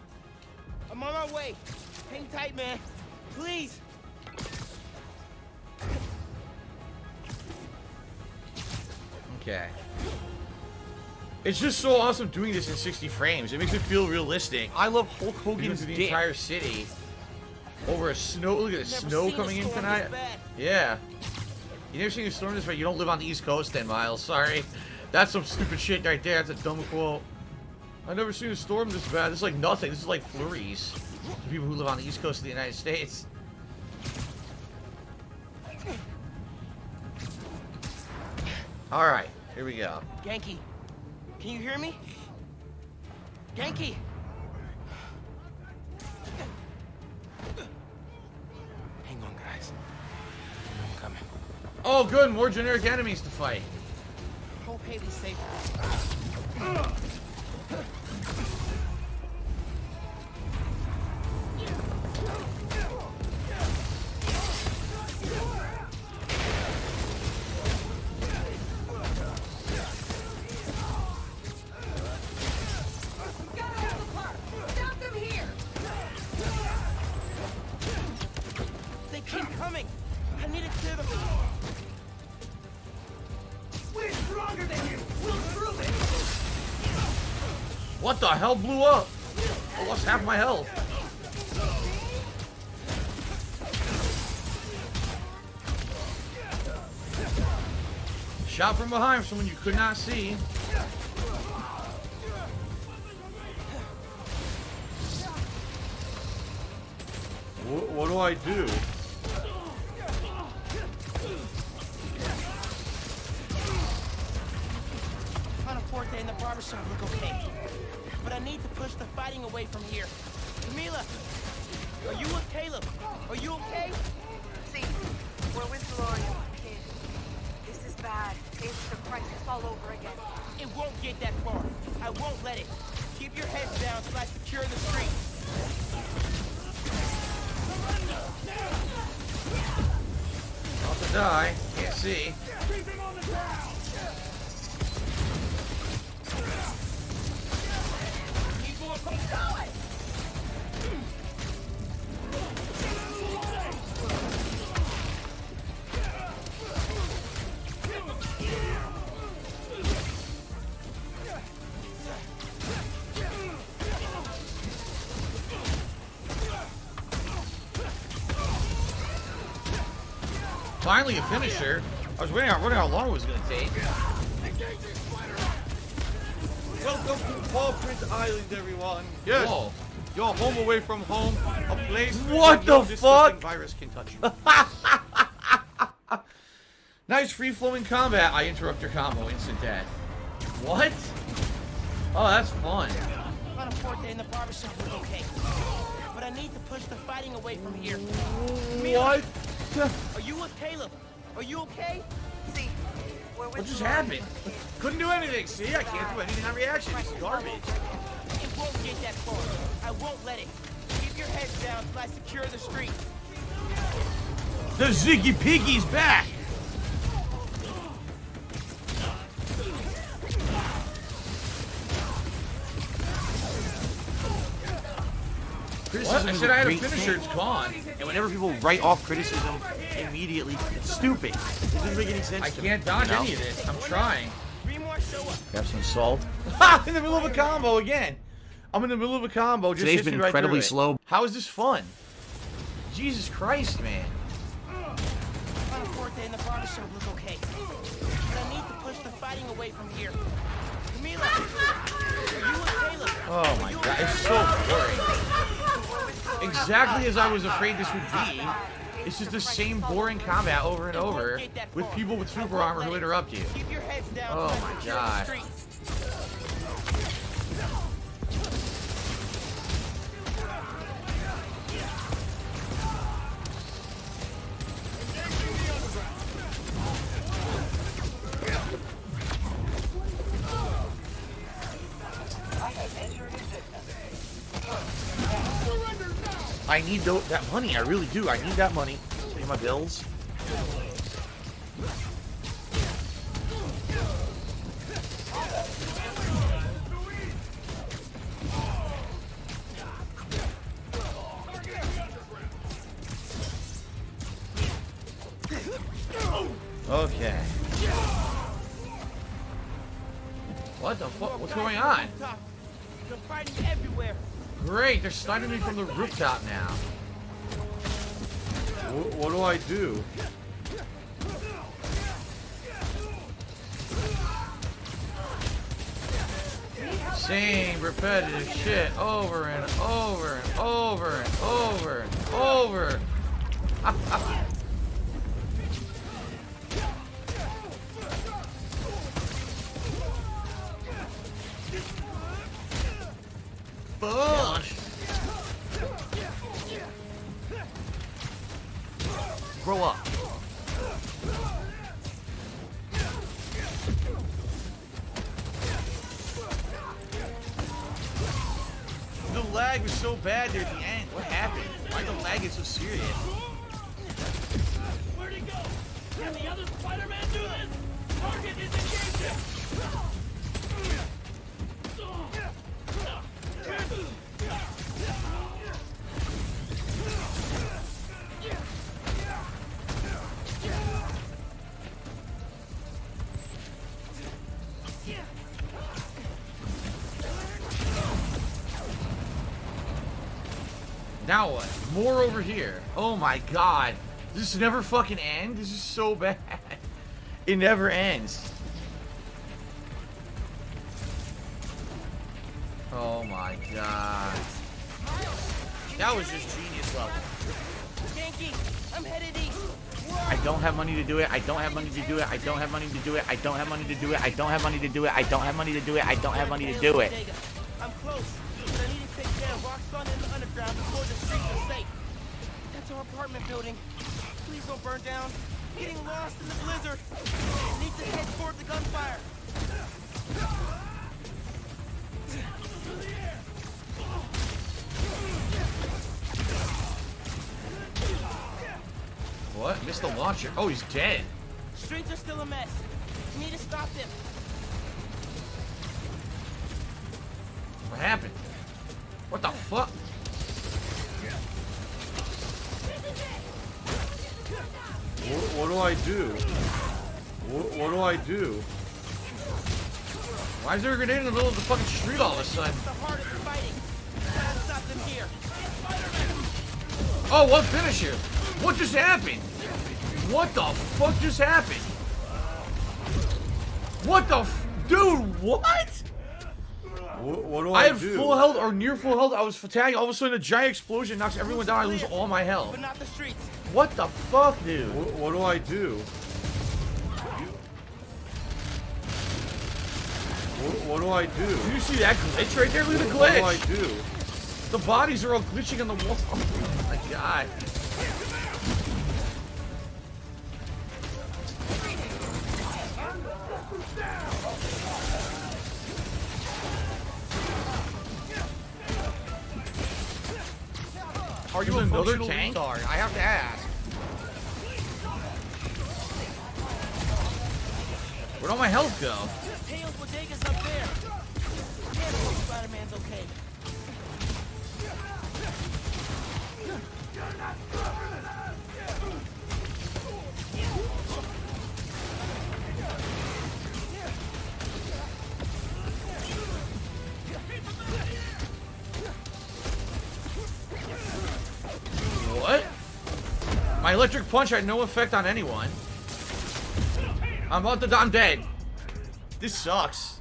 I'm on my way. Hang tight, man. Please. Okay. It's just so awesome doing this in 60 frames. It makes it feel realistic. I love Hulk Hogan's the entire city over a snow. Look at the snow coming in tonight. Yeah. You never seen a storm this bad? You don't live on the East Coast, then, Miles. Sorry. That's some stupid shit right there. That's a dumb quote. I've never seen a storm this bad. This is like nothing. This is like flurries to people who live on the East Coast of the United States. All right. Here we go. Yankee, can you hear me? Yankee! Hang on, guys. I'm coming. Oh, good. More generic enemies to fight. Hope Haley's safe. They keep coming. I need to clear them. We're stronger than you. We'll prove it. What the hell blew up? I lost half my health. Shot from behind someone you could not see. What do I do? Forte in the barbershop look okay, but I need to push the fighting away from here. Camila, are you with Caleb? Are you okay? See, we're with Gloria, kid. This is bad. It's the crisis all over again. It won't get that far. I won't let it. Keep your heads down till I secure the street. About to die. Can't see. Finally a finisher. I was wondering how long it was going to take. Welcome to Paw Print Island, everyone. Yes. Whoa. You're home away from home, a place what where no the disgusting fuck? virus can touch you. Nice free-flowing combat. I interrupt your combo. Instant death. What? Oh, that's fun. Forte in the barbershop look okay, but I need to push the fighting away from here. What? Are you with Caleb? Are you okay? See, we're with What just Gloria. happened? Couldn't do anything. See, I can't do anything on reaction. It's garbage. It won't get that far. I won't let it. Keep your heads down till I secure the street. The Ziggy Piggy's back. What? I said I had a finisher, it's gone. And whenever people write off criticism immediately, it's stupid. It doesn't make any sense. I to can't me, dodge you know? any of this. I'm trying. Grab some salt. Ha! In the middle of a combo again. I'm in the middle of a combo. Just Today's hits me been right incredibly through it. slow. How is this fun? Jesus Christ, man. Forte in the barbershop look okay, but I need to push the fighting away from here. Camila, are you with Caleb? Oh my god, it's so boring. Exactly as I was afraid this would be. It's just the same boring combat over and over with people with super armor who interrupt you. Keep your heads down. Oh my god. I need that money. I really do. I need that money. Pay my bills. Okay. What the fuck? What's going on? They're fighting everywhere. Great, they're sniping me from the rooftop now. What do I do? Same repetitive shit over and over and over and over and over. Fuck. Grow up. The lag was so bad there at the end. What happened? Why the lag is so serious? Where'd he go? Can the other Spider-Man do this? Target is engaging! Now what? More over here. Oh my god. Does this never fucking end? This is so bad. It never ends. Oh my god. That was just genius level. Yankee, I'm headed east. I don't have money to do it. I don't have money to do it. I don't have money to do it. I don't have money to do it. I don't have money to do it. I don't have money to do it. I don't have money to do it. I'm close, but I need to take care of rock sun in the underground before the streets are safe. That's our apartment building. Please don't burn down. Getting lost in the blizzard. Need to head toward the gunfire. What? Missed the launcher. Oh, he's dead. Streets are still a mess. Need to stop them. What happened? What the fuck? What do I do? What do I do? Why is there a grenade in the middle of the fucking street all of a sudden? The hardest fighting. Gotta stop them here. Oh, what finisher? What just happened? What the fuck just happened? What the dude, what? What do I I have do? full health or near full health. I was fatalic. All of a sudden, a giant explosion knocks everyone down. I lose all my health. But not the streets. What the fuck, dude? What do I do? What do I do? Do you see that glitch right there? Look at the glitch. What do I do? The bodies are all glitching on the wall. Oh my god. Are you another tank? Retard? I have to ask. Where'd all my health go? Tails bodega's up there. Can't believe Spider-Man's okay. What? My electric punch had no effect on anyone. I'm dead. This sucks.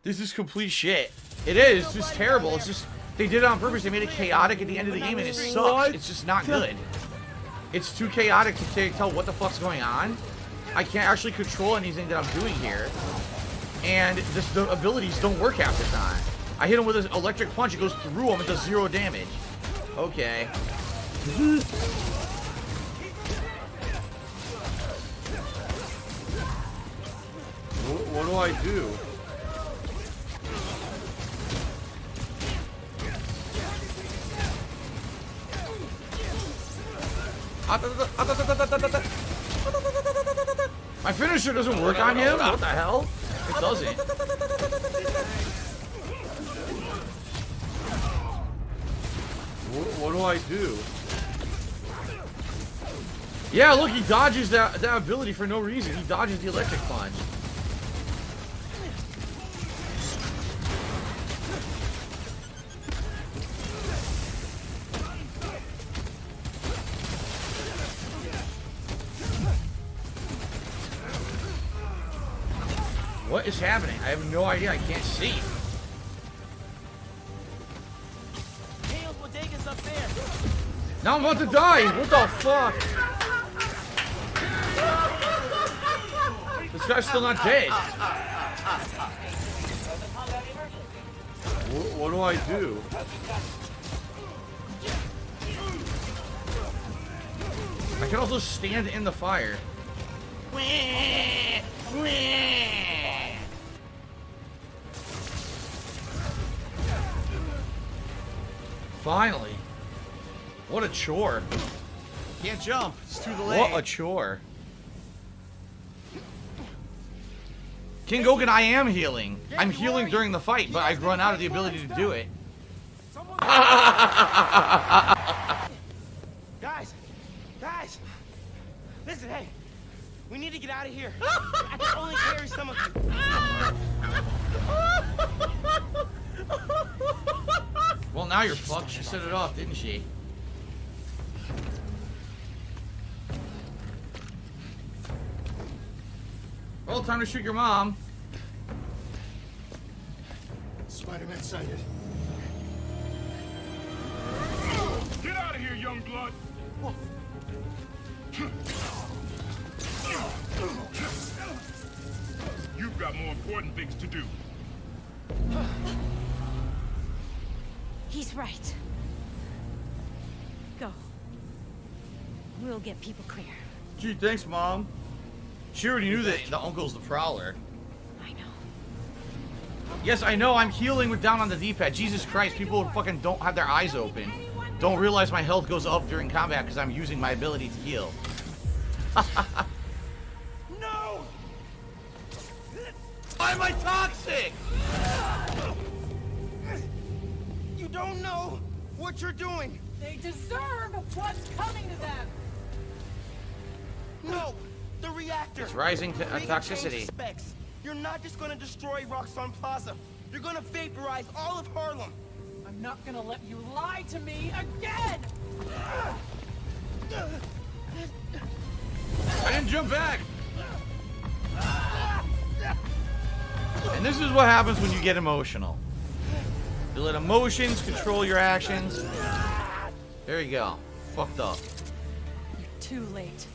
This is complete shit. It is. It's just terrible. It's just, they did it on purpose. They made it chaotic at the end of the game and it sucks. It's just not good. It's too chaotic to tell what the fuck's going on. I can't actually control anything that I'm doing here. And the abilities don't work half the time. I hit him with an electric punch. It goes through him. It does 0 damage. Okay. What do I do? My finisher doesn't work on him? What the hell? It doesn't. What do I do? Yeah, look, he dodges that ability for no reason. He dodges the electric punch. What is happening? I have no idea. I can't see. Tails bodega's up there. Now I'm about to die. What the fuck? This guy's still not dead. What do I do? I can also stand in the fire. Finally. What a chore. Can't jump. It's too delayed. What a chore. King Goken, I am healing. I'm healing during the fight, but I've run out of the ability to do it. Guys, listen, hey, we need to get out of here. I can only carry some of you. Well, now you're fucked. She set it off, didn't she? Well, time to shoot your mom. Spider-Man sighted. Get out of here, young blood! You've got more important things to do. He's right. Go. We'll get people clear. Gee, thanks, Mom. She already knew that the uncle's the Prowler. I know. Yes, I know. I'm healing with down on the D-pad. Jesus Christ, people who fucking don't have their eyes open don't realize my health goes up during combat because I'm using my ability to heal. No! Why am I toxic? You don't know what you're doing. They deserve what's coming to them. No, the reactor. It's rising to They can toxicity. change specs. You're not just gonna destroy Roxxon Plaza. You're gonna vaporize all of Harlem. I'm not gonna let you lie to me again. I didn't jump back. And this is what happens when you get emotional. You let emotions control your actions. There you go. Fucked up. You're too late.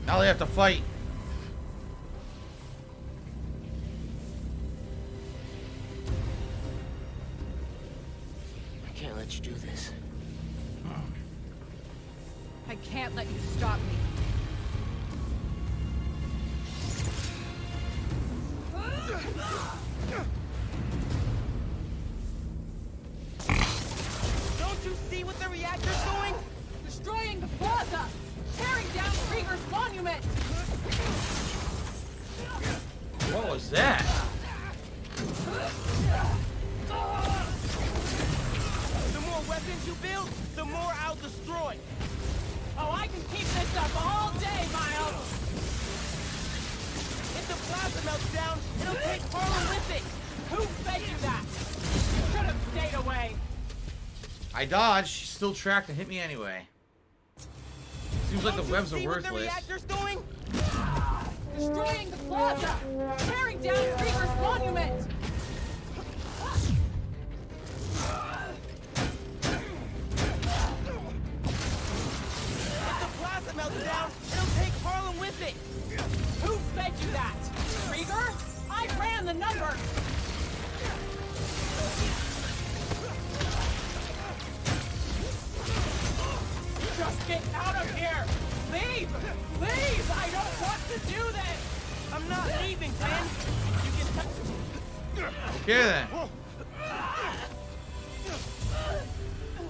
Now they have to fight. I can't let you do this. I can't let you stop me. Don't you see what the reactor's doing? Destroying the plaza! Tearing down Krieger's monument! What was that? The more weapons you build, the more I'll destroy. Oh, I can keep this up all day, Miles! If the plaza melts down, it'll take Harlem with it. Who fed you that? You should have stayed away. I dodged. She still tracked and hit me anyway. Seems like the webs are worthless. What the reactor's doing? Destroying the plaza! Tearing down Krieger's monument! If the plaza melts down, it'll take Harlem with it. Who fed you that? Krieger? I ran the numbers! Just get out of here! Leave! Leave! I don't want to do this! I'm not leaving, Ben. You can Okay then.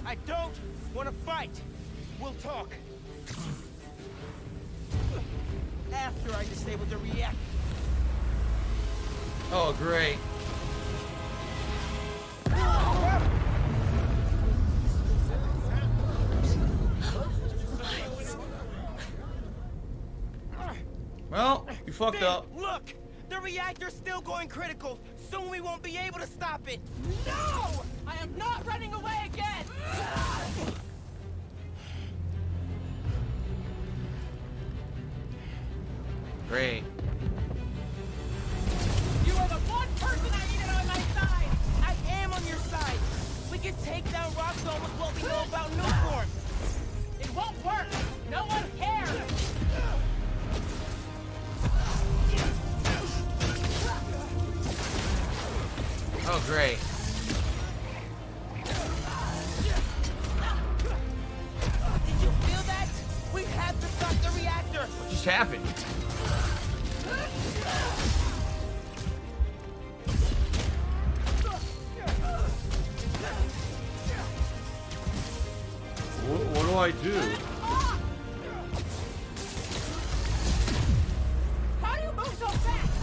I don't want to fight. We'll talk. After I disable the reactor. Oh, great. Well, you fucked up. Look! The reactor's still going critical. Soon we won't be able to stop it. No! I am not running away again! Great. You are the one person I needed on my side! I am on your side. We can take down Roxxon with what we know about Newform. It won't work! No one cares! Oh, great. Did you feel that? We have to stop the reactor. What just happened? What do I do? How do you move so fast?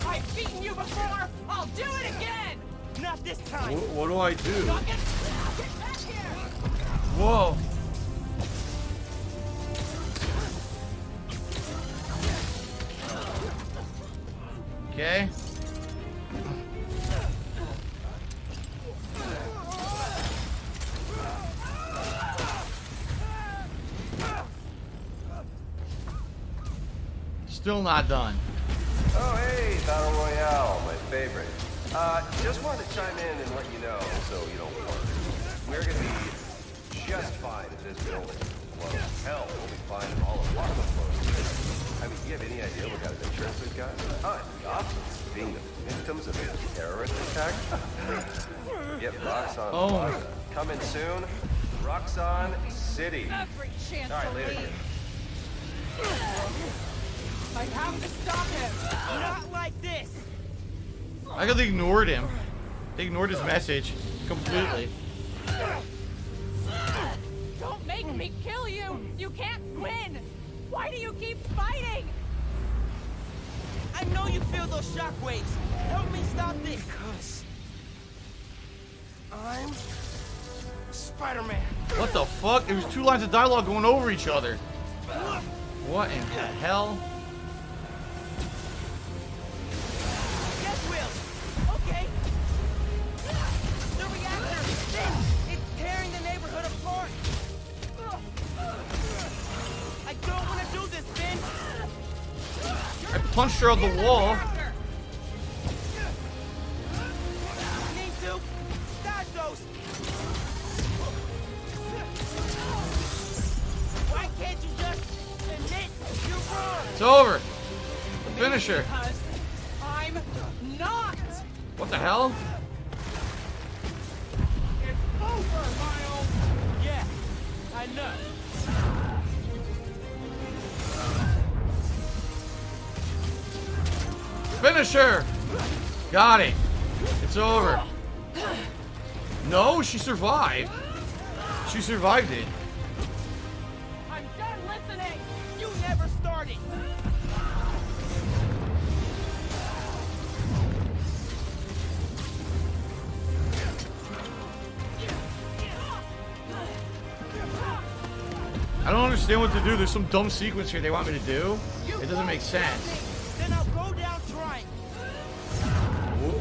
I've beaten you before! I'll do it again! Not this time! What do I do? Get back here! Whoa. Okay. Still not done. Oh, hey, Battle Royale, my favorite. Just wanted to chime in and let you know, so you don't worry. We're gonna be just fine if this building blows. Hell, we'll be fine if all of Harlem blows. I mean, do you have any idea what kind of insurance we've got? Gotham being the victims of a terrorist attack? Get Roxxon Plaza. Coming soon. Roxxon City. Every chance All right, to later, leave. kid. I have to stop him. Not like this. I guess they ignored him. They ignored his message completely. Don't make me kill you. You can't win. Why do you keep fighting? I know you feel those shockwaves. Help me stop this. Because I'm Spider-Man. What the fuck? There was 2 lines of dialogue going over each other. What in the hell? Yes, Will. Okay. The reactor. It's tearing the neighborhood apart. I don't want to do this, Ben. I punched her on the wall. Need to start those. Why can't you just admit you're wrong? It's over. Finish her. Because I'm not. What the hell? It's over, Miles. Yeah, I know. Finish her. Got it. It's over. No, she survived. She survived it. I'm done listening. You never started. I don't understand what to do. There's some dumb sequence here they want me to do. It doesn't make sense. Then I'll go down trying.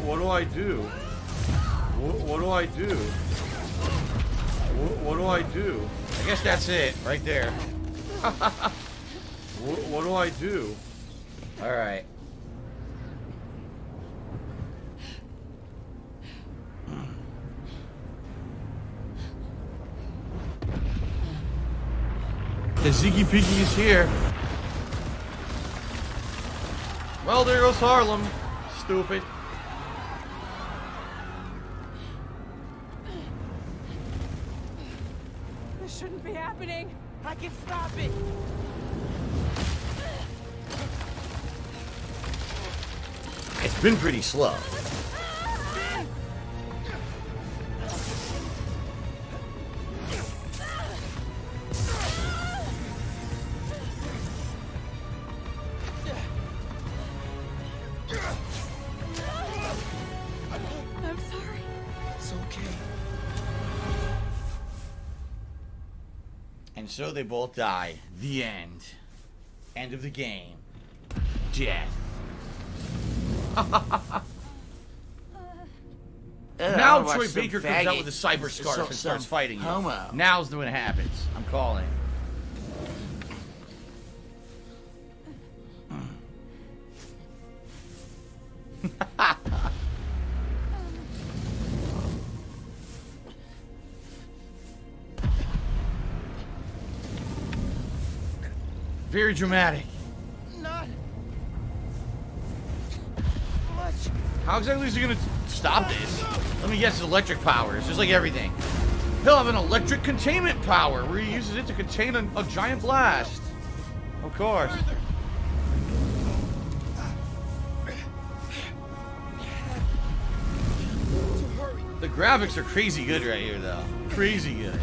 What do I do? What do I do? What do I do? I guess that's it, right there. What do I do? All right. The Ziggy Piggy is here. Well, there goes Harlem. Stupid. This shouldn't be happening. I can stop it. It's been pretty slow. I'm sorry. It's okay. And so they both die. The end. End of the game. Death. Now Troy Baker comes out with a cyber scarf and starts fighting you. Homo. Now's when it happens. I'm calling. Very dramatic. Not much. How exactly is he gonna stop this? Let me guess, it's electric power. It's just like everything. He'll have an electric containment power where he uses it to contain a giant blast. Of course. The graphics are crazy good right here, though. Crazy good.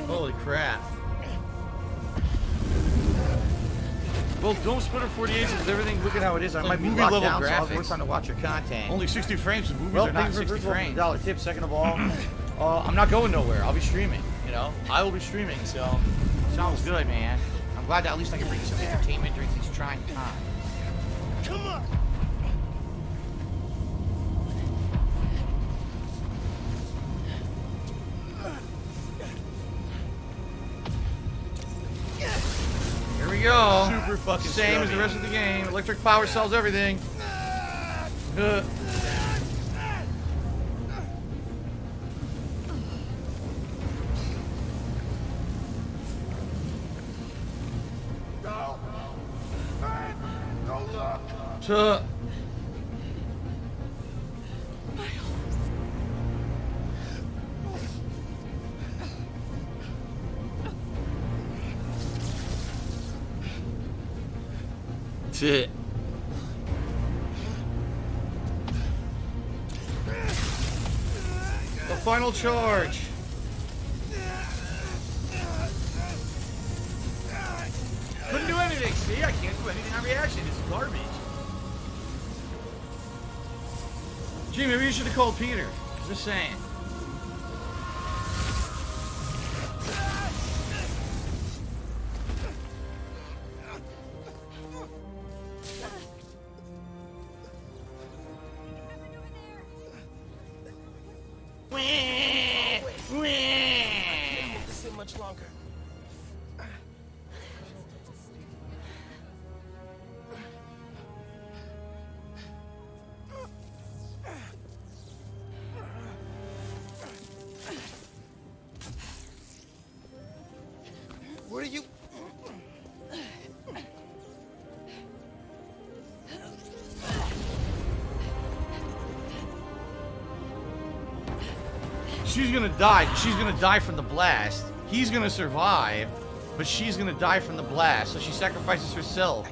Holy crap. Well, don't split her 48 is everything. Look at how it is. I might be movie level down, graphics. So I was working on to watch your content. Only 60 frames. The movies are not 60 frames. $1 tip. Second of all, I'm not going nowhere. I'll be streaming. You know, I will be streaming. So sounds good, man. I'm glad that at least I can bring you some entertainment during these trying times. Come on! Here we go. Super fucking same as the rest of the game. Electric power solves everything. That's it. The final charge. Couldn't do anything. See, I can't do anything on reaction. It's garbage. Gee, maybe you should have called Peter. Just saying. Much longer. What are you? She's gonna die. She's gonna die from the blast. He's gonna survive, but she's gonna die from the blast, so she sacrifices herself.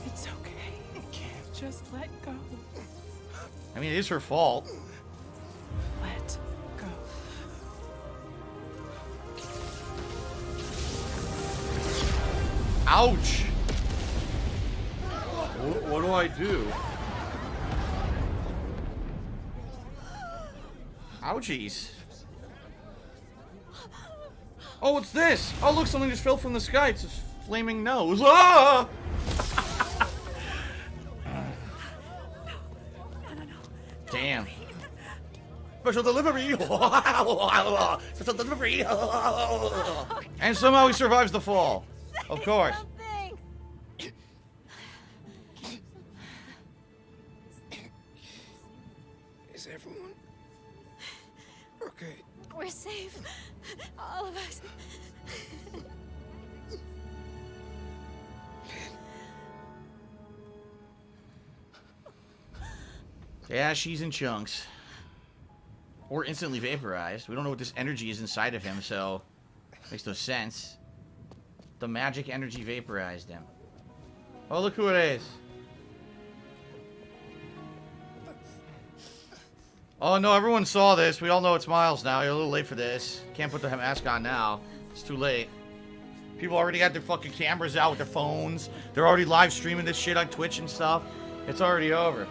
It's okay. You can't just let go. I mean, it is her fault. Let go. Ouch! What do I do? Ouchies. Oh, what's this? Oh, look, something just fell from the sky. It's a flaming nose. Ah! Damn. Special delivery. Special delivery. And somehow he survives the fall. Of course. Is everyone okay? We're safe. All of us. Yeah, she's in chunks. Or instantly vaporized. We don't know what this energy is inside of him, so makes no sense. The magic energy vaporized him. Oh, look who it is. Oh no, everyone saw this. We all know it's Miles now. You're a little late for this. Can't put the mask on now. It's too late. People already got their fucking cameras out with their phones. They're already live streaming this shit on Twitch and stuff. It's already over.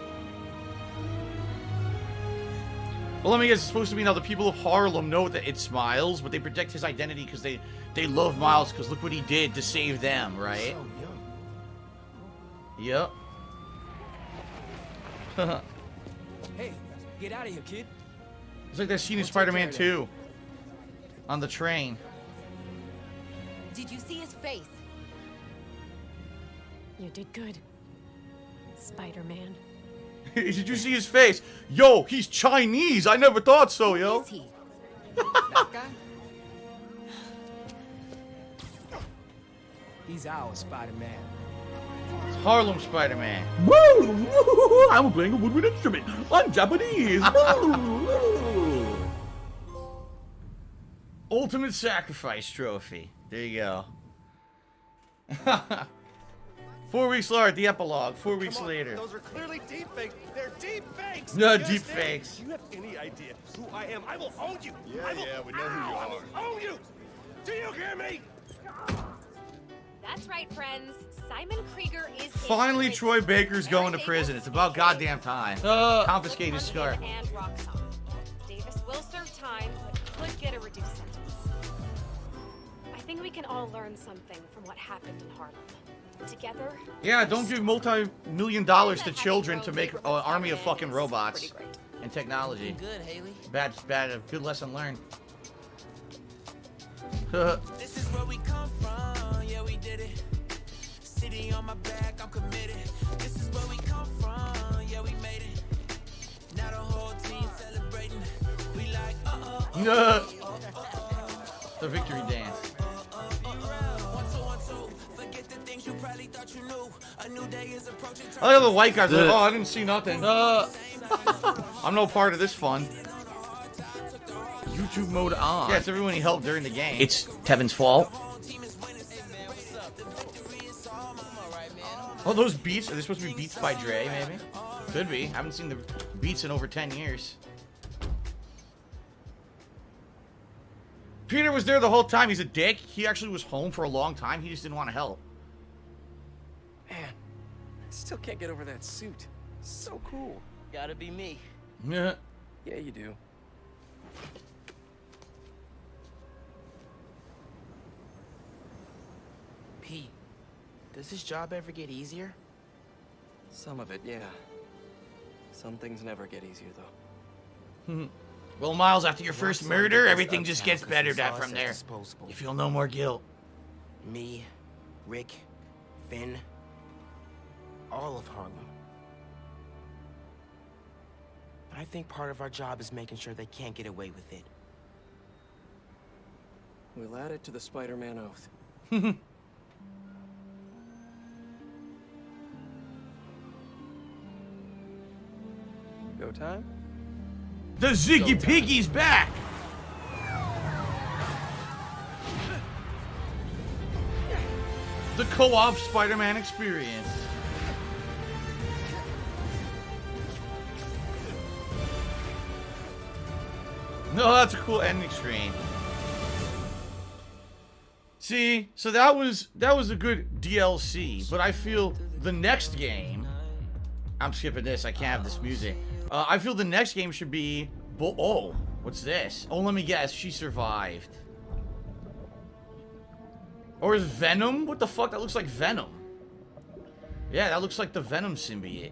Well, let me guess, it's supposed to be now the people of Harlem know that it's Miles, but they protect his identity because they love Miles because look what he did to save them, right? Yep. Hey, get out of here, kid. It's like that scene in Spider-Man 2. On the train. Did you see his face? You did good, Spider-Man. Did you see his face? Yo, he's Chinese. I never thought so, yo. Is he? That guy? He's our Spider-Man. It's Harlem Spider-Man. I'm playing a woodwind instrument. I'm Japanese. Ultimate Sacrifice Trophy. There you go. 4 weeks later, the epilogue. 4 weeks later. Those are clearly deep fakes. They're deep fakes. No, You deep understand? fakes. Do you have any idea who I am? I will own you. Yeah, we know who you I are. will own you. Do you hear me? That's right, friends. Simon Krieger is Finally, in Troy Baker's going to prison. It's about goddamn time. Confiscate his scarf. and Roxxon. Davis will serve time, but could get a reduced sentence. I think we can all learn something from what happened in Harlem. Together. Yeah, don't give multi-million dollars to children to make an army of fucking robots and technology. Good, Haley. Bad, good lesson learned. This is where we come from, yeah, we did it. City on my back, I'm committed. This is where we come from, yeah, we made it. Now the whole team celebrating. We like, The victory dance. I like how the white guys are like, oh, I didn't see nothing. I'm no part of this fun. YouTube mode on. Yeah, it's everyone he helped during the game. It's Tevin's fault. Oh, those beats, are they supposed to be Beats by Dre, maybe? Could be. I haven't seen the beats in over 10 years. Peter was there the whole time. He's a dick. He actually was home for a long time. He just didn't want to help. Man, I still can't get over that suit. So cool. Gotta be me. Yeah. Yeah, you do. Pete, does this job ever get easier? Some of it, yeah. Some things never get easier, though. Well, Miles, after your first murder, everything just gets better from there. You feel no more guilt. Me, Rick, Finn, all of Harlem. I think part of our job is making sure they can't get away with it. We'll add it to the Spider-Man oath. Go time? The Ziggy Piggy's back! The co-op Spider-Man experience. No, that's a cool ending screen. See, so that was a good DLC, but I feel the next game, I'm skipping this, I can't have this music. I feel the next game should be, oh, what's this? Oh, let me guess, she survived. Or is Venom? What the fuck? That looks like Venom. Yeah, that looks like the Venom symbiote.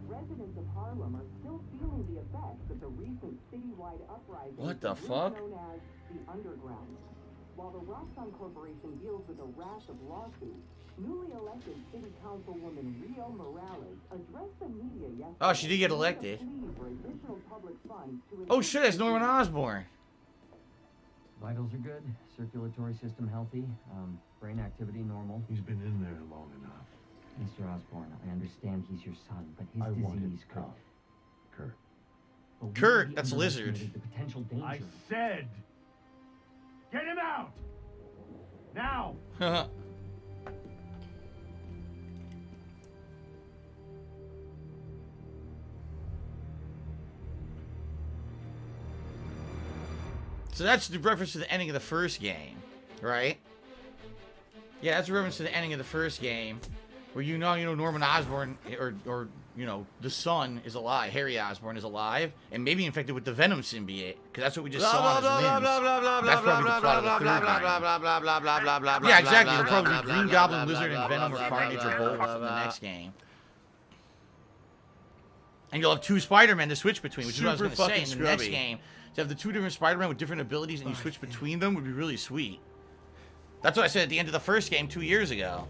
Residents of Harlem are still feeling the effects of the recent citywide uprising. What the fuck? Known as the Underground. While the Roxxon Corporation deals with a rash of lawsuits, newly elected City Councilwoman Rio Morales addressed the media yesterday. Oh, she did get elected. Oh shit, it's Norman Osborn. Vitals are good, circulatory system healthy, brain activity normal. He's been in there long enough. Mr. Osborn, I understand he's your son, but his disease could... Kurt. Kurt, that's Lizard. The potential danger. I said, get him out! Now! So that's the reference to the ending of the first game, right? Yeah, that's a reference to the ending of the first game, where you know Norman Osborn or you know the son is alive, Harry Osborn is alive, and maybe infected with the Venom symbiote, because that's what we just saw in his limbs. That's probably the plot of the third game. Yeah, exactly. It'll probably be Green Goblin, Lizard, and Venom or Carnage or both in the next game. And you'll have two Spider-Men to switch between, which is what I was going to say. In the next game, to have the two different Spider-Men with different abilities and you switch between them would be really sweet. That's what I said at the end of the first game 2 years ago.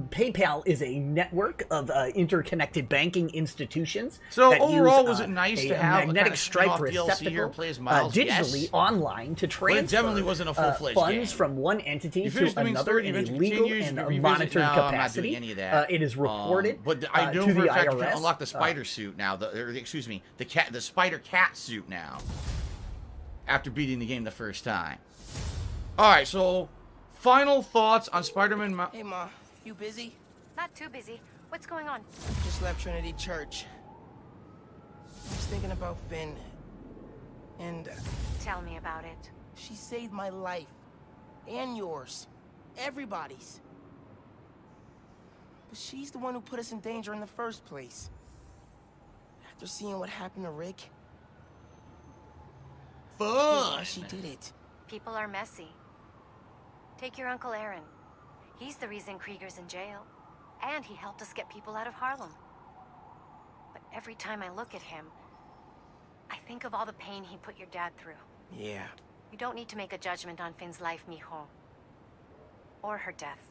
PayPal is a network of interconnected banking institutions. So that overall, use, was it nice a to have magnetic a stripe DLC here receptacle plays Miles? digitally Yes. online to transfer But it definitely wasn't a full-fledged funds game. from one entity You to finished doing another story, in a adventure legal continues, and you a revisit- monitored No, I'm not capacity. doing any of that. It is reported But I know to for the a fact you IRS. can unlock the spider suit now. Excuse me, the spider cat suit now. After beating the game the first time. All right, so final thoughts on Spider-Man. Hey, Ma, you busy? Not too busy. What's going on? Just left Trinity Church. I was thinking about Finn. And... Tell me about it. She saved my life. And yours. Everybody's. But she's the one who put us in danger in the first place. After seeing what happened to Rick... Fun! She did it. People are messy. Take your Uncle Aaron. He's the reason Krieger's in jail. And he helped us get people out of Harlem. But every time I look at him, I think of all the pain he put your dad through. Yeah. You don't need to make a judgment on Finn's life, mijo. Or her death.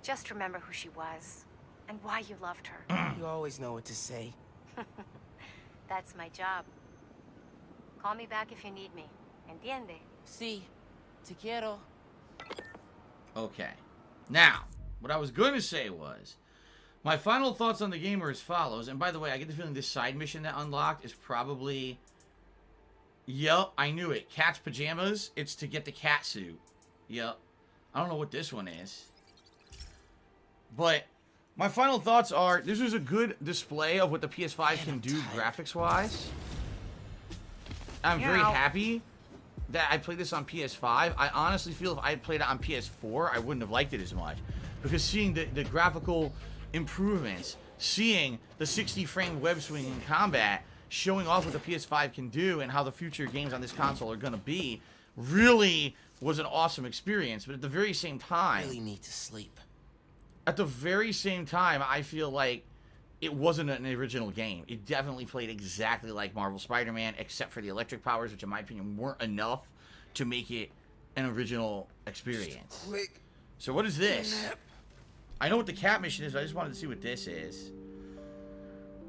Just remember who she was, and why you loved her. You always know what to say. That's my job. Call me back if you need me. Entiende? Si. Te quiero. Okay. Now, what I was going to say was, my final thoughts on the game are as follows. And by the way, I get the feeling this side mission that unlocked is probably... Yup, I knew it. Cat's pajamas. It's to get the cat suit. Yup. I don't know what this one is. But my final thoughts are, this was a good display of what the PS5 can do graphics-wise. I'm very happy that I played this on PS5. I honestly feel if I had played it on PS4, I wouldn't have liked it as much. Because seeing the graphical improvements, seeing the 60-frame web swing in combat, showing off what the PS5 can do and how the future games on this console are going to be, really was an awesome experience. But at the very same time... I really need to sleep. At the very same time, I feel like it wasn't an original game. It definitely played exactly like Marvel Spider-Man, except for the electric powers, which in my opinion weren't enough to make it an original experience. So what is this? I know what the cat mission is, but I just wanted to see what this is.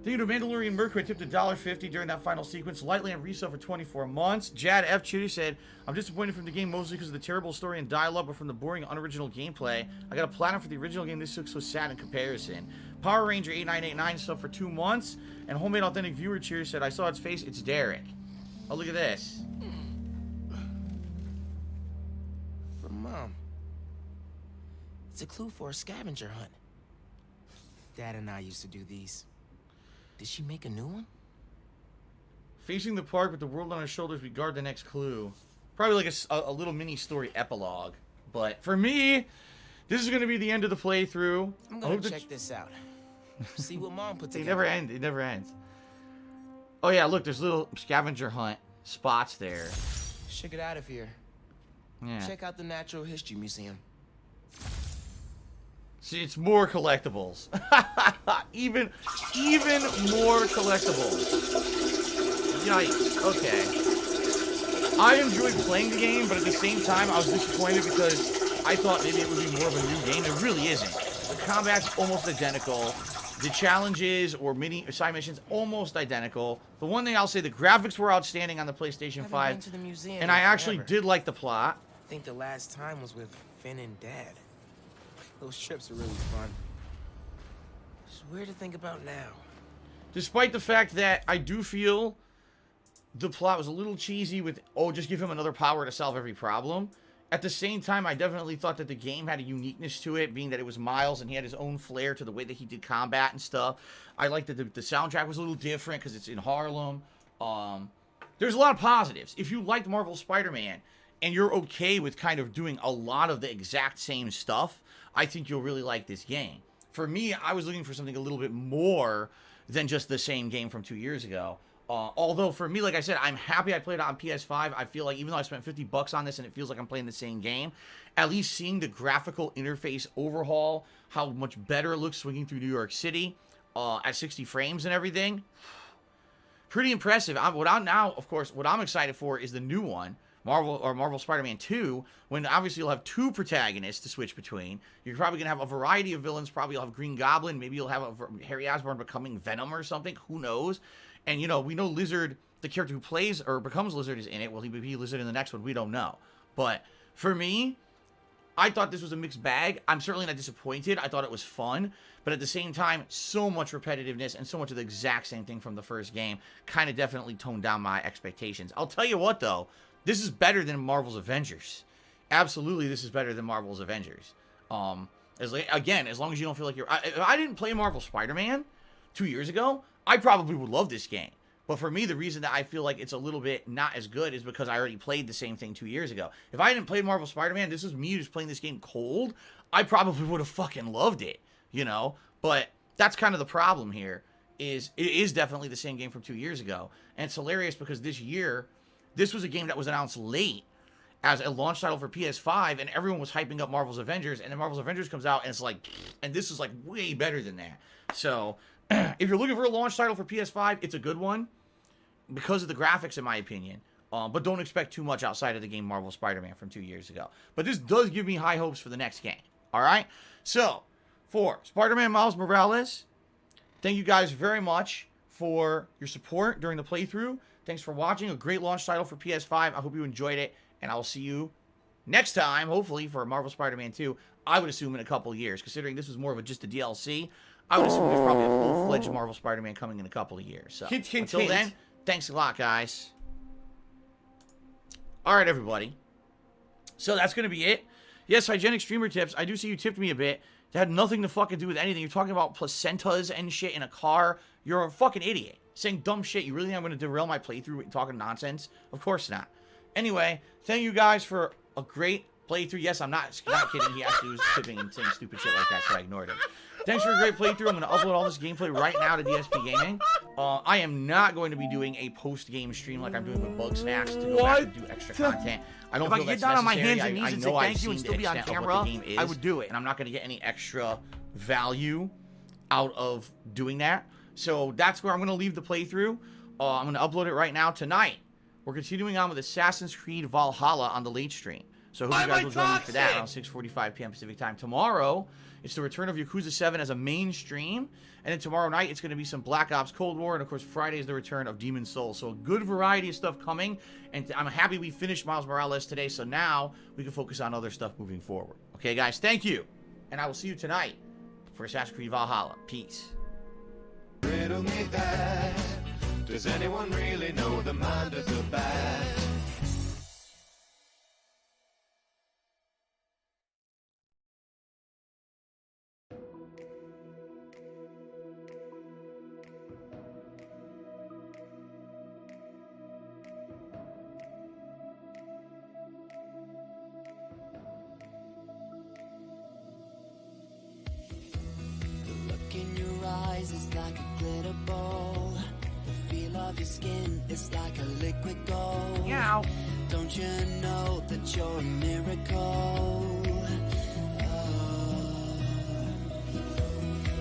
Thank you to Mandalorian Mercury. I tipped $1.50 during that final sequence. Lightly on resale for 24 months. Jad F. Chudy said, I'm disappointed from the game mostly because of the terrible story and dialogue, but from the boring, unoriginal gameplay. I got a platinum for the original game. This looks so sad in comparison. Power Ranger 8989 sub for 2 months. And Homemade Authentic Viewer Cheers said, I saw its face. It's Derek. Oh, look at this. From Mom. It's a clue for a scavenger hunt. Dad and I used to do these. Did she make a new one? Facing the park with the world on our shoulders, we guard the next clue. Probably like a little mini story epilogue. But for me, this is going to be the end of the playthrough. I'm going to check this out. See what Mom put together. It never ends. It never ends. Oh yeah, look, there's little scavenger hunt spots there. Should get out of here. Yeah. Check out the Natural History Museum. See, it's more collectibles. even more collectibles. Yikes. Okay. I enjoyed playing the game, but at the same time, I was disappointed because I thought maybe it would be more of a new game. It really isn't. The combat's almost identical. The challenges or mini side missions almost identical. The one thing I'll say, the graphics were outstanding on the PlayStation 5. Been to the museum and I actually forever. did like the plot. I think the last time was with Finn and Dad. Those trips are really fun. It's weird to think about now. Despite the fact that I do feel the plot was a little cheesy with, oh, just give him another power to solve every problem. At the same time, I definitely thought that the game had a uniqueness to it, being that it was Miles and he had his own flair to the way that he did combat and stuff. I liked that the soundtrack was a little different because it's in Harlem. There's a lot of positives. If you liked Marvel Spider-Man and you're okay with kind of doing a lot of the exact same stuff, I think you'll really like this game. For me, I was looking for something a little bit more than just the same game from 2 years ago. Although, for me, like I said, I'm happy I played it on PS5. I feel like even though I spent $50 on this and it feels like I'm playing the same game, at least seeing the graphical interface overhaul, how much better it looks swinging through New York City at 60 frames and everything, pretty impressive. What I'm excited for is the new one, Marvel Spider-Man 2, when obviously you'll have 2 protagonists to switch between. You're probably going to have a variety of villains. Probably you'll have Green Goblin. Maybe you'll have Harry Osborn becoming Venom or something. Who knows? And, you know, we know Lizard, the character who plays or becomes Lizard, is in it. Will he be Lizard in the next one? We don't know. But for me, I thought this was a mixed bag. I'm certainly not disappointed. I thought it was fun. But at the same time, so much repetitiveness and so much of the exact same thing from the first game kind of definitely toned down my expectations. I'll tell you what, though. This is better than Marvel's Avengers. Absolutely, this is better than Marvel's Avengers. As long as you don't feel like you're... If I didn't play Marvel Spider-Man 2 years ago, I probably would love this game. But for me, the reason that I feel like it's a little bit not as good is because I already played the same thing 2 years ago. If I hadn't played Marvel Spider-Man, this is me just playing this game cold, I probably would have fucking loved it, you know? But that's kind of the problem here, is it is definitely the same game from 2 years ago. And it's hilarious because this year, this was a game that was announced late. as a launch title for PS5, and everyone was hyping up Marvel's Avengers, and then Marvel's Avengers comes out, and it's like, and this is like way better than that. So, if you're looking for a launch title for PS5, it's a good one because of the graphics, in my opinion. But don't expect too much outside of the game Marvel Spider-Man from 2 years ago. But this does give me high hopes for the next game. All right? So, for Spider-Man Miles Morales, thank you guys very much for your support during the playthrough. Thanks for watching. A great launch title for PS5. I hope you enjoyed it. And I will see you next time, hopefully, for Marvel Spider-Man 2. I would assume in a couple of years. Considering this was more of just a DLC, I would assume there's probably a full-fledged Marvel Spider-Man coming in a couple of years. So, until then, thanks a lot, guys. All right, everybody. So that's going to be it. Yes, hygienic streamer tips. I do see you tipped me a bit. That had nothing to fucking do with anything. You're talking about placentas and shit in a car. You're a fucking idiot. Saying dumb shit. You really think I'm going to derail my playthrough with talking nonsense? Of course not. Anyway, thank you guys for a great playthrough. Yes, I'm not kidding. He actually was tipping and saying stupid shit like that, so I ignored him. Thanks for a great playthrough. I'm going to upload all this gameplay right now to DSP Gaming. I am not going to be doing a post-game stream like I'm doing with Bug Snacks to go back and do extra content. I don't feel that's necessary. If I get down on my hands and knees and say thank you and still be on camera, I would do it. And I'm not going to get any extra value out of doing that. So that's where I'm going to leave the playthrough. I'm going to upload it right now tonight. We're continuing on with Assassin's Creed Valhalla on the late stream. So I hope you guys will join me for that around 6:45 p.m. Pacific time. Tomorrow, it's the return of Yakuza 7 as a main stream. And then tomorrow night, it's going to be some Black Ops Cold War. And, of course, Friday is the return of Demon's Souls. So a good variety of stuff coming. And I'm happy we finished Miles Morales today. So now we can focus on other stuff moving forward. Okay, guys, thank you. And I will see you tonight for Assassin's Creed Valhalla. Peace. Riddle me that. Does anyone really know the mind of the bat? Is like a glitter ball. The feel of your skin is like a liquid gold. Meow. Don't you know that you're a miracle?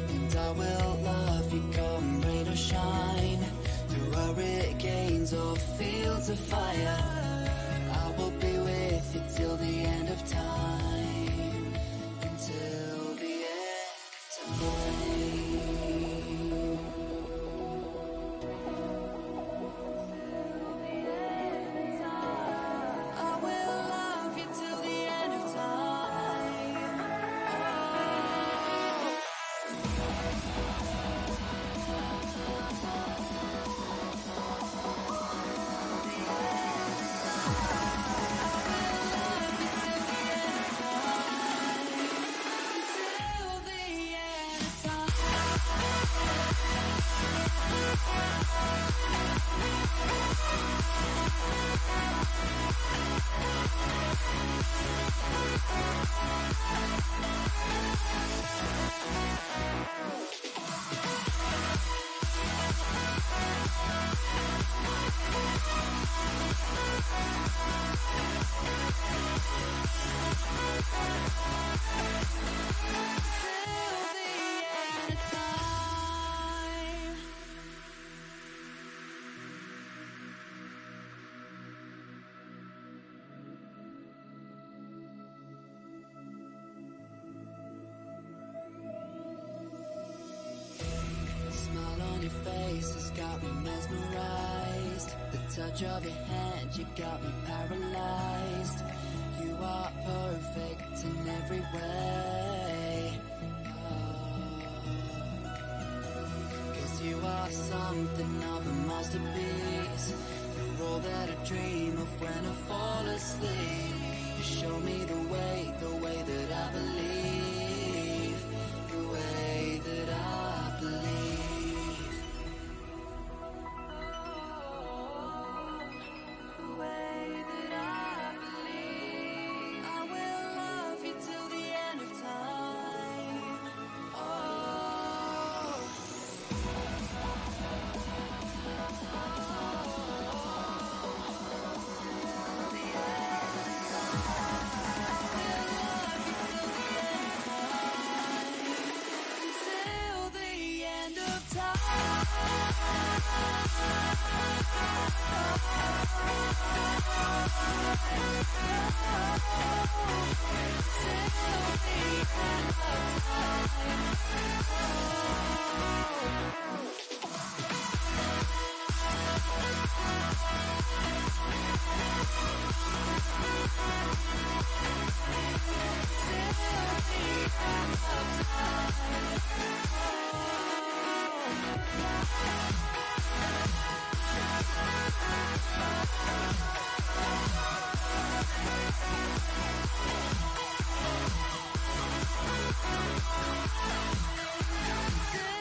And I will love you come rain or shine, through hurricanes or fields of fire. I will be with you till the end of time, until the end of time. Face has got me mesmerized. The touch of your hand, you got me paralyzed. You are perfect in every way. Cause you are something of a masterpiece. You're all that I dream of when I fall asleep. You show me the way that I believe, the way that I believe. Till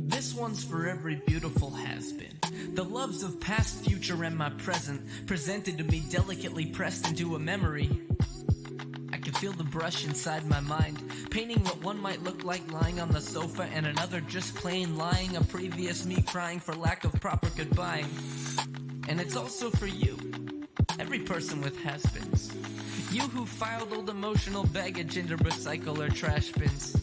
This one's for every beautiful has-been. The loves of past, future, and my present, presented to me delicately pressed into a memory. I can feel the brush inside my mind, painting what one might look like lying on the sofa and another just plain lying, a previous me crying for lack of proper goodbye. And it's also for you, every person with has-beens. You who filed old emotional baggage into recycle or trash bins.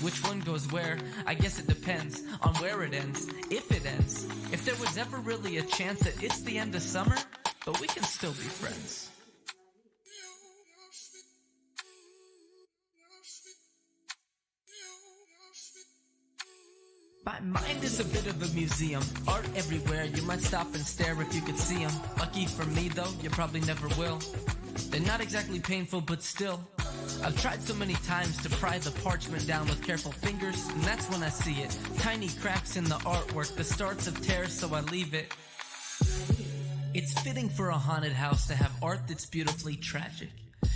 Which one goes where? I guess it depends on where it ends, if it ends. If there was ever really a chance that it's the end of summer, but we can still be friends. My mind is a bit of a museum, art everywhere, you might stop and stare if you could see them. Lucky for me though, you probably never will. They're not exactly painful, but still. I've tried so many times to pry the parchment down with careful fingers, and that's when I see it. Tiny cracks in the artwork, the starts of tears, so I leave it. It's fitting for a haunted house to have art that's beautifully tragic.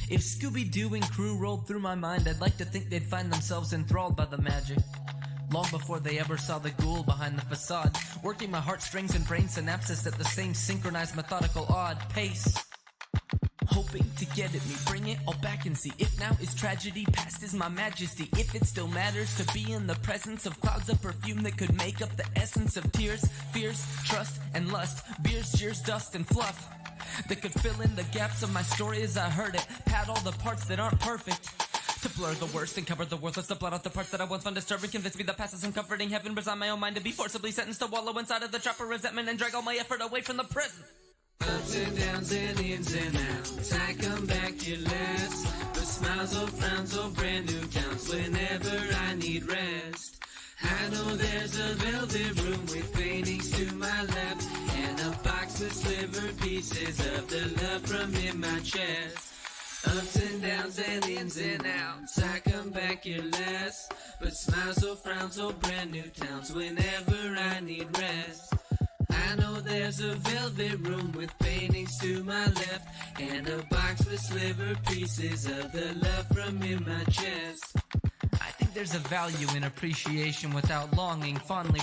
If Scooby-Doo and crew rolled through my mind, I'd like to think they'd find themselves enthralled by the magic. Long before they ever saw the ghoul behind the facade, working my heartstrings and brain synapses at the same synchronized, methodical, odd pace. Hoping to get at me, bring it all back and see. If now is tragedy, past is my majesty. If it still matters to be in the presence of clouds of perfume that could make up the essence of tears, fears, trust, and lust. Beers, jeers, dust, and fluff that could fill in the gaps of my story as I heard it. Pad all the parts that aren't perfect, to blur the worst and cover the worthless, to blot out the parts that I once found disturbing. Convince me the past is uncomforting. Heaven resign my own mind to be forcibly sentenced to wallow inside of the trap of resentment and drag all my effort away from the present. Ups and downs and ins and outs, I come back your last. But smiles or frowns or brand new towns whenever I need rest. I know there's a velvet room with paintings to my left, and a box with slivered pieces of the love from in my chest. Ups and downs and ins and outs, I come back your last. But smiles or frowns or brand new towns whenever I need rest. I know there's a velvet room with paintings to my left, and a box with slivered pieces of the love from in my chest. I think there's a value in appreciation without longing, fondly